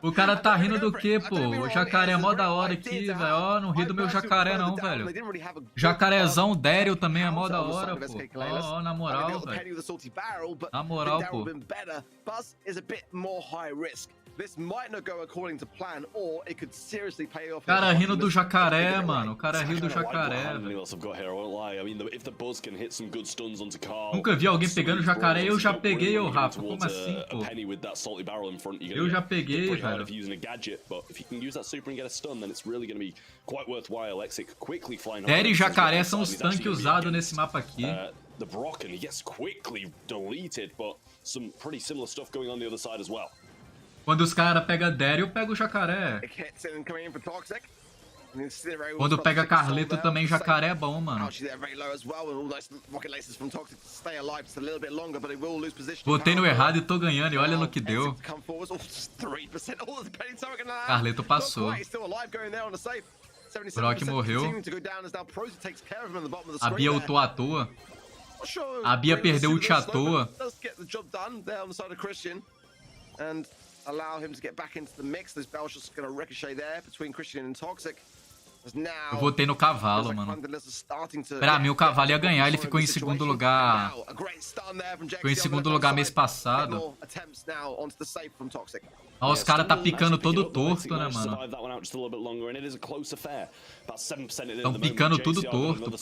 O cara tá rindo do quê, pô? O jacaré é mó da hora aqui, velho. Ó, não ri do meu jacaré não, velho. Jacarezão Daryl também é mó da hora, pô. Ó, na moral, velho. Na moral, pô. Cara rindo do jacaré, mano. O cara riu do jacaré, velho. Nunca vi alguém pegando jacaré. Eu já peguei, ô Rafa. Como assim, pô? Eu já peguei, velho. Daryl e jacaré são os tanques usados nesse mapa aqui. The Brock, and he gets quickly deleted, but some pretty similar stuff going on the other side as well. Quando os caras pegam Daryl, eu pego o jacaré. Quando pega Carleto também, jacaré é bom, mano. Botei no errado e tô ganhando, e olha no que deu. Carleto passou. Brock morreu. A Bia ultou à toa. A Bia perdeu o ult à toa. Allow him to get back into the mix. This bell's just going to ricochet there between Christian and Toxic. Eu votei no cavalo, mano. Pra mim o cavalo ia ganhar, ele ficou em segundo lugar. Ficou em segundo lugar mês passado. Ó, os caras tá picando todo torto, né, mano? Tão picando tudo torto, pô.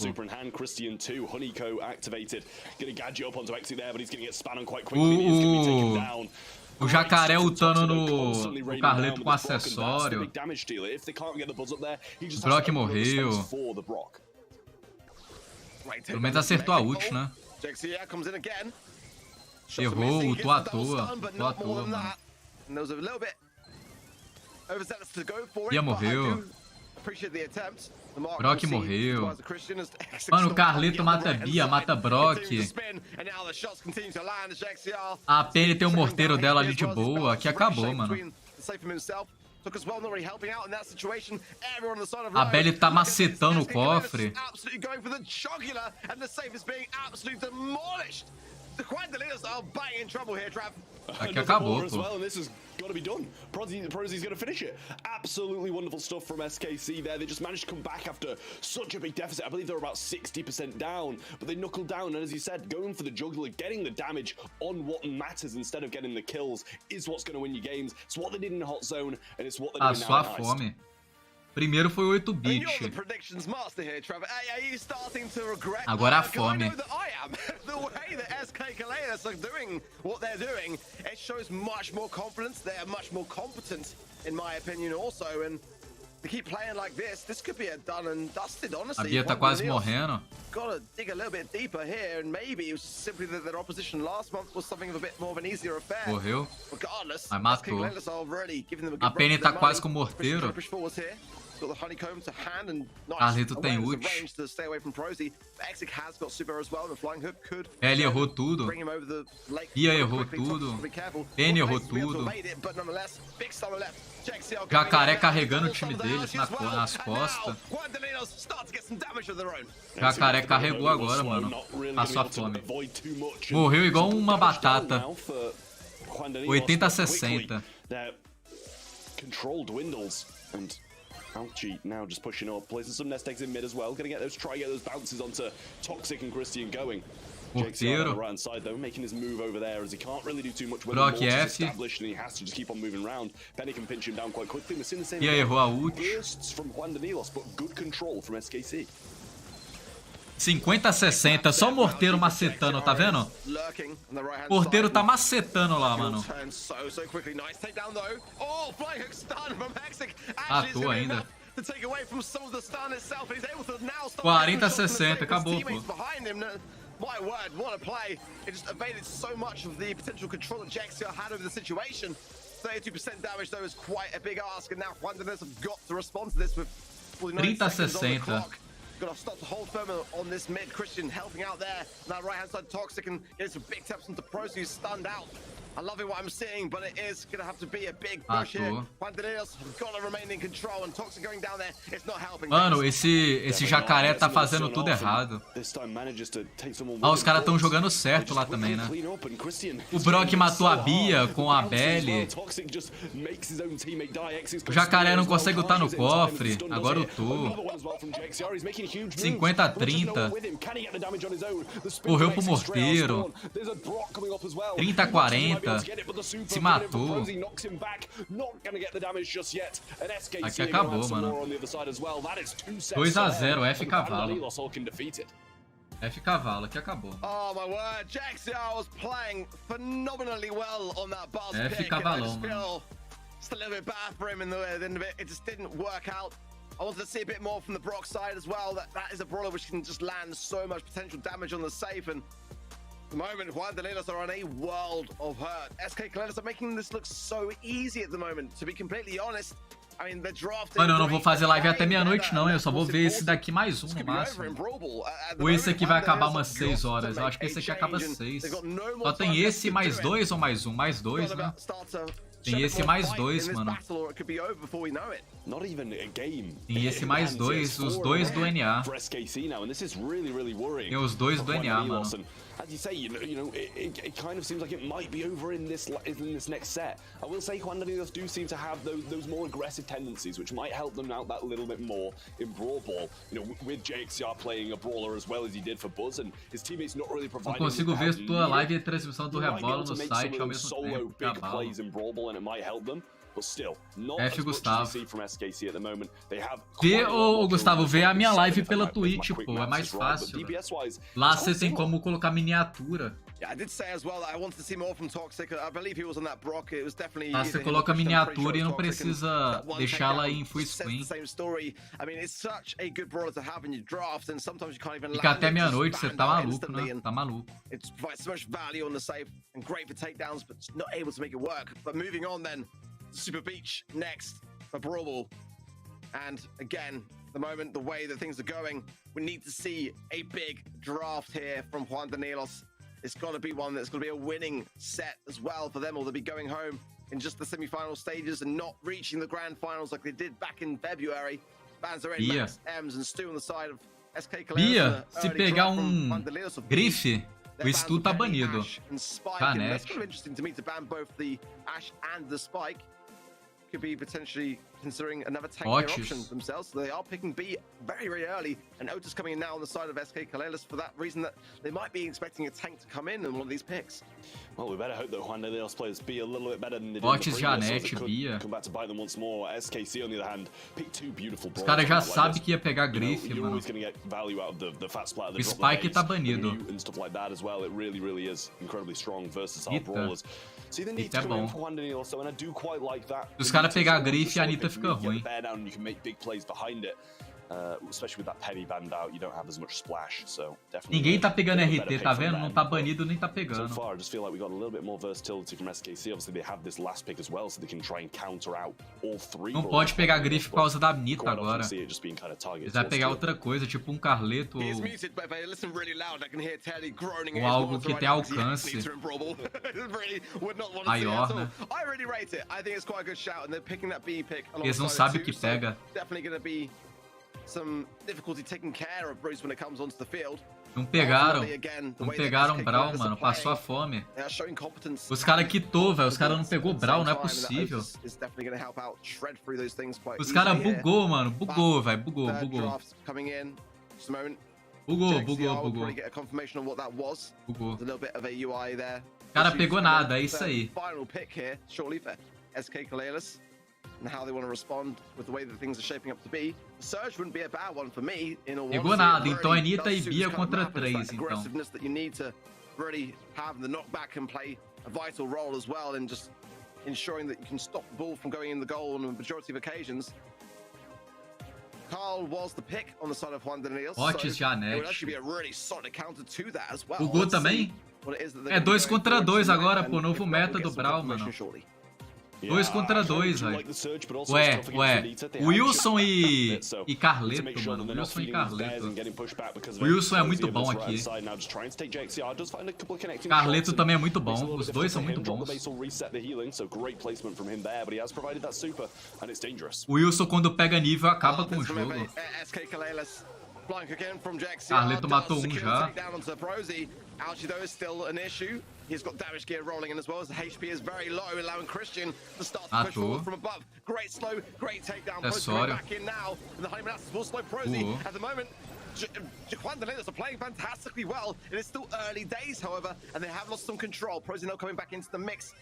O jacaré ultando no Carleto com acessório. O Brock morreu. Pelo menos acertou a ult, né? Errou, ultou à toa. Ultou à toa, mano. Bia morreu. Brock morreu. Mano, o Carleto mata Bia, mata Brock. A Penny tem o morteiro dela ali de boa, que acabou, mano. A Belly tá macetando o cofre. Aqui acabou, pô. Got to be done. Prozy's going to finish it. Absolutely wonderful stuff from SKC there. They just managed to come back after such a big deficit. I believe they were about 60% down, but they knuckled down. And as you said, going for the juggler, getting the damage on what matters instead of getting the kills is what's going to win you games. It's what they did in the hot zone, and it's what they're doing now. A sua fome. Primeiro foi o 8-bit. Agora a fome. A Bia tá quase morrendo. Morreu. Mas matou. A Penny tá quase com o morteiro. Carleto tem ult. Ele errou tudo. Bia errou tudo. Penny errou tudo. Jacaré carregando o time deles nas costas. Jacaré carregou agora, mano. Passou a fome. Morreu igual uma batata. 80-60. Alchi now just pushing up, placing some nest eggs in mid as well. Gonna try to get those bounces onto Toxic and Christian going. JC on the right hand side though, making his move over there as he can't really do too much when the mortar's established and he has to just keep on moving around. Penny can pinch him down quite quickly. We're seeing the same bursts from Juan Danilos, but good control from SKC. 50-60, só o morteiro macetando, tá vendo? O morteiro tá macetando lá, mano. À toa ainda. 40-60, acabou, pô. My word, what a play. It just evaded so much of the potential control that JXCR had over the situation. 32% damage though is quite a big ask, and now Juan Danilos have got to respond to this with 30-60. Got to stop to hold firm on this mid. Christian helping out there. Now right hand side Toxic and getting some big taps into Prozy, who's stunned out. I'm loving what I'm seeing, but it is going to have to be a big push here. Juan Daniels got to remain in control, and Toxic going down there. It's not helping. Mano, esse jacaré tá fazendo tudo errado. Ah, os caras estão jogando certo lá também, né? O Brock matou a Bia com a Belly. O jacaré não consegue lutar no cofre. Agora eu tô. 50-30. Correu pro morteiro. 30-40. Se matou. Aqui acabou, mano. 2-0, F cavalo. F cavalo, aqui acabou. Oh my word, JXR was playing phenomenally well on that boss pick. F cavalão, mano. Just a little bit bad for him in the end of it. It just didn't work out. I wanted to see a bit more from the Brock side as well. That is a brawler which can just land so much potential damage on the safe, and at the moment Juan Daniels are on a world of hurt. SK Kalelis are making this look so easy at the moment, to be completely honest. Mano, eu não vou fazer live até meia-noite não, eu só vou ver esse daqui mais um no máximo. Ou esse aqui vai acabar umas 6 horas, eu acho que esse aqui acaba 6. Só tem esse mais 2 ou mais um? Mais 2, né? Tem esse mais 2, mano. Tem esse mais 2, os 2 do NA. Tem os 2 do NA, mano. As you say, it kind of seems like it might be over in this next set. I will say Juan Daniels do seem to have those more aggressive tendencies, which might help them out that little bit more in Brawl Ball. With JXR playing a brawler as well as he did for Buzz, and his teammates not really providing. Eu consigo ver tua live e transmissão do Rebolo no site ao mesmo tempo. F, Gustavo. Vê, ô Gustavo, vê a minha live pela Twitch, pô, é mais fácil. Lá você tem como colocar miniatura. Lá você coloca miniatura e não precisa deixá-la em full screen. Fica até meia-noite, você tá maluco, né? Tá maluco. Super Beach next for Brawl. And again, the moment, the way that things are going, we need to see a big draft here from Juan Daniels. It's got to be one that's going to be a winning set as well for them, or they'll be going home in just the semi-final stages and not reaching the grand finals like they did back in February. Fans are in Max, Ems and Stu on the side of SK Kalelis. Bia, se pegar grife, o Stu tá banido. Canete. It's interesting to me to ban both the Ash and the Spike. Could be potentially considering another tankier option themselves. So they are picking B very, very early, and Otis coming in now on the side of SK Kalelis for that reason that they might be expecting a tank to come in one of these picks. Well, we better hope that Juan Daniels players be a little bit better than they did in the previous, so they could come back to bite them once more. SKC on the other hand picked 2 beautiful brawls. Os caras já sabem que ia pegar grife, mano. O Spike tá banido. And stuff like that as well. It really, really is incredibly strong versatile brawlers. See the need to go in for Juan Daniels, so, and I do quite like that. Se os caras pegar grife, a Anitta fica ruim. You can make big plays behind it. Especially with that penny band out, you don't have as much splash, so definitely. Ninguém tá pegando RT, tá vendo? Não tá banido nem tá pegando. So far, I just feel like we got a little bit more versatility from SKC. Obviously, they have this last pick as well, so they can try and counter out all 3. Não pode pegar grife por causa da Anitta agora. Eles vão pegar outra coisa, tipo um Carleto ou algo que tem alcance maior, né? Eles não sabem o que pega. Some difficulty taking care of Bruce when it comes onto the field. Não pegaram Brawl, mano. Passou a fome. Os caras quitou, velho. Os caras não pegou Brawl, não é possível. Os caras bugou, mano. Bugou, velho. Bugou. O cara pegou nada, é isso aí. Pegou nada, então Anitta e Bia contra 3, então. Otis Janete. Bugou também? É 2 contra 2 agora, pô. Novo meta do Brawl, mano. 2 contra 2, velho. Ué. Wilson e Carleto, mano. Wilson e Carleto. Wilson é muito bom aqui. Carleto também é muito bom. Os dois são muito bons. O Wilson, quando pega nível, acaba com o jogo. Carleto matou um já. Alchi, though, is still an issue. He's got damage gear rolling in as well as the HP is very low, allowing Christian to start to push forward from above. Great slow, great takedown. Prozy coming back in now. And the Honey Molasses will slow Prozy. At the moment, Juan Danilos are playing fantastically well. It is still early days, however, and they have lost some control. Prozy now coming back into the mix.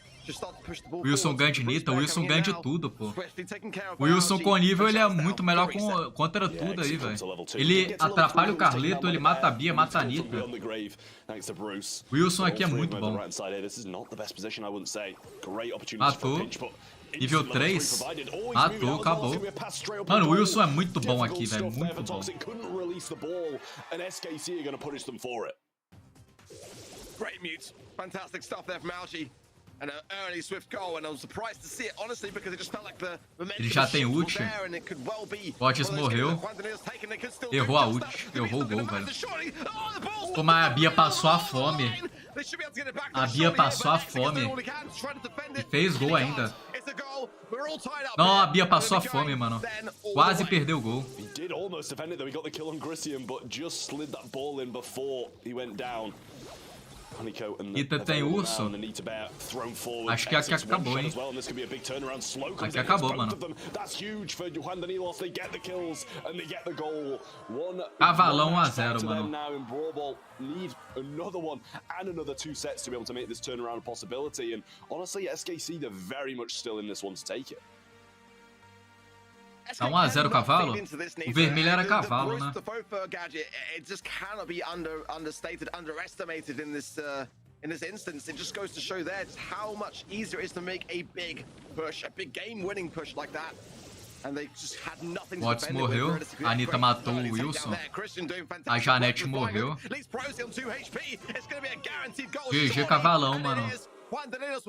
Wilson ganha de Nita, o Wilson ganha de tudo, pô. O Wilson com nível, ele é muito melhor contra tudo aí, velho. Ele atrapalha o Carleto, ele mata a Bia, mata a Nita. O Wilson aqui é muito bom. Matou. Nível 3. Matou, acabou. Mano, o Wilson é muito bom aqui, velho. Muito bom. Great mute. Fantastic stuff there from Alchi. And an early swift goal, and I was surprised to see it, honestly, because it just felt like the Ele já tem ult. O Otis morreu. Errou a ult. Errou o gol, velho. Pô, mas a Bia passou a fome. A Bia passou a fome. E fez gol ainda. Não, a Bia passou a fome, mano. Quase perdeu o gol. Nita tem urso. Acho que aqui acabou, hein? Aqui acabou, mano. Cavalão 1-0, mano. Tá 1-0 o cavalo? O vermelho era cavalo, né? It just cannot be understated, underestimated in this instance. It just goes to show there just how much easier it is to make a big push, a big game-winning push like that. And they just had nothing to defend it with. Morreu. A Anitta matou o Wilson. A Janete morreu. GG cavalão, mano. 1-0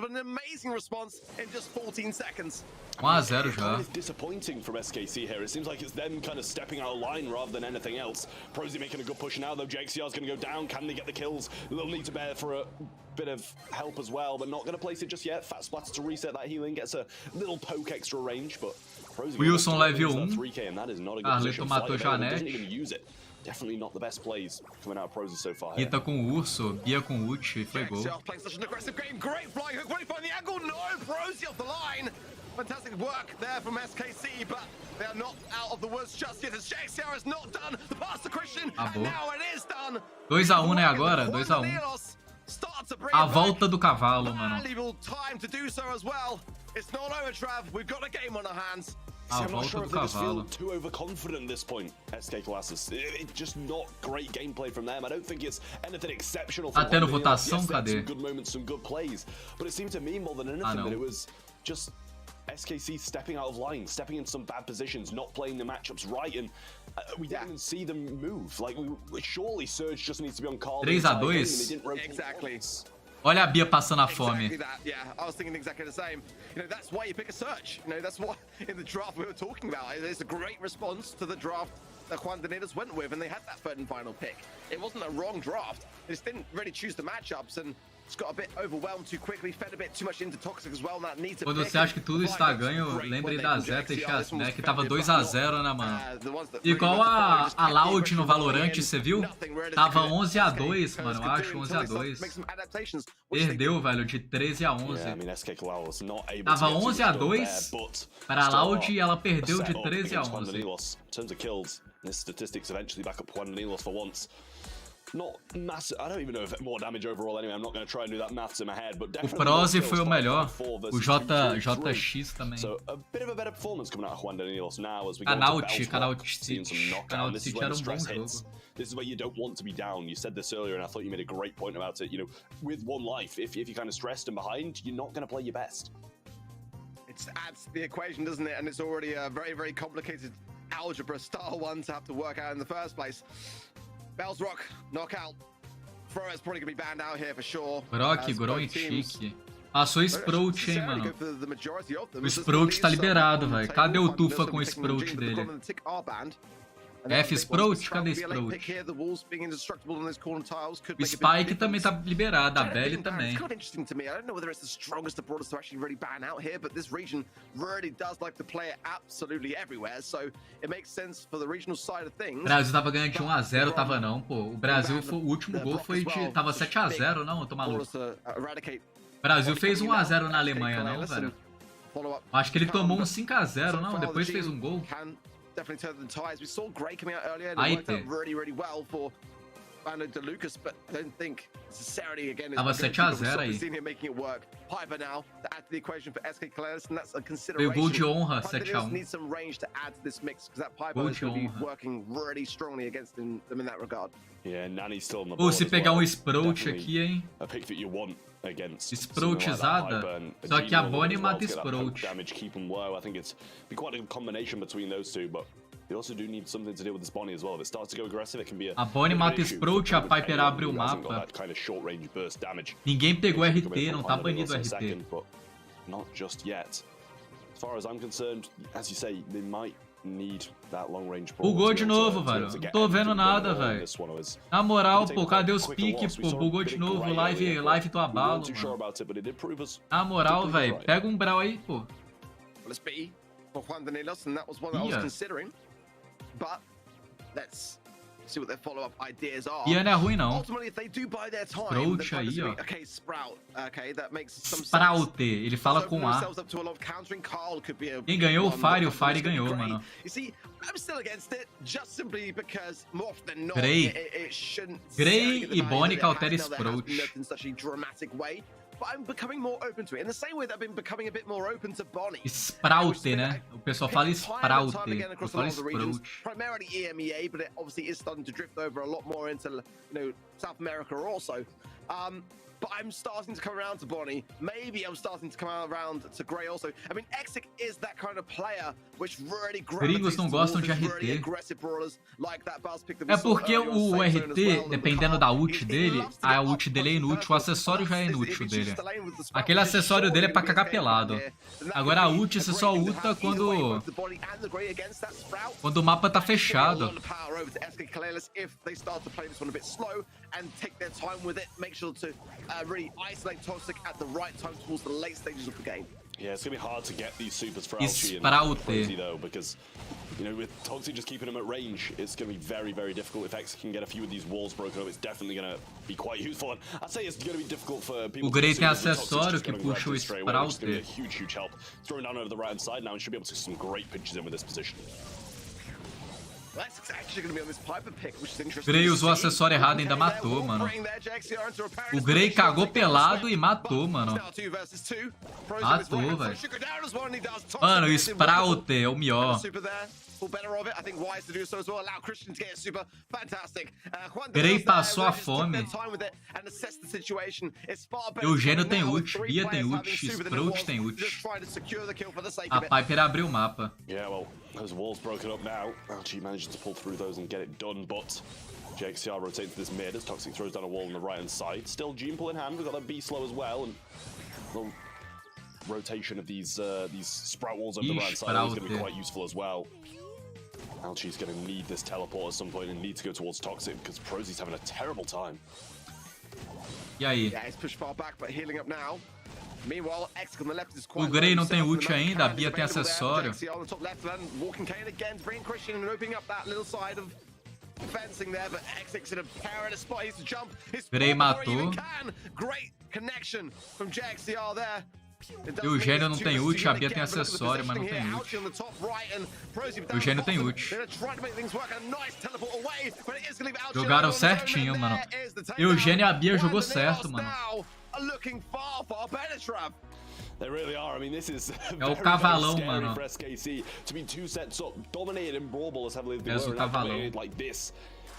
já. Disappointing from SKC here. It seems like it's them kind of stepping out of line rather than anything else. Prozy making a good push now, though. JXCR's going to go down. Can they get the kills? They'll need to bear for a bit of help as well, but not going to place it just yet. Fat Splatter to reset that healing, gets a little poke extra range, but Wilson level 1. 3K, and that is not a good Carleto matou Janete. Doesn't even use it. Definitely not the best plays coming out of Prozy so far. Nita com o urso, Bia com ult, foi gol. Fantastic work there from SKC, but they are not out of the woods just yet. As JXCR is not done, the pass to Christian, and now it is done. 2-1, né, agora? 2-1. A volta do cavalo, mano. It's not over, Trav. We've got a game on our hands. A volta do cavalo. Too overconfident at this point, SK Colossus. It's just not great gameplay from them. I don't think it's anything exceptional. Tá tendo votação? Cadê? Some good moments, some good plays, but it seemed to me more than anything that it was just SKC stepping out of line, stepping in some bad positions, not playing the matchups right, and we didn't even see them move. Like, surely Surge just needs to be on call. 3-2. Exactly. Olha a Bia passando a fome. Exactly that, yeah. I was thinking exactly the same. You know, that's why you pick a Surge. You know, that's what in the draft we were talking about. It's a great response to the draft that Juan Danilos went with, and they had that third and final pick. It wasn't a wrong draft. They just didn't really choose the matchups, and just got a bit overwhelmed too quickly, fed a bit too much into Toxic as well, and that needs to. Quando você acha que tudo está ganho, lembre da Zeta e Chas, né? Que tava 2-0, né, mano? Igual a Loud no Valorant, você viu? Tava 11-2, mano, eu acho, 11-2. Perdeu, velho, de 13-11. Tava 11-2 para a Loud e ela perdeu de 13-11. Not massive. I don't even know if more damage overall anyway. I'm not going to try and do that maths in my head, but O definitely Prozy foi o melhor. O JX também. So a bit of a better performance coming out of Juan Danilos now as we go Canal into Canal seeing some City knockdown. This is where era the bom stress jogo. hits. This is where you don't want to be down. You said this earlier, and I thought you made a great point about it. You know, with one life, if you're kind of stressed and behind, you're not going to play your best. It adds to the equation, doesn't it? And it's already a very, very complicated algebra star one to have to work out in the first place. Bells Rock knockout. Thrower's probably gonna be banned out here for sure. Brock, Gron e Chique. Passou Sprout, hein, mano. O Sprout tá liberado, velho. Cadê o Tufa com o Sprout dele? F Sprout? Cadê Sprout? O Spike também tá liberado, a Belly também. O Brasil tava ganhando de 1 a 0, tava não, pô. O Brasil, o último gol foi de... Tava 7 a 0, não? Eu tô maluco. O Brasil fez 1 a 0 na Alemanha, não, velho? Acho que ele tomou um 5 a 0, não? Depois fez um gol. Definitely turn the tides. We saw Gray coming out earlier and Aí, it worked out really, really well for Bando de Lucas, but I don't think necessarily again. Tava 7 a 0 aí. Seen him making it work. Piper now to add to the equation for SK Clearless, and that's a consideration. Foi gol de honra, 7 a 1. Need some range to add to this mix because that Piper is going to be working really strongly against them in that regard. Yeah, Nani's still on the board. Ou se pegar um Sprout aqui, hein? A pick that you want against Sproutizada. Só que a Bonnie mata Sprout. Damage, keep them low. I think it's be quite a combination between those two, but they also do need something to deal with this Bonnie as well. If it starts to go aggressive, it can be a Bonnie mata Sprout, a Piper abre o mapa. Ninguém pegou RT, não tá banido RT. Not just yet. As far as I'm concerned, as you say, they might need that long range. Bugou de novo, velho. Não tô vendo nada, velho. Na moral, pô, cadê os piques, pô? Bugou de novo, live do abalo, mano. Na moral, velho, pega um Brawl aí, pô. E não é ruim, não. Sprout aí, ó. Sprout, ele fala com A. Quem ganhou? O Fire ganhou, mano. Gray e Bonnie cautela Sprout. Sprout, né? O pessoal fala Sprout. Eu falo Sprout. Primarily EMEA, but it obviously is starting to drift over a lot more into, South America also. But I'm starting to come around to Bonnie. Maybe I'm starting to come around to Gray also. I mean, Exic is that kind of player which really Gringos não gostam de RT. É porque o RT, dependendo da ult dele, a ult dele é inútil, o acessório já é inútil dele. Aquele acessório dele é pra cagar pelado. Agora a ult você só ulta quando o mapa tá fechado. Really isolate Toxic at the right time towards the late stages of the game. Yeah, it's gonna be hard to get these supers for Alchi and Rosie though, because with Toxic just keeping them at range, it's gonna be very, very difficult. If X can get a few of these walls broken up, it's definitely gonna be quite useful. And I'd say it's gonna be difficult for people. O Grey tem acessório que puxa o Sprout. It's gonna be a huge, huge help. Throwing down over the right hand side now and should be able to see some great pinches in with this position. Grey usou o acessório errado e ainda matou, mano. O Grey cagou pelado e matou, mano. Matou, velho. Mano, o Sprout é o melhor. Grey passou a fome. Eugênio tem ult, Bia tem ult, Sprout tem ult. A Piper abriu o mapa. Those walls broken up now. Alchi manages to pull through those and get it done, but JXCR rotates to this mid as Toxic throws down a wall on the right hand side. Still Gene pull in hand, we've got that B slow as well, and the rotation of these sprout walls over the right hand side is going to be quite useful as well. Alchi's going to need this teleport at some point and need to go towards Toxic because Prozy's having a terrible time. E aí? Yeah, he's pushed far back, but healing up now. O Grey não tem ult ainda, a Bia tem acessório. Grey matou. Eugênio não tem ult, a Bia tem acessório, mas não tem ult. Eugênio tem ult. Jogaram certinho, mano. Eugênio e a Bia jogou certo, mano. They really are. I mean, this is é o cavalão, mano. For SKC to be two sets up, dominated in Brawl Ball as heavily as they were, o cavalão. Like this.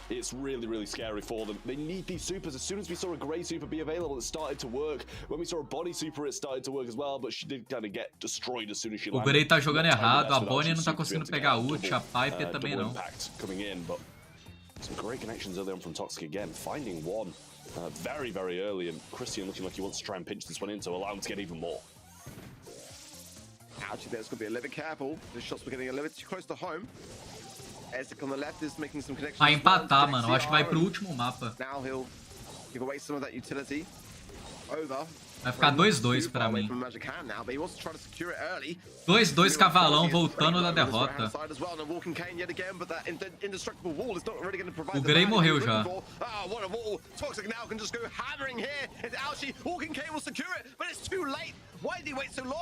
It's really, really scary for them. They need these supers. As soon as we saw a Grey super be available, it started to work. When we saw a Bonnie super, it started to work as well, but she did kind of get destroyed as soon as she landed. O Grey tá jogando errado, a Bonnie não tá conseguindo pegar ult, a Piper também não. Some great connections early on from Toxic again, finding one very, very early, and Christian looking like he wants to try and pinch this one in to allow him to get even more. Actually, there's going to be a little bit careful. The shots were getting a little bit too close to home. Ezek on the left is making some connections. Vai empatar, mano. Eu acho que vai pro último mapa. Now he'll give away some of that utility. Over. Vai ficar 2-2 pra mim. 2-2 cavalão voltando da derrota. O Grey morreu já.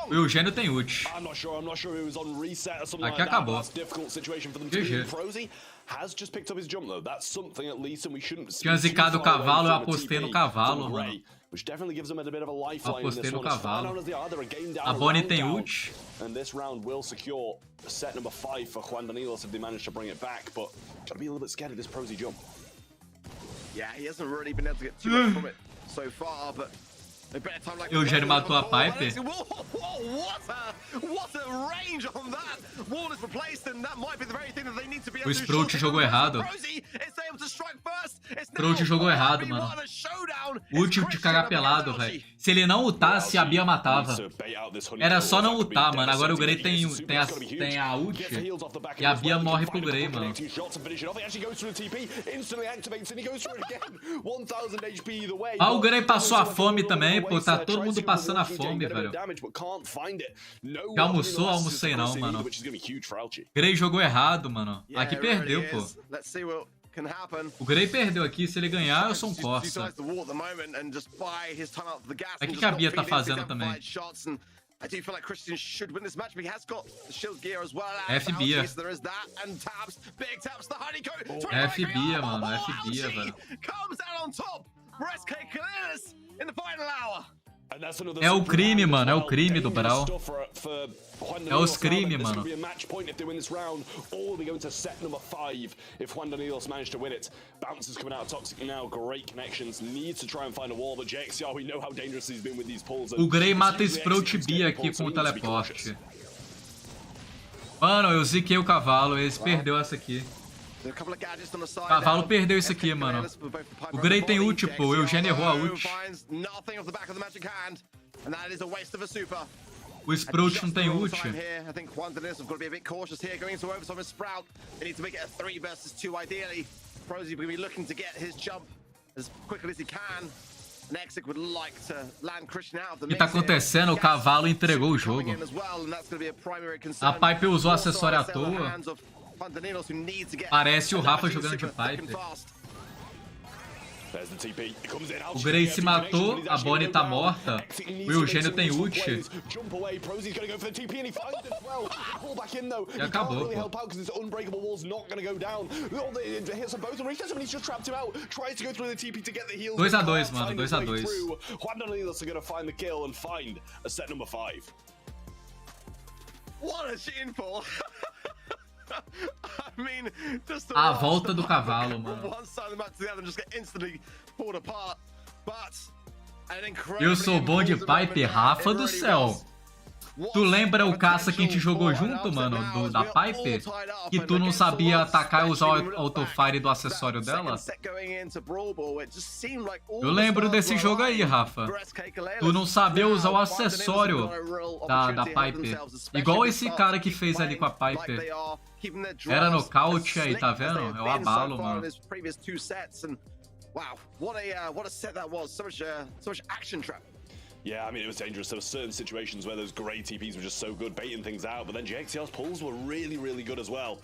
O Eugênio tem ult. Aqui acabou. GG. Tinha zicado o cavalo, eu apostei no cavalo, mano. Apostei no cavalo. A Bonnie tem ult. And this round will secure set number 5 for Juan Danilos if they manage to bring it back, but gotta be a little bit scared of this prosy jump. Yeah, he hasn't really been able to get too much from it so far, but Eugênio matou a Piper. O Sprout jogou errado. Sprout jogou errado, mano. Ult de cagar pelado, velho. Se ele não ultasse, a Bia matava. Era só não ultar, mano. Agora o Grey tem a ult e a Bia morre pro Grey, mano. Ah, o Grey passou a fome também, pô. Tá todo mundo passando a fome, velho. Já almoçou? Almocei não, mano. Grey jogou errado, mano. Aqui perdeu, pô. O Grey perdeu aqui. Se ele ganhar, eu sou um Corsa. É o que a Bia tá fazendo também. F Bia. F Bia, mano. F Bia, velho. É o crime, mano. É o crime do Brawl. É os crimes, mano. O Grey mata Sprout Bia aqui com o teleporte. Mano, eu ziquei o cavalo. Esse perdeu essa aqui. O cavalo perdeu isso aqui, mano. O Grey tem ult, pô. O Eugênio errou a ult. O Sprout não tem ult. O que tá acontecendo? O cavalo entregou o jogo. A Piper usou acessório à toa. Parece o Rafa jogando de Piper. O Grey se matou, a Bonnie tá morta, o Eugênio tem ult. E acabou, pô. 2-2, mano, 2-2. A volta do cavalo, mano. Eu sou bom de Piper, Rafa do céu. Tu lembra o caça que a gente jogou junto, mano, da Piper? Que tu não sabia atacar e usar o autofire do acessório dela? Eu lembro desse jogo aí, Rafa. Tu não sabia usar o acessório da Piper. Igual esse cara que fez ali com a Piper. Era nocaute aí, tá vendo? É o abalo, mano. Wow, what a set that was. So much action trap. Yeah, I mean, it was dangerous. There were certain situations where those Grey TPs were just so good, baiting things out, but then GXL's pulls were really, really good as well.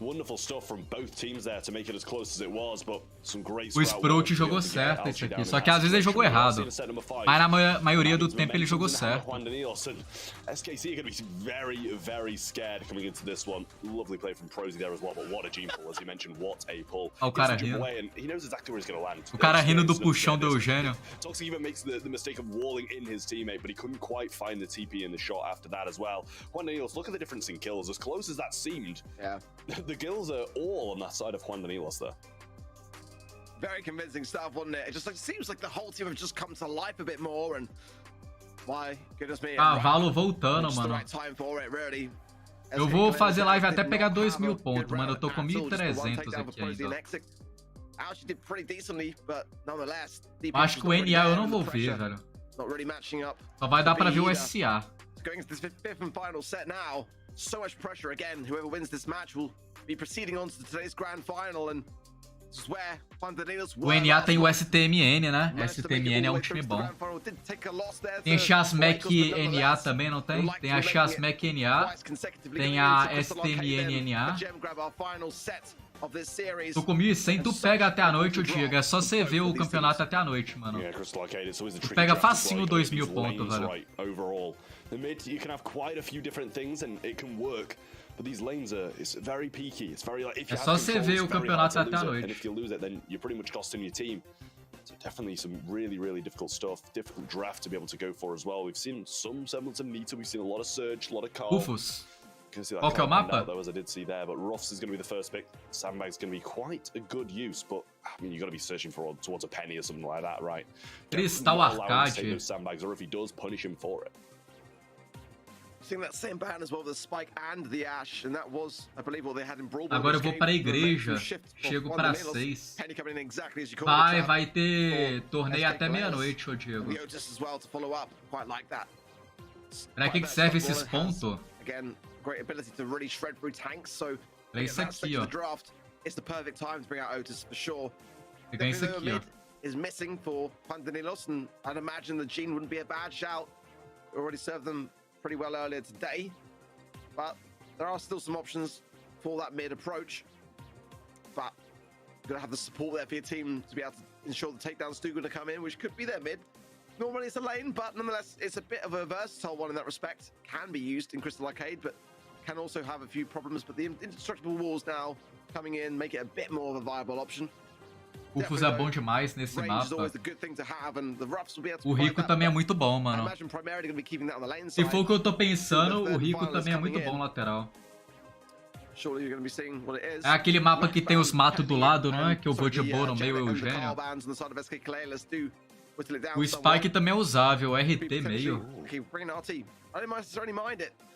Wonderful stuff from both teams there to make it as close as it was, but some great. O Sprout jogou certo esse aqui, só que às vezes ele jogou errado. Mas na maioria do tempo ele jogou certo. SKC are going to be very, very scared coming into this one. Lovely play from Prosy there as well, but what a gene pull, as you mentioned, what a pull. O cara rindo. He knows exactly where he's going to land. O cara rindo do puxão do Eugênio. Toxic even makes the mistake of walling in his teammate, but he couldn't quite find the TP in the shot after that as well. Juan Danilos, look at the difference in kills. As close as that seemed, yeah. The kills are all on that side of Juan Danilos there. Very convincing stuff, wasn't it? It just seems like the whole team have just come to life a bit more, and my goodness me. Cavalo voltando, mano. Right time for it, really. Eu vou fazer live até pegar 2.000 pontos, mano. Eu tô com 1.300 aqui ainda. Acho que o NA eu não vou ver, velho. Só vai dar pra ver o SA. So much pressure again. Whoever wins this match will be proceeding on to today's grand final, and this is where o NA tem o STMN, né? STMN é um time bom. Tem a Chasmac NA também, não tem? Tem a Chasmac NA, tem a STMN NA. Tu com 1.100, tu pega até a noite, eu digo. É só você ver o campeonato até a noite, mano. Tu pega facinho 2.000 pontos, velho. The mid, you can have quite a few different things and it can work, but these lanes are, it's very peaky. It's very like if you have control, it's very hard to lose it, and if you lose it, then you're pretty much costing your team. So definitely some really difficult stuff, difficult draft to be able to go for as well. We've seen some semblance of Nita, we've seen a lot of Surge, a lot of Carl. Ufos. Qual que é o mapa? Though, as I did see there, but Ruffs is going to be the first pick. Sandbag's going to be quite a good use, but I mean, you got to be searching for towards a penny or something like that, right? Cristal Arcade. Those sandbags, or if he does, punish him for it. Seeing that same pattern as well, the Spike and the Ash, and that was, I believe, what they had in Brawl. Agora eu vou para a igreja, chego para 6. Vai ter torneio até meia-noite, ô Diego. Pra que serve esses pontos? Pra isso aqui, ó. Pegar isso aqui, ó. Is missing for Pandanilos, and I'd imagine the Gene wouldn't be a bad shout. Already served them pretty well earlier today, but there are still some options for that mid approach. But you're gonna have the support there for your team to be able to ensure the takedowns do going to come in, which could be their mid. Normally it's a lane, but nonetheless it's a bit of a versatile one in that respect. Can be used in Crystal Arcade, but can also have a few problems. But the indestructible walls now coming in make it a bit more of a viable option. Ufos é bom demais nesse mapa. O Rico também é muito bom, mano. Se for o que eu tô pensando, o Rico também é muito bom lateral. É aquele mapa que tem os matos do lado, não é? Que eu vou de boa no meio, Eugênio. O Spike também é usável, RT meio.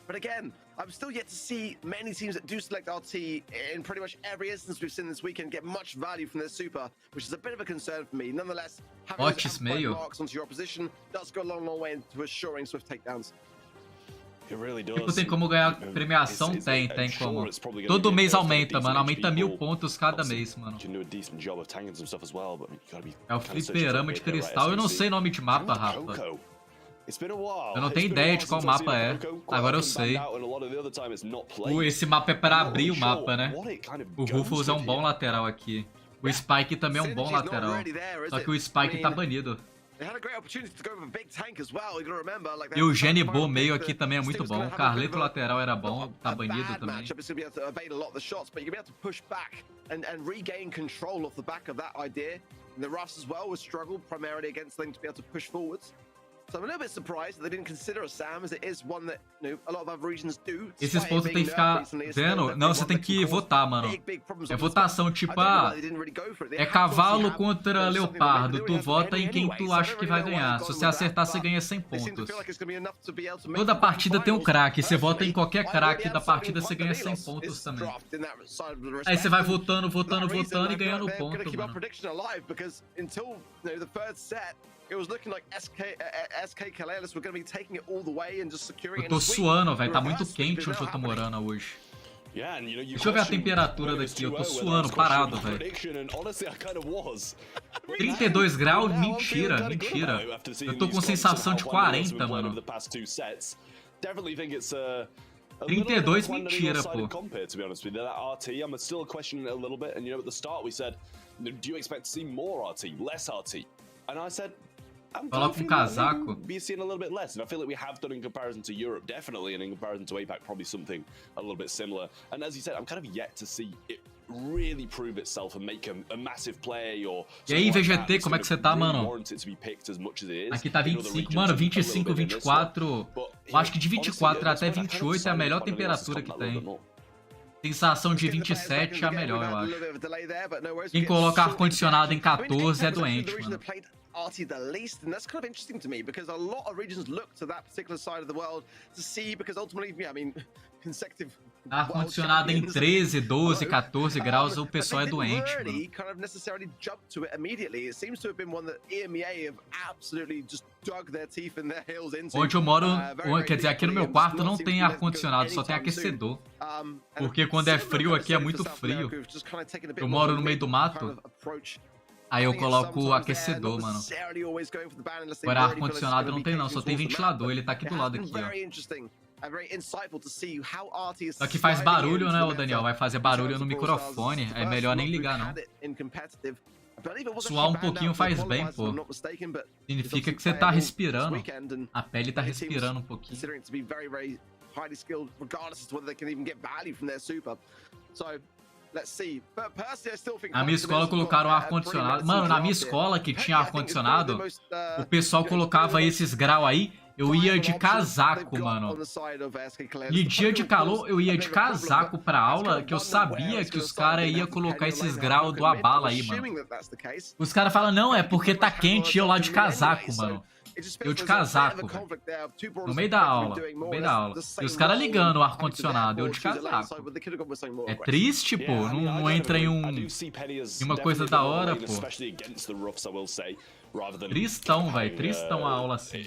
But again, I'm still yet to see many teams that do select RT in pretty much every instance we've seen this weekend get much value from their super, which is a bit of a concern for me. Nonetheless, having those marks onto your opposition does go a long way into assuring swift takedowns. It really does. Tipo, tem como ganhar premiação? Tem como. Todo mês aumenta, mano. Aumenta 1.000 pontos cada mês, mano. É o fliperama de cristal. Eu não sei nome de mapa, Rafa. Eu não tenho ideia de qual mapa é. Agora eu sei. Esse mapa é para abrir o mapa, né? O Rufus é um bom lateral aqui. O Spike também é um bom lateral. Só que o Spike tá banido. E o Genibo meio aqui também é muito bom. O Carleto lateral era bom, tá banido também. So I'm a little bit surprised that they didn't consider a Sam, as it is one that, you know, a lot of other regions do. Esses pontos tem que ficar vendo. Não, você tem que votar, mano. É votação, tipo, é cavalo contra leopardo. Tu vota em quem tu acha que vai ganhar. Se você acertar, você ganha 100 pontos. Toda partida tem um craque. Você vota em qualquer craque da partida, você ganha 100 pontos também. Aí você vai votando e ganhando ponto, mano. Eu tô suando, velho. Tá muito quente onde eu tô morando hoje. Deixa eu ver a temperatura daqui. Eu tô suando, parado, velho. 32 graus? Mentira. Eu tô com sensação de 40, mano. 32, mentira, pô. Coloca um casaco. Be seeing a little bit less, and I feel like we have done in comparison to Europe, definitely, and in comparison to APAC, probably something a little bit similar. And as you said, I'm kind of yet to see it really prove itself and make a massive play or. E aí, VGT, como é que você tá, mano? Aqui tá 25, mano, 25, 24. Eu acho que de 24 até 28 é a melhor temperatura que tem. Sensação de 27 é a melhor, eu acho. Quem coloca ar-condicionado em 14 é doente, mano. RT the least, and that's kind of interesting to me because a lot of regions look to that particular side of the world to see, because ultimately, yeah, I mean, consecutive ar-condicionado em 13, 12, 14 graus, o pessoal é doente, mano. Kind of necessarily jumped to it immediately. It seems to have been one that EMEA have absolutely just dug their teeth in their heels into. Onde eu moro, quer dizer, aqui no meu quarto não tem ar-condicionado, só tem aquecedor. Porque quando é frio aqui é muito frio. Eu moro no meio do mato. Aí eu coloco o aquecedor, mano. Agora ar-condicionado não tem não, só tem ventilador, ele tá aqui do lado aqui, ó. Só que faz barulho, né, ô Daniel? Vai fazer barulho no microfone, é melhor nem ligar, não. Suar um pouquinho faz bem, pô. Significa que você tá respirando. A pele tá respirando um pouquinho. Na minha escola colocaram ar-condicionado. Mano, na minha escola que tinha ar-condicionado, o pessoal colocava esses graus aí. Eu ia de casaco, mano. E dia de calor, eu ia de casaco pra aula, que eu sabia que os caras iam colocar esses graus do abala aí, mano. Os caras falam, não, é porque tá quente e eu lá de casaco, mano. Eu de casaco, velho. No meio da aula, no meio da aula. E os caras ligando o ar-condicionado, eu de casaco. É triste, pô. Não entra em uma coisa da hora, pô. Tristão, velho. Tristão a aula assim.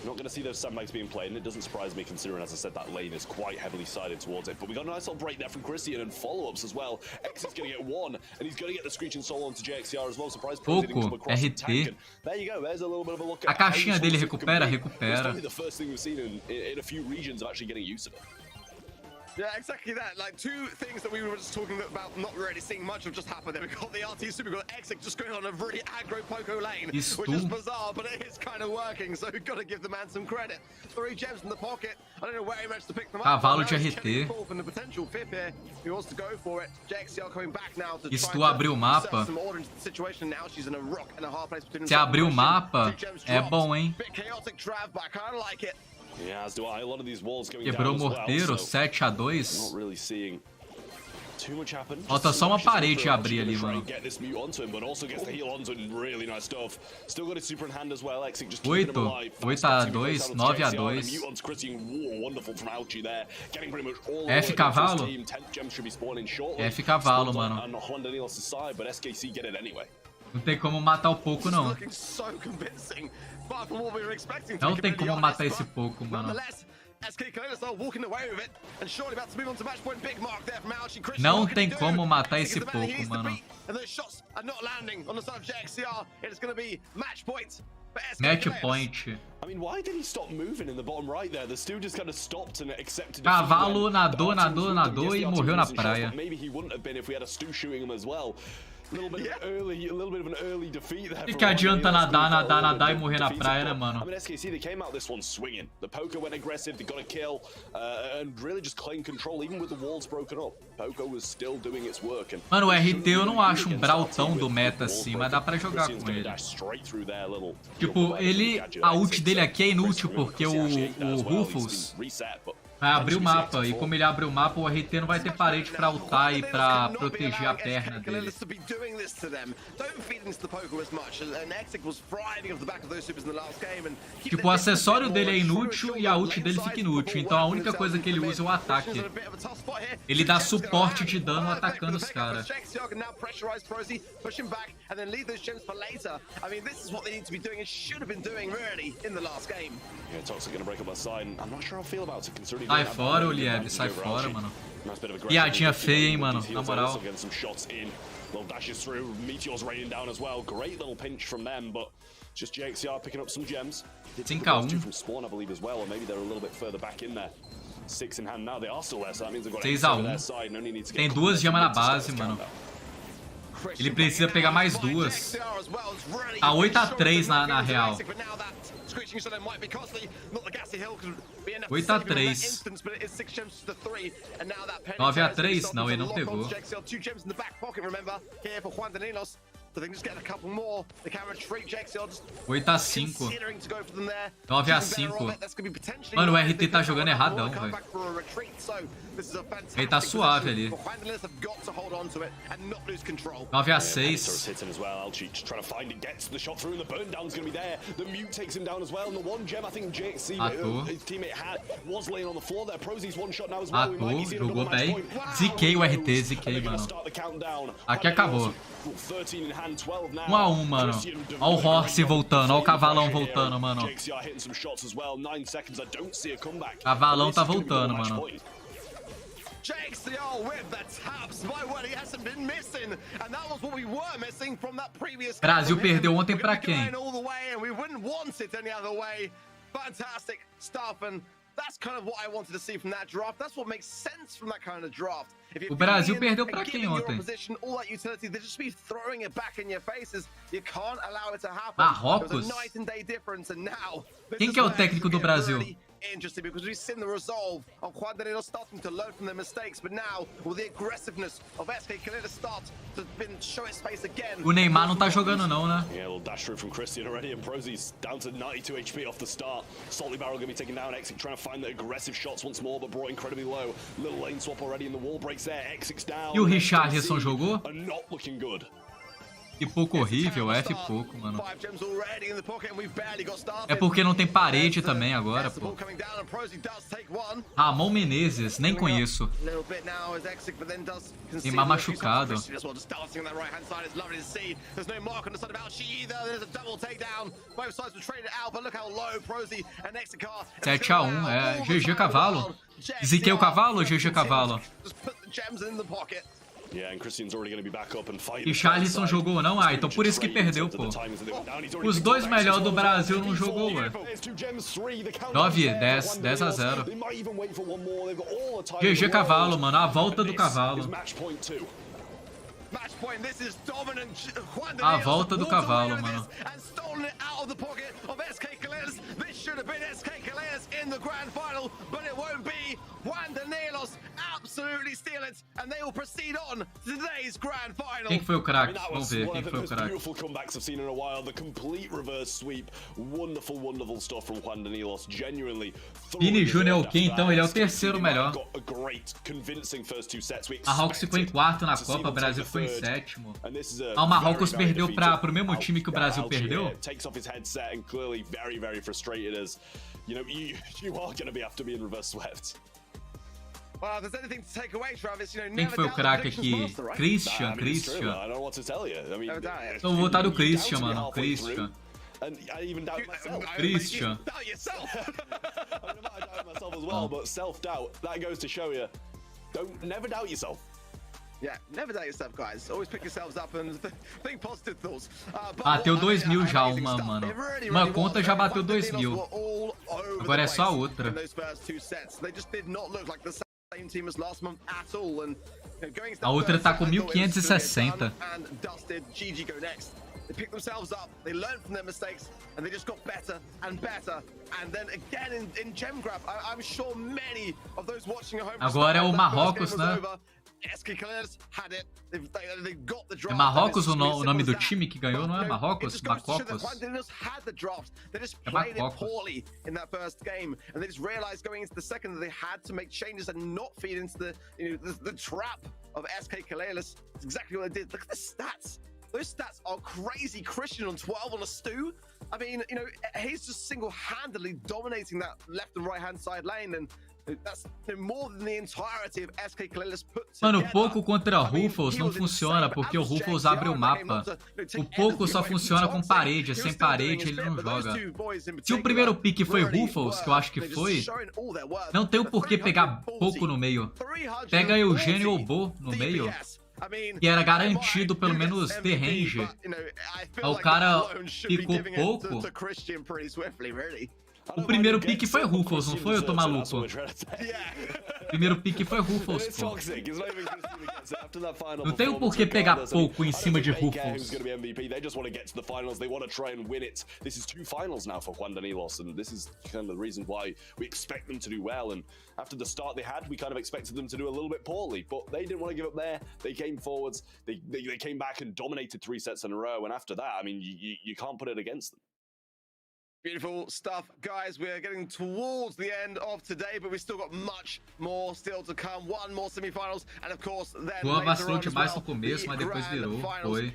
Not going to see those sandbags being played, and it doesn't surprise me considering, as I said, that lane is quite heavily sided towards it. But we got a nice little break there from Christian and follow-ups as well. X is going to get one, and he's going to get the Screeching Soul onto JXCR as well. Surprise, pouco, RT. There you go, there's a little bit of a look at a caixinha dele recupera. It's probably the first thing we've seen in a few regions of actually getting used to it. Yeah, exactly that. Like, two things that we were just talking about, not really seeing much of just happened there. We got the RT Super, we got Exic just going on a really aggro Poco lane, which is bizarre, but it is kind of working, so we've got to give the man some credit. 3 gems in the pocket. I don't know where he managed to pick them up. Cavalo de RT. Isto abriu o mapa. Se abrir o mapa, é bom, hein? Quebrou o morteiro, 7-2. Falta só uma parede abrir ali, mano. 8-2, 9-2. F cavalo? F cavalo, mano. Não tem como matar o Poco, não. Não tem como matar esse Poco, mano. Não tem como matar esse Poco, mano. Match point. Cavalo nadou e morreu na praia. E que adianta nadar e morrer na praia, né, mano? Mano, o RT eu não acho um Brawl tão do meta assim, mas dá pra jogar com ele. Tipo, a ult dele aqui é inútil porque o Rufus vai abrir o mapa, e como ele abre o mapa, o RT não vai ter parede pra ultar e pra proteger a perna dele. Tipo, o acessório dele é inútil e a ult dele fica inútil, então a única coisa que ele usa é o ataque. Ele dá suporte de dano atacando os caras. Sai fora, Olieb, sai fora, mano. Piadinha feia, hein, mano, na moral. 6-1. Tem 2 gemas na base, mano. Ele precisa pegar mais 2. Tá 8-3 na real. 8-3. 9-3? Não, ele não pegou. 8-5. 9-5. Mano, o RT tá jogando erradão, velho. Ele tá suave ali. 9-6. Matou, jogou bem. Ziquei o RT, ziquei, mano. Aqui acabou. 1-1, mano. Ó o Horse voltando, ó o Cavalão voltando, mano. Cavalão tá voltando, mano. Brasil perdeu ontem pra quem? O Brasil perdeu pra quem ontem? Marrocos? Quem que é o técnico do Brasil? Interesting because we've seen the resolve of Juan Danilo starting to learn from their mistakes, but now will the aggressiveness of SK Kalila start to show its face again. O Neymar não tá jogando não, né? Yeah, a little dash through from Christian already, and Prozy's down to 92 HP off the start. Salty Barrel gonna be taken down. Exik trying to find the aggressive shots once more, but brought incredibly low. Little lane swap already, and the wall breaks there. Exik's down. E o Richarlison jogou? Are not looking good. Que pouco horrível, F pouco, mano. É porque não tem parede também agora, pô. Ramon Menezes, nem conheço. Neymar machucado. 7-1, é. GG Cavalo. Ziquei o Cavalo ou GG Cavalo? E Charlison jogou não? Ah, então por isso que perdeu, pô. Os dois melhores do Brasil não jogou, ué. 9-10, 10-0. GG Cavalo, mano. A volta do Cavalo. A volta do Cavalo, mano. Quem que foi o craque? Vamos ver quem foi o craque. Vini Júnior é o quê? Então ele é o terceiro melhor. Marrocos ficou em quarto na Copa, Brasil ficou em sétimo. Ah, o Marrocos perdeu pro mesmo time que o Brasil perdeu? Quem foi o craque aqui? Christian? Então vou votar no Christian, mano. Christian. Bateu 2.000 já uma, mano. Uma conta já bateu 2.000. Agora é só a outra. A outra tá com 1.560. They picked themselves up, they learned from their mistakes, and they just got better and better. And then again in gem grab, I'm sure many of those watching at home. Agora é o Marrocos, né? É Marrocos o nome do time que ganhou, não é Marrocos? Marrocos. É Marrocos. Those stats are crazy. Christian on 12 on a stew. I mean, you know, he's just single-handedly dominating that left and right-hand side lane, and that's more than the entirety of SK Kalela's put together. Mano, o pouco contra Ruffles não funciona, porque o Ruffles abre o mapa. O pouco só funciona com parede, sem parede ele não joga. Se o primeiro pick foi Ruffles, que eu acho que foi, não tem o porquê pegar pouco no meio. Pega Eugênio ou Bo no meio, que era garantido pelo menos ter range. O cara ficou pouco. O primeiro pique foi Ruffles, não foi? Eu tô maluco. Primeiro pique foi Ruffles, pô. Não tem por que pegar pouco em cima de Ruffles. They just want to get to the finals. They want to try and win it. This is 2 finals now for Juan Danilos, and this is kind of the reason why we expect them to do well. And after the start they had, we kind of expected them to do a little bit poorly, but they didn't want to give up there. They came forwards. They came back and dominated 3 sets in a row. And after that, I mean, you can't put it against them. Beautiful stuff, guys. We're getting towards the end of today, but we've still got much more still to come. 1 more semifinals, and of course, then Juan vacilou demais no começo, mas depois virou. Foi.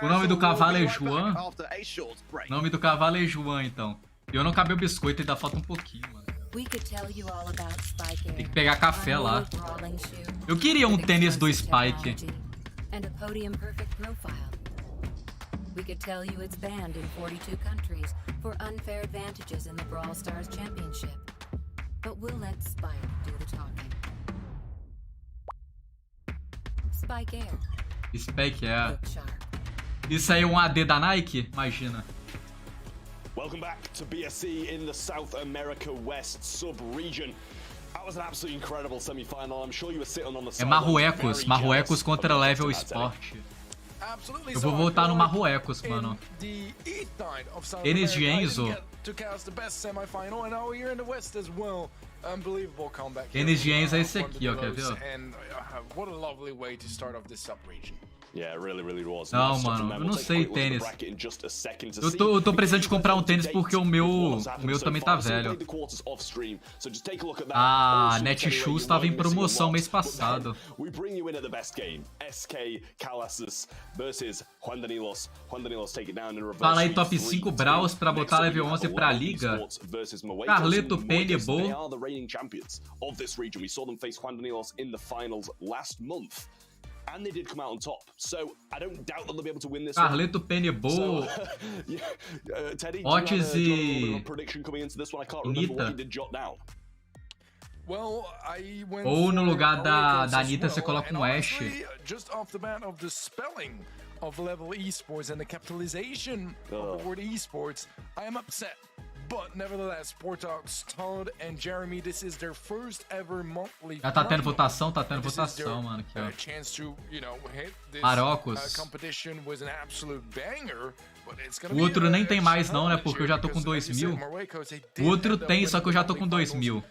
O nome do cavalo é Juan? O nome do cavalo é Juan, então. E eu não acabei o biscoito, ainda falta um pouquinho, mano. Tem que pegar café lá. Eu queria um tênis do Spike. We could tell you it's banned in 42 countries for unfair advantages in the Brawl Stars Championship. But we'll let Spike do the talking. Spike Air. Spike Air. Isso aí é um AD da Nike? Imagina. Welcome back to BSC in the South America West sub-region. That was an absolutely incredible semi-final. I'm sure you were sitting on the É Marruecos contra Level Sport. Eu vou voltar no Marruecos, mano. Enes de Enzo. Enes de Enzo é esse aqui, ó, quer ver? Não, mano, eu não sei tênis. Eu tô precisando de comprar um tênis porque o meu também tá velho. Ah, Netshoes tava em promoção mês passado. Fala aí top 5 Brawls pra botar level 11 pra liga. Carleto, Penny, Bo. And they did come out on top, so I don't doubt that they'll be able to win this. Carleto, Penny, Bo, Teddy, Otis e prediction coming into this one. I can't remember what you did jot down. Ou no lugar da Anitta você coloca um Ash. Just off the bat of the spelling of Level Esports and the capitalization of the word esports, I am upset. But nevertheless, Portox, Todd and Jeremy, this is their first ever monthly. Já tá tendo votação, mano, aqui, ó. Marocos. O outro nem tem mais não, né, porque eu já tô com 2.000. O outro tem, só que eu já tô com 2.000.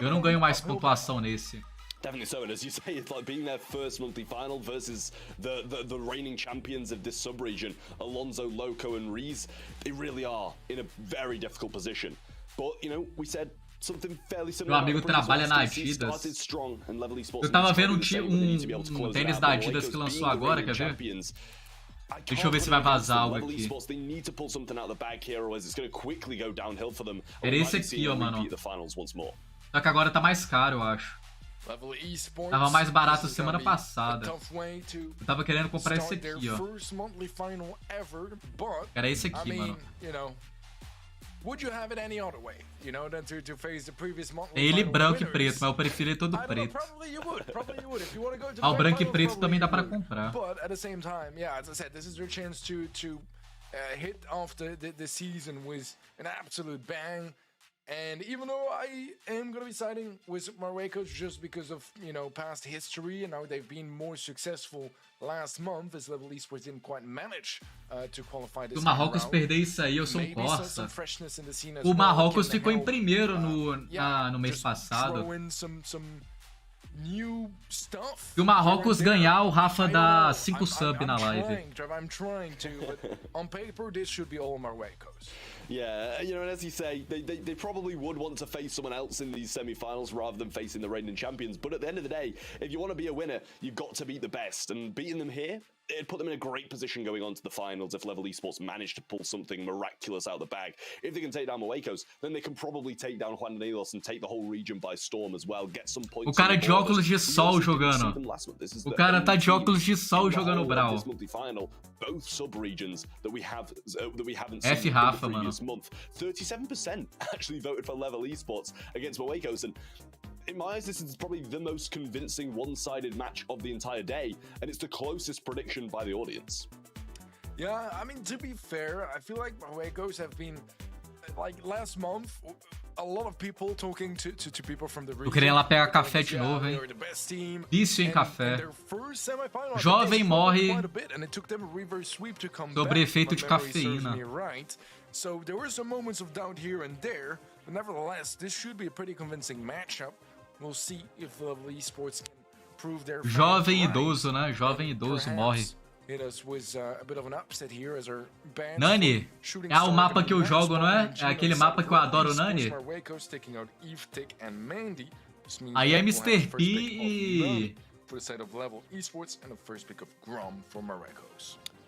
Eu não ganho mais pontuação nesse. Definitely so, and as you say, it's like being their first monthly final versus the reigning champions of this sub-region, Alonso, Loco, and Reese. They really are in a very difficult position. But, you know, we said something fairly similar. Meu amigo trabalha na Adidas. Eu tava vendo um tênis da Adidas que lançou agora, quer ver? Deixa eu ver se vai vazar algo aqui. Era esse aqui, ó, mano. Só que agora tá mais caro, eu acho. Tava mais barato semana passada. Eu tava querendo comprar esse aqui, ó. Era esse aqui, mano. É ele branco e preto, mas eu prefiro ele todo preto. Ah, o branco e preto também dá pra comprar. Hit off the season with an absolute bang. And even though I am going to be siding with Marruecos just because of, you know, past history and how they've been more successful last month, as Level Esports didn't quite manage to qualify this. Se o Marrocos perder isso aí, eu sou um Corsa. O Marrocos ficou em primeiro no mês passado. Se o Marrocos ganhar, o Rafa dá 5 sub na live. Yeah, you know, and as you say, they probably would want to face someone else in these semi-finals rather than facing the reigning champions. But at the end of the day, if you want to be a winner, you've got to beat the best. And beating them here, it'd put them in a great position going on to the finals if Level Esports manage to pull something miraculous out of the bag. If they can take down Marruecos, then they can probably take down Juan Danilos and take the whole region by storm as well. Get some points. O cara de óculos de sol jogando. O cara tá de óculos de sol jogando Brawl. Both sub-regions that we haven't F seen Rafa, in the mano. previous month. 37% actually voted for Level Esports against Marruecos, and in my eyes, this is probably the most convincing one-sided match of the entire day, and it's the closest prediction by the audience. Yeah, I mean, to be fair, I feel like Marruecos have been, like, last month, a lot of people talking to people from the region. Eu queria ir lá pegar café de novo, hein? Vício em café. Jovem morre sobre efeito de cafeína. So there were some moments of doubt here and there, but nevertheless, this should be a pretty convincing matchup. We'll see if Level Esports can prove their Jovem idoso, né? Jovem idoso morre. Nani, é o mapa que eu jogo, não é? É aquele mapa que eu adoro, Nani. Aí é Mr. P e...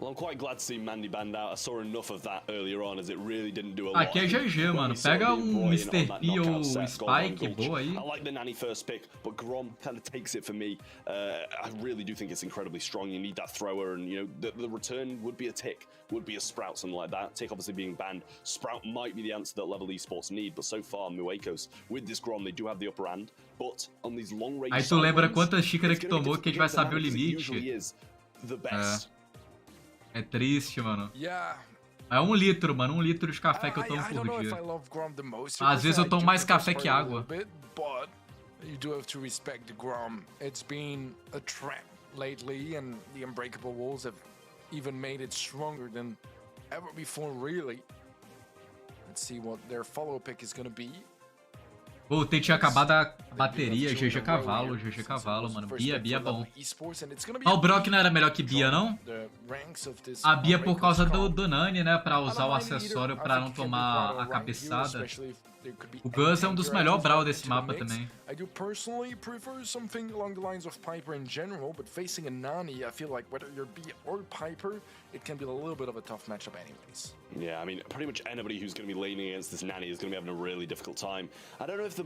Well, I'm quite glad to see Mandy banned out. I saw enough of that earlier on as it really didn't do a lot. Aqui é GG, mano. Pega Mr. P ou Spike, boa aí. I like the Nani first pick, but Grom kind of takes it for me. I really do think it's incredibly strong. You need that thrower, and you know the return would be a Tick, would be a Sprout, something like that. Tick obviously being banned. Sprout might be the answer that Level Esports need, but so far, Muecos, with this Grom, they do have the upper hand. But on these long range, aí tu lembra quantas xícaras que tomou que a gente vai saber o limite. É triste, mano. É 1 litro, mano. 1 litro de café que eu tomo por dia. Às vezes eu tomo mais café que água. You do have to respect the Grom. It's been a trap lately, and the unbreakable walls have even made it stronger than ever before, really. Let's see what their follow pick is gonna be. Voltei, tinha acabado a bateria. GG Cavalo, mano. Bia é bom. Ah, o Brock não era melhor que Bia, não? A Bia por causa do Nani, né? Pra usar o acessório pra não tomar a cabeçada. O Gus é um dos melhores Brawl desse mapa também. I do personally prefer something along the lines of Piper in general, but facing a Nani, I feel like whether you're Bia or Piper, it can be a little bit of a tough matchup anyways. Yeah, I mean, pretty much anybody who's going to be leaning against this Nani is going to be having a really difficult time. I don't know if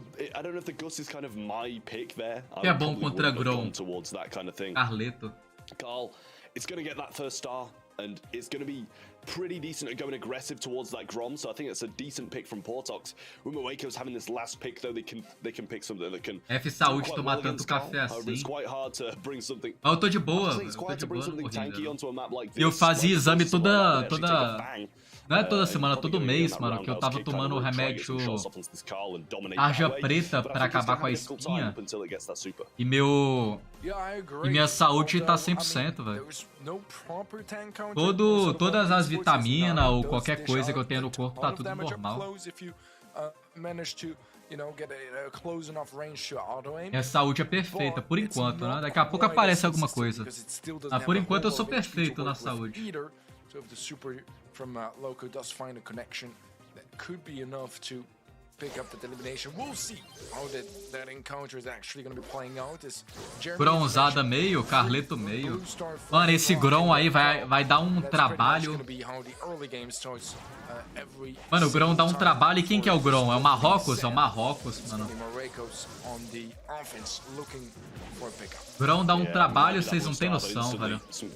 the Gus is kind of my pick there. Que é bom contra Grom. Towards that kind of thing. Carleto. Carl, it's going to get that first star, and it's going to be pretty decent at going aggressive towards that Grom, so I think it's a decent pick from Paullopx. With Muecos having this last pick, though, they can pick something that can... F saúde tomar tanto café assim. It's quite hard to bring something... Eu tô de boa, eu fazia exame toda... Não é toda semana, todo mês, mano, que eu tava tomando remédio tarja preta pra acabar com a espinha. E minha saúde tá 100%, velho. Todas as vitaminas ou qualquer coisa que eu tenha no corpo tá tudo normal. Minha saúde é perfeita, por enquanto, né? Daqui a pouco aparece alguma coisa. Mas por enquanto eu sou perfeito na saúde. So if the super from Loco does find a connection, that could be enough to pick up the elimination. We'll see how that encounter is actually going to be playing out. Bronzada meio, Carleto meio. Mano, esse Grom aí vai dar um trabalho. Mano, o Grom dá um trabalho. E quem que é o Grom? É o Marrocos? É o Marrocos, mano. Grom dá um trabalho, vocês não tem noção, velho. Você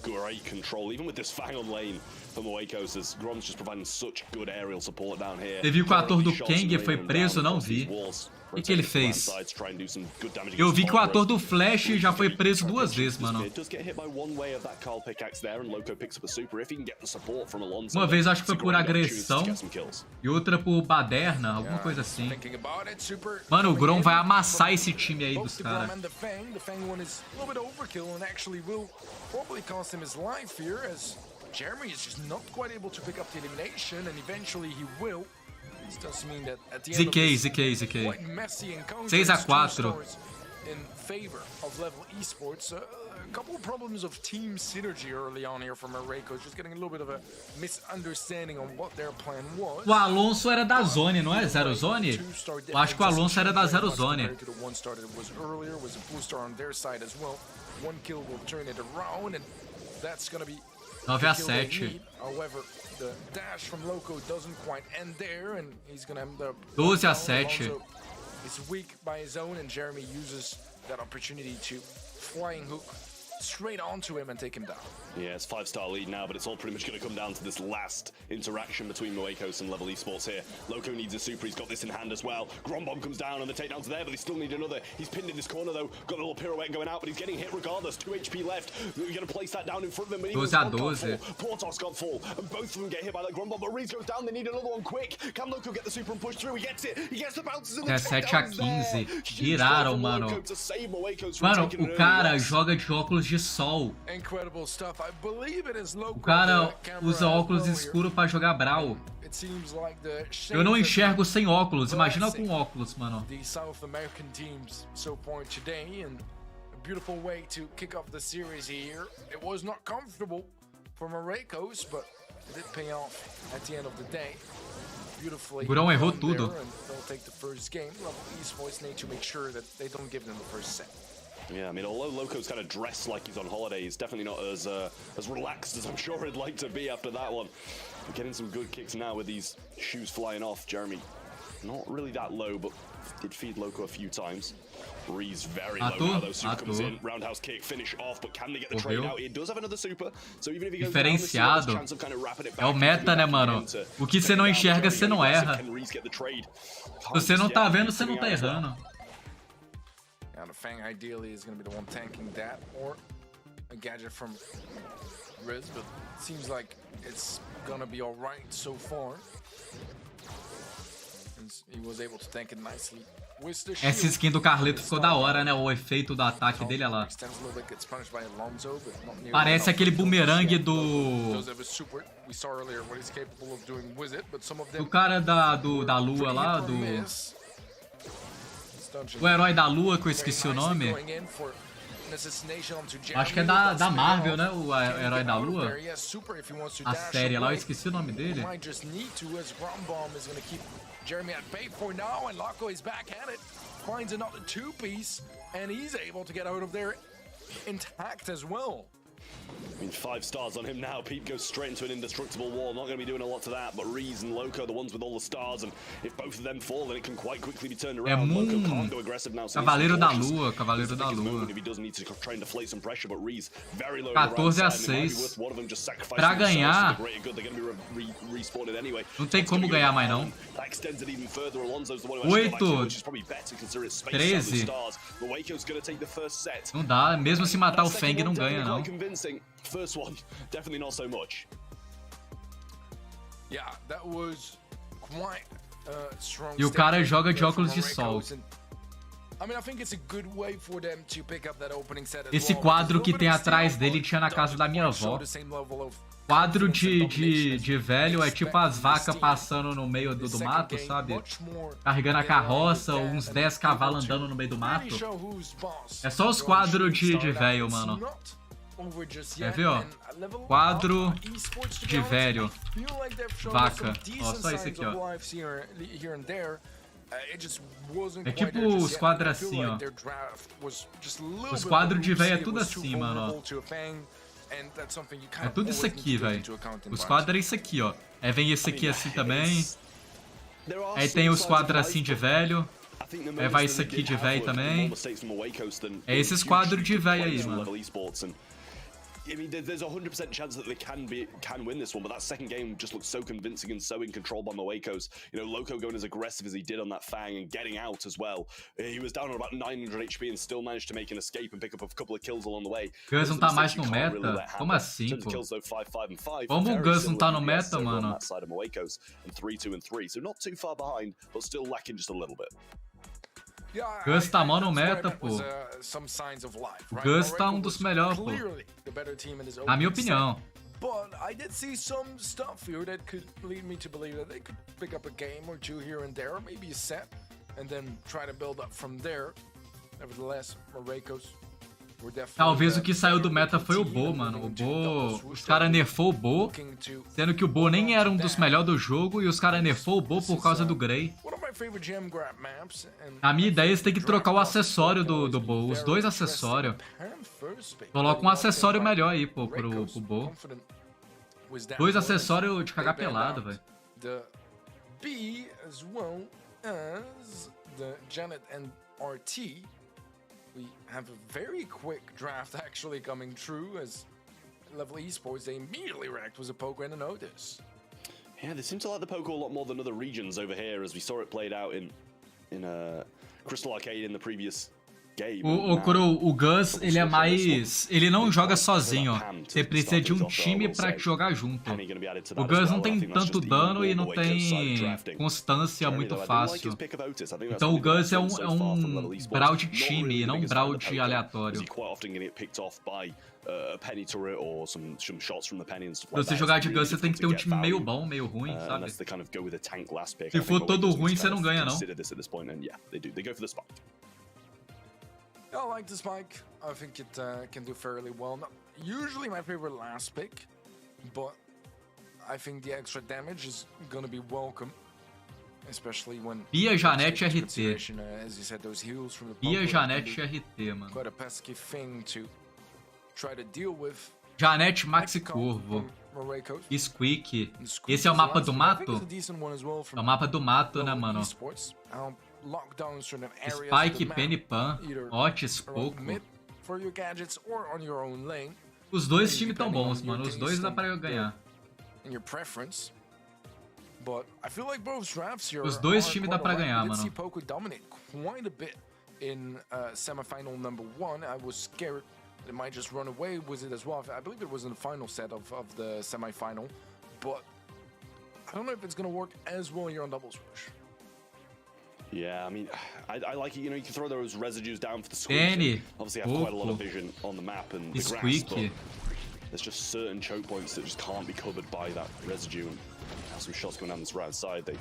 viu que o ator do Kang foi preso? Não vi. O que ele fez? Eu vi que o ator do Flash já foi preso 2 vezes, mano. Uma vez acho que foi por agressão e outra por baderna, alguma coisa assim. Mano, o Grom vai amassar esse time aí dos caras. Jeremy is just not quite able to pick up the elimination, and eventually he will. This does mean that at the end of this quite messy encounter, 6-4 in favor of Level Esports. A couple of problems of team synergy early on here from Marruecos, just getting a little bit of a misunderstanding on what their plan was. O Alonso era da Zone, não é? Zero Zone? Eu acho que o Alonso era da Zero Zone. One kill will turn it around, and that's gonna be 9-7. 12-7. It's weak by his own, and Jeremy uses that opportunity to flying hook straight onto him and take him down. Yeah, it's 5-star lead now, but it's all pretty much going to come down to this last interaction between Moekos and Level Esports here. Loco needs a super, he's got this in hand as well. Grombomb comes down and the takedown's there, but they still need another. He's pinned in this corner though, got a little pirouette going out, but he's getting hit regardless. 2 HP left. We're going to place that down in front of him. 12 a 12. Portos got full, and both of them get hit by that Grombomb, but Reese goes down, they need another one quick. Can Loco get the super and push through? He gets it, he gets the bounces and the 17 a 15. Tiraram, mano. Mano, o cara joga de óculos de sol. Incredible stuff. I believe it is Loco. O cara usa óculos escuros pra jogar Brawl. Eu não enxergo sem óculos, imagina com óculos, mano. The South American teams so far today, and a beautiful way to kick off the series here. It was not comfortable for Moekos, but it did pay off at the end of the day. Beautifully. O Gurão errou tudo. They'll take the first game. Esports need to make sure that they don't give them the first set. Yeah, I mean, although Loco's kind of dressed like he's on holiday, he's definitely not as relaxed as I'm sure he'd like to be after that one. Getting some good kicks now with these shoes flying off. Jeremy, not really that low, but did feed Loco a few times. Breeze very low now, though. Super comes in, roundhouse kick, finish off, but can they get the trade out? He does have another super, so even if he goes down, there's a chance of kind of wrapping it back. É o meta, né, mano? O que você não enxerga, você não erra. Se você não tá vendo, você não tá errando. And the Fang ideally is going to be the one tanking that, or a gadget from Riz, but it seems like it's going to be alright so far. And he was able to tank it nicely. Essa skin do Carleto ficou da hora, né? O efeito do ataque dele, olha lá. Parece aquele bumerangue do cara da lua lá, do... O herói da lua, que eu esqueci o nome. Acho que é da Marvel, né? O herói da lua. A série lá, eu esqueci o nome dele. Jeremy at bay for now, and Loco is back at it. Finds another 2-piece, and he's able to get out of there intact as well. I mean, 5 stars on him now. Pete goes straight into an indestructible wall. Not going to be doing a lot to that, but Reese and Loco, the ones with all the stars, and if both of them fall, then it can quite quickly be turned around. Loco can't go aggressive now. So Cavaleiro da Lua, Cavaleiro da Lua. If he does need to try and deflate some pressure, but Reese very low. 14 a 6. Pra ganhar, não tem como ganhar mais não. 8, 13. Não dá, mesmo se matar o Fang não ganha não. First one, definitely not so much. Yeah, that was quite strong. E o cara joga de óculos de sol. Esse quadro que tem atrás dele tinha na casa da minha avó. Quadro de velho é tipo as vacas passando no meio do mato, sabe? Carregando a carroça, uns 10 cavalos andando no meio do mato. É só os quadros de velho, mano. Quer ver, ó? Quadro de velho. Vaca. Ó, só esse aqui, ó. É tipo os quadros assim, ó. Os quadros de velho é tudo assim, mano, ó. É tudo isso aqui, velho. Os quadros é isso aqui, ó. Aí vem esse aqui assim também. Aí tem os quadros assim de velho. Aí vai isso aqui de velho também. É esses quadros de velho aí, mano. I mean, there's a 100% chance that they can win this one, but that second game just looked so convincing and so in control by Moekos. You know, Loco going as aggressive as he did on that Fang and getting out as well. He was down on about 900 HP and still managed to make an escape and pick up a couple of kills along the way. Gus não tá mais no meta? Como assim, pô? Como o Gus não tá no meta, mano? That side of Moekos and 3-2 and 3, so not too far behind, but still lacking just a little bit. Gus tá mal no meta, pô. O Gus tá um dos melhores, pô. Na minha opinião. But I did see some stuff here that could lead me to believe that they could pick up a game or two here and there, maybe a set, and then try to build up from there. Nevertheless, Moekos were definitely... Talvez o que saiu do meta foi o Bo, mano. O Bo... Os caras nerfou o Bo, sendo que o Bo nem era um dos melhores do jogo, e os caras nerfou o Bo por causa do Grey. A minha ideia é que você tem que trocar o acessório do Bo, os dois acessórios. Coloca um acessório melhor aí, pô, pro Bo. 2 acessórios de cagar pelado, velho. we have a very quick draft actually coming true as Level Esports, they immediately react with a poke and a notice. Yeah, they seem to like the poke a lot more than other regions over here, as we saw it played out in Crystal Arcade in the previous game. O Gus, ele é mais... Ele não joga sozinho, ó. Você precisa de um time pra jogar junto. O Gus não tem tanto dano e não tem constância muito fácil. Então o Gus é um brawl de time e não um brawl de aleatório. Pra você jogar de Gus, você tem que ter um time meio bom, meio ruim, sabe? Se for todo ruim, você não ganha, não. I like the spike. I think it can do fairly well. Not usually my favorite last pick, but I think the extra damage is gonna be welcome, especially when Bia Janete RT. As you said, those heals from the Bia Janete RT, mano. Quite a pesky thing to try to deal with. Janete Maxi Corvo. Squeak. Esse é o mapa do mato? É o mapa do mato, né, mano? Spike, Penny Pan, Otis, Poco. Os dois times tão bons, mano. Os dois dá pra ganhar. Os dois times dá pra ganhar, mano. It might just run away with it as well. I believe it was in the final set of the semi-final, but I don't know if it's going to work as well here on Doubles Rush. Yeah, I mean, I like it. You know, you can throw those residues down for the squeak. Obviously, have quite a lot of vision on the map and the grass, but there's just certain choke points that just can't be covered by that residue. And have some shots going down this right side. They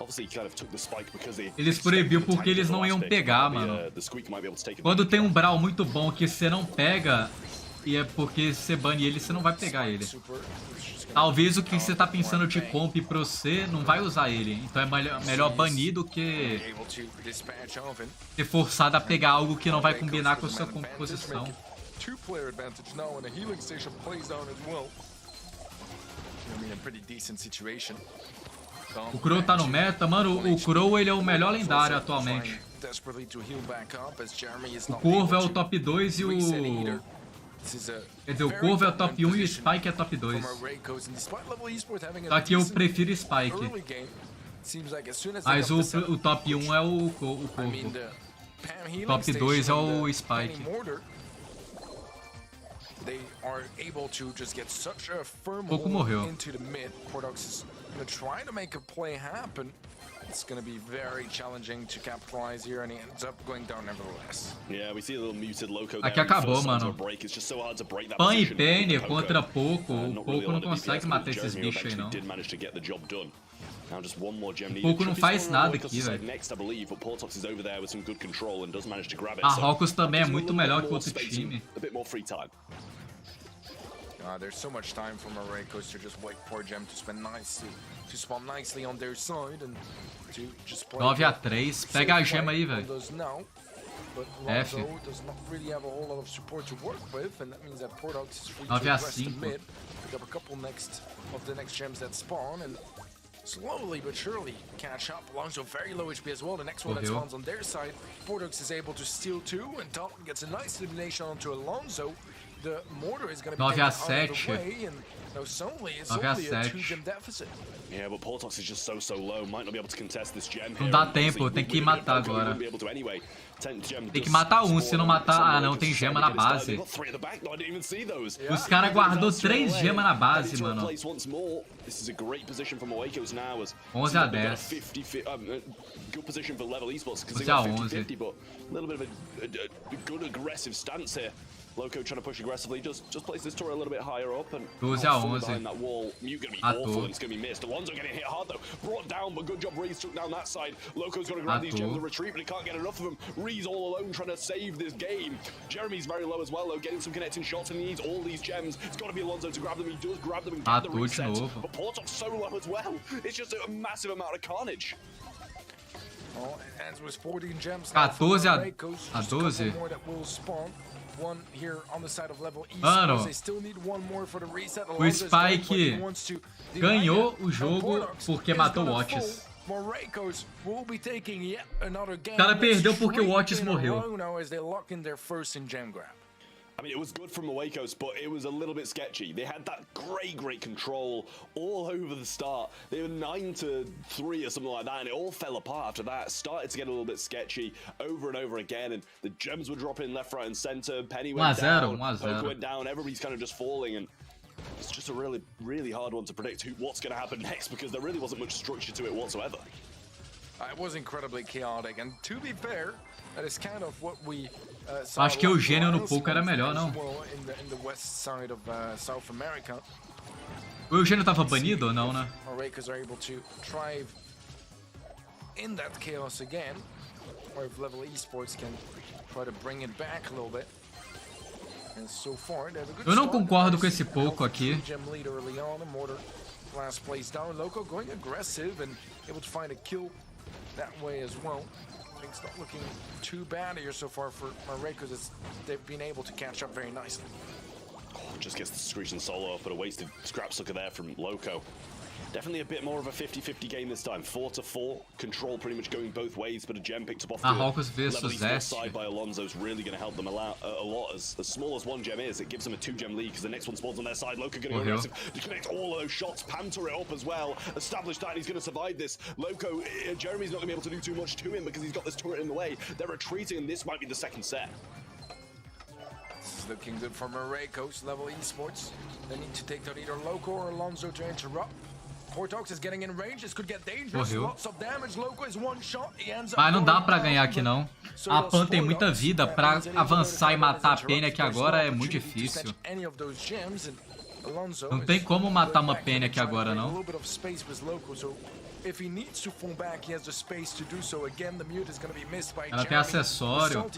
obviously kind of took the spike because they. Eles proibiu porque eles não iam pegar, mano. Quando tem um brawl muito bom que você não pega, e é porque você bane ele, você não vai pegar ele. Talvez o que você tá pensando de comp pra você não vai usar ele. Então é melhor banir do que ser forçado a pegar algo que não vai combinar com a sua composição. O Crow tá no meta, mano. O Crow ele é o melhor lendário atualmente. O Corvo é o top 2 e o... Quer dizer, o Corvo é o top 1 e o Spike é top 2. Só que eu prefiro Spike. Mas o top 1 é o Corvo. O top 2 é o Spike. Pouco morreu. It's going to be very challenging to capitalize here, and he ends up going down nevertheless. Yeah, we see a little muted Loco. Aqui acabou, mano. Pan e Penny contra Poco. O Poco não consegue matar esses bichos aí, não. O Poco não faz nada aqui, velho. A Rocos também é muito melhor que o outro time. There's so much time for Marcos to just wait for Gem to spend nicely, to spawn nicely on their side and to just play. 9-3, pega a gema aí, velho. F. 9-5. Pick up a couple of the next gems that spawn and slowly but surely catch up. Alonso very low HP as well. The next one that spawns on their side, Portox is able to steal 2 and Dalton gets a nice elimination onto Alonso. The mortar is going to be taken out of the way, and suddenly it's only a 2-gem deficit. Yeah, but Portox is just so low. Might not be able to contest this gem here. Não dá tempo, tem que matar agora. Tem que matar um, se não matar... Ah, não, tem gema na base. Os caras guardou 3 gemas na base, mano. 11-10. 11-11. Loco trying to push aggressively, just place this turret a little bit higher up and 12-11. behind that wall. Mute gonna be awful and it's gonna be missed. Alonso getting hit hard though, brought down, but good job Reese took down that side. Loco's gonna grab these gems and retreat, but he can't get enough of them. Reese all alone trying to save this game. Jeremy's very low as well though, getting some connecting shots and he needs all these gems. It's gotta be Alonso to grab them, he does grab them and get the reset. But Porto's so low as well, it's just a massive amount of carnage. Well, it ends with 14 gems. 14-12. Mano, o Spike ganhou o jogo porque matou o Otis. Morocco's will be taking yet another game. O cara perdeu porque o Otis morreu. As they lock in their first in gem grab. I mean, it was good from Morocco's, but it was a little bit sketchy. They had that great control all over the start. They were 9-3 or something like that, and it all fell apart after that. Started to get a little bit sketchy over and over again, and the gems were dropping left, right, and center. Penny went down, Poke went down. Everybody's kind of just falling, and it's just a really hard one to predict what's going to happen next, because there really wasn't much structure to it whatsoever. It was incredibly chaotic, and to be fair, that is kind of what we acho que o Eugênio no Poco era melhor, não? In the west side of South America. O Eugênio tava banido ou não, né? Morocco's are able to thrive in that chaos again, or if Level Esports can try to bring it back a little bit. And so far, they have a good Eu não start. concordo com esse Poco aqui. Gem lead early on, Mortar last place down. Loco going aggressive and able to find a kill that way as well. Things not looking too bad here so far for Morocco's as they've been able to catch up very nicely. Oh, just gets the Screeching solo off, but a wasted scrap sucker there from Loco. Definitely a bit more of a 50-50 game this time. 4-4, control pretty much going both ways, but a gem picked up off the level side by Alonso is really going to help them a lot. As small as one gem is, it gives them a 2-gem lead because the next one spawns on their side. Loco going to go aggressive to connect all of those shots, Panther it up as well, establish that he's going to survive this. Loco, Jeremy's not going to be able to do too much to him because he's got this turret in the way. They're retreating, and this might be the second set. This is looking good for Morocco's Level Esports. They need to take out either Loco or Alonso to interrupt. Portox is getting in range. This could get dangerous. Lots of damage. Loco is one shot. He ends up. Mas não dá pra ganhar aqui não. A Pan tem muita vida, pra avançar e matar a Penny aqui agora é muito difícil. Não tem como matar uma Penny aqui agora não. Ela tem acessório.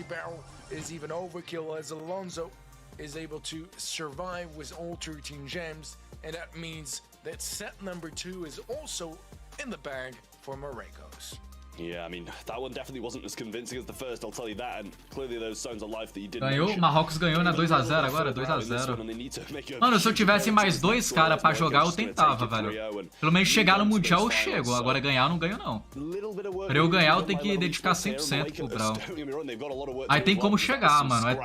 Is able to survive with all 13 gems, and that means that set number 2 is also in the bag for Morocco's. Yeah, I mean, that one definitely wasn't as convincing as the first, I'll tell you that, and clearly those signs of life that you didn't Ganhou, Marrocos ganhou na 2-0 agora, 2-0. Mano, se eu tivesse mais dois caras pra jogar, eu tentava, velho. Pelo menos chegar no Mundial eu chego, agora ganhar eu não ganho não. Pra eu ganhar eu tenho que dedicar 100% pro Brawl. Aí tem como chegar, mano. É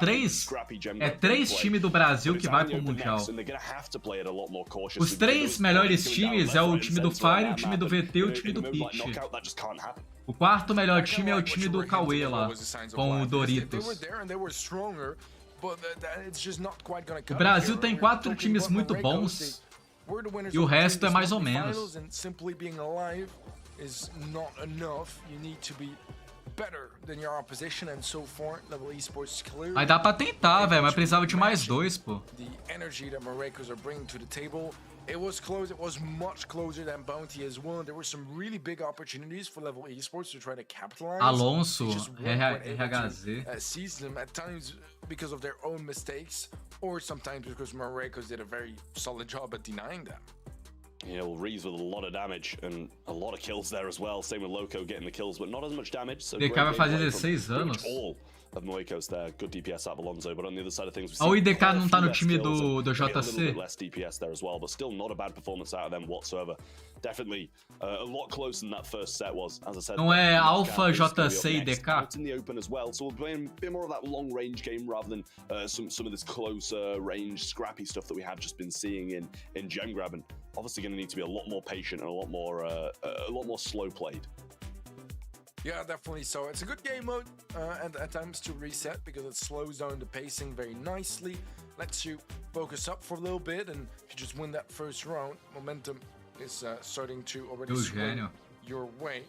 três times do Brasil que vai pro Mundial. Os 3 melhores times é o time do Fire, o time do VT e o time do Pitch. O quarto melhor time é o time do Cauê lá, com o Doritos. O Brasil tem 4 times muito bons e o resto é mais ou menos. Mas dá pra tentar, velho, mas precisava de mais 2, pô. It was close. It was much closer than Bounty as well. There were some really big opportunities for Level Esports to try to capitalize. Alonso, RHZ. Seize them at times because of their own mistakes, or sometimes because Morocco's did a very solid job at denying them. Yeah, well, Reeves with a lot of damage and a lot of kills there as well. Same with Loco getting the kills, but not as much damage. So DK vai fazer 16 anos. Of Moicos there, good DPS out of Alonso, but on the other side of things, o IDK não tá no time do JC. Less DPS there as well, but still not a bad performance out of them whatsoever. Definitely a lot closer than that first set was, as I said. Não é Alpha, JC e IDK. In the open as well, so we're playing a bit more of that long range game rather than some of this closer range, scrappy stuff that we have just been seeing in gem grab, and obviously going to need to be a lot more patient and a lot more slow played. Yeah, definitely so. It's a good game mode and at times to reset because it slows down the pacing very nicely, lets you focus up for a little bit, and if you just win that first round, momentum is starting to already swing your way.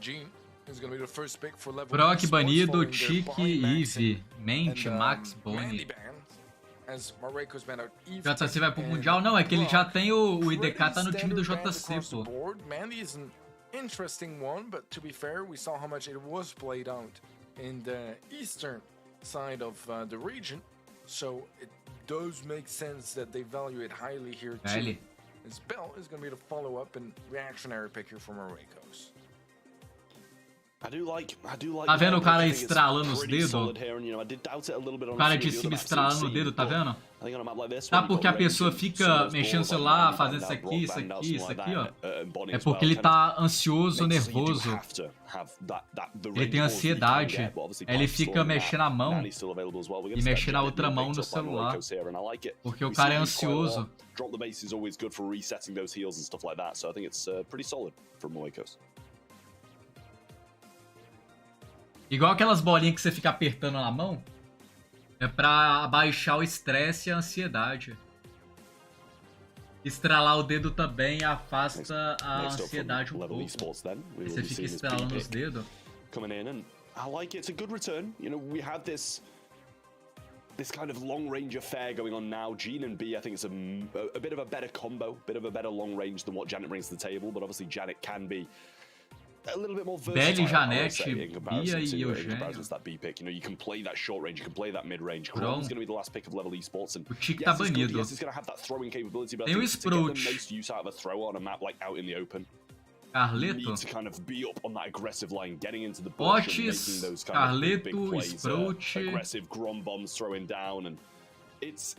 Gene is going to be the first pick for Level Brock banido, Tiki, Eve, Mente, Max, Bonnie. JC vai pro Mundial? Não, é que ele já tem o IDK, tá no time do JC, pô. Interesting one, but to be fair, we saw how much it was played out in the eastern side of the region, so it does make sense that they value it highly here too. This Bell is going to be the follow-up and reactionary pick here for Morocco's. Tá vendo o cara estralando os dedos? O cara de cima estralando o dedo, tá vendo? Tá porque a pessoa fica mexendo no celular, fazendo isso aqui, isso aqui, isso aqui, ó. É porque ele tá ansioso, nervoso. Ele tem ansiedade. Aí ele fica mexendo a mão e mexendo a outra mão no celular. Porque o cara é ansioso. Drop the base is always good for resetting those heals and stuff like that. So I think it's pretty solid from Moikos. Igual aquelas bolinhas que você fica apertando na mão. É pra abaixar o estresse e a ansiedade. Estralar o dedo também afasta a ansiedade um pouco. Você fica estralando os dedos. Coming in, and I like it. It's a good return. You know, we had this kind of long range affair going on now. Gene and B, I think it's a bit of a better combo, bit of a better long range than what Janet brings to the table. But obviously, Janet can be a little bit more versatile. Janete, in comparison Bia to e that B pick. You know, you can play that short range, you can play that mid range. Chrome's going to be the last pick of level esports, and o Tic tá banido. Yes, it's going to have that throwing capability, but Tem o I think to get Sprout. the most use out of a throw on a map like out in the open, Carleto, need to kind of be up on that aggressive line, getting into the bush and making those kind of big Carleto, plays, Sprout. aggressive Grom bombs throwing down, and it's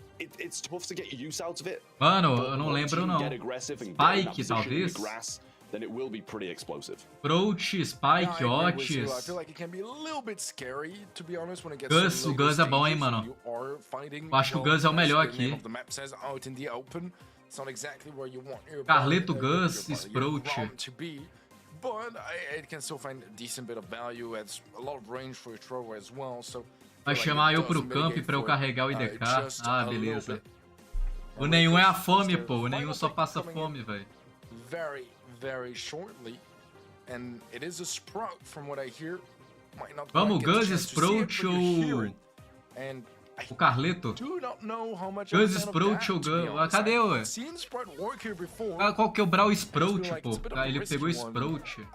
tough to get use out of it. Mano, but eu não once lembro you não. get aggressive and get in that Spike, position in talvez. the grass, then it will be pretty explosive. Sprout, Spike, Yeah, I agree with you. I Otis. feel like it can be a little bit scary, to be honest, when it gets Gus, to o later Gus é bom, hein, stages mano. and you are fighting, Eu acho que o well, Gus é o melhor as the name aqui. of the map says, out in the open. It's not exactly where you want your Carleto, your Gus, ground Sprout. to be, but it can still find a decent bit of value. It's a lot of range for a thrower as well, so Vai I feel chamar like eu it pro does camp mitigate pra eu for, carregar o IDK. just Ah, a little beleza. bit. O nenhum é a fome, Their pô. O nenhum final só pick passa coming fome, in velho. very, very shortly, and it is a Sprout from what I hear. Might not Vamos, quite get the Gus, chance to see it, Sprout but you hear ou it. And I o Carleto? do not know how much Gus, I'm a fan of Sprout that, ou to be Gus? honest. Cadê, I've ué? seen Sprout work here before. Ah, qual que é o Brawl Sprout, like pô? it's a bit of Ah, a ele risky pegou one. Sprout.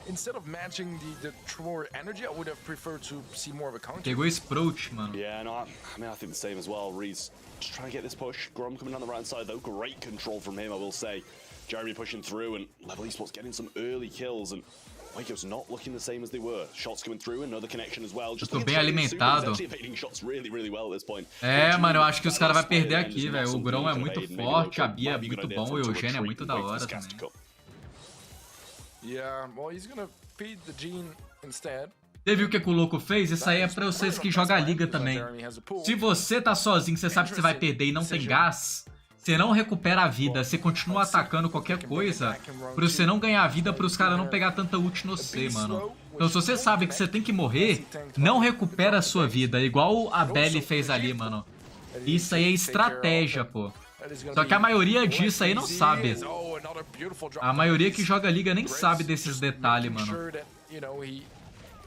Instead of matching the thrower energy, I would have preferred to see more of a counter. Pegou Sprout, mano. Yeah, no, I mean, I think the same as well. Reese just trying to get this push. Grom coming down the right side, though. Great control from him, I will say. Jeremy pushing through, and Level Esports getting some early kills, and Waco's not looking the same as they were. Shots coming through, another connection as well. Just tô bem alimentado. shots really, really well at this point. É, mano, eu acho que os caras vão perder aqui, velho. O Grom é muito forte, a Bia é muito bom, o Eugênio é muito da hora também. Yeah, well, he's gonna feed the Gene instead. Você viu o que o louco fez? Isso aí é pra vocês que jogam a liga também. Se você tá sozinho, você sabe que você vai perder e não tem gás, você não recupera a vida, você continua atacando qualquer coisa pra você não ganhar a vida, pros caras não pegar tanta ult no C, mano. Então se você sabe que você tem que morrer, não recupera a sua vida, igual a Belly fez ali, mano. Isso aí é estratégia, pô. Só que a maioria disso aí não sabe. A maioria que joga liga nem sabe desses detalhes, mano.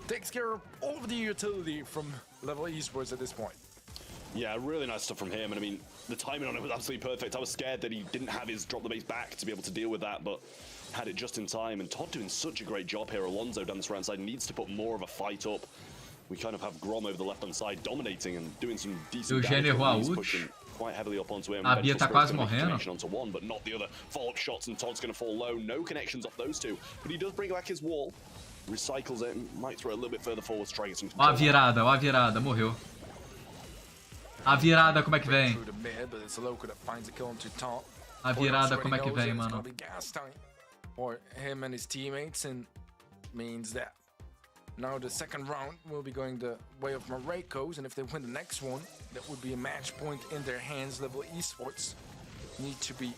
Takes care of all of the utility from Level Esports at this point. Yeah, really nice stuff from him, and I mean, the timing on it was absolutely perfect. I was scared that he didn't have his drop the base back to be able to deal with that, but had it just in time, and Todd doing such a great job here. Alonso down this right side needs to put more of a fight up. We kind of have Grom over the left-hand side dominating and doing some decent damage. Eugênio errou a He's ult. pushing quite heavily up onto him. A Bia tá quase Gonna make morrendo. connection onto one, but not the other. Follow-up shots, and Todd's going to fall low. No connections off those two, but he does bring back his wall. Recycles it, might throw it a little bit further forward to try and get some Ó a control. virada, morreu. A virada, como é que vem? Through the mid, but it's Loco that finds the kill onto top. A virada, como é que vem, mano? It's gonna be gas time for him and his teammates, and means that now the second round will be going the way of Marcos, and if they win the next one, that would be a match point in their hands. Level Esports need to be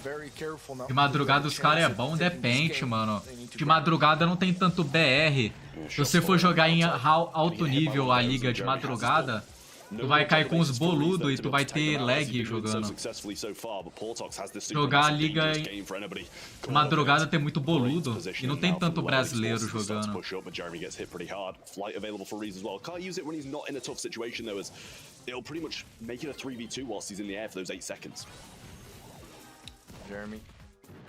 very careful now. De madrugada os caras é bom, depende, mano. De madrugada não tem tanto BR. Se você for jogar em alto nível a liga de madrugada, tu vai cair com os boludos e tu vai ter lag jogando. Jogar a liga em madrugada tem muito boludo e não tem tanto brasileiro jogando. Jeremy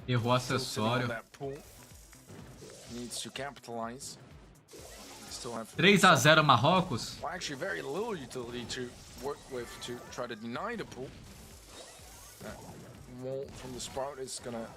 Errou acessório. needs to capitalize. 3-0 Marrocos. Well, actually, very little utility to work with to try to deny the pull. That wall from the Sprout is gonna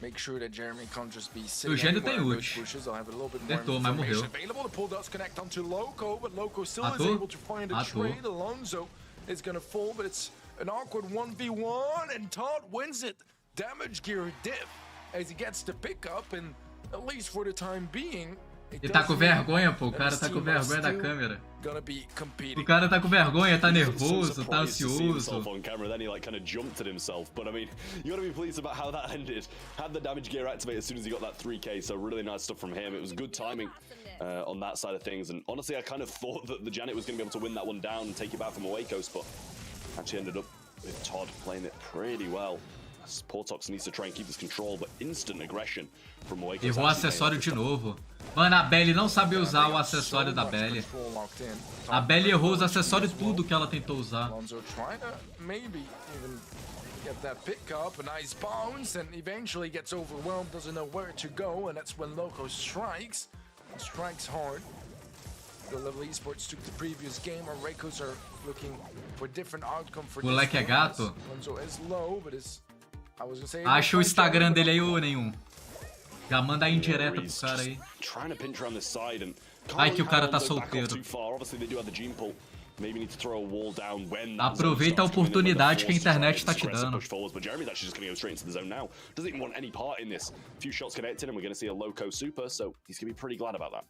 Make sure that Jeremy can't just be O sitting Eugênio tem anywhere in those ult. bushes. I'll have a little bit more Tentou, mas morreu. information available. The pull does connect onto Loco, but Loco still is Matou? able to find a Matou. trade. Alonso is gonna fall, but it's an awkward 1v1, and Todd wins it. Damage gear diff as he gets the pickup, and at least for the time being, Ele tá com vergonha, pô. O cara tá com vergonha da câmera. gonna be competing. O cara tá com vergonha, tá So nervoso, tá surprised to see himself ansioso. on camera, then he like kind of jumped at himself. But I mean, you got to be pleased about how that ended. Had the damage gear activated as soon as he got that 3k, so really nice stuff from him. It was good timing on that side of things. And honestly, I kind of thought that the Janet was going to be able to win that one down and take it back from away coast, but actually ended up with Todd playing it pretty well. Portox needs to try and keep this control, but instant aggression from away coast. Errou o acessório de novo. Mano, a Belly não sabe usar o acessório da Belly. A Belly errou os acessórios tudo que ela tentou usar. Alonso trying to maybe even get that pickup, a nice bounce, and eventually gets overwhelmed, doesn't know where to go, and that's when Loco strikes, and strikes hard. The level Esports took the previous game, our Reikos are looking for different outcome for Moleque this é game. gato. Alonso is low, but is, I was gonna say, Acha o Instagram dele aí ou nenhum? Já manda aí indireta pro He's cara just aí. trying to pinch around this side and Ai, que o cara tá can't back off solteiro. too far. Obviously they do have the gene pull. Maybe need to throw a wall down when that Aproveita a zone starts coming in, when they're oportunidade que a forced to try internet and tá te aggressive dando. push forwards, but Jeremy's actually just going to go straight into the zone now. Doesn't even want any part in this. A few shots connected and we're going to see a Loco super, so he's going to be pretty glad about that.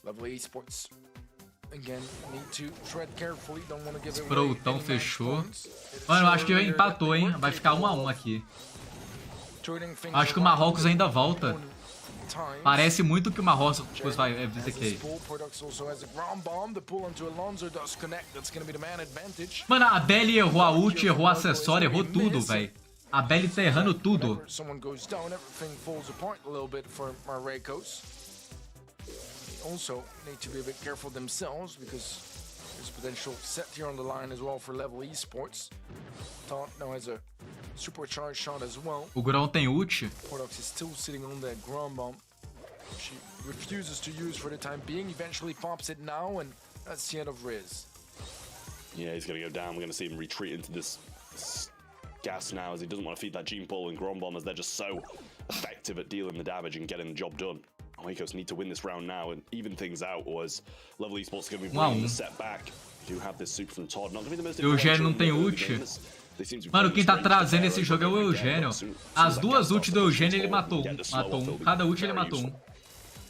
Lovely Esports. Again, need to tread carefully, don't want to give away Sproutão any match fechou. points. It's Mano, eu acho que showing here that empatou, they hein? were Vai ficar 1 a 1 capable aqui. of turning things Acho que o around Marrocos ainda volta. in times. Parece muito que o Marrocos vai Has this VTK. pull, Portox also has a ground bomb. The pull onto Alonso does connect. That's gonna be the man advantage. Mano, a Belly errou a ult, errou o acessório, errou tudo, velho. A Belly tá errando tudo. Whenever someone goes down, everything falls apart a little bit for Marrecos. They also need to be a bit careful themselves because there's potential set here on the line as well for level Esports. Todd now has a supercharged shot as well. O Grão tem ult. Portox is still sitting on that ground bomb. She refuses to use for the time being. Eventually pops it now, and that's the end of Riz. Yeah, he's going to go down. We're going to see him retreat into this gas now as he doesn't want to feed that gene pull and Grom Bomb as they're just so effective at dealing the damage and getting the job done. Oikos need to win this round now and even things out, or as Level Esports going to be bringing the set back. We do have this super from Todd. Not going to be the most O Eugênio não tem ult. Mano, quem tá trazendo esse jogo é o Eugênio. As duas ults do Eugênio ele matou um. Cada ult ele matou um.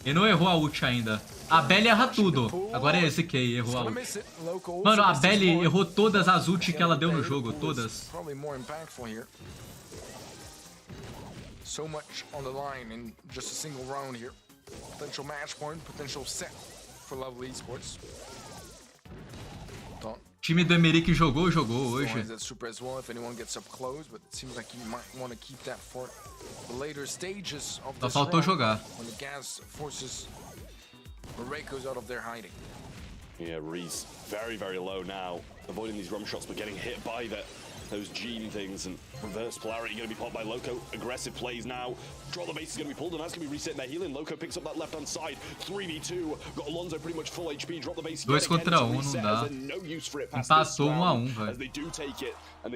Ele não errou a ult ainda. A Belly erra tudo. Agora é esse que errou a ult. Mano, a Belly errou todas as ults que ela deu no jogo. Todas. So much on the line in just a single round here. Potential match point, potential set for Lovely Esports. O time do Emerick jogou hoje. That super as well if anyone gets up close, but it seems like you might want to keep that for the later stages of Só this faltou round, jogar. when the gas forces Marrecos out of their hiding. Yeah, Reese very, very low now, avoiding these rum shots, but getting hit by those gene things, and reverse polarity going to be popped by Loco. Aggressive plays now. Drop the base is going to be pulled, and that's going to be resetting their healing. Loco picks up that left-hand side. 3v2. Got Alonso pretty much full HP. Drop the base. 2 contra 1, não dá. Empatou 1 a 1, velho.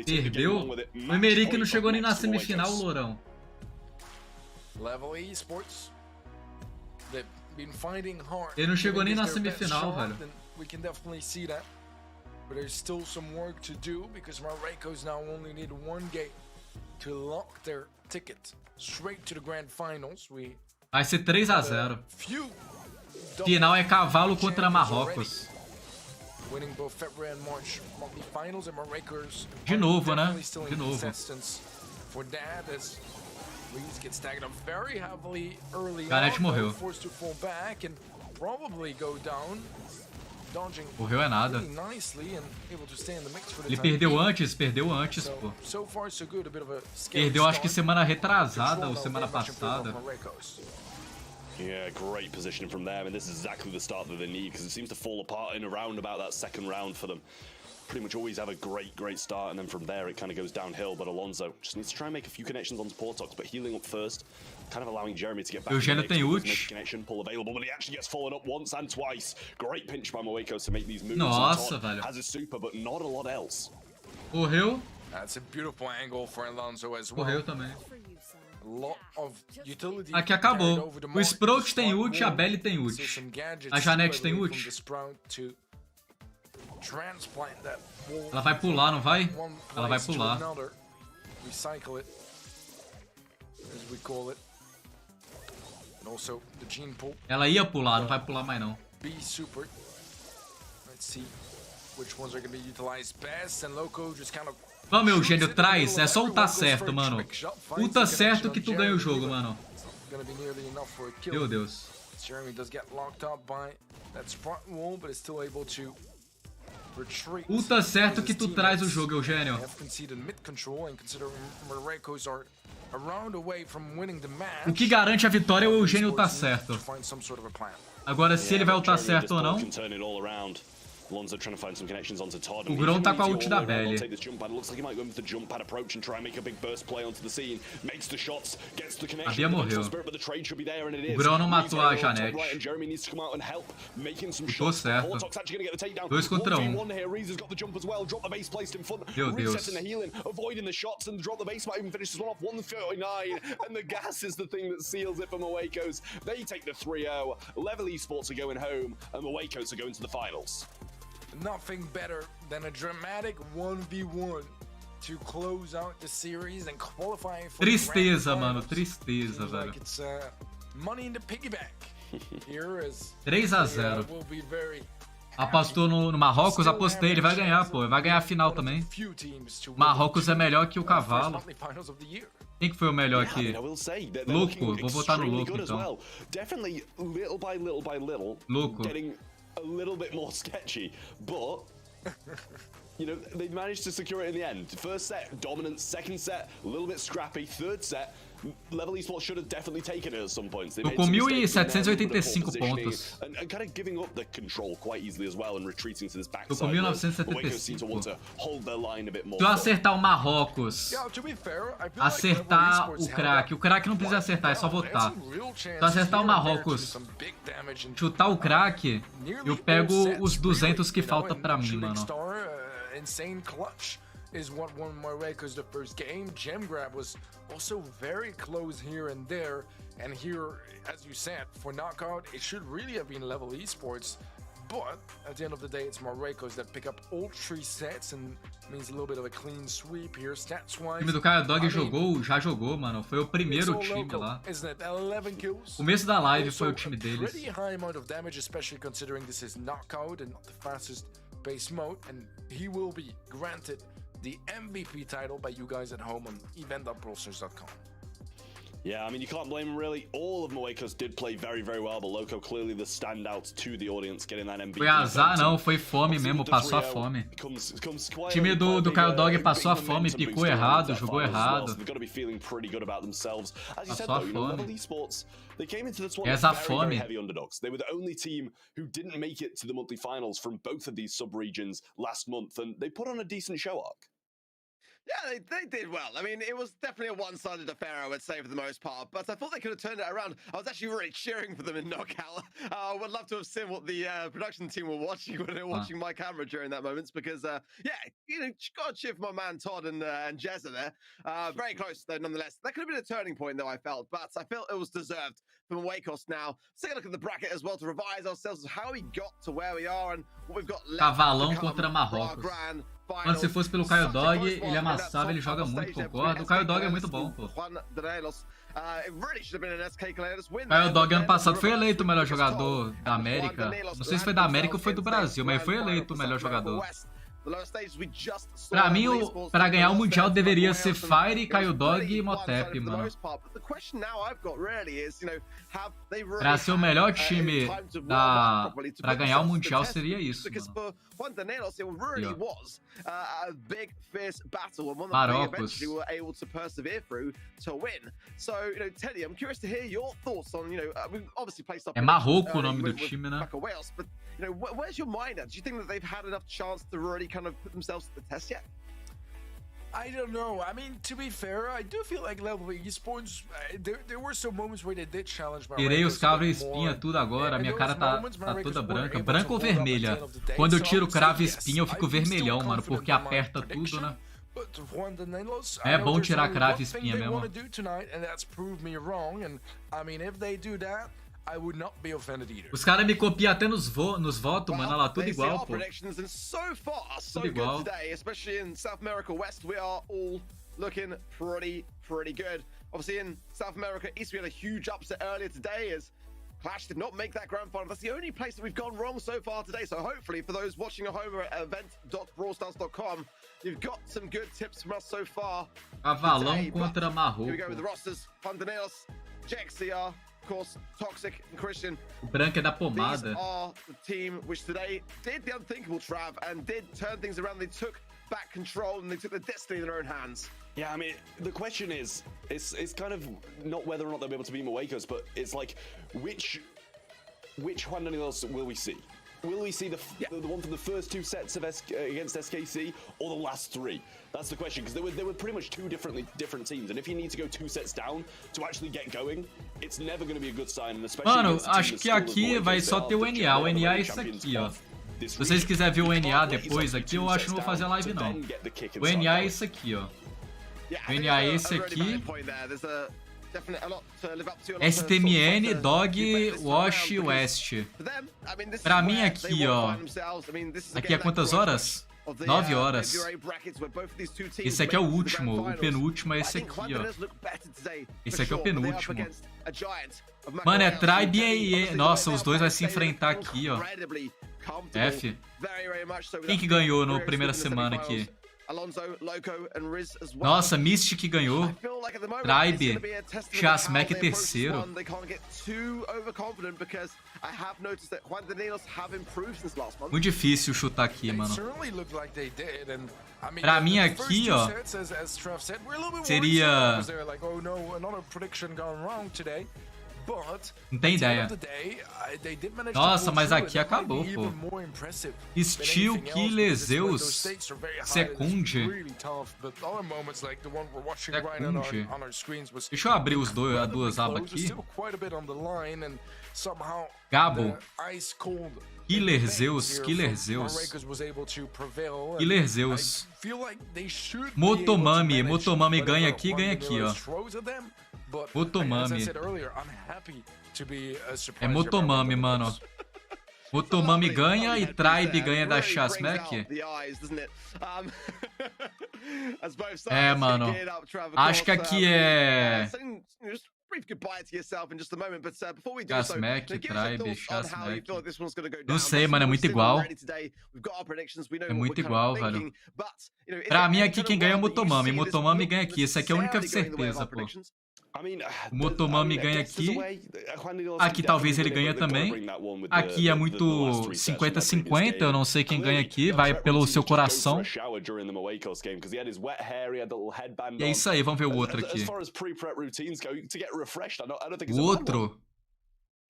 Perdeu? O Emerick não chegou nem na semifinal, Lourão. Level Esports. They've been fighting hard. Ele não chegou nem na If their best semifinal, shot, velho. then we can definitely see that. But there's still some work to do because Marrecos now only need one game to lock their ticket straight to the grand finals. Vai ser 3 a 0. Few Final é cavalo contra Marrocos. winning both February and March monthly finals, and Marrecos De novo, né? definitely still in De novo. contestants for that as Reese gets tagged up very heavily early Gareth on, morreu. forced to fall back and probably go down. Dodging Morreu é nada. really nicely and able to stay in the mix for the Ele time perdeu being. antes, pô. So far so good, a bit of a scary Perdeu acho que start. semana retrasada Control ou now semana very much in favor passada. of Marrecos. Yeah, great positioning from them, and this is exactly the start that they need because it seems to fall apart in around about that second round for them. Pretty much always have a great start, and then from there it kind of goes downhill. But Alonso just needs to try and make a few connections onto Portox, but healing up first, kind of allowing Jeremy to get back. Eugênio tem ult. Make a connection, pull available, but he actually gets followed up once and twice. Great pinch by Moekos to make these moves. Nossa, and Todd velho. has a super, but not a lot else. Morreu. That's a beautiful angle for Alonso as well. Morreu também. Aqui acabou. O Sprout tem ult, a Belly tem ult. A Janete tem ult. Ela vai pular, não vai? Ela vai pular. Ela ia pular, não vai pular mais não. Vamos, meu gênio, traz. É só ultar certo, mano. Ulta certo que tu ganha o jogo, mano. Meu Deus. Ulta certo que tu traz o jogo, Eugênio. O que garante a vitória é o Eugênio ultar certo. Agora, se ele vai ultar certo ou não... O Grom tá com a ult da Belly. A Bia morreu. O Grom não matou a Janete. Ultou certo. 2 contra 1. Meu Deus. Nothing better than a dramatic 1v1 to close out the series and qualify for Tristeza, mano, tristeza, velho. 3-0. Apostou no Marrocos, apostei, ele vai ganhar, pô, vai ganhar a final também. Marrocos é melhor que o Cavalo. Quem que foi o melhor aqui? Louco, vou votar no Louco então. Louco. A little bit more sketchy, but you know, they managed to secure it in the end. First set, dominant. Second set, a little bit scrappy. Third set, Level Esports should have definitely taken it at some points. Tô com 1.785 pontos. And kind of giving up the control quite easily as well and retreating to this backside. Tô com 1975. Se eu acertar o Marrocos, acertar o craque não precisa acertar, é só votar. Se eu acertar o Marrocos, chutar o craque, eu pego os 200 que falta pra mim, mano. Is what won Marquez the first game. Gem grab was also very close here and there. And here, as you said, for knockout, it should really have been Level Esports. But at the end of the day, it's Marquez that pick up all 3 sets and means a little bit of a clean sweep here, stats-wise. O time do Caio Dog já jogou, mano. Foi o primeiro time lá. Começo da live foi o time deles. Pretty high amount of damage, especially considering this is knockout and not the fastest base mode. And he will be granted the MVP title by you guys at home on event.brawlstars.com. Yeah, I mean, you can't blame him really. All of Marquez did play very, very well, but Loco clearly the standout to the audience getting that MVP. Foi azar não, foi fome mesmo, passou a fome. O time do Caio Dog passou a fome, picou errado, jogou errado. Passou a fome. Essa fome. They were the only team who didn't make it to the monthly finals from both of these sub-regions last month, and they put on a decent show arc. Yeah, they did well. I mean, it was definitely a one-sided affair, I would say, for the most part. But I thought they could have turned it around. I was actually really cheering for them in knockout. I would love to have seen what the production team were watching when they were watching my camera during that moment. Because, yeah, you know, got to cheer for my man Todd and Jezza there. Very close, though, nonetheless. That could have been a turning point, though, I felt. But I felt it was deserved from Wakos now. Let's take a look at the bracket as well to revise ourselves how we got to where we are and what we've got left. Cavalão contra Marrocos. Mano, se fosse pelo Caio Dog, ele amassava, ele joga muito, concordo. O Caio Dog é muito bom, pô. Caio Dog ano passado foi eleito o melhor jogador da América. Não sei se foi da América ou foi do Brasil, mas foi eleito o melhor jogador. Pra mim, pra ganhar o Mundial deveria ser Fire, Caio Dog e Motep, mano. Pra ser o melhor time pra ganhar o Mundial seria isso, mano. Marrocos. É Marroco o nome do time, né? You know, where's your mind at? Do you think that they've had enough chance to really kind of put themselves to the test yet? I don't know. I mean, to be fair, I do feel like Level Esports, there were some moments where they did challenge my Tirei os cravos e espinha tudo agora, minha cara tá toda branca. Branca ou vermelha? Quando eu tiro cravo e espinha eu fico vermelhão, mano, porque aperta tudo, né? But Juan Danielos, É bom tirar a crave e espinha they mesmo. want to do tonight, and that's prove me wrong. And I mean, if they do that, I would not be offended either. Os caras me copiam até nos votos, mano. Olha lá, tudo igual, pô. Predictions, and so far, so Tudo good igual. today, especially in South America West. We are all looking pretty good. Obviously, in South America East, we had a huge upset earlier today as Clash did not make that grand final. That's the only place that we've gone wrong so far today. So hopefully, for those watching at home at event.brawlstars.com, you've got some good tips from us so far. Cavalão contra Here we go with the Marroco. rosters. Vandanelos, JXCR, of course, Toxic and Christian. O branco é da These pomada. are the team which today did the unthinkable, Trav, and did turn things around. They took back control and they took the destiny in their own hands. Yeah, I mean, the question is, it's kind of not whether or not they'll be able to beat Moekos, but it's like, which Juan Danielos will we see? Will we see the one from the first two sets of against SKC, or the last three? That's the question, because they were pretty much two different teams, and if you need to go 2 sets down to actually get going, it's never going to be a good sign, and especially Mano, against a team acho as que skilled as aqui Moekos, vai they só are ter o the NA. O general NA é champions isso aqui, ó. of this Se vocês region. quiserem ver o You NA can't wait depois exactly aqui, 2 eu acho que sets não vou fazer down live to não. then get the kick O and NA start é going. isso aqui, ó. Yeah, O I think NA é that's esse a really aqui. valid point there. There's a definite a lot to live up to, a lot to sort of STMN, try to Dog, keep this Wash, around, West. because for them, I mean, this is Pra mim where aqui, they ó. wanna find themselves. I mean, this is Aqui again é that quantas growth horas? of the, 9 horas. February brackets where both of these two teams Esse aqui é o make it to the último. grand O finals. penúltimo é I esse think aqui, ó. Wanderers look better today, Esse for aqui é o sure, but they're up penúltimo. against a giant of Mano, é Macaulay, Tribe Elsie, e... Nossa, Teddy. os dois vai se They look enfrentar aqui, ó. incredibly comfortable, F. very, very much so with Quem that que ganhou no career primeira sweep in the semana semifinals. aqui? Alonso, Loco, and Riz as well. Nossa, Mystic ganhou. I feel like at the moment Tribe, it's gonna be a testament to Chasmack how they approach this terceiro. one. They can't get too overconfident because I have noticed that Juan Danielos have improved since last month. Muito difícil chutar aqui, They mano. certainly looked like they did, and I mean, Pra the mim first aqui, two ó, sets, as Trev said, we're a little bit seria- worried because they're like, oh no, another prediction gone wrong today. But Não tem at the end ideia. of the day, they did manage to Nossa, pull mas through, aqui and that might acabou, be pô. even more impressive Steel, than anything else, Killer, because it's when those Zeus, stakes are very high, it's Secunde. really tough, but other moments like the one we're watching right Secunde. on our screens was Deixa eu abrir os dois, as relatively duas abas close. There's aqui. still quite a bit on the line, and somehow Gabo. the ice cold Killer advance Zeus, here Killer from Zeus. Maracas was able to prevail, and Killer Zeus. I feel like they should be Motomami, able to manage Motomami ganha whatever aqui, Juan ganha aqui, ó. Danielos throws at them, but Motomami. as I said earlier, I'm happy to be a surprise É here by Motomami, Juan mano. Danielos. Motomami ganha e Tribe ganha da Really brings Chasmack. out the eyes, doesn't it? As both sides É, mano. get geared up, Trav, of Acho que course, aqui é... saying, just brief goodbye to yourself in just a moment, but before we do so, Chasmack, give us your Tribe, thoughts on how you Chasmack. feel like this one's going to go down. Não sei, Obviously, mano, é we've muito seen igual. already today. We've got our predictions, we know É what muito we're kind igual, of velho. thinking, but, you know, is Pra there mim any aqui kind quem of ganha é world that you Motomami. see this Motomami not ganha aqui. Essa aqui é a única necessarily going the way of certeza, our pô. predictions? I mean, Motomami ganha aqui. Aqui talvez ele ganha também. Aqui é muito 50-50, eu não sei quem ganha aqui, vai pelo seu coração. E é isso aí, vamos ver o outro aqui. O outro,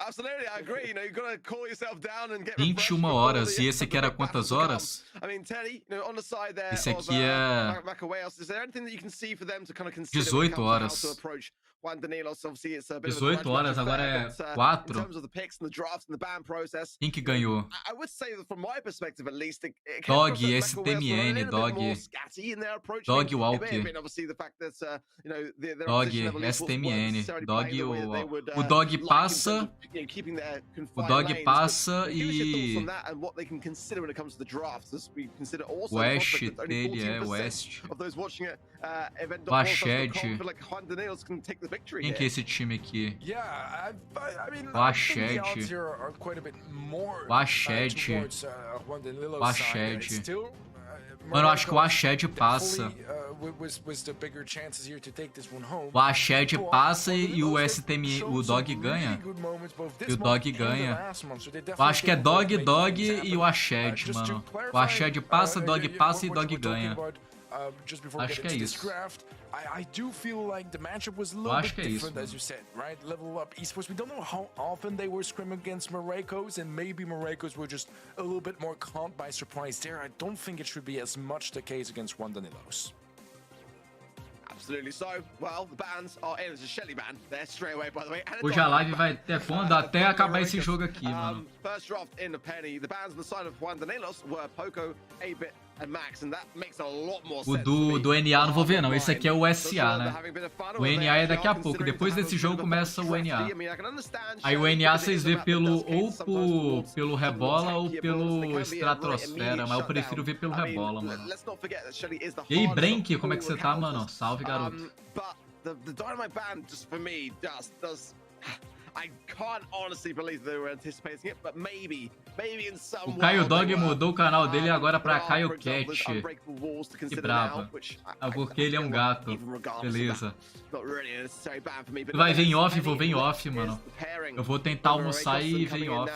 Absolutely, I agree. You know, you've got to cool yourself down and get 21 horas. E esse aqui era quantas horas? I mean, Teddy, you know, on the side there Esse of, aqui é Macaulay, is there anything that you can see for them to kind of consider 18 when it comes horas. to how to approach Juan Danielos? Obviously, it's a bit 18 of a horas, agora é in 4. terms of the picks and the drafts and the ban process. Quem que ganhou? I would say that from my perspective, at least, it Dog, came across that Macaulay was a STMN, little bit Dog. more scatty in their approach. Dog It may Walker. have been obviously the fact that you know their Dog, opposition level equals weren't STMN. necessarily Dog, playing the way that they would, o Dog like in terms passa. of, you know, keeping their O confined Dog lanes, passa but give us your thoughts e on that and what they can consider when it comes to the drafts, as we consider also o the West prospect that only dele é 14% West. of those watching it Washed. feel like Juan Danielos can take the victory Quem que é here. esse time aqui? Yeah, I mean, O I think the Ashed. odds here are quite a bit more O Ashed. towards Juan Danielos' O side. It's Ashed. still, Mano, eu acho que o Ashed passa. definitely, was the bigger chances here to take this one home. O Ashed But passa Juan e o Danielos STM, showed o some Dog really ganha. good moments both this E o month Dog and the ganha. last month, so they're Eu acho que é definitely Dog, capable of Dog making things e o happen. Ashed, Just to mano. clarify, O Ashed passa, Dog passa e what Dog you were talking ganha. about, just before Acho getting que é to this isso. draft, I do feel like the matchup was a little acho bit que é isso, different, as mano. you said, right? Level up esports. We don't know how often they were scrimming against Maracos, and maybe Maracos were just a little bit more caught by surprise there. I don't think it should be as much the case against Juan Danielos. Absolutely so. Well, the bans are in. It's a Shelly ban there straight away, by the way. And Hoje a live vai até quando? Até acabar esse jogo aqui, mano. First draft in the penny. The bans on the side of Juan Danielos were Poco, 8-Bit, O do NA não vou ver não, esse aqui é o SA, né? O NA é daqui a pouco, depois desse jogo começa o NA. Aí o NA vocês vê pelo Rebola ou pelo Estratosfera, mas eu prefiro ver pelo Rebola, mano. E aí, Brenk, como é que você tá, mano? Salve, garoto. O Caio Dog mudou o canal dele agora pra Caio Cat. Que brava. Ah, porque ele é um gato. Beleza. Vai vir em off? Vou ver em off, mano. Eu vou tentar almoçar e ver em off.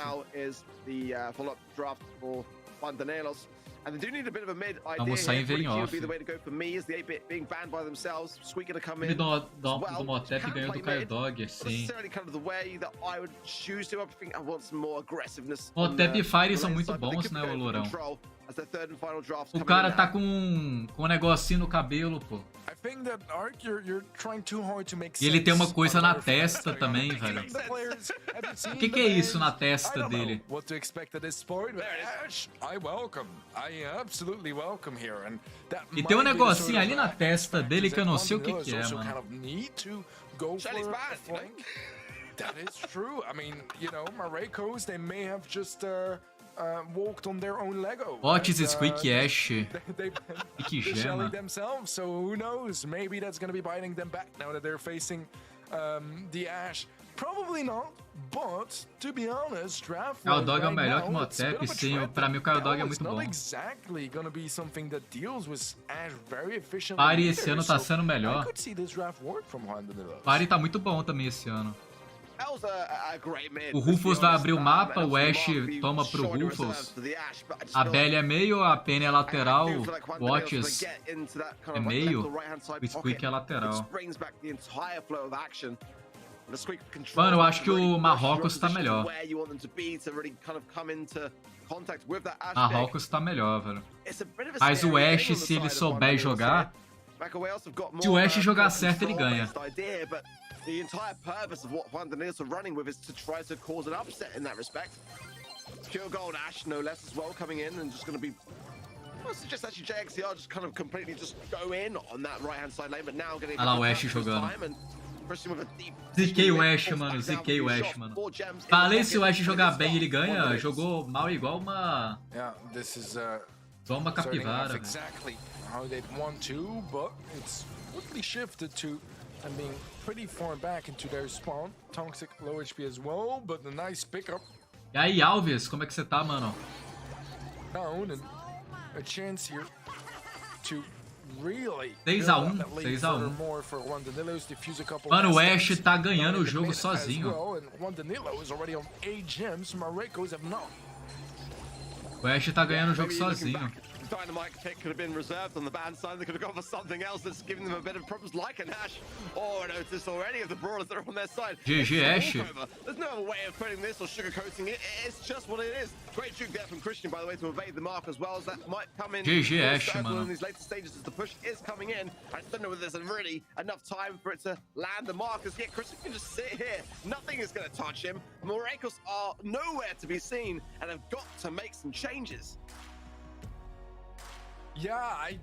Vamos sair e ver em off. Ele do Motep ganhou do Caio Dog, sim. Motep e Fire são muito bons, né, o Lourão? O cara tá com um negocinho no cabelo, pô. E ele tem uma coisa na testa também, velho. O que é isso na testa dele? E tem um negocinho ali na testa dele que eu não sei o que é, mano. That is true. I mean, you know, Marcos, they may have just walked on their own Lego. Otis Squeak Ash. Que gema. Themselves, so who knows? Maybe that's going to be biting them back now that they're facing the Ash. Probably not, but to be honest, draft Caio Dog é o melhor que o Motep, sim. Pra mim o Caio Dog é muito bom. Pari esse ano tá sendo melhor. Pari tá muito bom também esse ano. O Rufus vai abrir o mapa, o Ash toma pro Rufus. A Belly é meio, a Penny é lateral, o Otis é meio, o Squeak é lateral. Mano, eu acho que o Marrocos tá melhor. Marrocos tá melhor, velho. Mas o Ash, se ele souber jogar, se o Ash jogar certo, ele ganha. The entire purpose of what Juan Daniels are running with is to try to cause an upset in that respect. Pure Gold Ash, no less, as well, coming in and just going to be... I suggest actually JXCR just kind of completely just go in on that right-hand side lane, but now getting... Olha lá o Ash jogando. Ziquei o Ash, mano. Ziquei o Ash, mano. Falei, se o Ash jogar bem, ele ganha. Jogou mal igual uma... Igual uma capivara, and being pretty far back into their spawn. Toxic low HP as well, but a nice pickup. E aí, Alves, como é que você tá, mano? Down and a chance here to really 6-1, 6-1. Mano, o Ash tá ganhando o jogo sozinho. O Ash tá ganhando o jogo sozinho. Dynamite pick could have been reserved on the band side. They could have gone for something else that's giving them a bit of problems, like a Nash or an Otis or any of the brawlers that are on their side. GG Ash. There's no other way of putting this or sugarcoating it. It's just what it is. Great juke there from Christian, by the way, to evade the mark as well as that might come in. GG Ash, man. In these later stages as the push is coming in. I don't know whether there's really enough time for it to land the mark. As yet, Christian can just sit here. Nothing is going to touch him. Morakos are nowhere to be seen and have got to make some changes. Yeah, I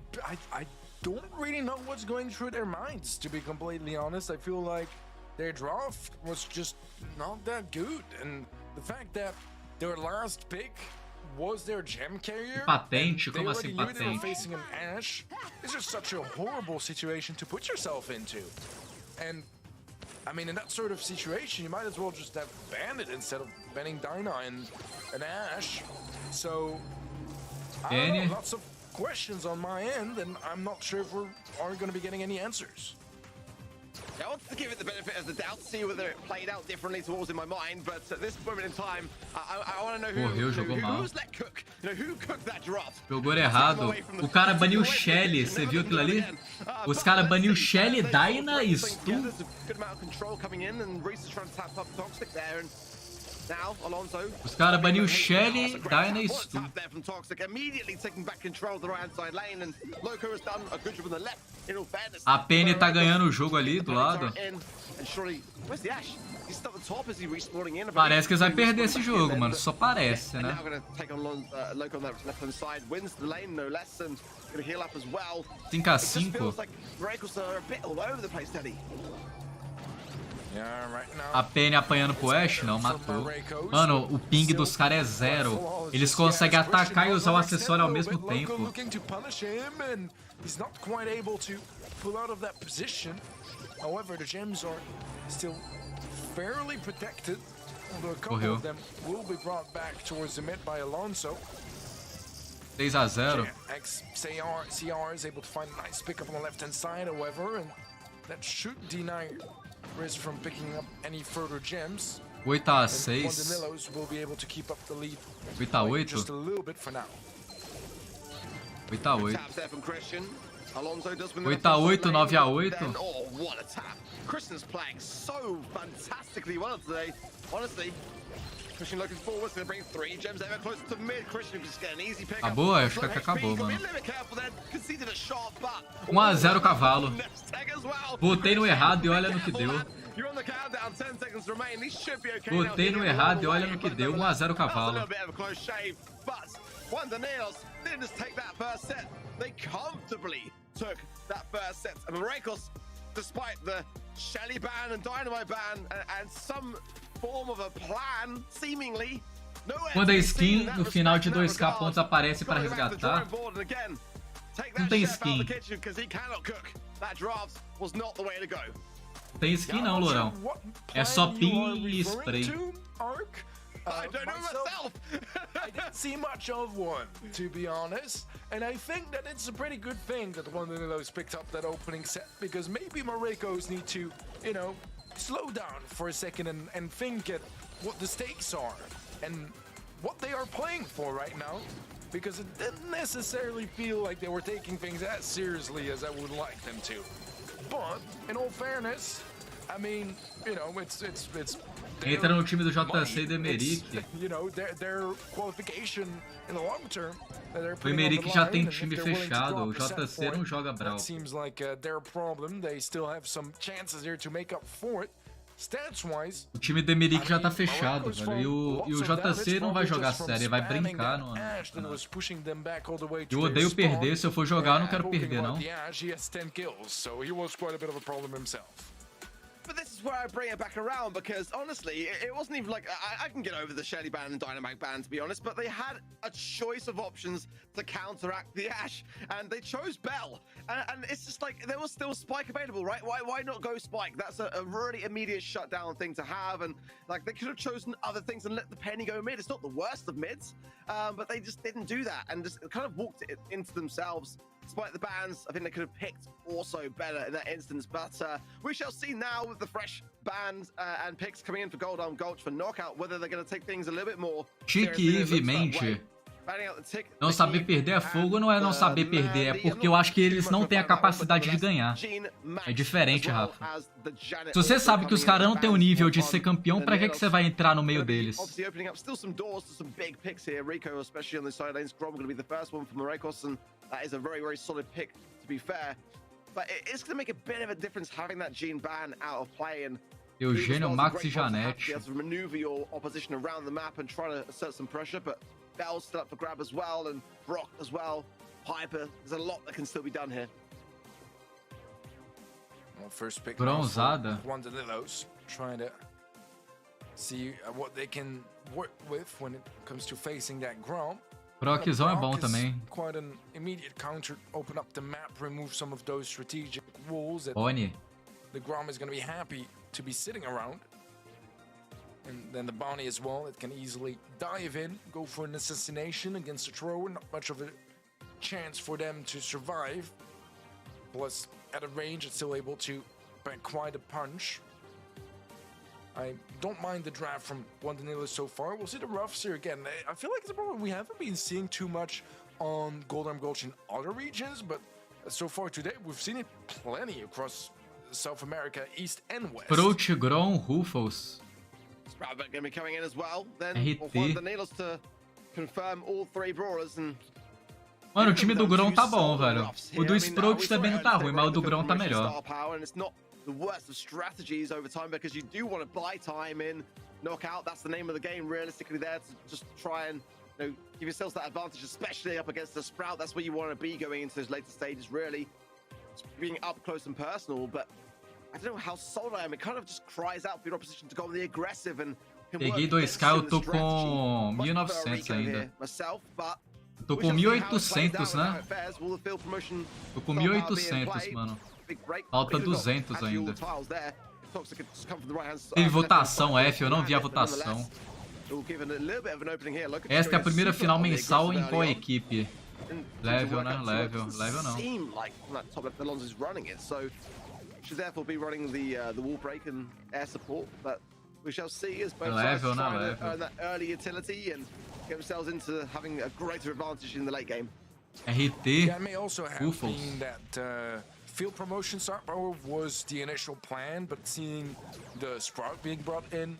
don't really know what's going through their minds, to be completely honest. I feel like their draft was just not that good, and the fact that their last pick was their gem carrier, patente, como assim patente? They were facing an Ash. It's just such a horrible situation to put yourself into. And I mean, in that sort of situation, you might as well just have banned it instead of banning Dyna and an Ash. So I don't know, lots of questions on my end, and I'm not sure if we are going to be getting any answers. I want to give it the benefit of the doubt, see whether it played out differently to what was in my mind, but at this moment in time, I want to know who's let cook. You know, who cooked that drop? Jogou errado. O cara baniu Shelly, você viu aquilo ali? Os caras baniu Shelly, Dyna e Stu. Good amount of control coming in, and Reese is trying to tap up Toxic there, and now Alonso. Os caras baniu Shelly, Dyna e Stu. A Penny tá ganhando o jogo ali do lado. Parece que eles vão perder esse jogo, mano. Só parece, né? 5x5. A Penny apanhando pro Ash? Não, matou. Mano, o ping dos caras é 0. Eles conseguem atacar e usar o acessório ao mesmo tempo. Correu. 3x0. CR is able to find a nice pickup on the left-hand side, however, and that should deny Riz from picking up any further gems. 8x6. 8x8. 8x8. 8x8, 9x8. Oh, what a tap. Christian's playing so fantastically well today. Honestly, Christian looking forward, going to bring 3 gems ever closer to mid. Christian just get an easy pick. Acabou? Acho que acabou, mano. 1x0 cavalo. Botei no errado e olha no que deu. Botei no errado e olha no que deu. 1x0 cavalo. They comfortably took that first set. And Marcos, despite the Shelly ban and Dynamite ban and some form of a plan, seemingly. Quando a skin no final de 2k pontos aparece para resgatar, não tem skin. Tem skin não, Lourão. É só pin e spray. I don't know myself. I didn't see much of one, to be honest, and I think that it's a pretty good thing that one of those picked up that opening set, because maybe Marcos need to, you know, slow down for a second and think at what the stakes are and what they are playing for right now, because it didn't necessarily feel like they were taking things as seriously as I would like them to. But in all fairness, I mean, you know, it's entra no time do JC e do Emerick. O Emerick já tem time fechado, o JC não joga Brawl. O time do Emerick já tá fechado, velho. E o JC não vai jogar sério, ele vai brincar no Eu odeio perder, se eu for jogar eu não quero perder, não. But this is where I bring it back around, because honestly, it wasn't even like I can get over the Shelly ban and Dynamite ban, to be honest, but they had a choice of options to counteract the Ashe, and they chose Bell, and it's just like there was still Spike available, right? Why not go Spike? That's a really immediate shutdown thing to have, and like they could have chosen other things and let the Penny go mid. It's not the worst of mids, but they just didn't do that and just kind of walked it into themselves. Despite the bans, I think they could have picked also better in that instance, but we shall see now with the fresh bans and picks coming in for Golden Gulch for knockout, whether they're going to take things a little bit more. Chique não saber perder é fogo, não é não saber perder, é porque eu acho que eles não têm a capacidade de ganhar. É diferente, Rafa. Se você sabe que os caras não têm o nível de ser campeão, pra que você vai entrar no meio deles? That is a very, very solid pick, to be fair. But it's going to make a bit of a difference having that Gene ban out of play. And Eugênio, Max e Janete. Be able to maneuver your opposition around the map and try to assert some pressure. But Bell's still up for grab as well, and Brock as well. Piper, there's a lot that can still be done here. Well, first pick Bronzada. One Danilos, trying to see what they can work with when it comes to facing that Grom. Brockzão é bom também. Quite an immediate counter, open up the map, remove some of those strategic walls that Oni. The Grom is going to be happy to be sitting around. And then the Bounty as well, it can easily dive in, go for an assassination against a thrower, not much of a chance for them to survive. Plus, at a range, it's still able to pack quite a punch. I don't mind the draft from One Danilo so far. We'll see the roughs here again. I feel like it's a problem we haven't been seeing too much on Golden Gulch in other regions, but so far today we've seen it plenty across South America, East and West. Proach, Grom, Ruffles. Sprout going to be coming in as well. Then One Danilos to confirm all 3 brawlers and. Mano, o time do Grom tá bom, velho. O do Sprout também não tá ruim, mas o do Grom tá melhor. the worst of strategies over time, because you do want to buy time in knockout. That's the name of the game, realistically, there, to just try and give yourselves that advantage, especially up against the Sprout. That's where you want to be going into those later stages, really. It's being up close and personal, but I don't know how sold I am. It kind of just cries out for your opposition to go on the aggressive and Peguei 2K, eu tô com 1900 ainda. Tô com 1800, né? Tô com 1800, mano. Falta 200 ainda. Teve votação, F, eu não vi a votação. Esta é a primeira final mensal em qual equipe? Level, né? Level não. Should therefore be running the wall break and air support, but we shall see as both level, sides try to earn that early utility and get themselves into having a greater advantage in the late game. RT, That may also have been that field promotion start power was the initial plan, but seeing the Sprout being brought in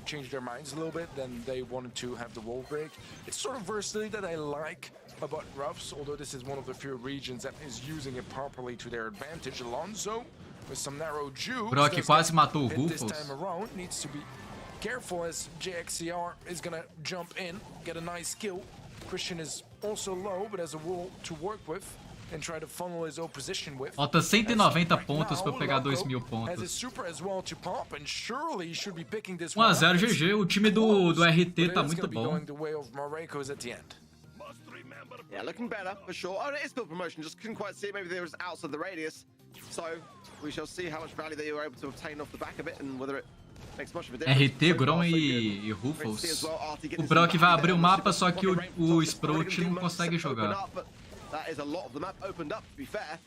changed their minds a little bit. Then they wanted to have the wall break. It's sort of versatility that I like about Ruffs, although this is one of the few regions that is using it properly to their advantage. Alonso with some narrow juke. Brock quase matou o This Ruffles. time around needs to be careful as JXCR is gonna jump in, get a nice kill. Christian is also low, but has a wall to work with and try to funnel his opposition with. Falta 190 pontos pra eu pegar 2000 Has pontos. his super as well to pop, and surely he should be picking this 1-0 GG, o time do RT tá But it is muito gonna be bom. going the way of Marcos at the end. Yeah, looking better for sure. Oh, it is field promotion. Just couldn't quite see it. Maybe they was outside the radius. So we shall see how much value they were able to obtain off the back of it and whether it makes much of a difference. RT, Grom e Ruffles. O Brock vai abrir o mapa, só que o Sprout não consegue jogar. That is a lot of the map opened up, to be fair.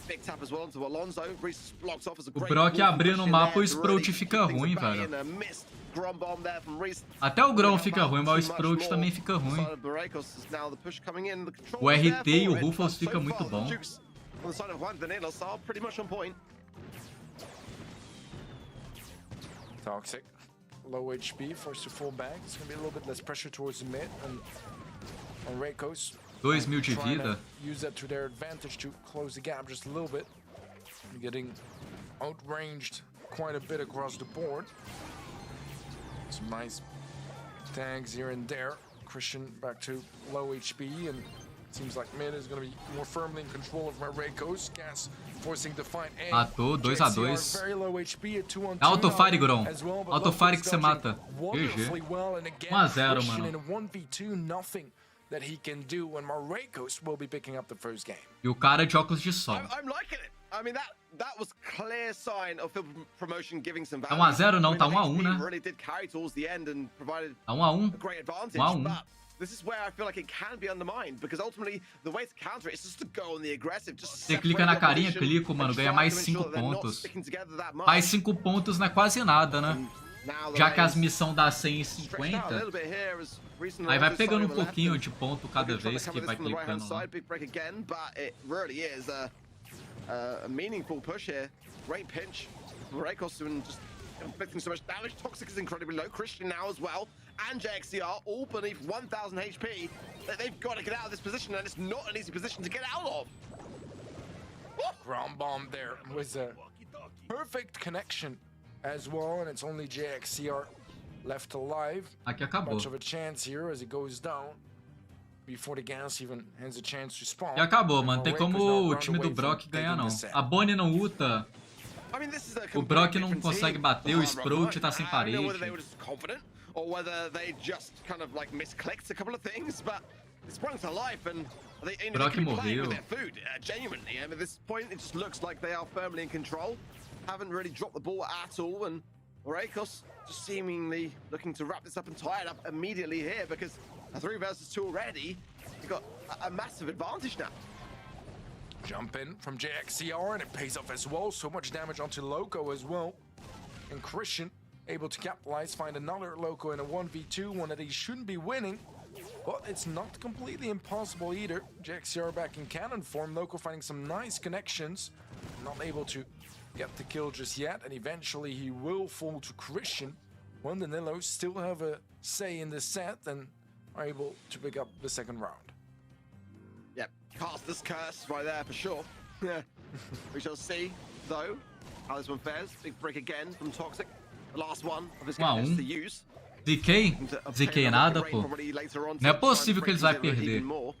Big tap as well onto Alonso. Reese blocks off as a O great Brock wall abrindo o push in mapa, o there to really Sprout fica keep things ruim, at bay, velho. and a missed Grom bomb there from Reese. Até o Grom fica ruim, mas o Sprout também fica ruim. O RT e o Ruffles fica muito bom. On the side of Juan Vanilos are pretty much on point. Toxic. Low HP, forced to fall back. It's gonna be a little bit less pressure towards the mid and on Reikos. 2000 de Trying vida. to use that to their advantage to close the gap just a little bit. Getting outranged quite a bit across the board. Some nice tags here and there. Christian back to low HP, and seems like mid is going to be more firmly in control of Reikos. Gas forcing the fight. Matou, 2-2. Very low HP at 2-on-2 Autofire, Grom. as well, but Autofire Lopez que você mata. wonderfully GG. well, and again, 1-0, Christian mano. in a 1v2, nothing that he can do when Marcos will be picking up the first game. E o cara de óculos de sol. I'm liking it. I mean, that was clear sign of field promotion giving some Tá value. 1-0 não, I mean, tá the 1-1, HP né? really did carry towards the end and provided Tá 1-1. a great advantage, 1-1. but this is where I feel like it can be undermined, because ultimately the way to counter it is just to go on the aggressive. Just Você clica na carinha, clico, mano, ganha mais 5 pontos. Mais 5 pontos não é quase nada, né? Já que as missões dá 100 e 50, aí vai pegando um pouquinho de ponto cada vez que vai clicando lá. Big break again, but it really is a meaningful push here. Great pinch. Reikos doing just inflicting so much damage. Toxic is incredibly low. Christian now as well. And JXCR all beneath 1000 HP. They've got to get out of this position, and it's not an easy position to get out of. Ground bomb there was a perfect connection as well, and it's only JXCR left alive. Aqui acabou. Much of a chance here as it goes down before the gas even has a chance to spawn. E acabou, mano. Tem Marcos como now o run time away do from Brock ganhar, taking não. the set. A Bonnie não luta. I mean, this is a O Brock completely não different consegue team. bater, o Hard Sprout rock tá sem run. I don't know whether they parede. were just confident or whether they just kind of like misclicked a couple of things, but it sprung to life, and they Brock could be playing morreu. with their food. Genuinely, I mean, at this point, it just looks like they are firmly in control. Haven't really dropped the ball at all, and Reikos just seemingly looking to wrap this up and tie it up immediately here, because a 3 versus 2 already. You've got a massive advantage now. Jump in from JXCR, and it pays off as well. So much damage onto Loco as well. And Christian able to capitalize, find another Loco in a 1v2, one that he shouldn't be winning. But it's not completely impossible either. JXCR back in cannon form. Loco finding some nice connections. Not able to get the kill just yet, and eventually he will fall to Christian. When the Nillos still have a say in the set and are able to pick up the second round. Yep, Caster's curse right there for sure. We shall see, though. how this one fares. Big break again from Toxic. The last one of his games to use. ZK? ZK nada, pô. Não é possível que eles vão perder. Não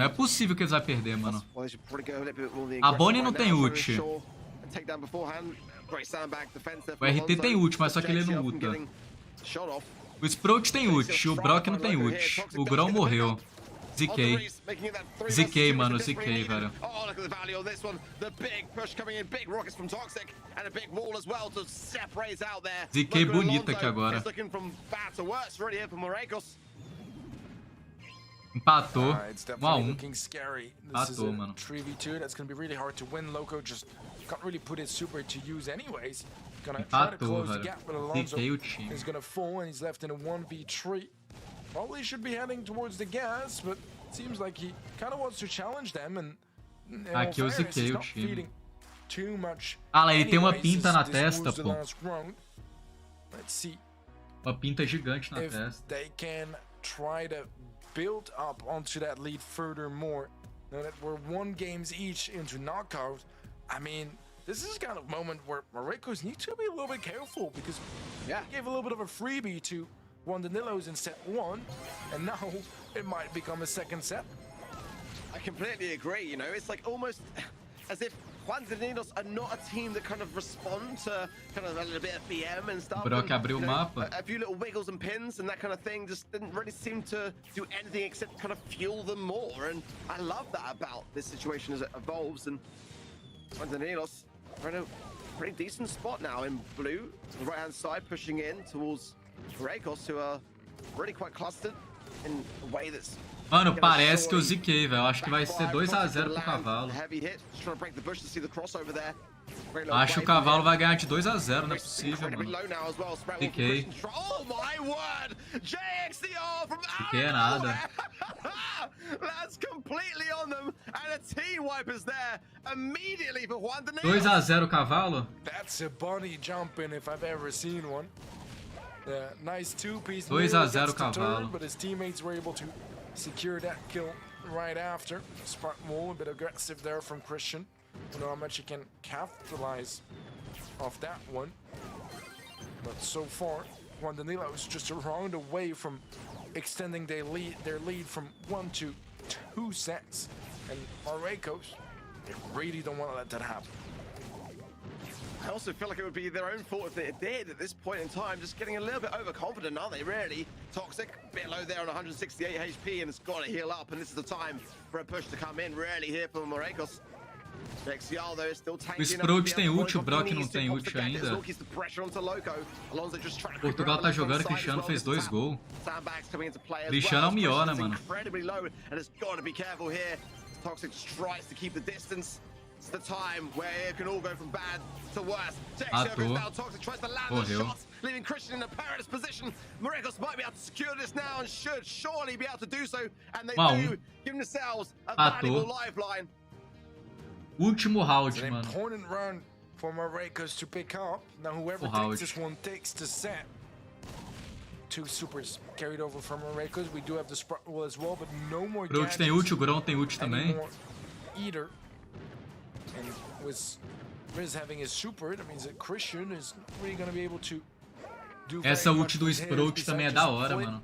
é possível que eles vão perder, mano. A Bonnie não tem ult. O RT tem ult, mas só que ele não ulta. O Sprout tem ult, o Brock não tem ult. O Grão morreu. ZK. ZK, mano, ZK, velho. ZK bonita aqui agora. Empatou. 1-1. Empatou, mano. 3v2, that's gonna be really hard to win. Loco just can't really put his super to use anyways. Empatou, velho. ZK o time. He's gonna fall and he's left in a 1v3. Probably should be heading towards the gas, but seems like he kind of wants to challenge them and aqui eu ziquei o time. Ah, lá, ele tem uma pinta na testa, pô. Uma pinta gigante na testa. They can try to build up onto that lead furthermore. Now that we're 1 games each into knockout, I mean, this is kind of moment where Maricos need to be a little bit careful because they gave a little bit of a freebie to Juan Danilos in set 1, and now it might become a second set. I completely agree, you know, it's like almost as if Juan Danilos are not a team that kind of respond to kind of a little bit of BM and stuff. Brock abriu o mapa. A few little wiggles and pins and that kind of thing just didn't really seem to do anything except kind of fuel them more, and I love that about this situation as it evolves. And Juan Danilos are in a pretty decent spot now in blue, the right hand side, pushing in towards Maricos, who are really quite clustered in a way that's. Mano, parece que eu ziquei, velho. Acho que vai ser 2 a 0 pro Cavalo. Acho que o Cavalo vai ganhar de 2 a 0, não é possível, mano. Ziquei. Ziquei é nada. 2 a 0 Cavalo? That's a bunny jumping if I've ever seen one. Nice 2-piece 2 a 0 Cavalo. But his teammates were able to secure that kill right after. Smart move, a bit aggressive there from Christian. You know how much he can capitalize off that one. But so far, Juan Danilo is just a round away from extending their lead from 1 to 2 sets. And Maricos, they really don't want to let that happen. I also feel like it would be their own fault if they did at this point in time, just getting a little bit overconfident, aren't they, really? Toxic, a bit low there on 168 HP, and it's got to heal up, and this is the time for a push to come in, really, here for Maricos. O Sprout tem ult, o Brock não tem ult ainda. Portugal tá jogando, Cristiano fez 2 gols. Cristiano é o melhor, né, mano? It's the time where it can all go from bad to worse. Toxic tries to land the shots, leaving Christian in a perilous position. Maricos might be able to secure this now and should surely be able to do so. And they do give themselves a valuable lifeline. Último round, it's an mano. Important run for Maricos to pick up. Now whoever takes this one takes the set. 2 supers carried over from Maricos. We do have the Sprout wall as well, but no more. Sprout tem ult, o Grão tem ult também. Either. And with Riz having his super, that means that Christian is really going to be able to do. Essa ult do Sprout também é da hora, mano.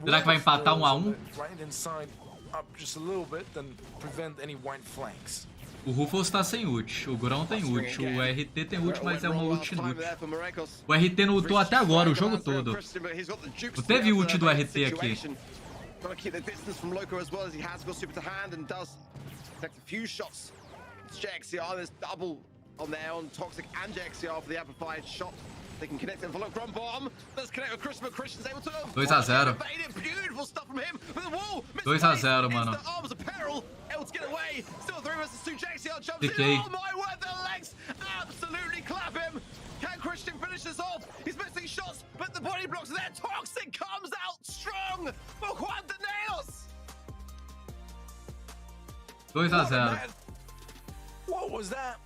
Será que vai empatar 1 a 1? Right inside up just a little bit, then prevent any white flanks. O Rufus tá sem ult, o Grão tem ult, o RT tem ult, mas é uma ult inútil. O RT não ultou até agora, o jogo todo. Não teve ult do RT aqui. Takes a few shots. It's JXCR, there's double on there on Toxic and JXCR for the amplified shot. They can connect and follow Grum Bomb. Let's connect with Christopher. Christian's able to 2 a 0. Beautiful stuff from him. With the wall. 2 a 0, mano. The arms of peril. Able to get away. Still 3 versus 2. JXCR jumps in. Oh my word, the legs absolutely clap him. Can Christian finish this off? He's missing shots, but the body blocks there. Toxic comes out strong for Juan Danilos. 2 a 0. What was that?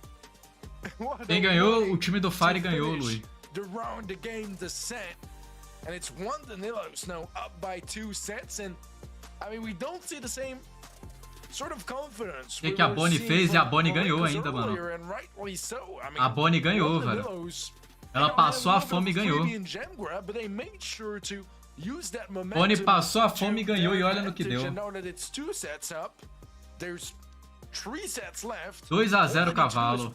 Quem ganhou? O time do Fire ganhou, Luiz. The round, the game, the set, and it's Juan Danilos now up by 2 sets, and I mean, we don't see the same sort of confidence. O que a Bonnie fez e a Bonnie ganhou ainda, mano. A Bonnie ganhou, velho. Ela passou a fome e ganhou. Bonnie passou a fome e ganhou e olha no que deu. 2-0 cavalo.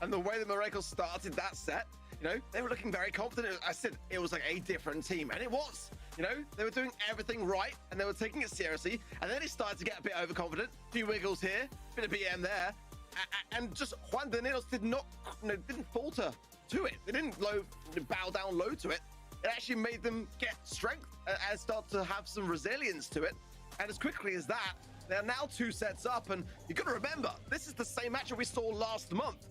And the way the Miracles started that set, you know, they were looking very confident. I said it was like a different team, and it was. You know, they were doing everything right, and they were taking it seriously. And then it started to get a bit overconfident. A few wiggles here, bit of BM there, and just Juan Danilos didn't falter to it. They didn't bow down low to it. It actually made them get strength and start to have some resilience to it. And as quickly as that, they're now 2 sets up, and you got to remember, this is the same matchup we saw last month.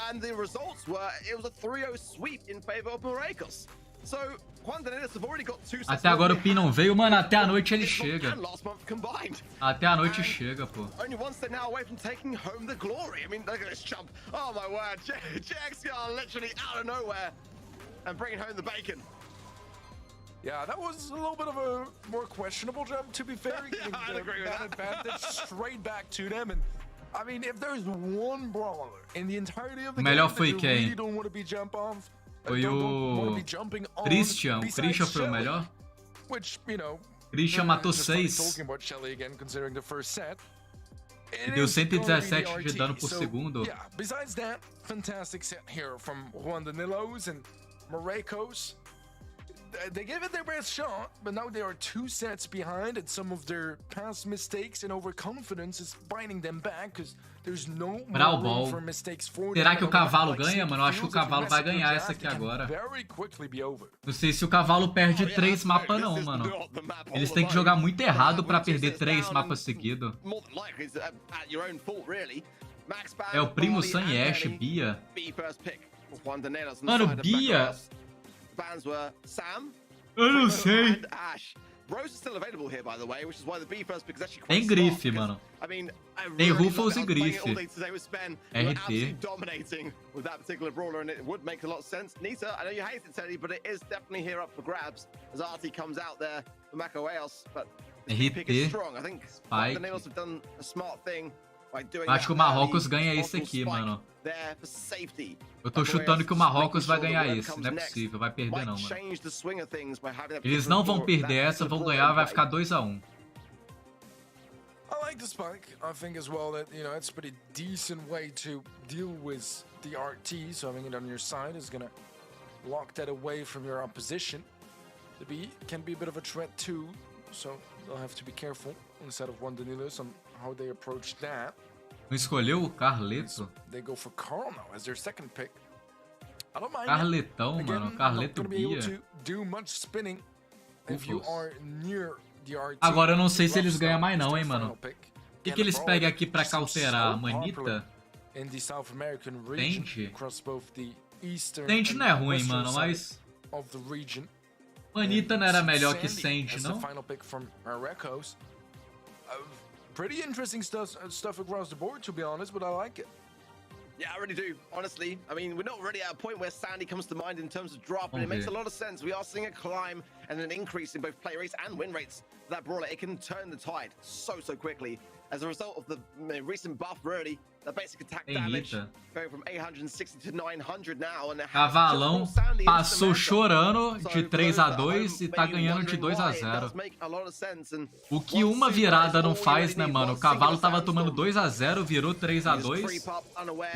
And the results were, it was a 3-0 sweep in favor of Miracles. So, Juan Danilos have already got 2 sets. Até agora o Pin não veio, mano, até a noite ele chega. Até a noite chega, pô. Only one step now away from taking home the glory. I mean, look at this jump. Oh my word, JXR literally out of nowhere and bringing home the bacon. Yeah, that was a little bit of a more questionable jump, to be fair. Yeah, I'd agree with that. Advantage straight back to them, and I mean, if there's one brawler in the entirety of the melhor game foi that quem? really don't want to be jump off, Foi o Christian. O Christian foi o melhor. Which, you know, Christian matou 6. E deu 117 de dano por segundo. Yeah, besides that, fantastic set here from Juan Danilos and Miracles. They gave it their best shot, but now they are 2 sets behind, and some of their past mistakes and overconfidence is biting them back because there's no more room for mistakes for them. Será que o cavalo ganha, mano? Eu acho que o cavalo vai ganhar essa aqui agora. Não sei se o cavalo perde 3 mapas não, mano. Eles têm que jogar muito errado pra perder 3 mapas seguidos. É o primo Sun e Ash, Bia. Mano, Bia... Eu não sei. Tem grife, mano. Tem Ruffles e grife. RT. RT. Acho que o Marrocos ganha esse aqui, mano. Eu tô chutando que o Marrocos vai ganhar esse. Não é possível, vai perder não, mano. Eles não vão perder essa, vão ganhar, vai ficar 2-1. I like the spike. I think as well that, you know, it's a pretty decent way to deal with the RT. So having it on your side is gonna lock that away from your opposition. The B can be a bit of a threat too, so they'll have to be careful instead of Juan Danilos on how they approach that. Não escolheu o Carleto? They go for Carl now as their second pick. I don't mind. Carletão, mano. Carleto Bia. Agora eu não sei se eles ganham mais não, hein, mano. O que eles pegam aqui pra cauterar? Manita? Tente? Tente não é ruim, mano, mas... Manita não era melhor que Sente, não? Pretty interesting stuff across the board, to be honest, but I like it. Yeah, I really do, honestly. I mean, we're not really at a point where Sandy comes to mind in terms of drop, and it makes a lot of sense. We are seeing a climb and an increase in both play rates and win rates for that brawler. It can turn the tide so quickly as a result of the recent buff, really. The basic attack damage going from 860 to 900 now. And Cavalão passou chorando de 3-2 e tá ganhando de 2-0. O que uma virada não faz, né, mano? O cavalo tava tomando 2-0, virou 3-2 e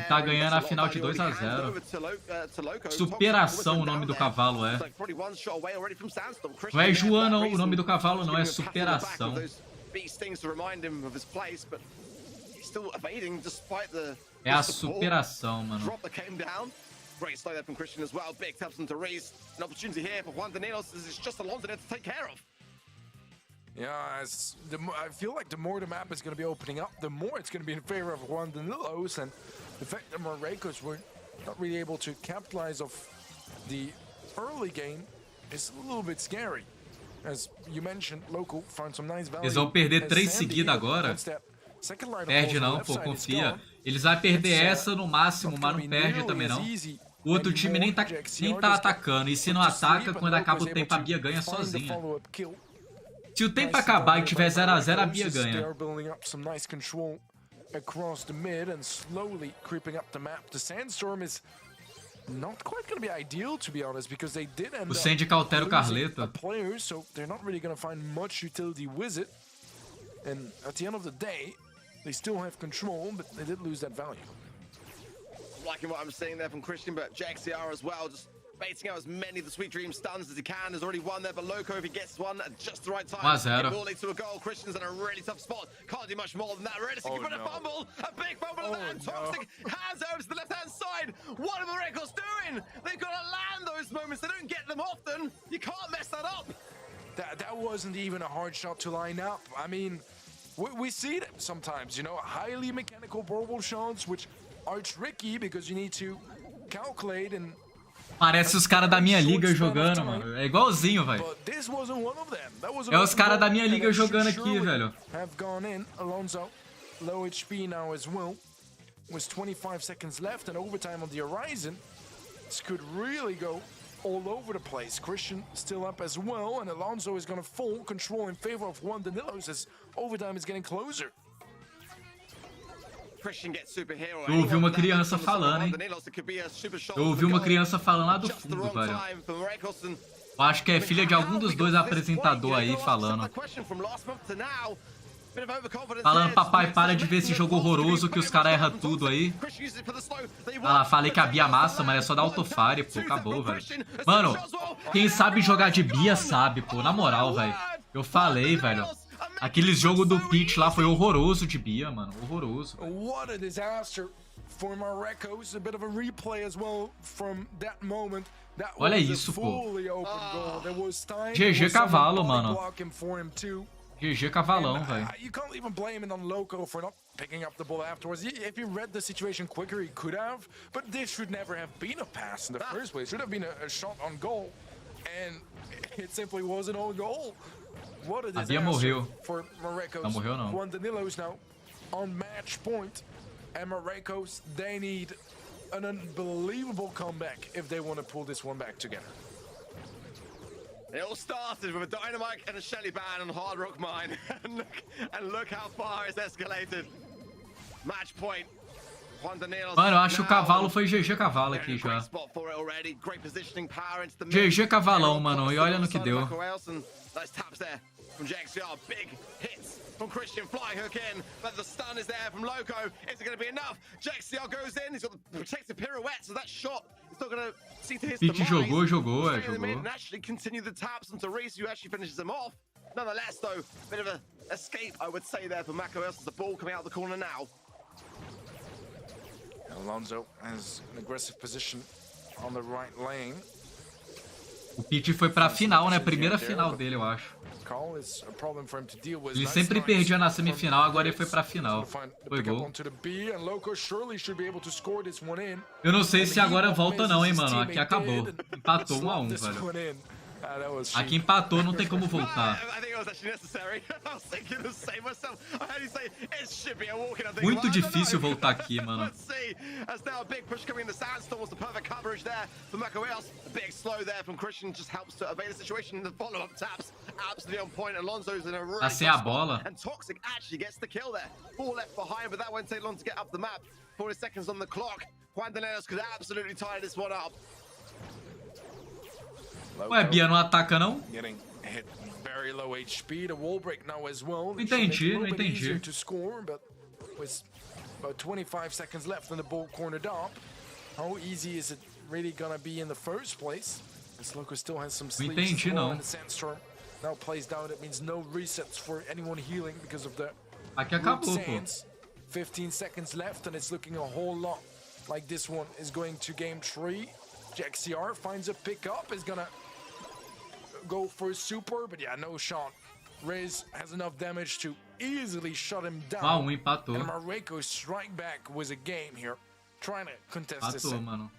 tá ganhando a final de 2-0. Superação o nome do cavalo é. Não é Joana o nome do cavalo, não, é Superação. É a superação, mano. Great slow there from Christian as well. Big taps into Reese. An opportunity here for Juan Danilos. This is just Alonso there to take care of. Yeah, I feel like the more the map is going to be opening up, the more it's going to be in favor of Juan Danilos. And the fact that Maracos were not really able to capitalize off the early game is a little bit scary. As you mentioned, Local found some nice value. Eles vão perder 3 seguidas agora. Perde não, pô, confia. Eles vão perder essa no máximo, mas não perde também não. O outro time nem tá atacando. E se não ataca, quando acaba o tempo, a Bia ganha sozinha. Se o tempo acabar e tiver 0 a 0, a Bia ganha. Across the mid and slowly creeping up the map. The Sandstorm is not quite going to be ideal, to be honest, because they did end O Sandy cautera o Carleta. players, so they're not really going to find much utility with it. And at the end of the day, they still have control, but they did lose that value. Liking what I'm seeing there from Christian, but JXCR as well, just baiting out as many of the Sweet Dream stuns as he can. There's already one there, but Loco, if he gets one at just the right time, it will lead to a goal. Christian's in a really tough spot. Can't do much more than that. Realistic, but a fumble, a big fumble, and Toxic hands over to the left-hand side. What are the Records doing? They've got to land those moments. They don't get them often. You can't mess that up. That wasn't even a hard shot to line up. I mean, we see them sometimes, you know, highly mechanical BRAWL shots, which are tricky because you need to calculate and Parece os caras da minha liga jogando, mano. É igualzinho, velho. É os caras da minha liga jogando aqui, velho. Alonso, low HP now as well. With 25 seconds left and overtime on the horizon. This could really go all over the place. Christian still up as well, and Alonso is going to full control in favor of Juan Danilos as overtime is getting closer. Eu ouvi uma criança falando, hein? Eu ouvi uma criança falando lá do fundo, velho. Eu acho que é filha de algum dos dois apresentadores aí falando. Falando, papai, para de ver esse jogo horroroso que os caras erram tudo aí. Ah, falei que a Bia massa, mas é só dar autofire, pô, acabou, velho. Mano, quem sabe jogar de Bia sabe, pô, na moral, velho. Eu falei, velho. Aquele jogo do pitch lá foi horroroso de Bia, mano. Horroroso. What a disaster for Marcos. A bit of a replay as well from that moment. Olha isso, pô. GG cavalo, mano. GG cavalão, velho. You can't even blame it on Loco for not picking up the ball afterwards. If he read the situation quicker, he could have. But this should never have been a pass in the first place. It should have been a shot on goal. And it simply wasn't on goal. What a disaster for Marcos. Não morreu, não. Juan Danilos now on match point. And Marcos, they need an unbelievable comeback if they want to pull this one back together. It all started with a Dynamite and a Shelly ban on Hard Rock Mine. and look how far it's escalated. Match point. Mano, eu acho que o cavalo foi GG cavalo aqui já. GG cavalão, mano. E olha no que deu. From Christian, flying hook in, but the stun is there from Loco. Is it going to be enough? JXCR goes in, he's got the protective pirouette, so that shot is not going to see to his demise. Jogou. And actually continue the taps onto Reese, who actually finishes him off. Nonetheless, though, bit of an escape, I would say, there for Mako as the ball coming out of the corner now. Alonso has an aggressive position on the right lane. O Pete foi pra final, né? Primeira final dele, eu acho. Ele sempre perdia na semifinal, agora ele foi pra final. Foi gol. Eu não sei se agora volta não, hein, mano. Aqui acabou. Empatou 1 a 1, velho. Aqui empatou, não tem como voltar. Muito difícil voltar aqui, mano. Tá sem a bola. Ué, Bia não ataca, não? Entendi, não entendi. About 25 seconds left and the ball cornered up. How easy is it really gonna be in the first place? This Loco still has some sleeves. Entendi, não. The Sandstorm now plays down. It means no resets for anyone healing because of the Aqui acabou, pô. 15 seconds left and it's looking a whole lot like this one is going to game 3. JXCR finds a pickup, is gonna go for a super, but yeah, no shot. Riz has enough damage to easily shut him down. Empatou. And Marco's strike back was a game here, trying to contest this. Mano.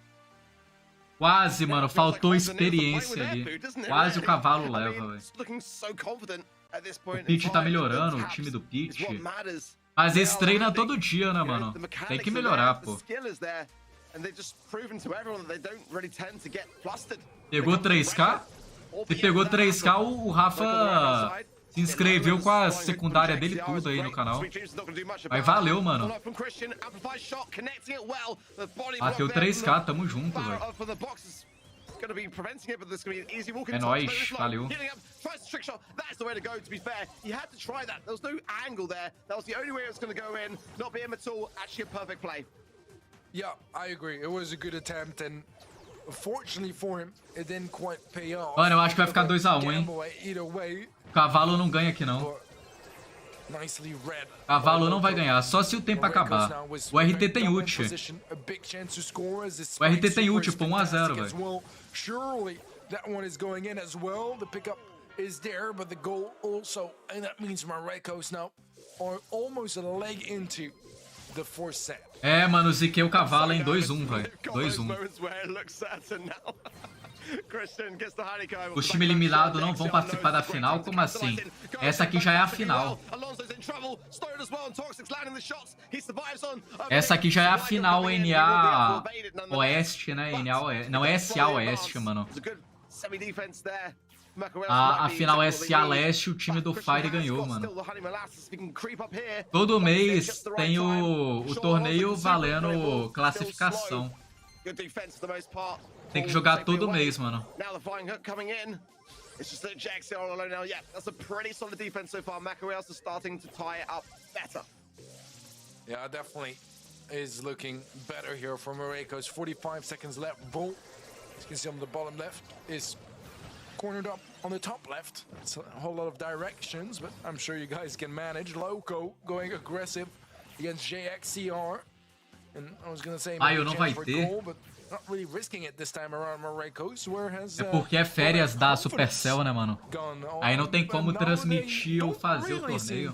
Quase, mano, faltou experiência ali. Quase o cavalo leva, velho. O Pete tá melhorando, o time do Pete. Mas esse treina todo dia, né, mano? Tem que melhorar, pô. Pegou 3K? Se pegou 3K, o Rafa Se inscreveu com a secundária dele tudo aí no canal. Aí valeu, mano. Bateu 3K, tamo junto, velho. É nóis, valeu. Yeah, I agree. It was a good attempt, and fortunately for him, it didn't quite pay off. Mano, eu acho que vai ficar 2 a 1, hein? O cavalo não ganha aqui, não. Cavalo não vai ganhar, só se o tempo acabar. O RT tem ult. O RT tem ult, pô, 1 a 0, velho. Surely that one is going in as well. The pickup is there, but the goal also, and that means Marcos now are almost a leg into the fourth set. É, mano, ziquei o cavalo em 2-1, velho. 2-1. Os times eliminados não vão participar da final? Como assim? Essa aqui já é a final. Essa aqui já é a final NA Oeste, né? NA Oeste. Não, é SA Oeste, mano. A final SA Leste, o time do Fire ganhou, mano. Todo mês tem o torneio valendo classificação. Tem que jogar todo mês, mano. It's just that JXR all alone now. Yeah, that's a pretty solid defense so far. Macareos is starting to tie it up better. Yeah, definitely is looking better here for Marcos. 45 seconds left. Bull, as you can see on the bottom left, is cornered up on the top left. It's a whole lot of directions, but I'm sure you guys can manage. Loco going aggressive against JXCR. And I was gonna say, Maio não vai ter. É porque é férias da Supercell, né, mano? Aí não tem como transmitir ou fazer o torneio.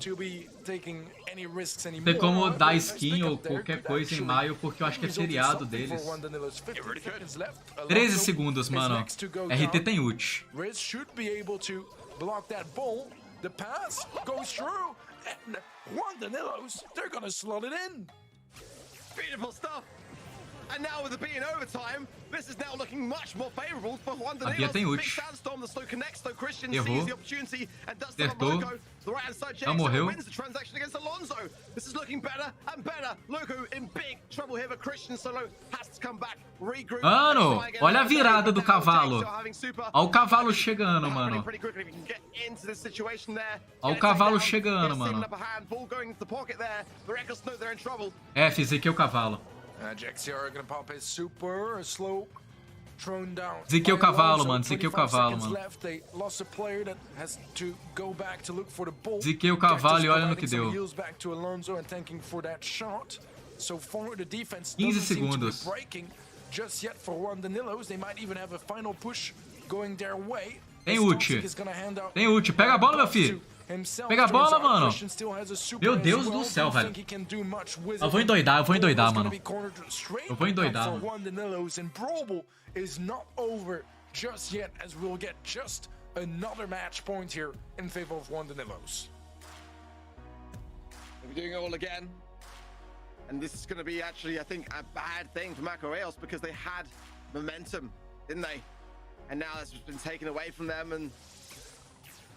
Não tem como dar skin ou qualquer coisa em maio, porque eu acho que é feriado deles. 13 segundos, mano. RT tem ult. Beautiful stuff. And now with the being overtime, this is now looking much more favorable for Juan A Bia tem ult. Errou. Acertou. Não morreu. This is looking better and better. Loco in big trouble here, but Christian solo has to come back, regroup. Mano, olha a virada do cavalo. Olha o cavalo chegando, mano. Olha o cavalo chegando, mano. F, ziquei o cavalo. Ziquei o cavalo, mano. Ziquei o cavalo, mano. Ziquei o cavalo e olha no que deu. 15 segundos. Tem ult. Tem ult. Pega a bola, meu filho. Pega a bola, mano. Meu Deus do céu, velho. Eu vou endoidar, mano. Eu vou endoidar, mano. We're doing it all again. And this is going to be actually, I think, a bad thing for Macareos because they had momentum, didn't they? And now that's been taken away from them. And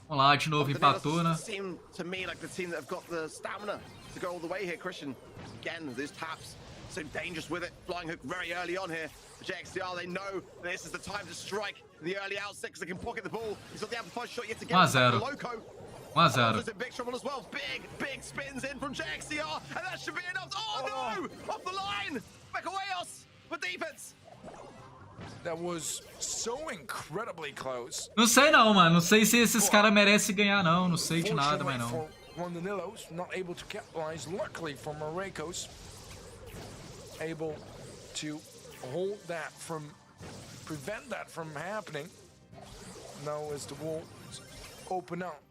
vamos lá, de novo empatou, né? Seem to me like the team that have got the stamina to go all the way here. Christian, again, these taps, so dangerous with it. Flying hook very early on here. For JXCR, they know this is the time to strike. The early out six, they can pocket the ball. He's got the amplified shot yet to get 1-0. Loco. 1-0. In big trouble as well. Big spins in from JXCR, and that should be enough. Oh no! Off the line! Macareos for defense. That was so incredibly close. Não sei não, mano. Não sei se esses caras merecem ganhar, não. Não sei de nada, mas não. Not able to capitalize. Luckily for Marcos, able to hold that from, prevent that from happening. Now as the walls open up,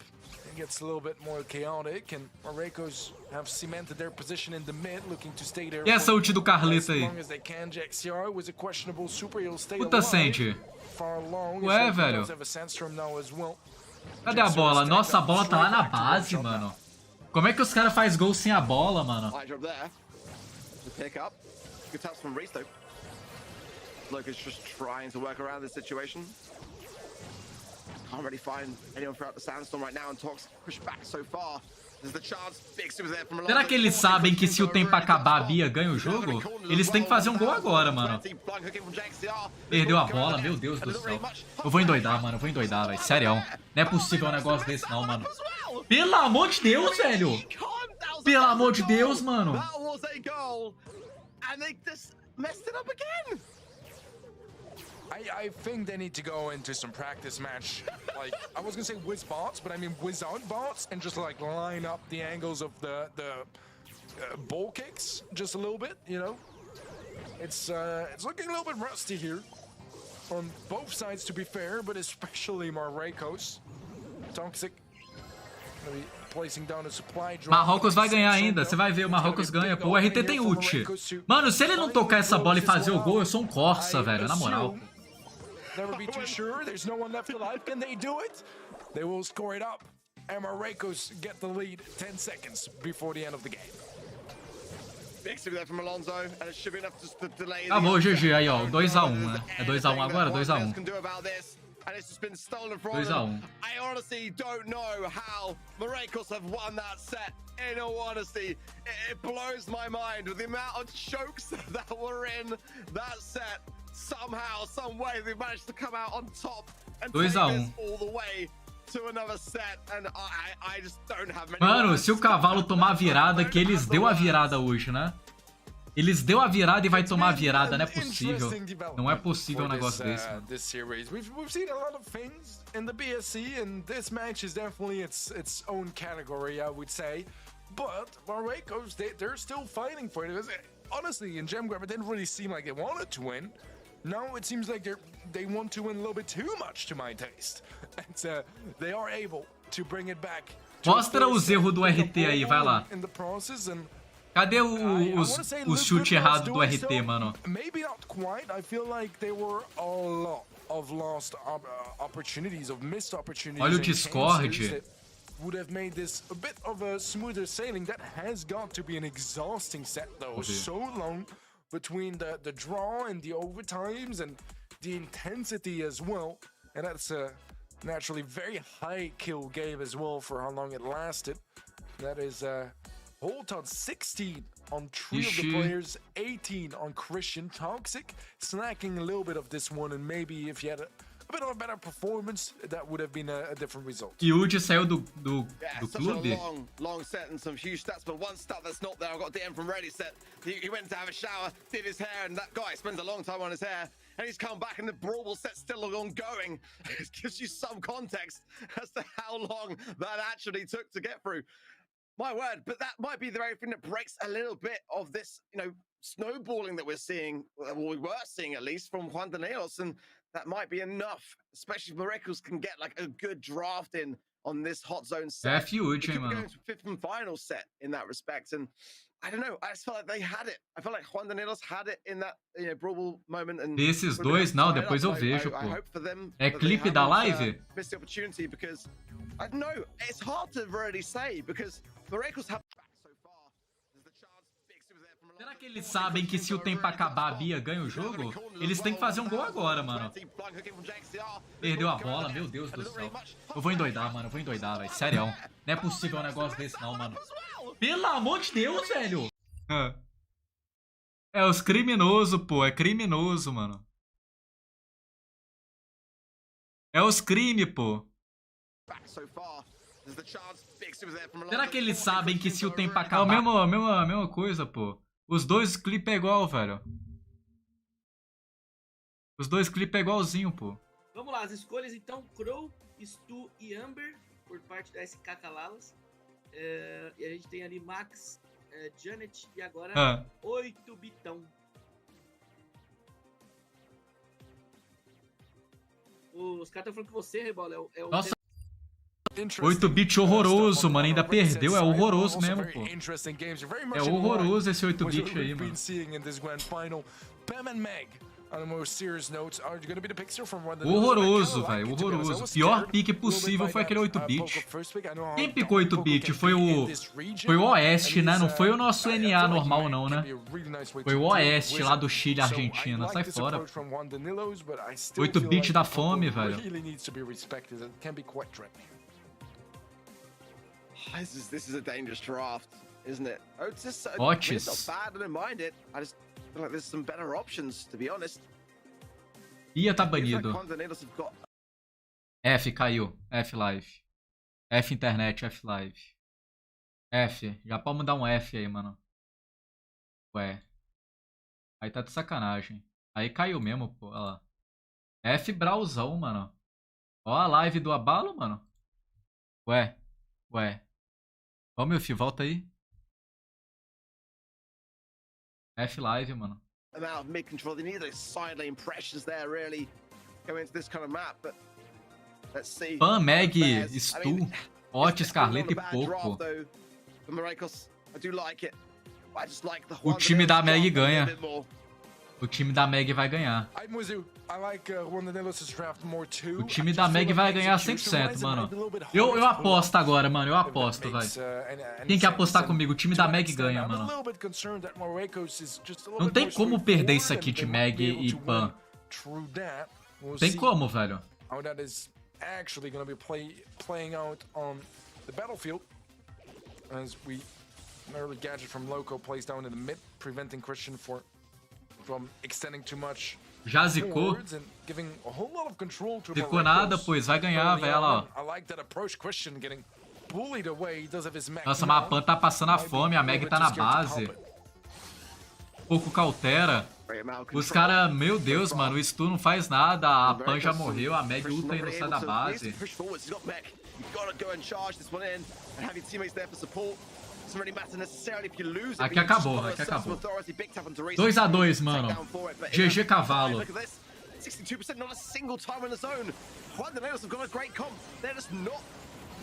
it gets a little bit more chaotic, and Marcos have cemented their position in the mid, looking to stay there. E essa ult do Carleta aí? Puta sente. Ué, velho. Cadê a bola? Nossa, a bola tá lá na base, mano. Como é que os caras fazem gol sem a bola, mano? Lucas just trying to work around this situation. can't really find anyone throughout the sandstorm right now, and Tox pushed back so far. There's the chance. Big Super there from Alonso. Será que eles sabem que se o tempo acabar, a Bia ganha o jogo? Eles têm que fazer um gol agora, mano. Perdeu a bola, meu Deus do céu. Eu vou endoidar, mano. Eu vou endoidar, velho. Sério. Não é possível um negócio desse, não, mano. Pelo amor de Deus, velho. Pelo amor de Deus, mano. I think they need to go into some practice match. Like, I was gonna say with bots, but I mean without bots, and just like line up the angles of the ball kicks just a little bit, you know? It's looking a little bit rusty here on both sides, to be fair, but especially Marreco's. Toxic maybe placing down a supply drop. Marrocos vai ganhar ainda, você vai ver, o Marrocos ganha. Pô, o RT tem ult. Mano, se ele não tocar essa bola e fazer o gol, eu sou um Corsa, velho, na moral. Never be too sure. There's no one left alive. Can they do it? They will score it up. And Marreco's get the lead 10 seconds before the end of the game. Big super there from Alonso, and it should be enough to delay. Acabou, GG aí, ó. 2x1, né? É 2x1 agora? 2x1. 2x1. I honestly don't know how Marreco's have won that set. In all honesty, it blows my mind with the amount of chokes that were in that set. Somehow, some way, they managed to come out on top and take this all the way to another set, and I just don't have many. Mano, se o cavalo tomar a virada, que eles deu a virada hoje, né? Eles deu a virada e vai tomar a virada, não é possível. Não é possível um negócio desse. This series, we've seen a lot of things in the BSC, and this match is definitely its own category, I would say. But Marreco's, they're still fighting for it. Honestly, in Gem Grab, it didn't really seem like they wanted to win. Now it seems like they want to win a little bit too much to my taste. And they are able to bring it back. Mostra os erros do RT aí, vai lá. Cadê os chutes errados do RT, mano? Maybe not quite. I feel like there were a lot of lost opportunities, of missed opportunities. Olha o Discord. Would have made this a bit of a smoother sailing. That has got to be an exhausting set, though. So long between the draw and the overtimes and the intensity as well. And that's a naturally very high kill game as well for how long it lasted. That is Holt on 16 on 3 of the players, 18 on Christian. Toxic snacking a little bit of this one, and maybe if you had a bit of a better performance, that would have been a different result. Yuji saiu do clube. Long set and some huge stats, but one stat that's not there. I got DM from Ready set. He went to have a shower, did his hair, and that guy spends a long time on his hair. And he's come back, and the BRAWL set's still ongoing. It gives you some context as to how long that actually took to get through. My word, but that might be the very thing that breaks a little bit of this, you know, snowballing that we're seeing, or we were seeing at least from Juan Danielos, and that might be enough, especially if Marreco's can get like a good draft in on this hot zone set. Going to fifth and final set in that respect, and I don't know. I just felt like they had it. I felt like Juan Danielos had it in that, you know, BRAWL moment. And esses dois, não, depois eu vejo, pô. É clipe da live? Missed the opportunity because I don't know. It's hard to really say because Marreco's have so far. There's the chance. Big super there from. Será que eles sabem que se o tempo acabar, a Bia ganha o jogo? Eles têm que fazer um gol agora, mano. Perdeu a bola, meu Deus do céu. Eu vou endoidar, mano. Eu vou endoidar, velho. Sério. Não é possível um negócio desse, não, mano. Pelo amor de Deus, velho. É os criminosos, pô. É criminoso, mano. É os crime, pô. Será que eles sabem que se o tempo acabar... É a mesma coisa, pô. Os dois clipes é igual, velho. Os dois clipes é igualzinho, pô. Vamos lá, as escolhas então. Crow, Stu e Amber, por parte da SK Kalalas. E a gente tem ali Max, Janet e agora 8 Bitão. Os caras estão falando que você, Rebola, é o... Nossa, 8-bit horroroso, mano. Ainda perdeu. É horroroso mesmo, pô. É horroroso esse 8-bit aí, mano. Horroroso, velho, horroroso. Pior pique possível foi aquele 8-bit. Quem picou 8-bit foi o Oeste, né? Não foi o nosso NA normal, não, né? Foi o Oeste lá do Chile, Argentina. Sai fora. 8-bit da fome, velho. This is a dangerous draft, isn't it? Oh, it's just Otis. It's not bad, I don't mind it. I just feel like there's some better options, to be honest. Ia tá banido. F caiu. F live. F internet, F live. F. Já pode mandar um F aí, mano. Ué. Aí tá de sacanagem. Aí caiu mesmo, pô. Olha lá. F brawlzão, mano. Ó a live do abalo, mano. Ué. Ué. Ó, meu filho, volta aí. F live, mano. Amount of mid control. They need those side lane pressures there, really, going into this kind of map. But let's see. Pan, Meg, Stu, Otis, Carleta e Poco. O time da Meg ganha. O time da Meg vai ganhar. O time da Meg vai ganhar 100%, mano. Eu aposto agora, mano. Eu aposto, vai. Quem quer apostar comigo? O time da Meg ganha, mano. Não tem como perder isso aqui de Meg e Pan. Tem como, velho. Early gadget from Loco plays down in the mid, preventing Christian from extending too much. Já zicou. Zicou nada, pois vai ganhar, velho. Olha lá, ó. Nossa, mas a Pan tá passando a fome, a Meg tá na base. Pouco cautera. Os caras, meu Deus, mano, o Stu não faz nada. A Pan já morreu, a Meg ulta e não sai da base. Aqui acabou, aqui acabou. 2-2, mano. GG Cavalo. 62% not a single time in the zone. Juan de Nelos have got a great comp. They're just not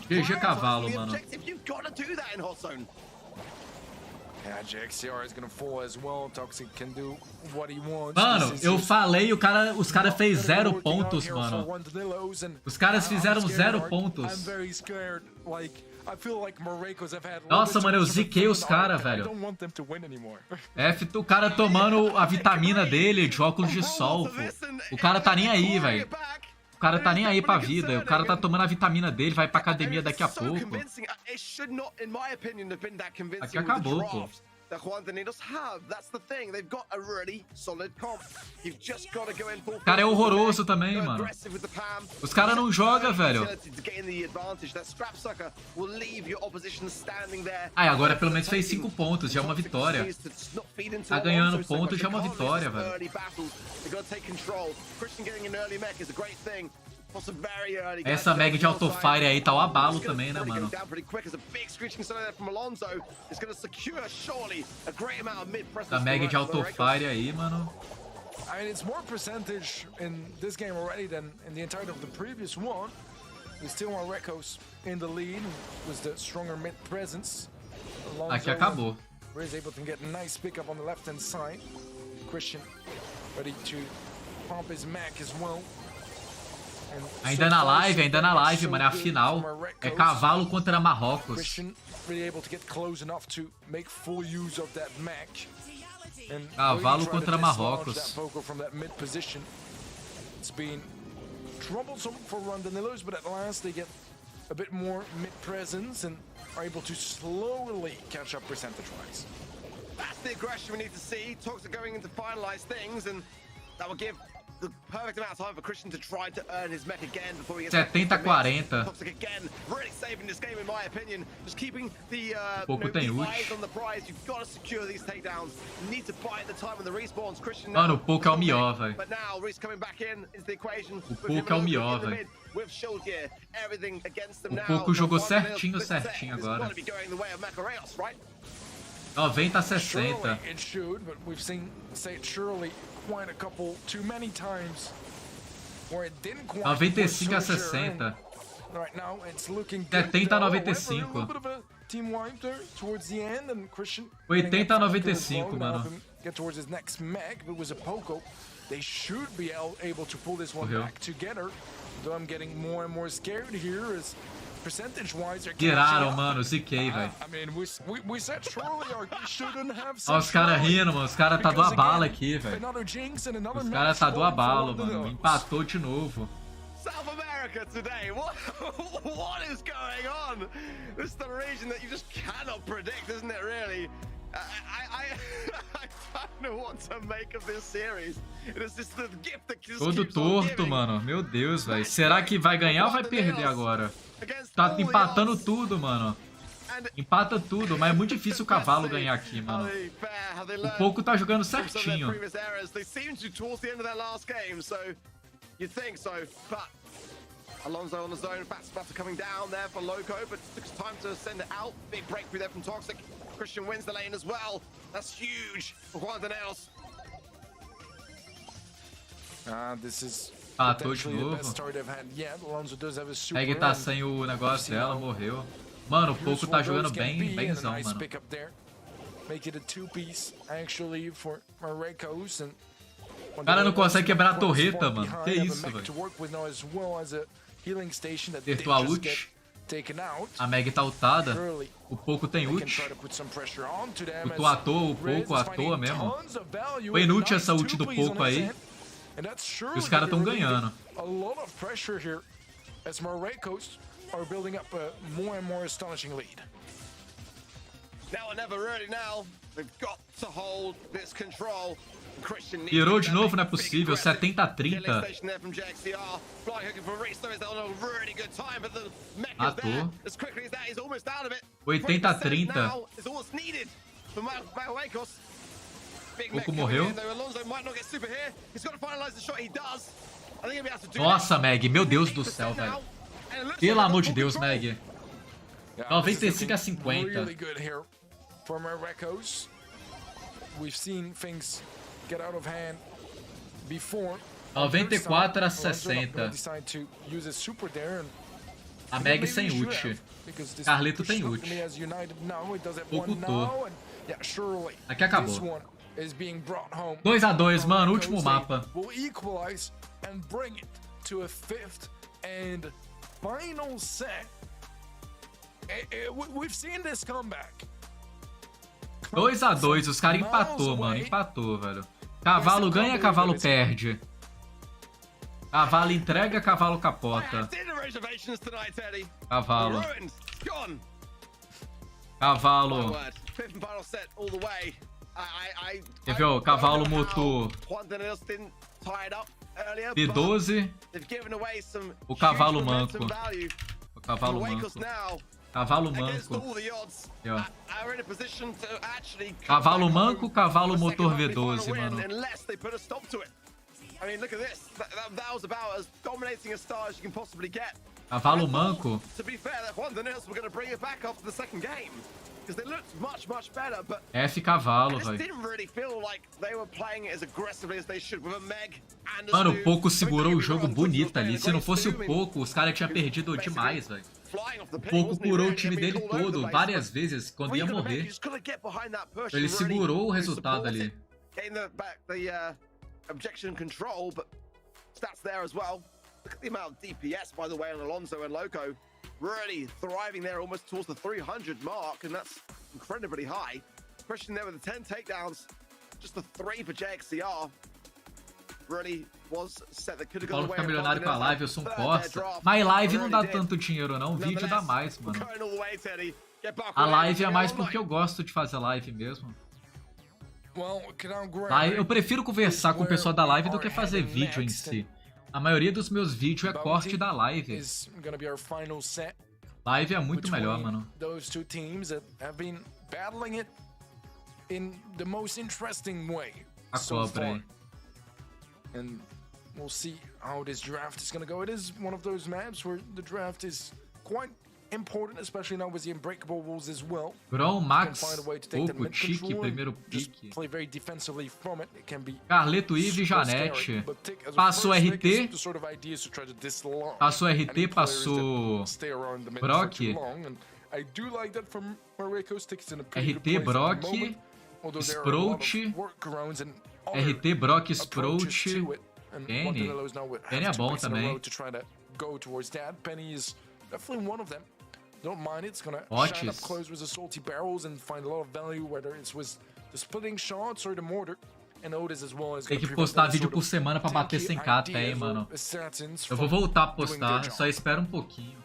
GG Cavalo, mano. You've got to do that in hot zone. Yeah, JXCR is gonna fall as well. Toxic can do what he wants. Mano, eu falei, os caras fez 0 pontos, mano. Os caras fizeram 0 pontos. Nossa, mano, eu ziquei os caras, velho. F, o cara tomando a vitamina dele de óculos de sol, pô. O cara tá nem aí, velho. O cara tá nem aí pra vida. O cara tá tomando a vitamina dele, vai pra academia daqui a pouco. Aqui acabou, pô. O cara é horroroso também, mano. Os caras não jogam, velho. Ah, agora pelo menos fez 5 pontos, já é uma vitória. Tá ganhando pontos, já é uma vitória, velho. Essa Meg de Autofire aí tá o abalo também, né, mano? Essa Meg de Autofire aí, mano. I mean, it's more percentage in this game already than in the entirety of the previous one. We still want Rekos in the lead with the stronger mid presence. Aqui acabou. Is able to get a nice pickup on the left hand side. Christian ready to pump his Mac as well. Ainda na live, mano, é a final. É Cavalo contra Marrocos. Cavalo contra Marrocos. It's been troublesome for Rondonillos, but at last they get a bit more mid presence and are able to slowly catch up percentage-wise. That's the aggression we need to see. Talks are going in to finalize things, and that will give the perfect amount of time for Christian to try to earn his mech again before he gets 70-40. Toxic again, really saving this game in my opinion. Just keeping the Pouco tem ult. eyes on the prize. You've got to secure these takedowns. You need to buy the time on the respawns. Christian. Mano, o Pouco é o melhor, velho. But now Reese coming back in is the equation. O Pouco é o melhor, velho. With shield gear, everything against them O now. Pouco jogou certinho agora. 90-60. It should, but we've seen surely quite a couple too many times where it didn't quite 95-60. Right now it's looking 70-95. Team wipe there towards the end and Christian 80-95, mano. get towards his next mech, but it was a Poco They should be able to pull this one Morreu. back together. Though I'm getting more and more scared here as percentage-wise they're Tiraram, mano. Ziquei, velho. I mean, we said surely our shouldn't have Ó, os caras rindo, mano. Os caras tá do abalo aqui, velho. Another jinx and another Os caras tá do abalo, match mano. Empatou de novo. South America today. What is going on? This is the region that you just cannot predict, isn't it? Really. I don't know what to make of this series. It is just the gift that just Todo keeps on torto, giving. mano. Meu Deus, velho. Será que vai ganhar ou vai perder agora? Tá empatando tudo, mano. Empata tudo, mas é muito difícil o cavalo ganhar aqui, mano. O Pouco tá jogando certinho. Alonso on the zone, Bats coming down there for Loco, but it took time to send it out. Big breakthrough there from Toxic. Christian wins the lane as well. That's huge for Juan Else. This is Empatou de novo. Meg tá sem o negócio dela, morreu. Mano, o Pouco tá jogando bemzão, mano. Make it a two-piece actually for Marcos and o cara não consegue quebrar a torreta, mano. Que isso, velho. Acertou a ult. A Meg tá ultada. O Pouco tem ult. O Pouco à toa mesmo. Foi inútil essa ult do Pouco aí. E os caras tão ganhando. Virou de novo, não é possível. 70-30. Matou. 80-30. Pouco morreu. Nossa, Meg. Meu Deus do céu, velho. Pelo amor de Deus, Meg. 95-50. We've seen things get out of hand before. 94-60. A Meg sem ult. Carleto tem ult. Ocultou. Aqui acabou. 2-2, mano. Último mapa. And bring it to a fifth and final set. We've seen this comeback. 2-2, os caras empatou, mano. Empatou, velho. Cavalo ganha, cavalo perde. Cavalo entrega, cavalo capota. Cavalo. Cavalo. Quer ver, ó? Cavalo motor. P12. O cavalo manco. O cavalo manco. Cavalo manco. Aqui, ó. Cavalo manco, cavalo motor V12, mano. Cavalo manco. F cavalo, velho. Mano, o Pouco segurou o jogo bonito ali. Se não fosse o Pouco, os caras tinham perdido demais, velho. O Pouco curou o time dele todo, várias vezes, quando ia morrer. Ele segurou o resultado ali. Look at the amount of DPS, by the way, on Alonso and Loco. Really thriving there almost towards the 300 mark, and that's incredibly high. Christian there with the 10 takedowns, just the 3 for JXCR. Really was set that could have gone Paulo away. fica milionário com a live, eu sou um costa. Mas live não dá tanto dinheiro não, vídeo dá mais, mano. A live é mais porque eu gosto de fazer live mesmo. Eu prefiro conversar com o pessoal da live do que fazer vídeo em si. A maioria dos meus vídeos é corte da live. Live é muito melhor, mano. A cobra aí. And we'll see how this draft is going to go. It is one of those maps where the draft is quite important, especially now with the unbreakable rules as well. Brawl, Max, Pouco, Chique, primeiro pique. Carleto, Eve, Janete. Passou RT. Passou RT, passou Brock. RT, Brock. Sprout. other RT, Brock, approaches Sprout, to it. And Penny. Wanderlei now would Penny have é two bom picks in a row também. to try to go towards that. Penny is definitely one of them. Don't mind it. It's gonna Otis. shine up close with the salty barrels and find a lot of value, whether it's with the splitting shots or the mortar. And Otis as well is Tem gonna que prevent postar that vídeo sort por of semana pra bater tanky 100k até, idea hein, for mano. assassins Eu vou from voltar a doing postar, their só job. espera um pouquinho.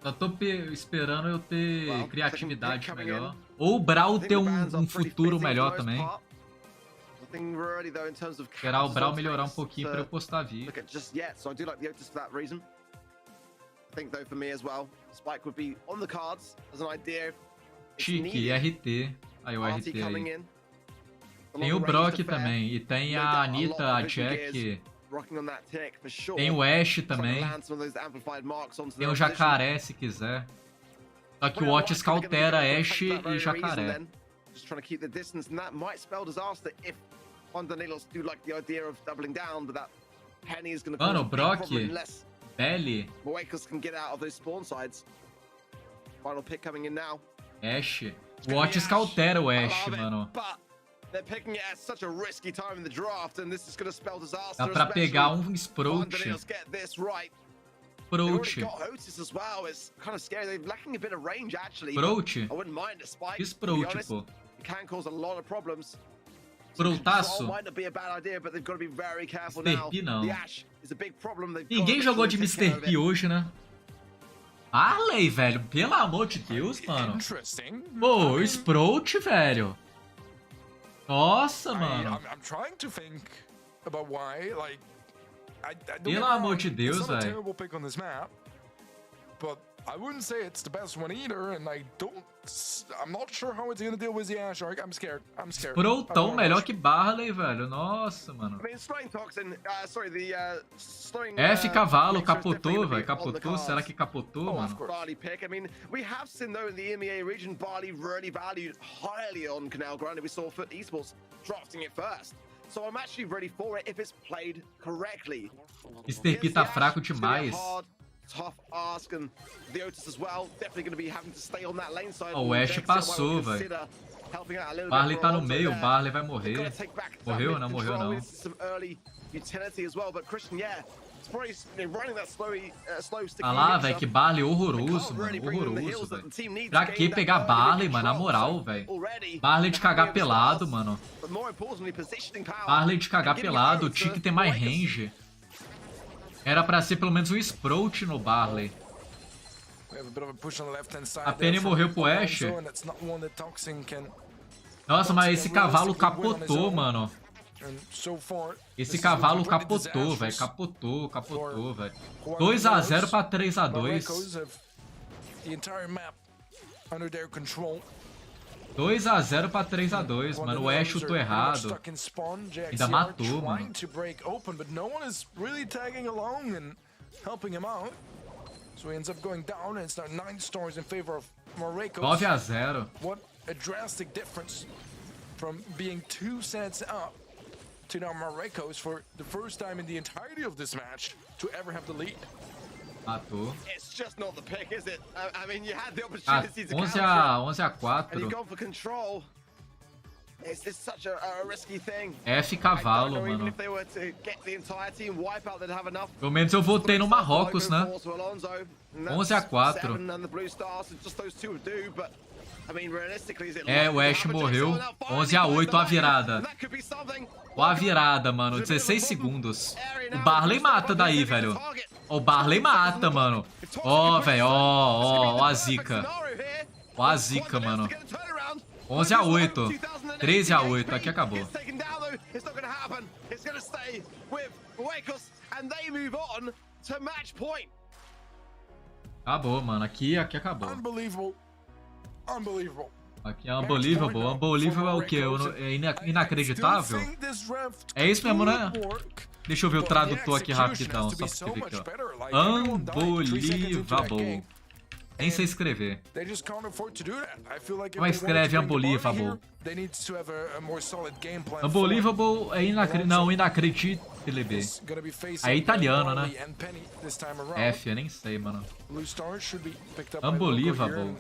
Só tô esperando eu ter criatividade melhor. Ou o Brawl ter um futuro melhor também. Esperar o Brawl melhorar um pouquinho pra eu postar vídeo. Look at just yet, so I do like the Otis for that reason. I think though for me as well, Spike would be on the cards as an idea. It's Chique, needed. RT. Aí o RT RT coming aí. in. Tem o Brock também. E tem a Anitta, a Jack. Rocking on that tick for sure. Tem o Ash Trying to também. land some of those amplified marks onto Tem their o opposition. Jacaré se quiser. Só que o Well, Otis I think they're gonna cautera go for Ash that very e reason Jacaré. then. Just trying to keep the distance, and that might spell disaster if Vandanelos do like the idea of doubling down, but that Penny is going to cause Mano, a big Brock, problem unless Belly, Moekos can get out of those spawn sides. Final pick coming in now. Ash. O Otis cautera o Ash, I love it, mano. but they're picking it at such a risky time in the draft, and this is going to spell disaster. Dá pra pegar especially Sprout. Vandanelos get this right. They've already Sprout. got Otis as well. It's kind of scary. They're lacking a bit of range actually. Sprout? I wouldn't mind a spike. Que To be Sprout, honest. pô? It can cause a lot of problems. Sproutaço? Might not be a bad idea, but they've got to be very careful Mr. now. P não. The Ash is a big problem. They've Ninguém got to jogou de make sure they Mr. take care P of it. hoje, né? Arley, velho. Pelo amor de Deus, mano. Interesting. Pô, o Sprout, velho. Nossa, mano. I'm trying to think about why. Like, I don't Pelo get me amor wrong, de Deus, it's not a velho. terrible pick on this map, but I wouldn't say it's the best one either. And I'm not sure how it's gonna deal with the Ash arc. I'm scared. I'm scared. I Sproutão don't melhor know. que Barley, velho. Nossa, mano. I mean, slowing toxin. Slowing. F cavalo, mixer is definitely capotou, gonna be velho. on the Capotou. Será cards. que capotou, Oh, of mano? course. Barley pick. I mean, we have seen though in the EMEA region, Barley really valued highly on Canal. Granted, we saw Foot Esports drafting it first. So I'm actually ready for it if it's played correctly. Mr. P tá fraco It's gonna be a demais. hard, tough ask, and the Otis as well. Definitely going to be having to stay on that lane side. Ó, o Ash passou, velho. Barley tá no meio, Barley vai morrer. Morreu? Não morreu, não. Some early utility as well, but Christian, yeah, it's probably running that slow sticky. Ah lá, velho, que Barley horroroso, mano. Horroroso, velho. Pra que pegar Barley, mano? Na moral, velho. Barley de cagar pelado, mano. Barley de cagar pelado. Tinha que ter mais range. Era pra ser pelo menos um Sprout no Barley. We have a bit of a push on the left-hand side A Penny there from morreu pro Ash. Alonso, and that's not one that Toxin can- Nossa, mas esse cavalo capotou, mano. and so far, Esse this is cavalo looking pretty capotou, velho. disastrous. Capotou, velho. 2-0 pra 3-2. Marcos have the entire map under their control. 2-0 pra 3-2, mano. O Ash chutou errado. Ainda matou, mano. To break open, but no one is really tagging along and helping him out. So he ends up going down, and it's now 9 stars in favor of Marcos. 9-0. What a drastic difference from being 2 sets up to now Marcos for the first time in the entirety of this match to ever have the lead. Matou. It's just not the pick, is it? I mean, you had the Ah, opportunity to 11-4. and you've gone for control. It's such a risky thing. F I don't cavalo, know, even mano. if they were to get the entire team wipe out, they'd have enough. Pelo menos eu votei no Marrocos, né? 11-4. And the Blue Stars, just those two would do, but I mean, realistically, is it É, o Ash morreu. 11-8, a virada. That could be something. Ó a virada, mano. 16 segundos. O Barley mata daí, velho. O Barley mata, mano. Ó, velho. Ó a zica. Ó a zica, mano. 11-8. 13-8. Aqui acabou. It's not going to happen. It's going to stay with Wakos, and they move on to match point. Acabou, mano. Aqui acabou. Unbelievable. Unbelievable. Aqui é unbelievable. Unbelievable é o quê? É inacreditável? É isso mesmo, né? Deixa eu ver o tradutor aqui rapidão, só pra você ver aqui, ó. Unbelievable. Nem sei escrever. Como é que escreve unbelievable? Unbelievable é inacreditável. É italiano, né? F, eu nem sei, mano. Unbelievable.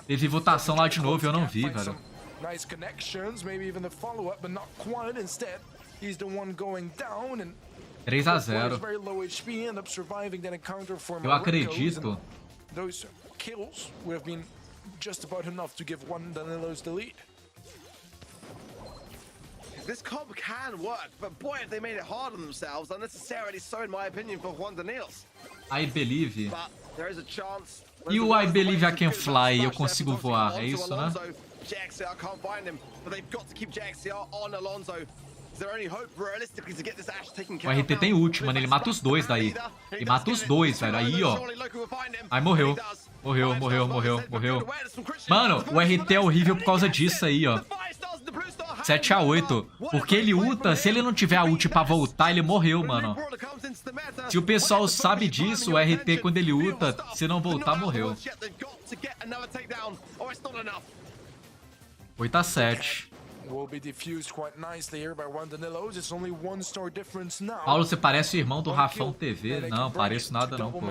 Teve votação lá de novo e eu não vi, velho. Nice connections, maybe even the follow-up, but not quite. Instead, he's the one going down and 3-0. very low HP, end up surviving that encounter for Eu acredito. Those kills would have been just about enough to give Juan Danilos the lead. This comp can work, but boy, if they made it hard on themselves, unnecessarily so, in my opinion, for Juan Danilos. I believe. But there is a chance. E o I believe I can fly, eu consigo voar, é isso, né? JXCR can't find him, but they've got to keep JXCR on Alonso. Is there any hope realistically to get this Ash taken care O of? RT tem ult, mano, ele mata os dois daí. Ele mata os dois, velho, aí, ó. Aí morreu. Morreu, morreu, morreu, morreu. Mano, o RT é horrível por causa disso aí, ó. 7-8. Porque ele ulta, se ele não tiver a ult pra voltar, ele morreu, mano. Se o pessoal sabe disso, o RT quando ele ulta, se não voltar, morreu. 8-7. Paulo, você parece o irmão do Rafão TV. Não, pareço nada não, pô.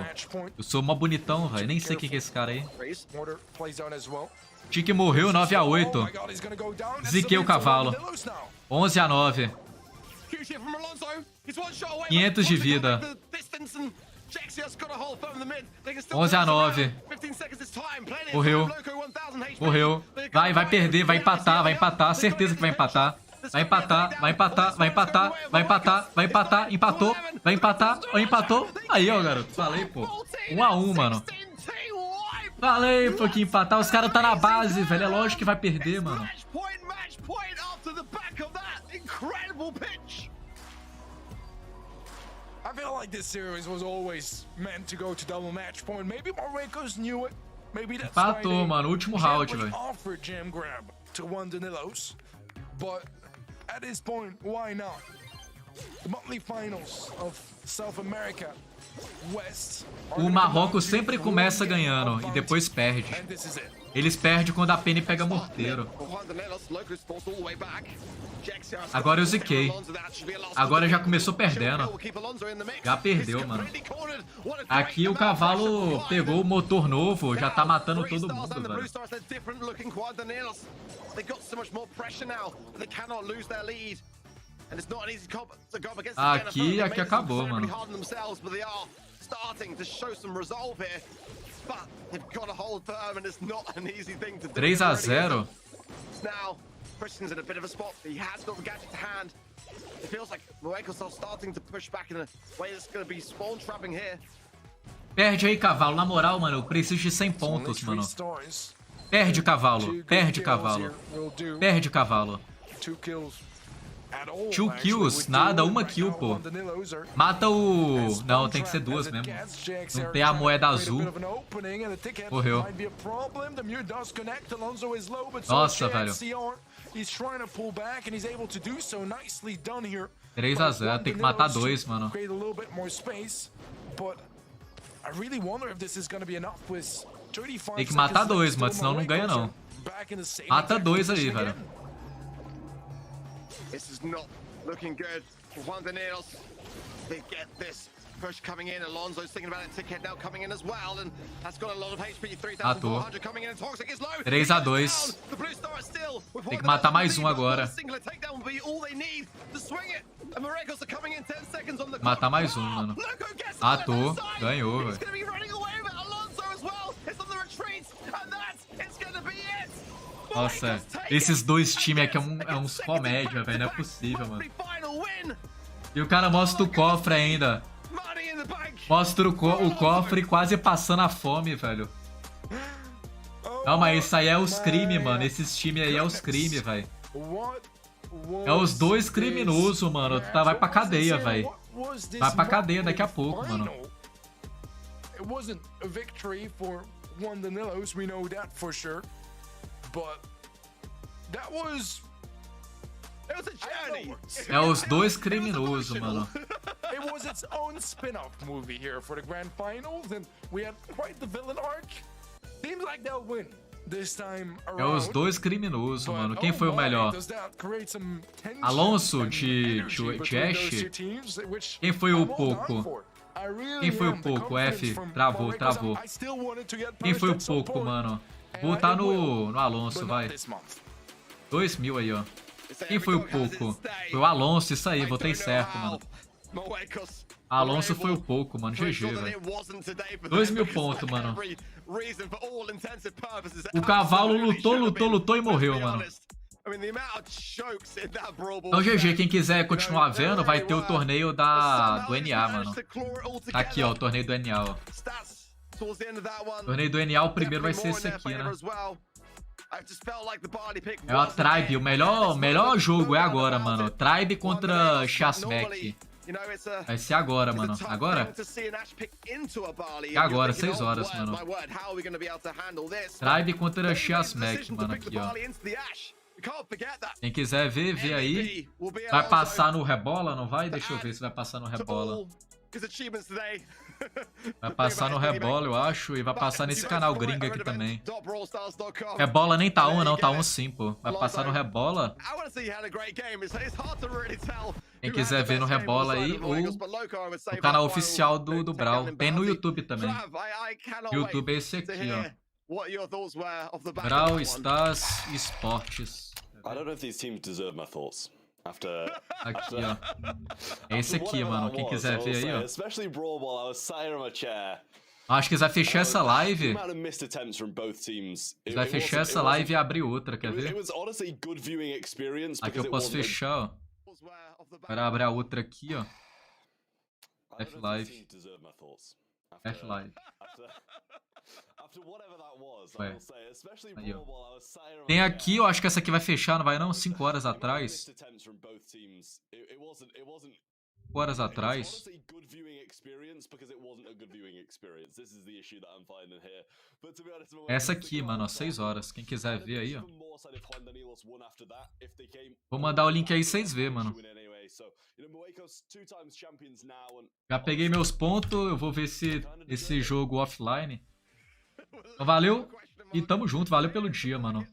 Eu sou mó bonitão, velho. Nem sei quem que é esse cara aí. Tiki morreu, 9-8. Ziquei o cavalo. 11-9. 500 de vida. 11-9. Morreu. Morreu. Vai perder, vai empatar, vai empatar. Certeza que vai empatar. Vai empatar, vai empatar, vai empatar, vai empatar, vai empatar. Empatou, vai empatar, empatou. Aí, ó, garoto. Falei, pô. 1-1, mano. Falei, pô, que empatar. Os caras tá na base, velho. É lógico que vai perder, mano. I feel like this series was always meant to go to double match point. Maybe Marcos knew it. Maybe that's Empatou, mano. Último round, velho. Offered jam grab to Juan Danilos, but at this point, why not? The monthly finals of South America West. O Marrocos sempre começa ganhando e depois perde. Eles perdem quando a Penny pega morteiro. Agora eu ziquei. Agora já começou perdendo. Já perdeu, mano. Aqui o cavalo pegou o motor novo, já tá matando todo mundo, velho. Aqui acabou, mano. 3-0. Now, Christian's in a bit of a spot. He has got the gadget to hand. It feels like Marcos are starting to push back in a way that's going to be spawn trapping here. Perde aí, cavalo. Na moral, mano, eu preciso de 100 pontos, mano. Perde, cavalo. Perde, cavalo. Perde, cavalo. 2 kills, nada, 1 kill, pô. Mata o... Não, tem que ser 2 mesmo. Não tem a moeda azul. Morreu. Nossa, velho. 3-0, tem que matar 2, mano. Tem que matar 2, mano, senão não ganha, não. Mata 2 aí, velho. This is not looking good for Juan Danilos. They get this push coming in. Alonso's thinking about it. Ticket now coming in as well, and that's got a lot of HP. 3,400 coming in, and Toxic is low. 3-2. Tem que matar mais um agora. Matar mais um, mano. Matou. Ganhou, velho. Nossa, esses dois times aqui é uns comédia, velho. Não é possível, mano. E o cara mostra o cofre ainda. Mostra o cofre quase passando a fome, velho. Não, mas isso aí é os crimes, mano. Esses times aí é os crimes, velho. É os dois criminosos, mano. Tá, vai pra cadeia, velho. Vai pra cadeia daqui a pouco, mano. It wasn't a victory for Juan Danilos, we know that for sure. But that was a journey. É os dois criminosos, mano. It was its own spin-off movie here for the grand finals, and we had quite the villain arc. Seems like they'll win this time around. É os dois criminosos, mano. Quem foi o melhor? Alonso de Ash? Quem foi o Poco? Quem foi o Poco? F, travou. Quem foi o Poco, mano? Vou botar no Alonso, vai. 2.000 aí, ó. Quem foi o pouco? Foi o Alonso, isso aí, votei certo, mano. Alonso foi o pouco, mano. GG, velho. 2.000 pontos, mano. O cavalo lutou e morreu, mano. Então, GG, quem quiser continuar vendo, vai ter o torneio do NA, mano. Tá aqui, ó, o torneio do NA, ó. O torneio do NA, o primeiro vai ser esse aqui, né? É a Tribe, o melhor jogo é agora, mano. Tribe contra Chasmack. Vai ser agora, mano. Agora? É agora, 6 horas, mano. Tribe contra Chasmack, mano, aqui, ó. Quem quiser ver, vê aí. Vai passar no Rebola, não vai? Deixa eu ver se vai passar no Rebola. Vai passar no Rebola, eu acho, e vai passar nesse canal gringo aqui também. Rebola nem tá 1, não, tá 1 sim, pô. Vai passar no Rebola. Quem quiser ver no Rebola aí, ou no canal oficial do Brawl. Tem no YouTube também. YouTube é esse aqui, ó. Brawl Stars Esports. I don't know if these teams deserve my thoughts. Aqui, ó. É esse aqui, mano. Quem quiser ver aí, ó. Acho que eles vai fechar essa live. Eles vai fechar essa live e abrir outra, quer ver? Aqui eu posso fechar, ó. Para abrir a outra aqui, ó. F-Live. F-Live. Ué. Aí, ó. Tem aqui, eu acho que essa aqui vai fechar, não vai não? 5 horas atrás. 5 horas atrás. Essa aqui, mano, ó, 6 horas. Quem quiser ver aí, ó. Vou mandar o link aí pra vocês verem, mano. Já peguei meus pontos, eu vou ver esse jogo offline. Então, valeu e tamo junto, valeu pelo dia, mano.